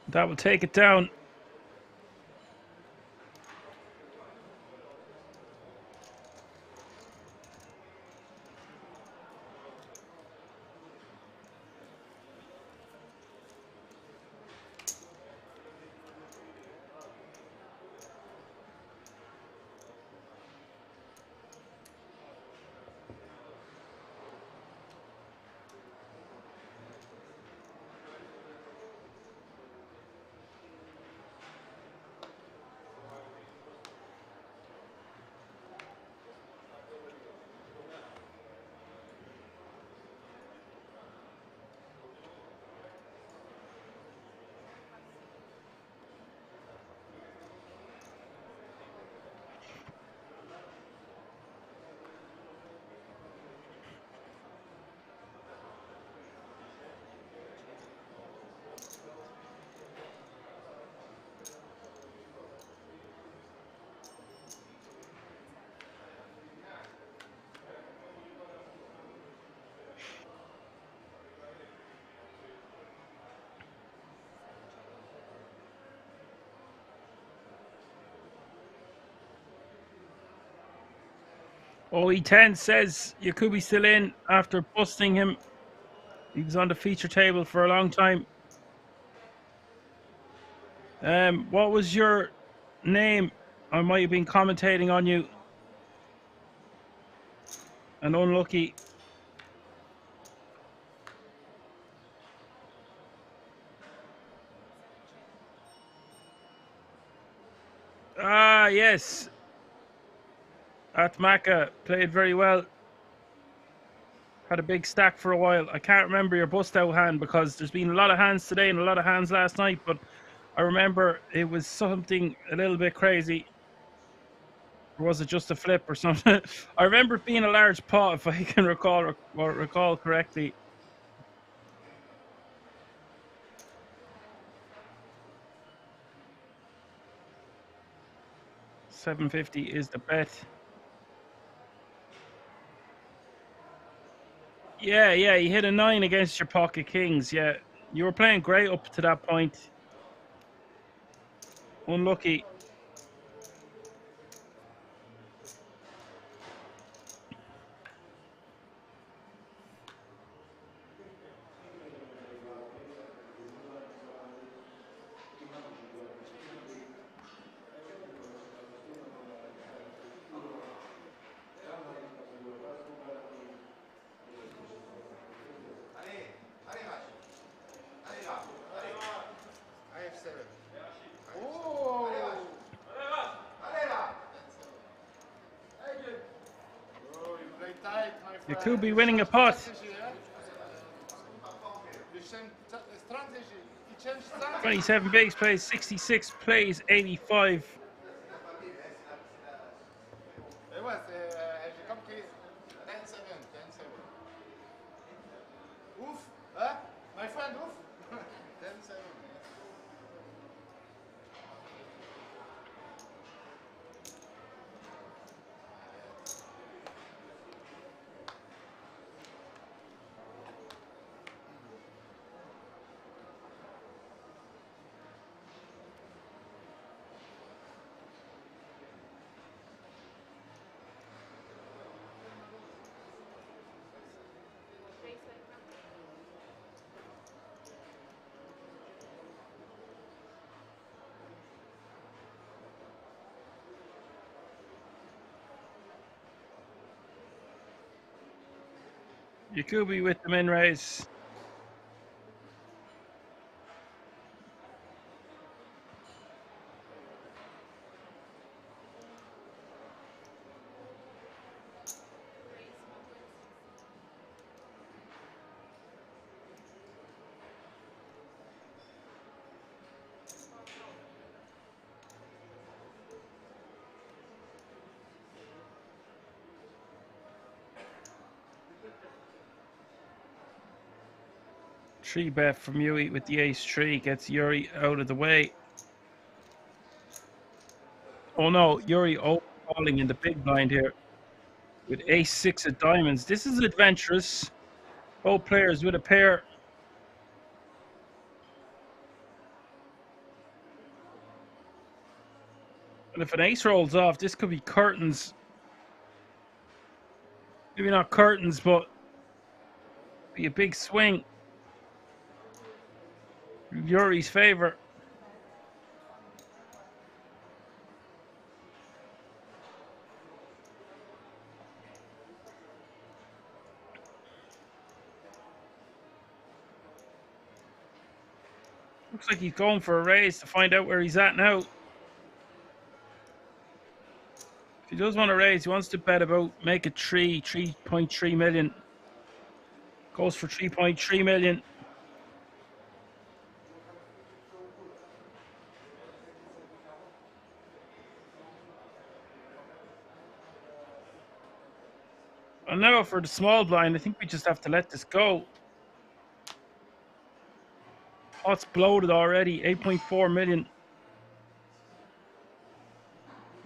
That will take it down. OE10 says Yakubi's still in after busting him. He was on the feature table for a long time. What was your name? I might have been commentating on you. And unlucky. Ah, yes. Atmaka played very well. Had a big stack for a while. I can't remember your bust out hand because there's been a lot of hands today and a lot of hands last night, but I remember it was something a little bit crazy. Or was it just a flip or something? I remember it being a large pot, if I can recall correctly. $750 is the bet. Yeah, you hit a 9 against your pocket kings. Yeah, you were playing great up to that point. Unlucky. You could be winning a pot. 27 bigs plays 66, plays 85. My friend, oof. 10-7. Yakubi with the min raise. Three bet from Yuri with the ace-3 gets Yuri out of the way. Oh no, Yuri falling in the big blind here with ace-6 of diamonds. This is adventurous. Both players with a pair. And if an ace rolls off, this could be curtains. Maybe not curtains, but be a big swing. Yuri's favor. Looks like he's going for a raise to find out where he's at now. If he does want to raise, he wants to bet about, make it 3.3 million. Goes for 3.3 million. And now for the small blind, I think we just have to let this go. Pot's bloated already, 8.4 million.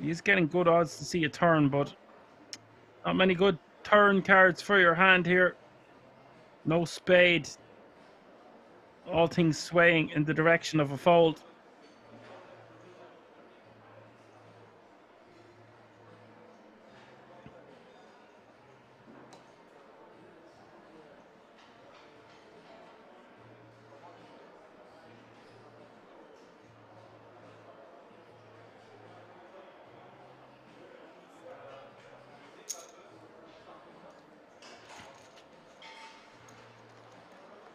He is getting good odds to see a turn, but not many good turn cards for your hand here. No spade. All things swaying in the direction of a fold.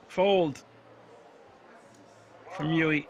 Fold from Yuri.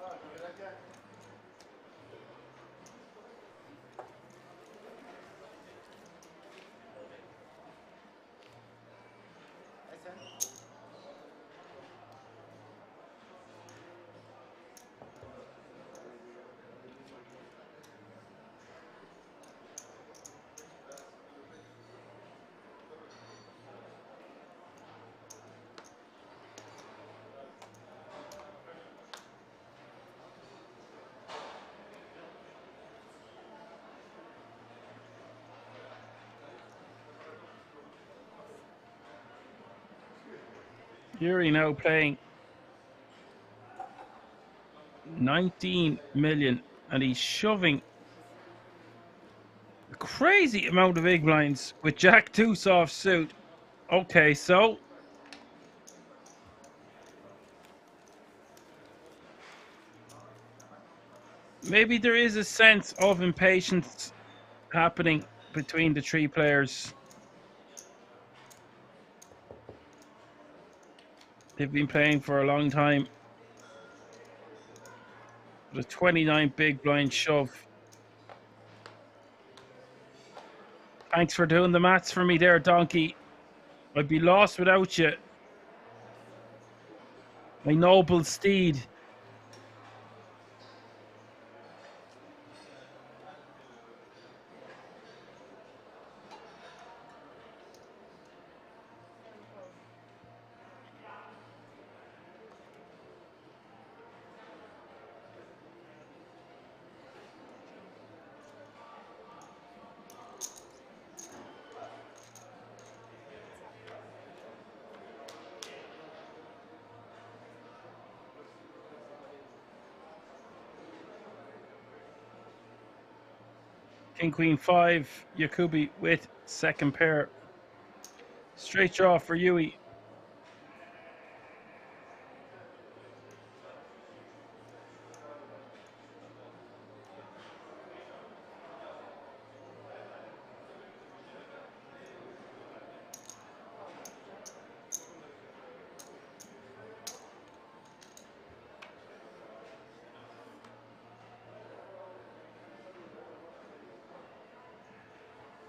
Yuri now playing 19 million, and he's shoving a crazy amount of big blinds with Jack 2 soft suit. Okay, so maybe there is a sense of impatience happening between the three players. They've been playing for a long time. The 29 big blind shove. Thanks for doing the maths for me there, Donkey. I'd be lost without you. My noble steed. King Queen 5, Yakubi with second pair. Straight draw for Yui.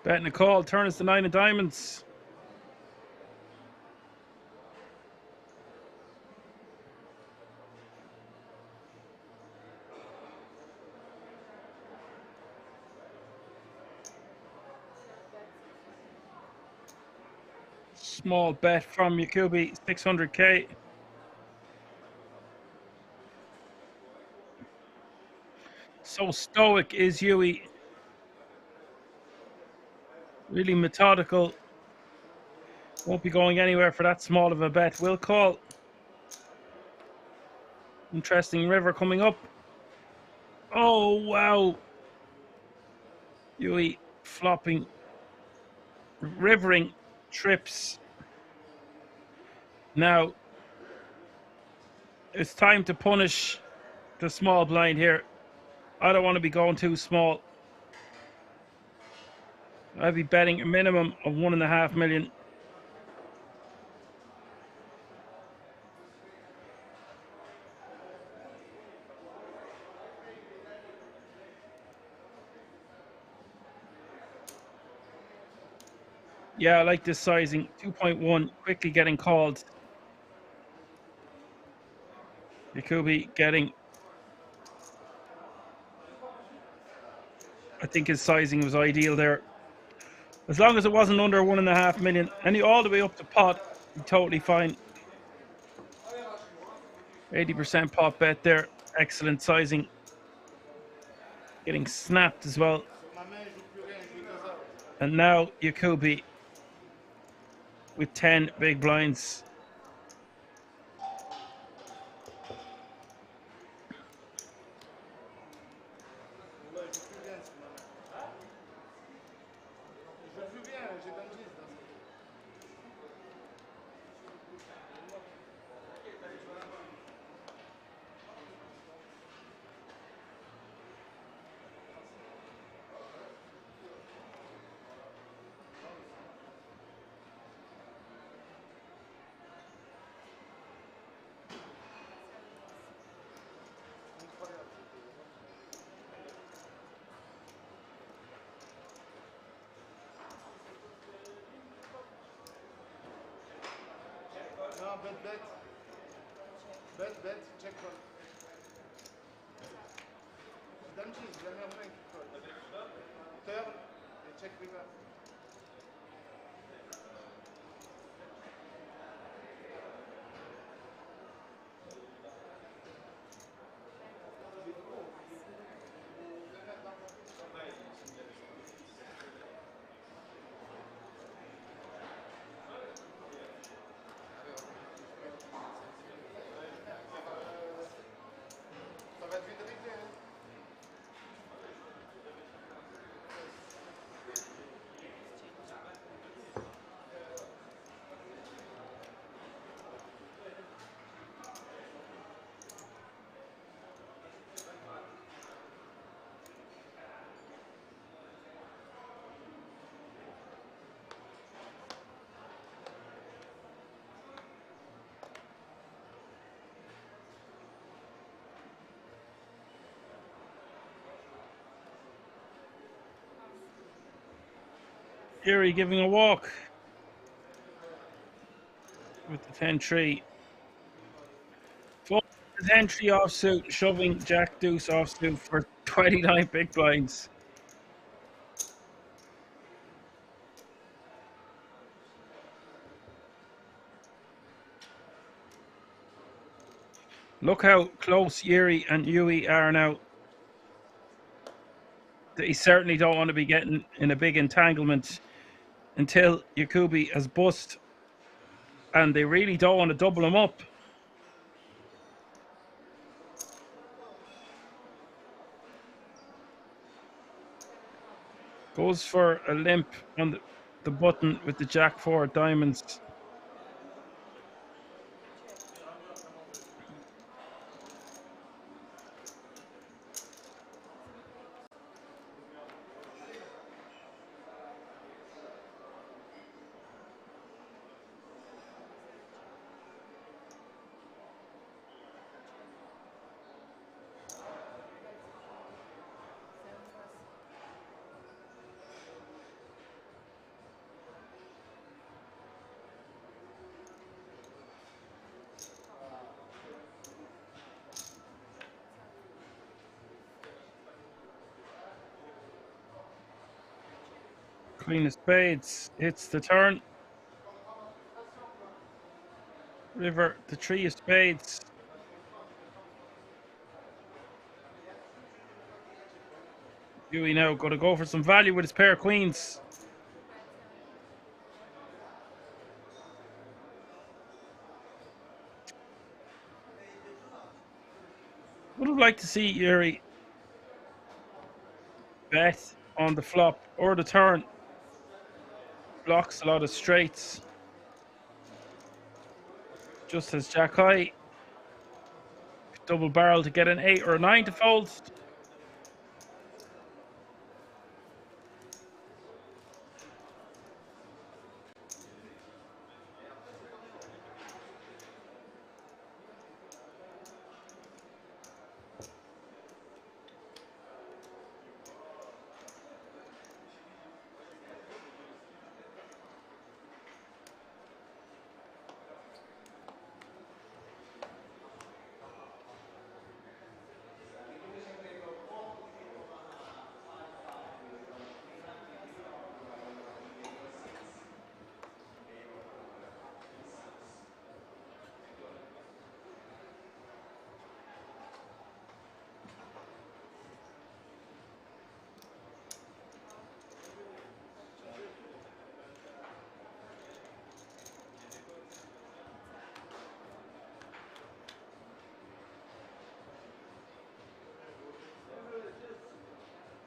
Betting a call, turn us to 9 of diamonds. Small bet from Yakubi, 600k. So stoic is Yui. Really methodical. Won't be going anywhere for that small of a bet. We'll call. Interesting river coming up. Oh, wow. Yuri flopping, rivering trips. Now, it's time to punish the small blind here. I don't want to be going too small. I'd be betting a minimum of 1.5 million. Yeah, I like this sizing. 2.1, quickly getting called. Yakubi getting... I think his sizing was ideal there. As long as it wasn't under 1.5 million. And all the way up to pot, totally fine. 80% pot bet there. Excellent sizing. Getting snapped as well. And now Yakubi with 10 big blinds. No, bet. Bet, check one. Dame cheese, la meilleure main qui colle. Turn et check river. Yuri giving a walk with the 10-3. 10-3 offsuit, shoving Jack Deuce offsuit for 29 big blinds. Look how close Yuri and Yui are now. They certainly don't want to be getting in a big entanglement until Yakubi has bust, and they really don't want to double him up. Goes for a limp on the button with the Jack 4 diamonds. Queen of spades hits the turn. River, the 3 of spades. Yui now going to go for some value with his pair of queens. Would have liked to see Yuri bet on the flop or the turn. Blocks a lot of straights. Just as Jack High. Double barrel to get an 8 or a 9 to fold.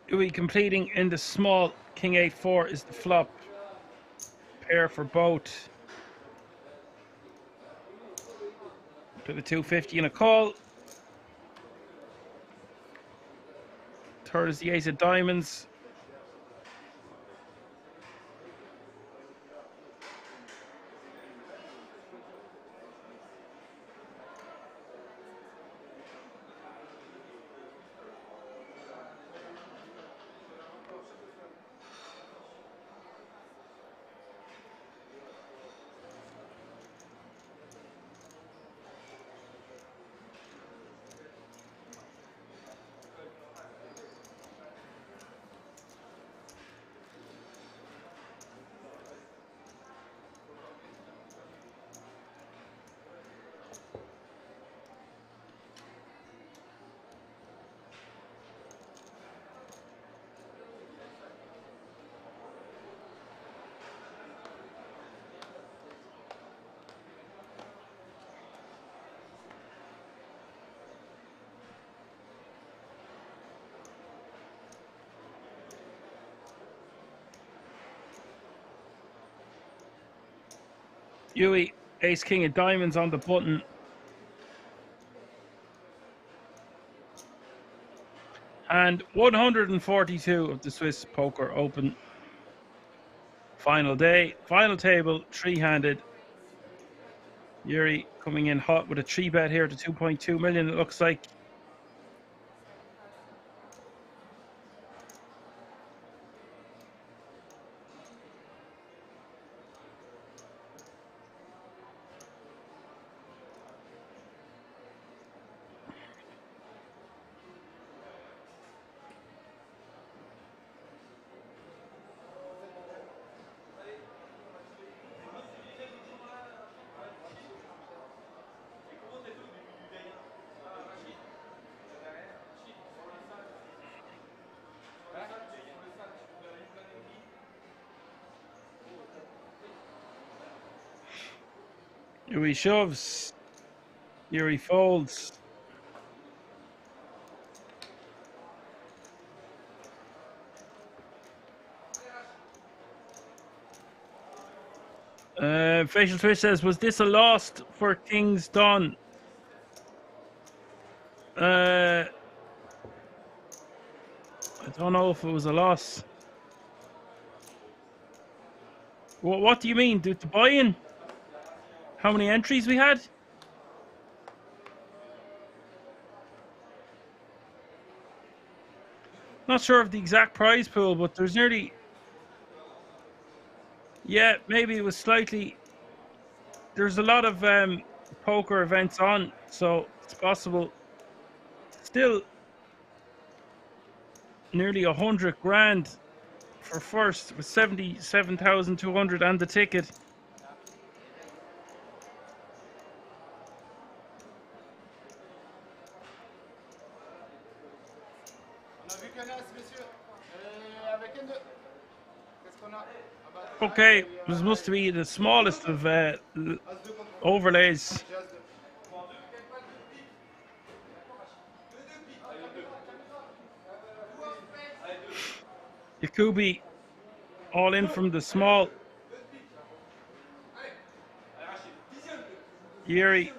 Yuri completing in the small. King 8-4 is the flop. Pair for both. Put a 250 and a call. Third is the ace of diamonds. Yuri, ace king of diamonds on the button. And 142 of the Swiss Poker Open. Final day, final table, three-handed. Yuri coming in hot with a 3-bet here to 2.2 million, it looks like. Yuri shoves. Yuri folds. Facial Twitch says, was this a loss for King's Done? I don't know if it was a loss. What do you mean? The buy-in? How many entries we had? Not sure of the exact prize pool, but there's nearly... Yeah, maybe it was slightly... There's a lot of poker events on, so it's possible. Still, nearly 100 grand for first with 77,200 and the ticket. Okay, this must be the smallest of overlays. Yakubi all in from the small. Yuri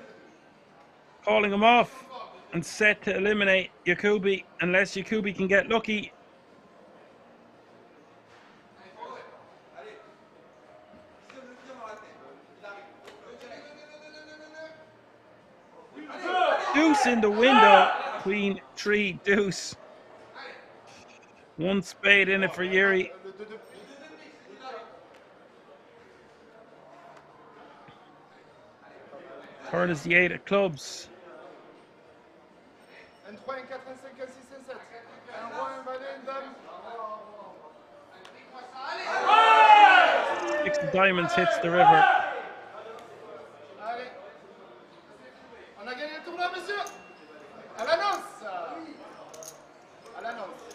calling him off and set to eliminate Yakubi unless Yakubi can get lucky. Deuce in the window. Queen 3 deuce. One spade in it for Yuri. Turn is the 8 of clubs. Six of diamonds hits the river. On a gagné le tournoi, monsieur. À l'annonce. À l'annonce.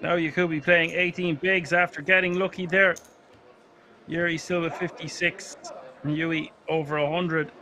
Now you could be playing 18 bigs after getting lucky there. Yuri still with 56 and Yui over 100.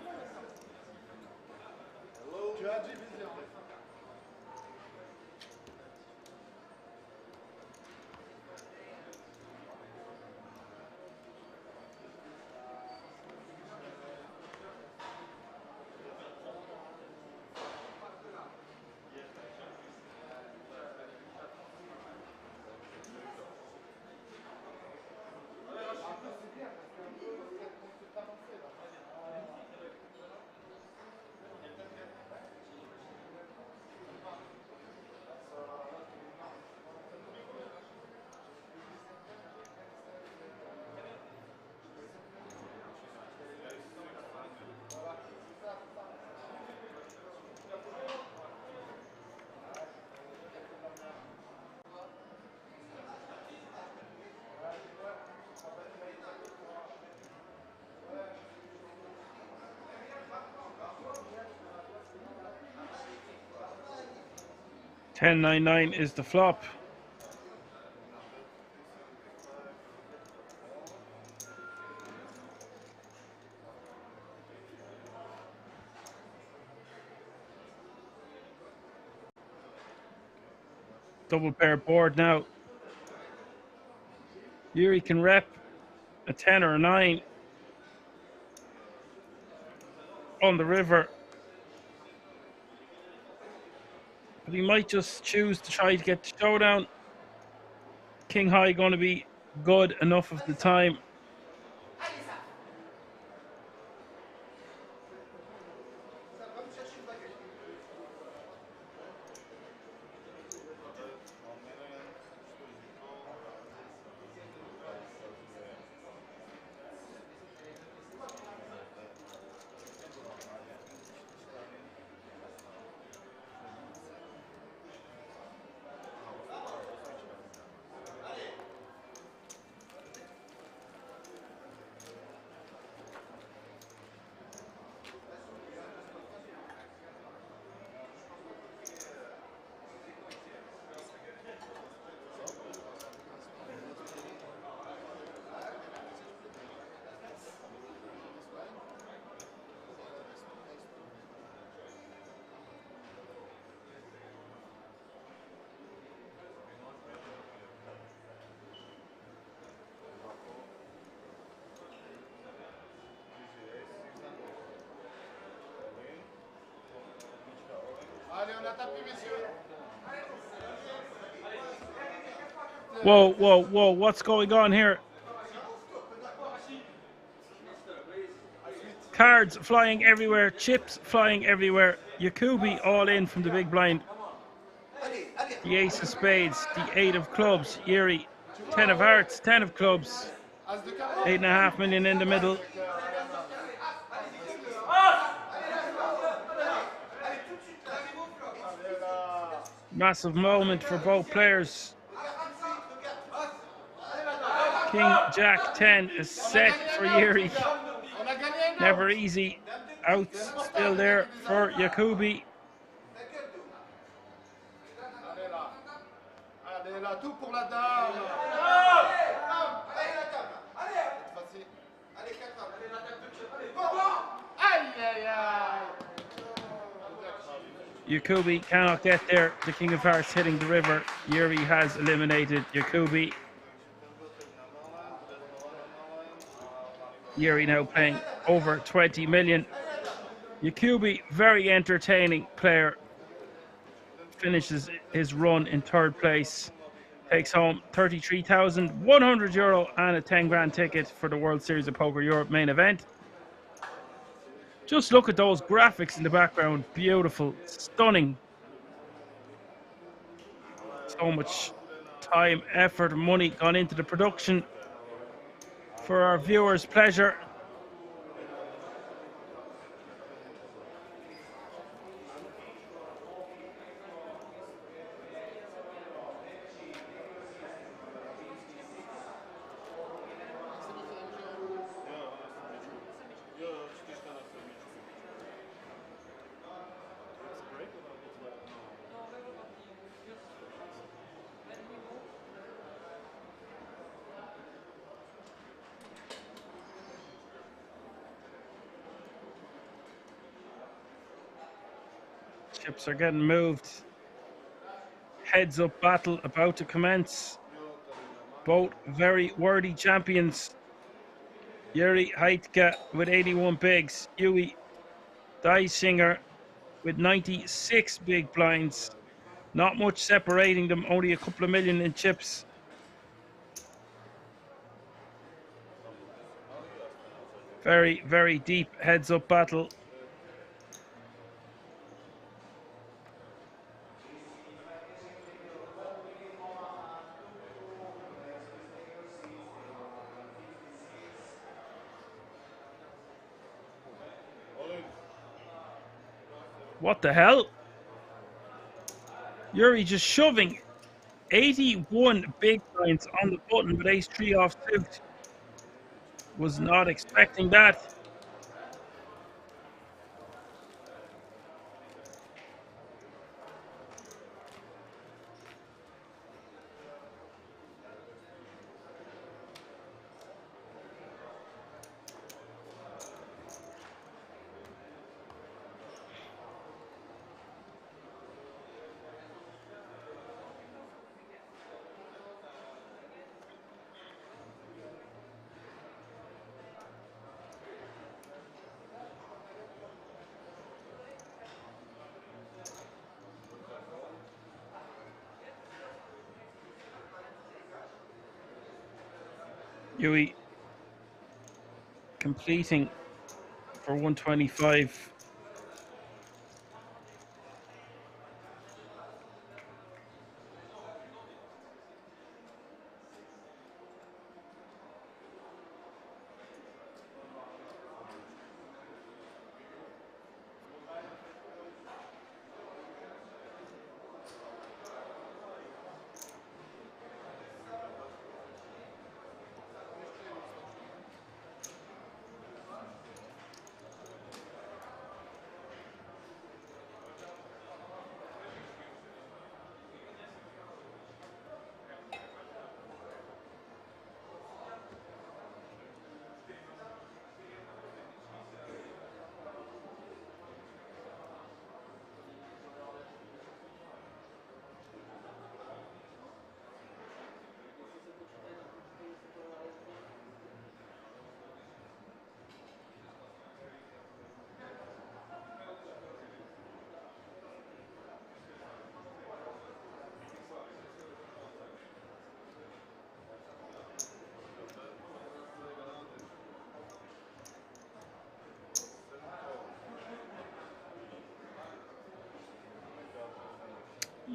$10.99 is the flop. Double pair board now. Yuri can rep a 10 or a 9 on the river. But he might just choose to try to get the showdown. King high going to be good enough of the time. Allez, on a tapé, messieurs. Whoa, whoa, whoa, what's going on here? Cards flying everywhere, chips flying everywhere. Yakubi all in from the big blind. The ace of spades, the 8 of clubs. Yuri, 10 of hearts, 10 of clubs. 8.5 million in the middle. Massive moment for both players. King Jack 10 is set for Yuri. Never easy. Outs still there for Yakubi. Allez là, tout pour la dame. Yakubi cannot get there. The King of Hearts hitting the river. Yuri has eliminated Yakubi. Yuri now playing over 20 million. Yakubi, very entertaining player. Finishes his run in third place. Takes home €33,100 and a 10 grand ticket for the World Series of Poker Europe main event. Just look at those graphics in the background. Beautiful, stunning. So much time, effort, and money gone into the production for our viewers' pleasure. Chips are getting moved. Heads up battle about to commence. Both very worthy champions. Yuri Heitka with 81 bigs. Yuri Dietzinger with 96 big blinds. Not much separating them, only a couple of million in chips. Very, very deep heads up battle. What the hell? Yuri just shoving 81 big blinds on the button with ace-3 off suit. Was not expecting that. Yuri completing for 125.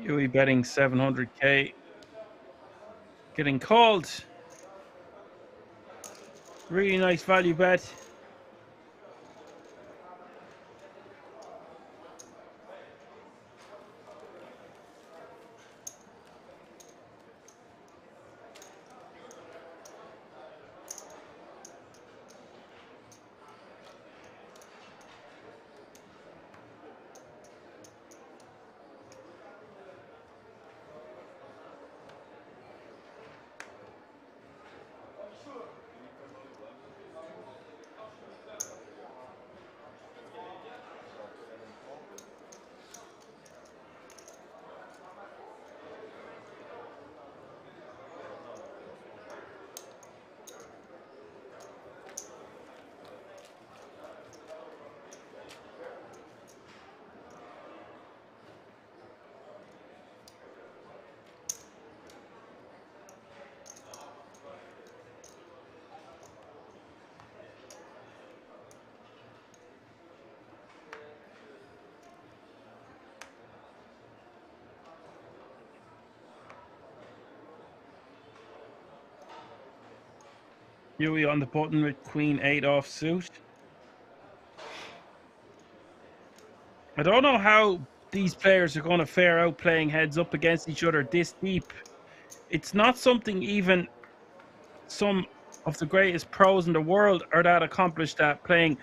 Yuri betting 700k. Getting called. Really nice value bet. Yuri on the button with Queen 8 offsuit. I don't know how these players are going to fare out playing heads up against each other this deep. It's not something even some of the greatest pros in the world are that accomplished at, playing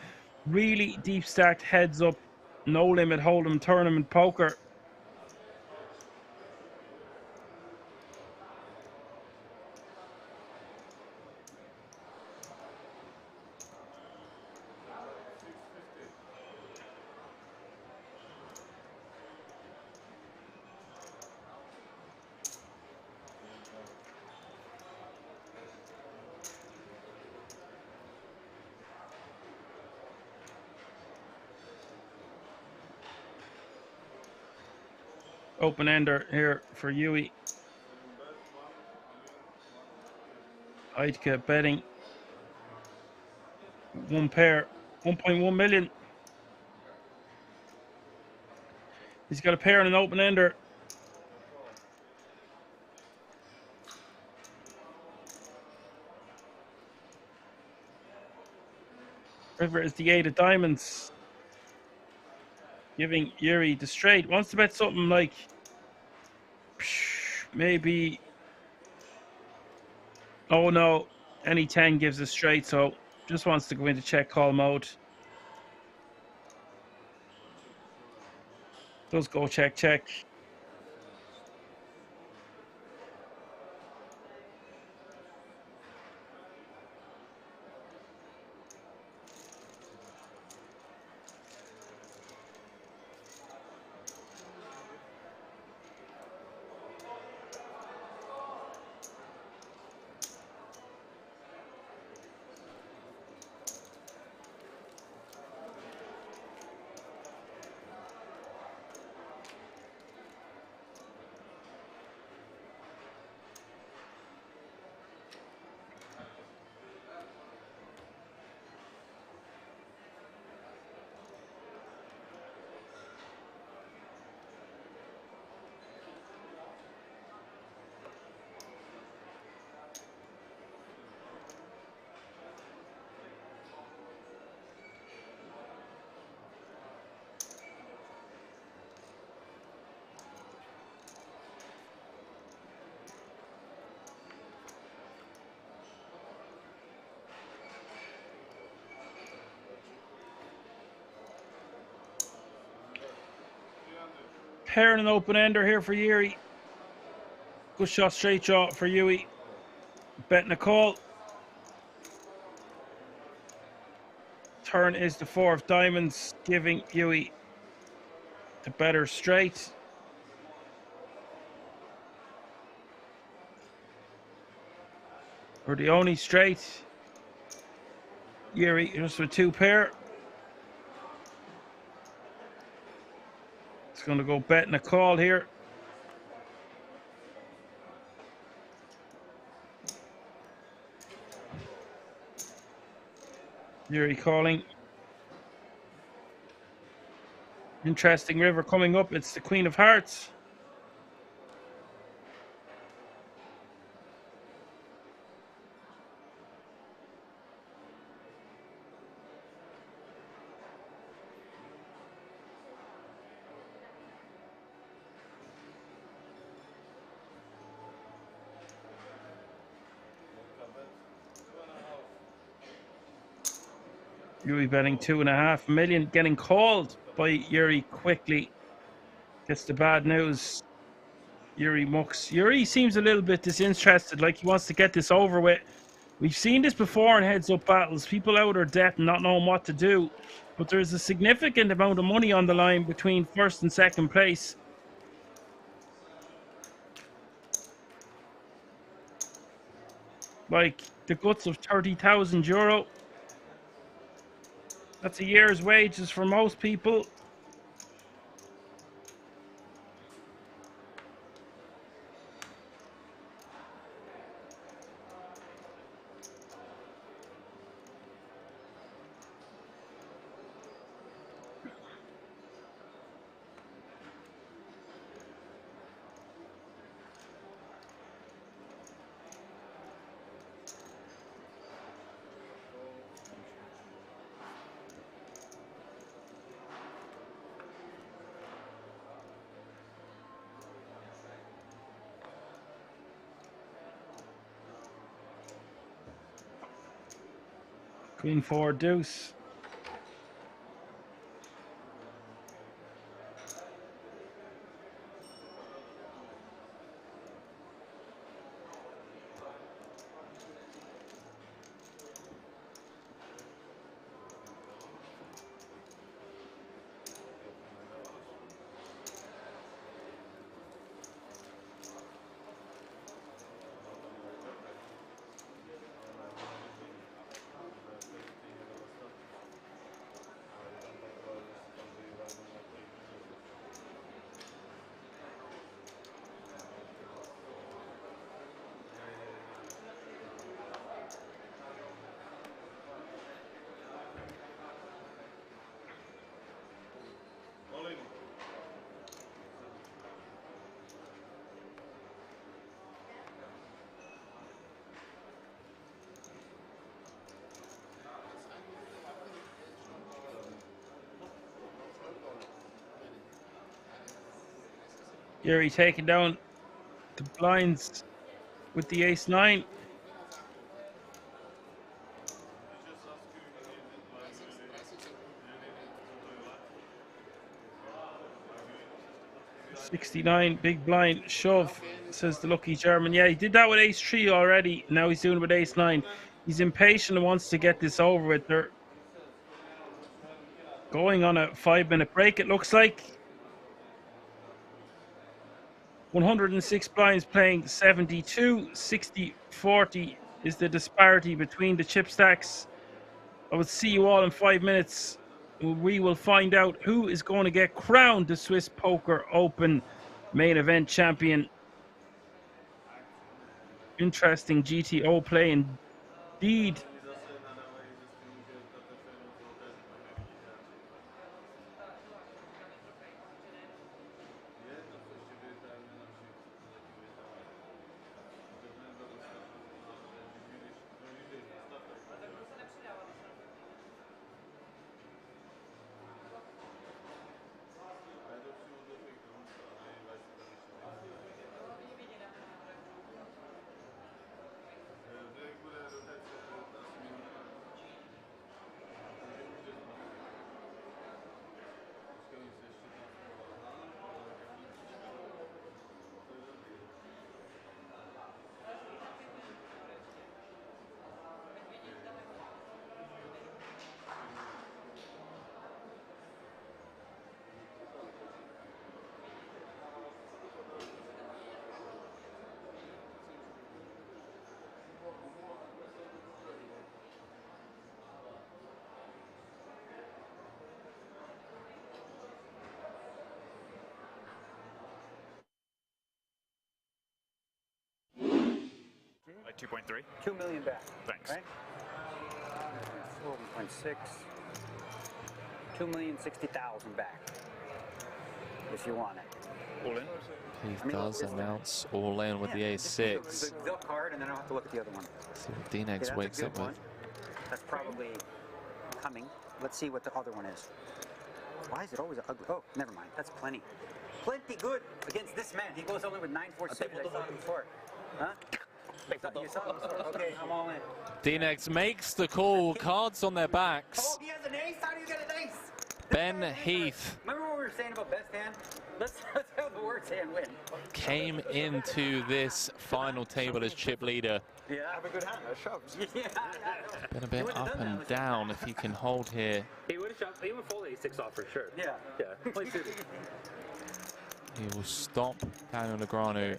really deep stacked heads up, no limit hold'em tournament poker. Open ender here for Yuri. Aitka betting one pair, 1.1 million. He's got a pair and an open ender. River is the 8 of diamonds, giving Yuri the straight. Wants to bet something like maybe. Oh no, any 10 gives a straight, so just wants to go into check call mode. Does go check check. Pair and an open ender here for Yuri. Good shot, straight shot for Yuri. Betting a call. Turn is the 4 of diamonds, giving Yuri the better straight. Or the only straight. Yuri just with 2 pair. It's going to go betting a call here. Yuri calling. Interesting river coming up. It's the Queen of Hearts. Yuri betting 2.5 million, getting called by Yuri quickly. Gets the bad news. Yuri mucks. Yuri seems a little bit disinterested, like he wants to get this over with. We've seen this before in heads-up battles. People out of their depth and not knowing what to do. But there's a significant amount of money on the line between first and second place. Like the guts of €30,000. That's a year's wages for most people. Queen 4 deuce. Yuri taking down the blinds with the ace-9. $69 big blind shove, says the lucky German. Yeah, he did that with ace-3 already. Now he's doing it with ace-9. He's impatient and wants to get this over with. They're going on a 5-minute break, it looks like. 106 blinds playing 72. 60-40 is the disparity between the chip stacks. I will see you all in 5 minutes. We will find out who is going to get crowned the Swiss Poker Open main event champion. Interesting GTO play indeed. Like 2.3? 2 million back. Thanks. Right? 4.6. 2,060,000 back. If you want it. All in? He does announce all in with the ace-6. The card, and then I'll have to look at the other one. See what D-Nex wakes up with. That's probably coming. Let's see what the other one is. Why is it always ugly? Oh, never mind. That's plenty. Plenty good against this man. He goes only with 9-4 suited. I saw him before. Huh? You saw him before. Okay, I'm all in. D-Nex makes the call. Cards on their backs. Oh, he has an ace? How do you get an ace? Ben Heath. Remember what we were saying about best hand? Let's have the worst hand win. Came into this final table as chip leader. Yeah, have a good hand. That shoves. Yeah. Been a bit up and down if he can hold here. He would have shoved. He would fold ace-6 off for sure. Yeah. Yeah. Play suited. He will stop Daniel Negreanu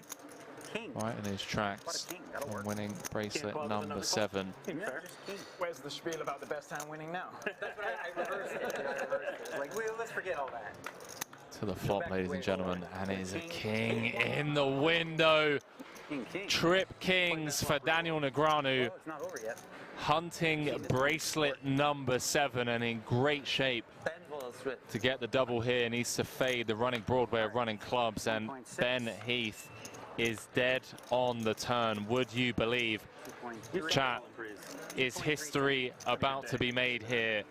right in his tracks on winning bracelet number 7. Where's the spiel about the best hand winning now? That's what I reversed it. Like, let's forget all that. To the flop, ladies and gentlemen, and it is a king in the window. Trip kings for Daniel Negreanu. It's not over yet. Hunting bracelet number 7 and in great shape to get the double here. Needs to fade the running Broadway of running clubs, and Ben Heath is dead on the turn. Would you believe? Chat, is history about to be made here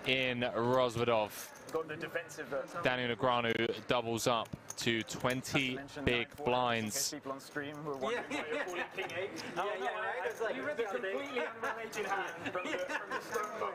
in Rozvadov? Got the defensive. Daniel Negreanu doubles up up to 20 big blinds. People on stream were wondering why you're calling King 8. Yeah, right? It's like, The completely unrelated hand from the stone bubble.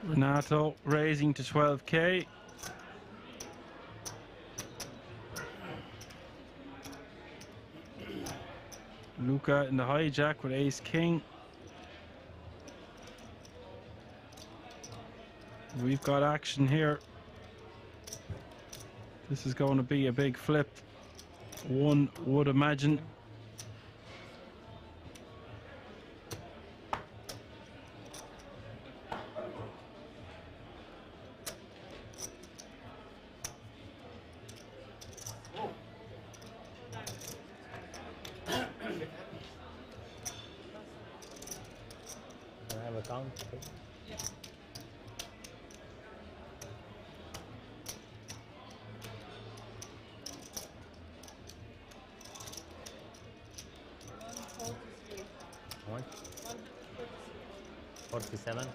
Renato raising to 12k. Luca in the hijack with ace king. We've got action here. This is going to be a big flip, one would imagine. I have a count. Yeah. What? 47.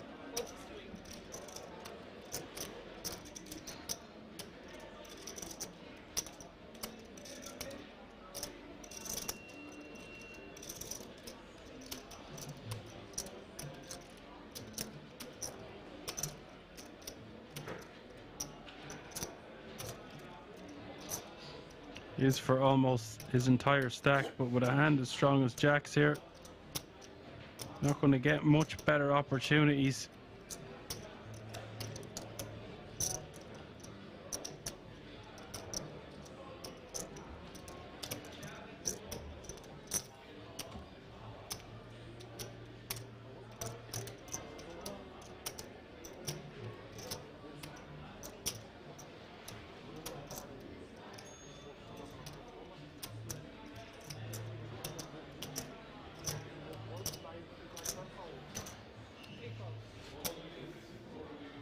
Is for almost his entire stack, but with a hand as strong as Jack's here, not going to get much better opportunities.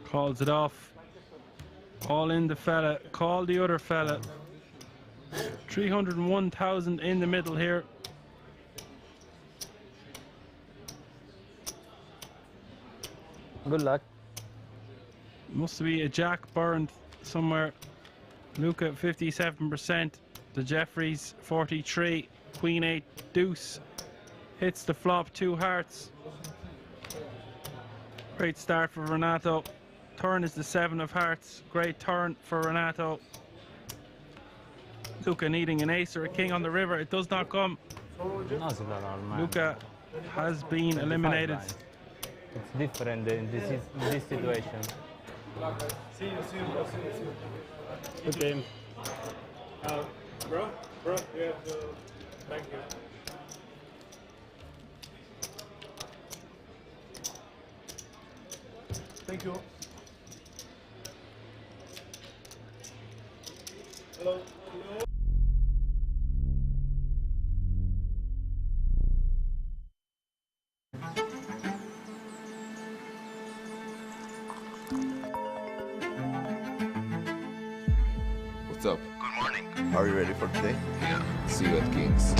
Calls it off. All in the fella. Call the other fella. 301,000 in the middle here. Good luck. Must be a jack burned somewhere. Luca 57%. The Jeffries 43. Queen 8 deuce. Hits the flop, 2 hearts. Great start for Renato. Turn is the 7 of hearts. Great turn for Renato. Luca needing an ace or a king on the river. It does not come. Luca has been eliminated. It's different in this situation. See you. Good game. Bro, you have to... Thank you. Thank you. Hello. What's up? Good morning. Are you ready for today? Yeah. See you at Kings.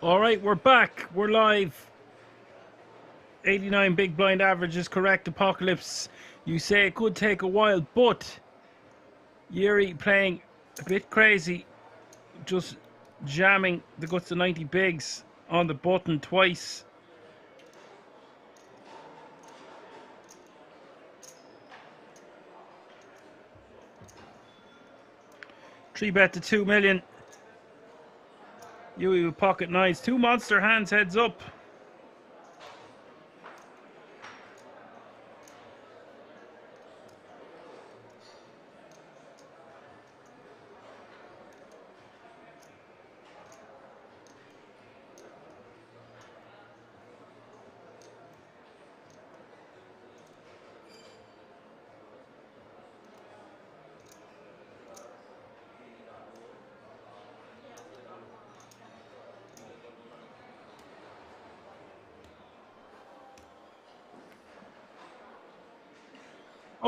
All right, we're back. We're live. 89 big blind average is correct. Apocalypse, you say it could take a while, but Yuri playing a bit crazy, just jamming the guts of 90 bigs on the button twice. Three bet to 2 million. Yuri with pocket nines. Two monster hands, heads up.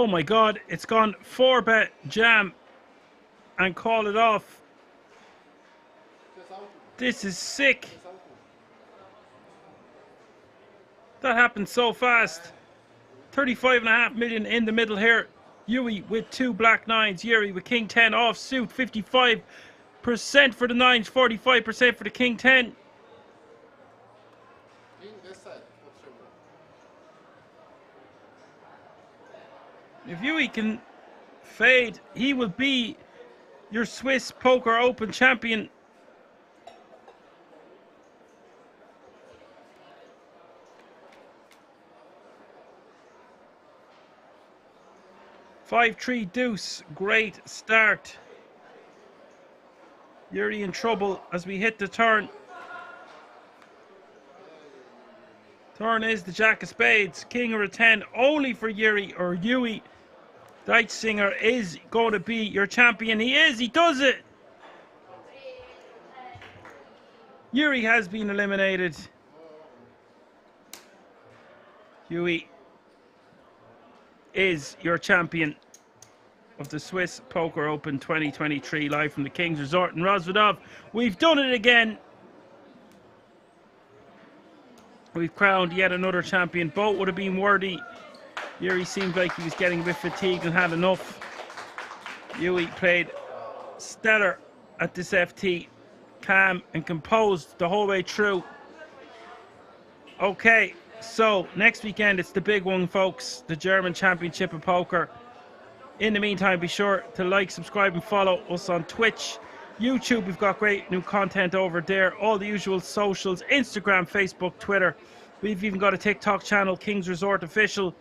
Oh my God, it's gone 4-bet jam and call it off. This is sick. That happened so fast. 35.5 million in the middle here. Yuri with two black nines. Yuri with king 10 off suit. 55% for the nines, 45% for the king 10. If Yuri can fade, he will be your Swiss Poker Open champion. Five-three deuce, great start. Yuri in trouble as we hit the turn. Turn is the jack of spades, king or a 10 only for Yuri or Yui. Dietzinger is going to be your champion. He is, he does it. Yuri has been eliminated. Yui is your champion of the Swiss Poker Open 2023 live from the King's Resort in Rozvadov. We've done it again. We've crowned yet another champion. Both would have been worthy. Yuri seemed like he was getting a bit fatigued and had enough. Yuri played stellar at this FT. Calm and composed the whole way through. Okay, so next weekend it's the big one, folks. The German Championship of Poker. In the meantime, be sure to like, subscribe and follow us on Twitch. YouTube, we've got great new content over there. All the usual socials, Instagram, Facebook, Twitter. We've even got a TikTok channel, King's Resort Official.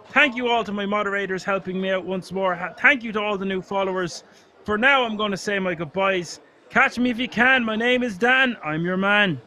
Thank you all to my moderators helping me out once more. Thank you to all the new followers. For now, I'm going to say my goodbyes. Catch me if you can. My name is Dan. I'm your man.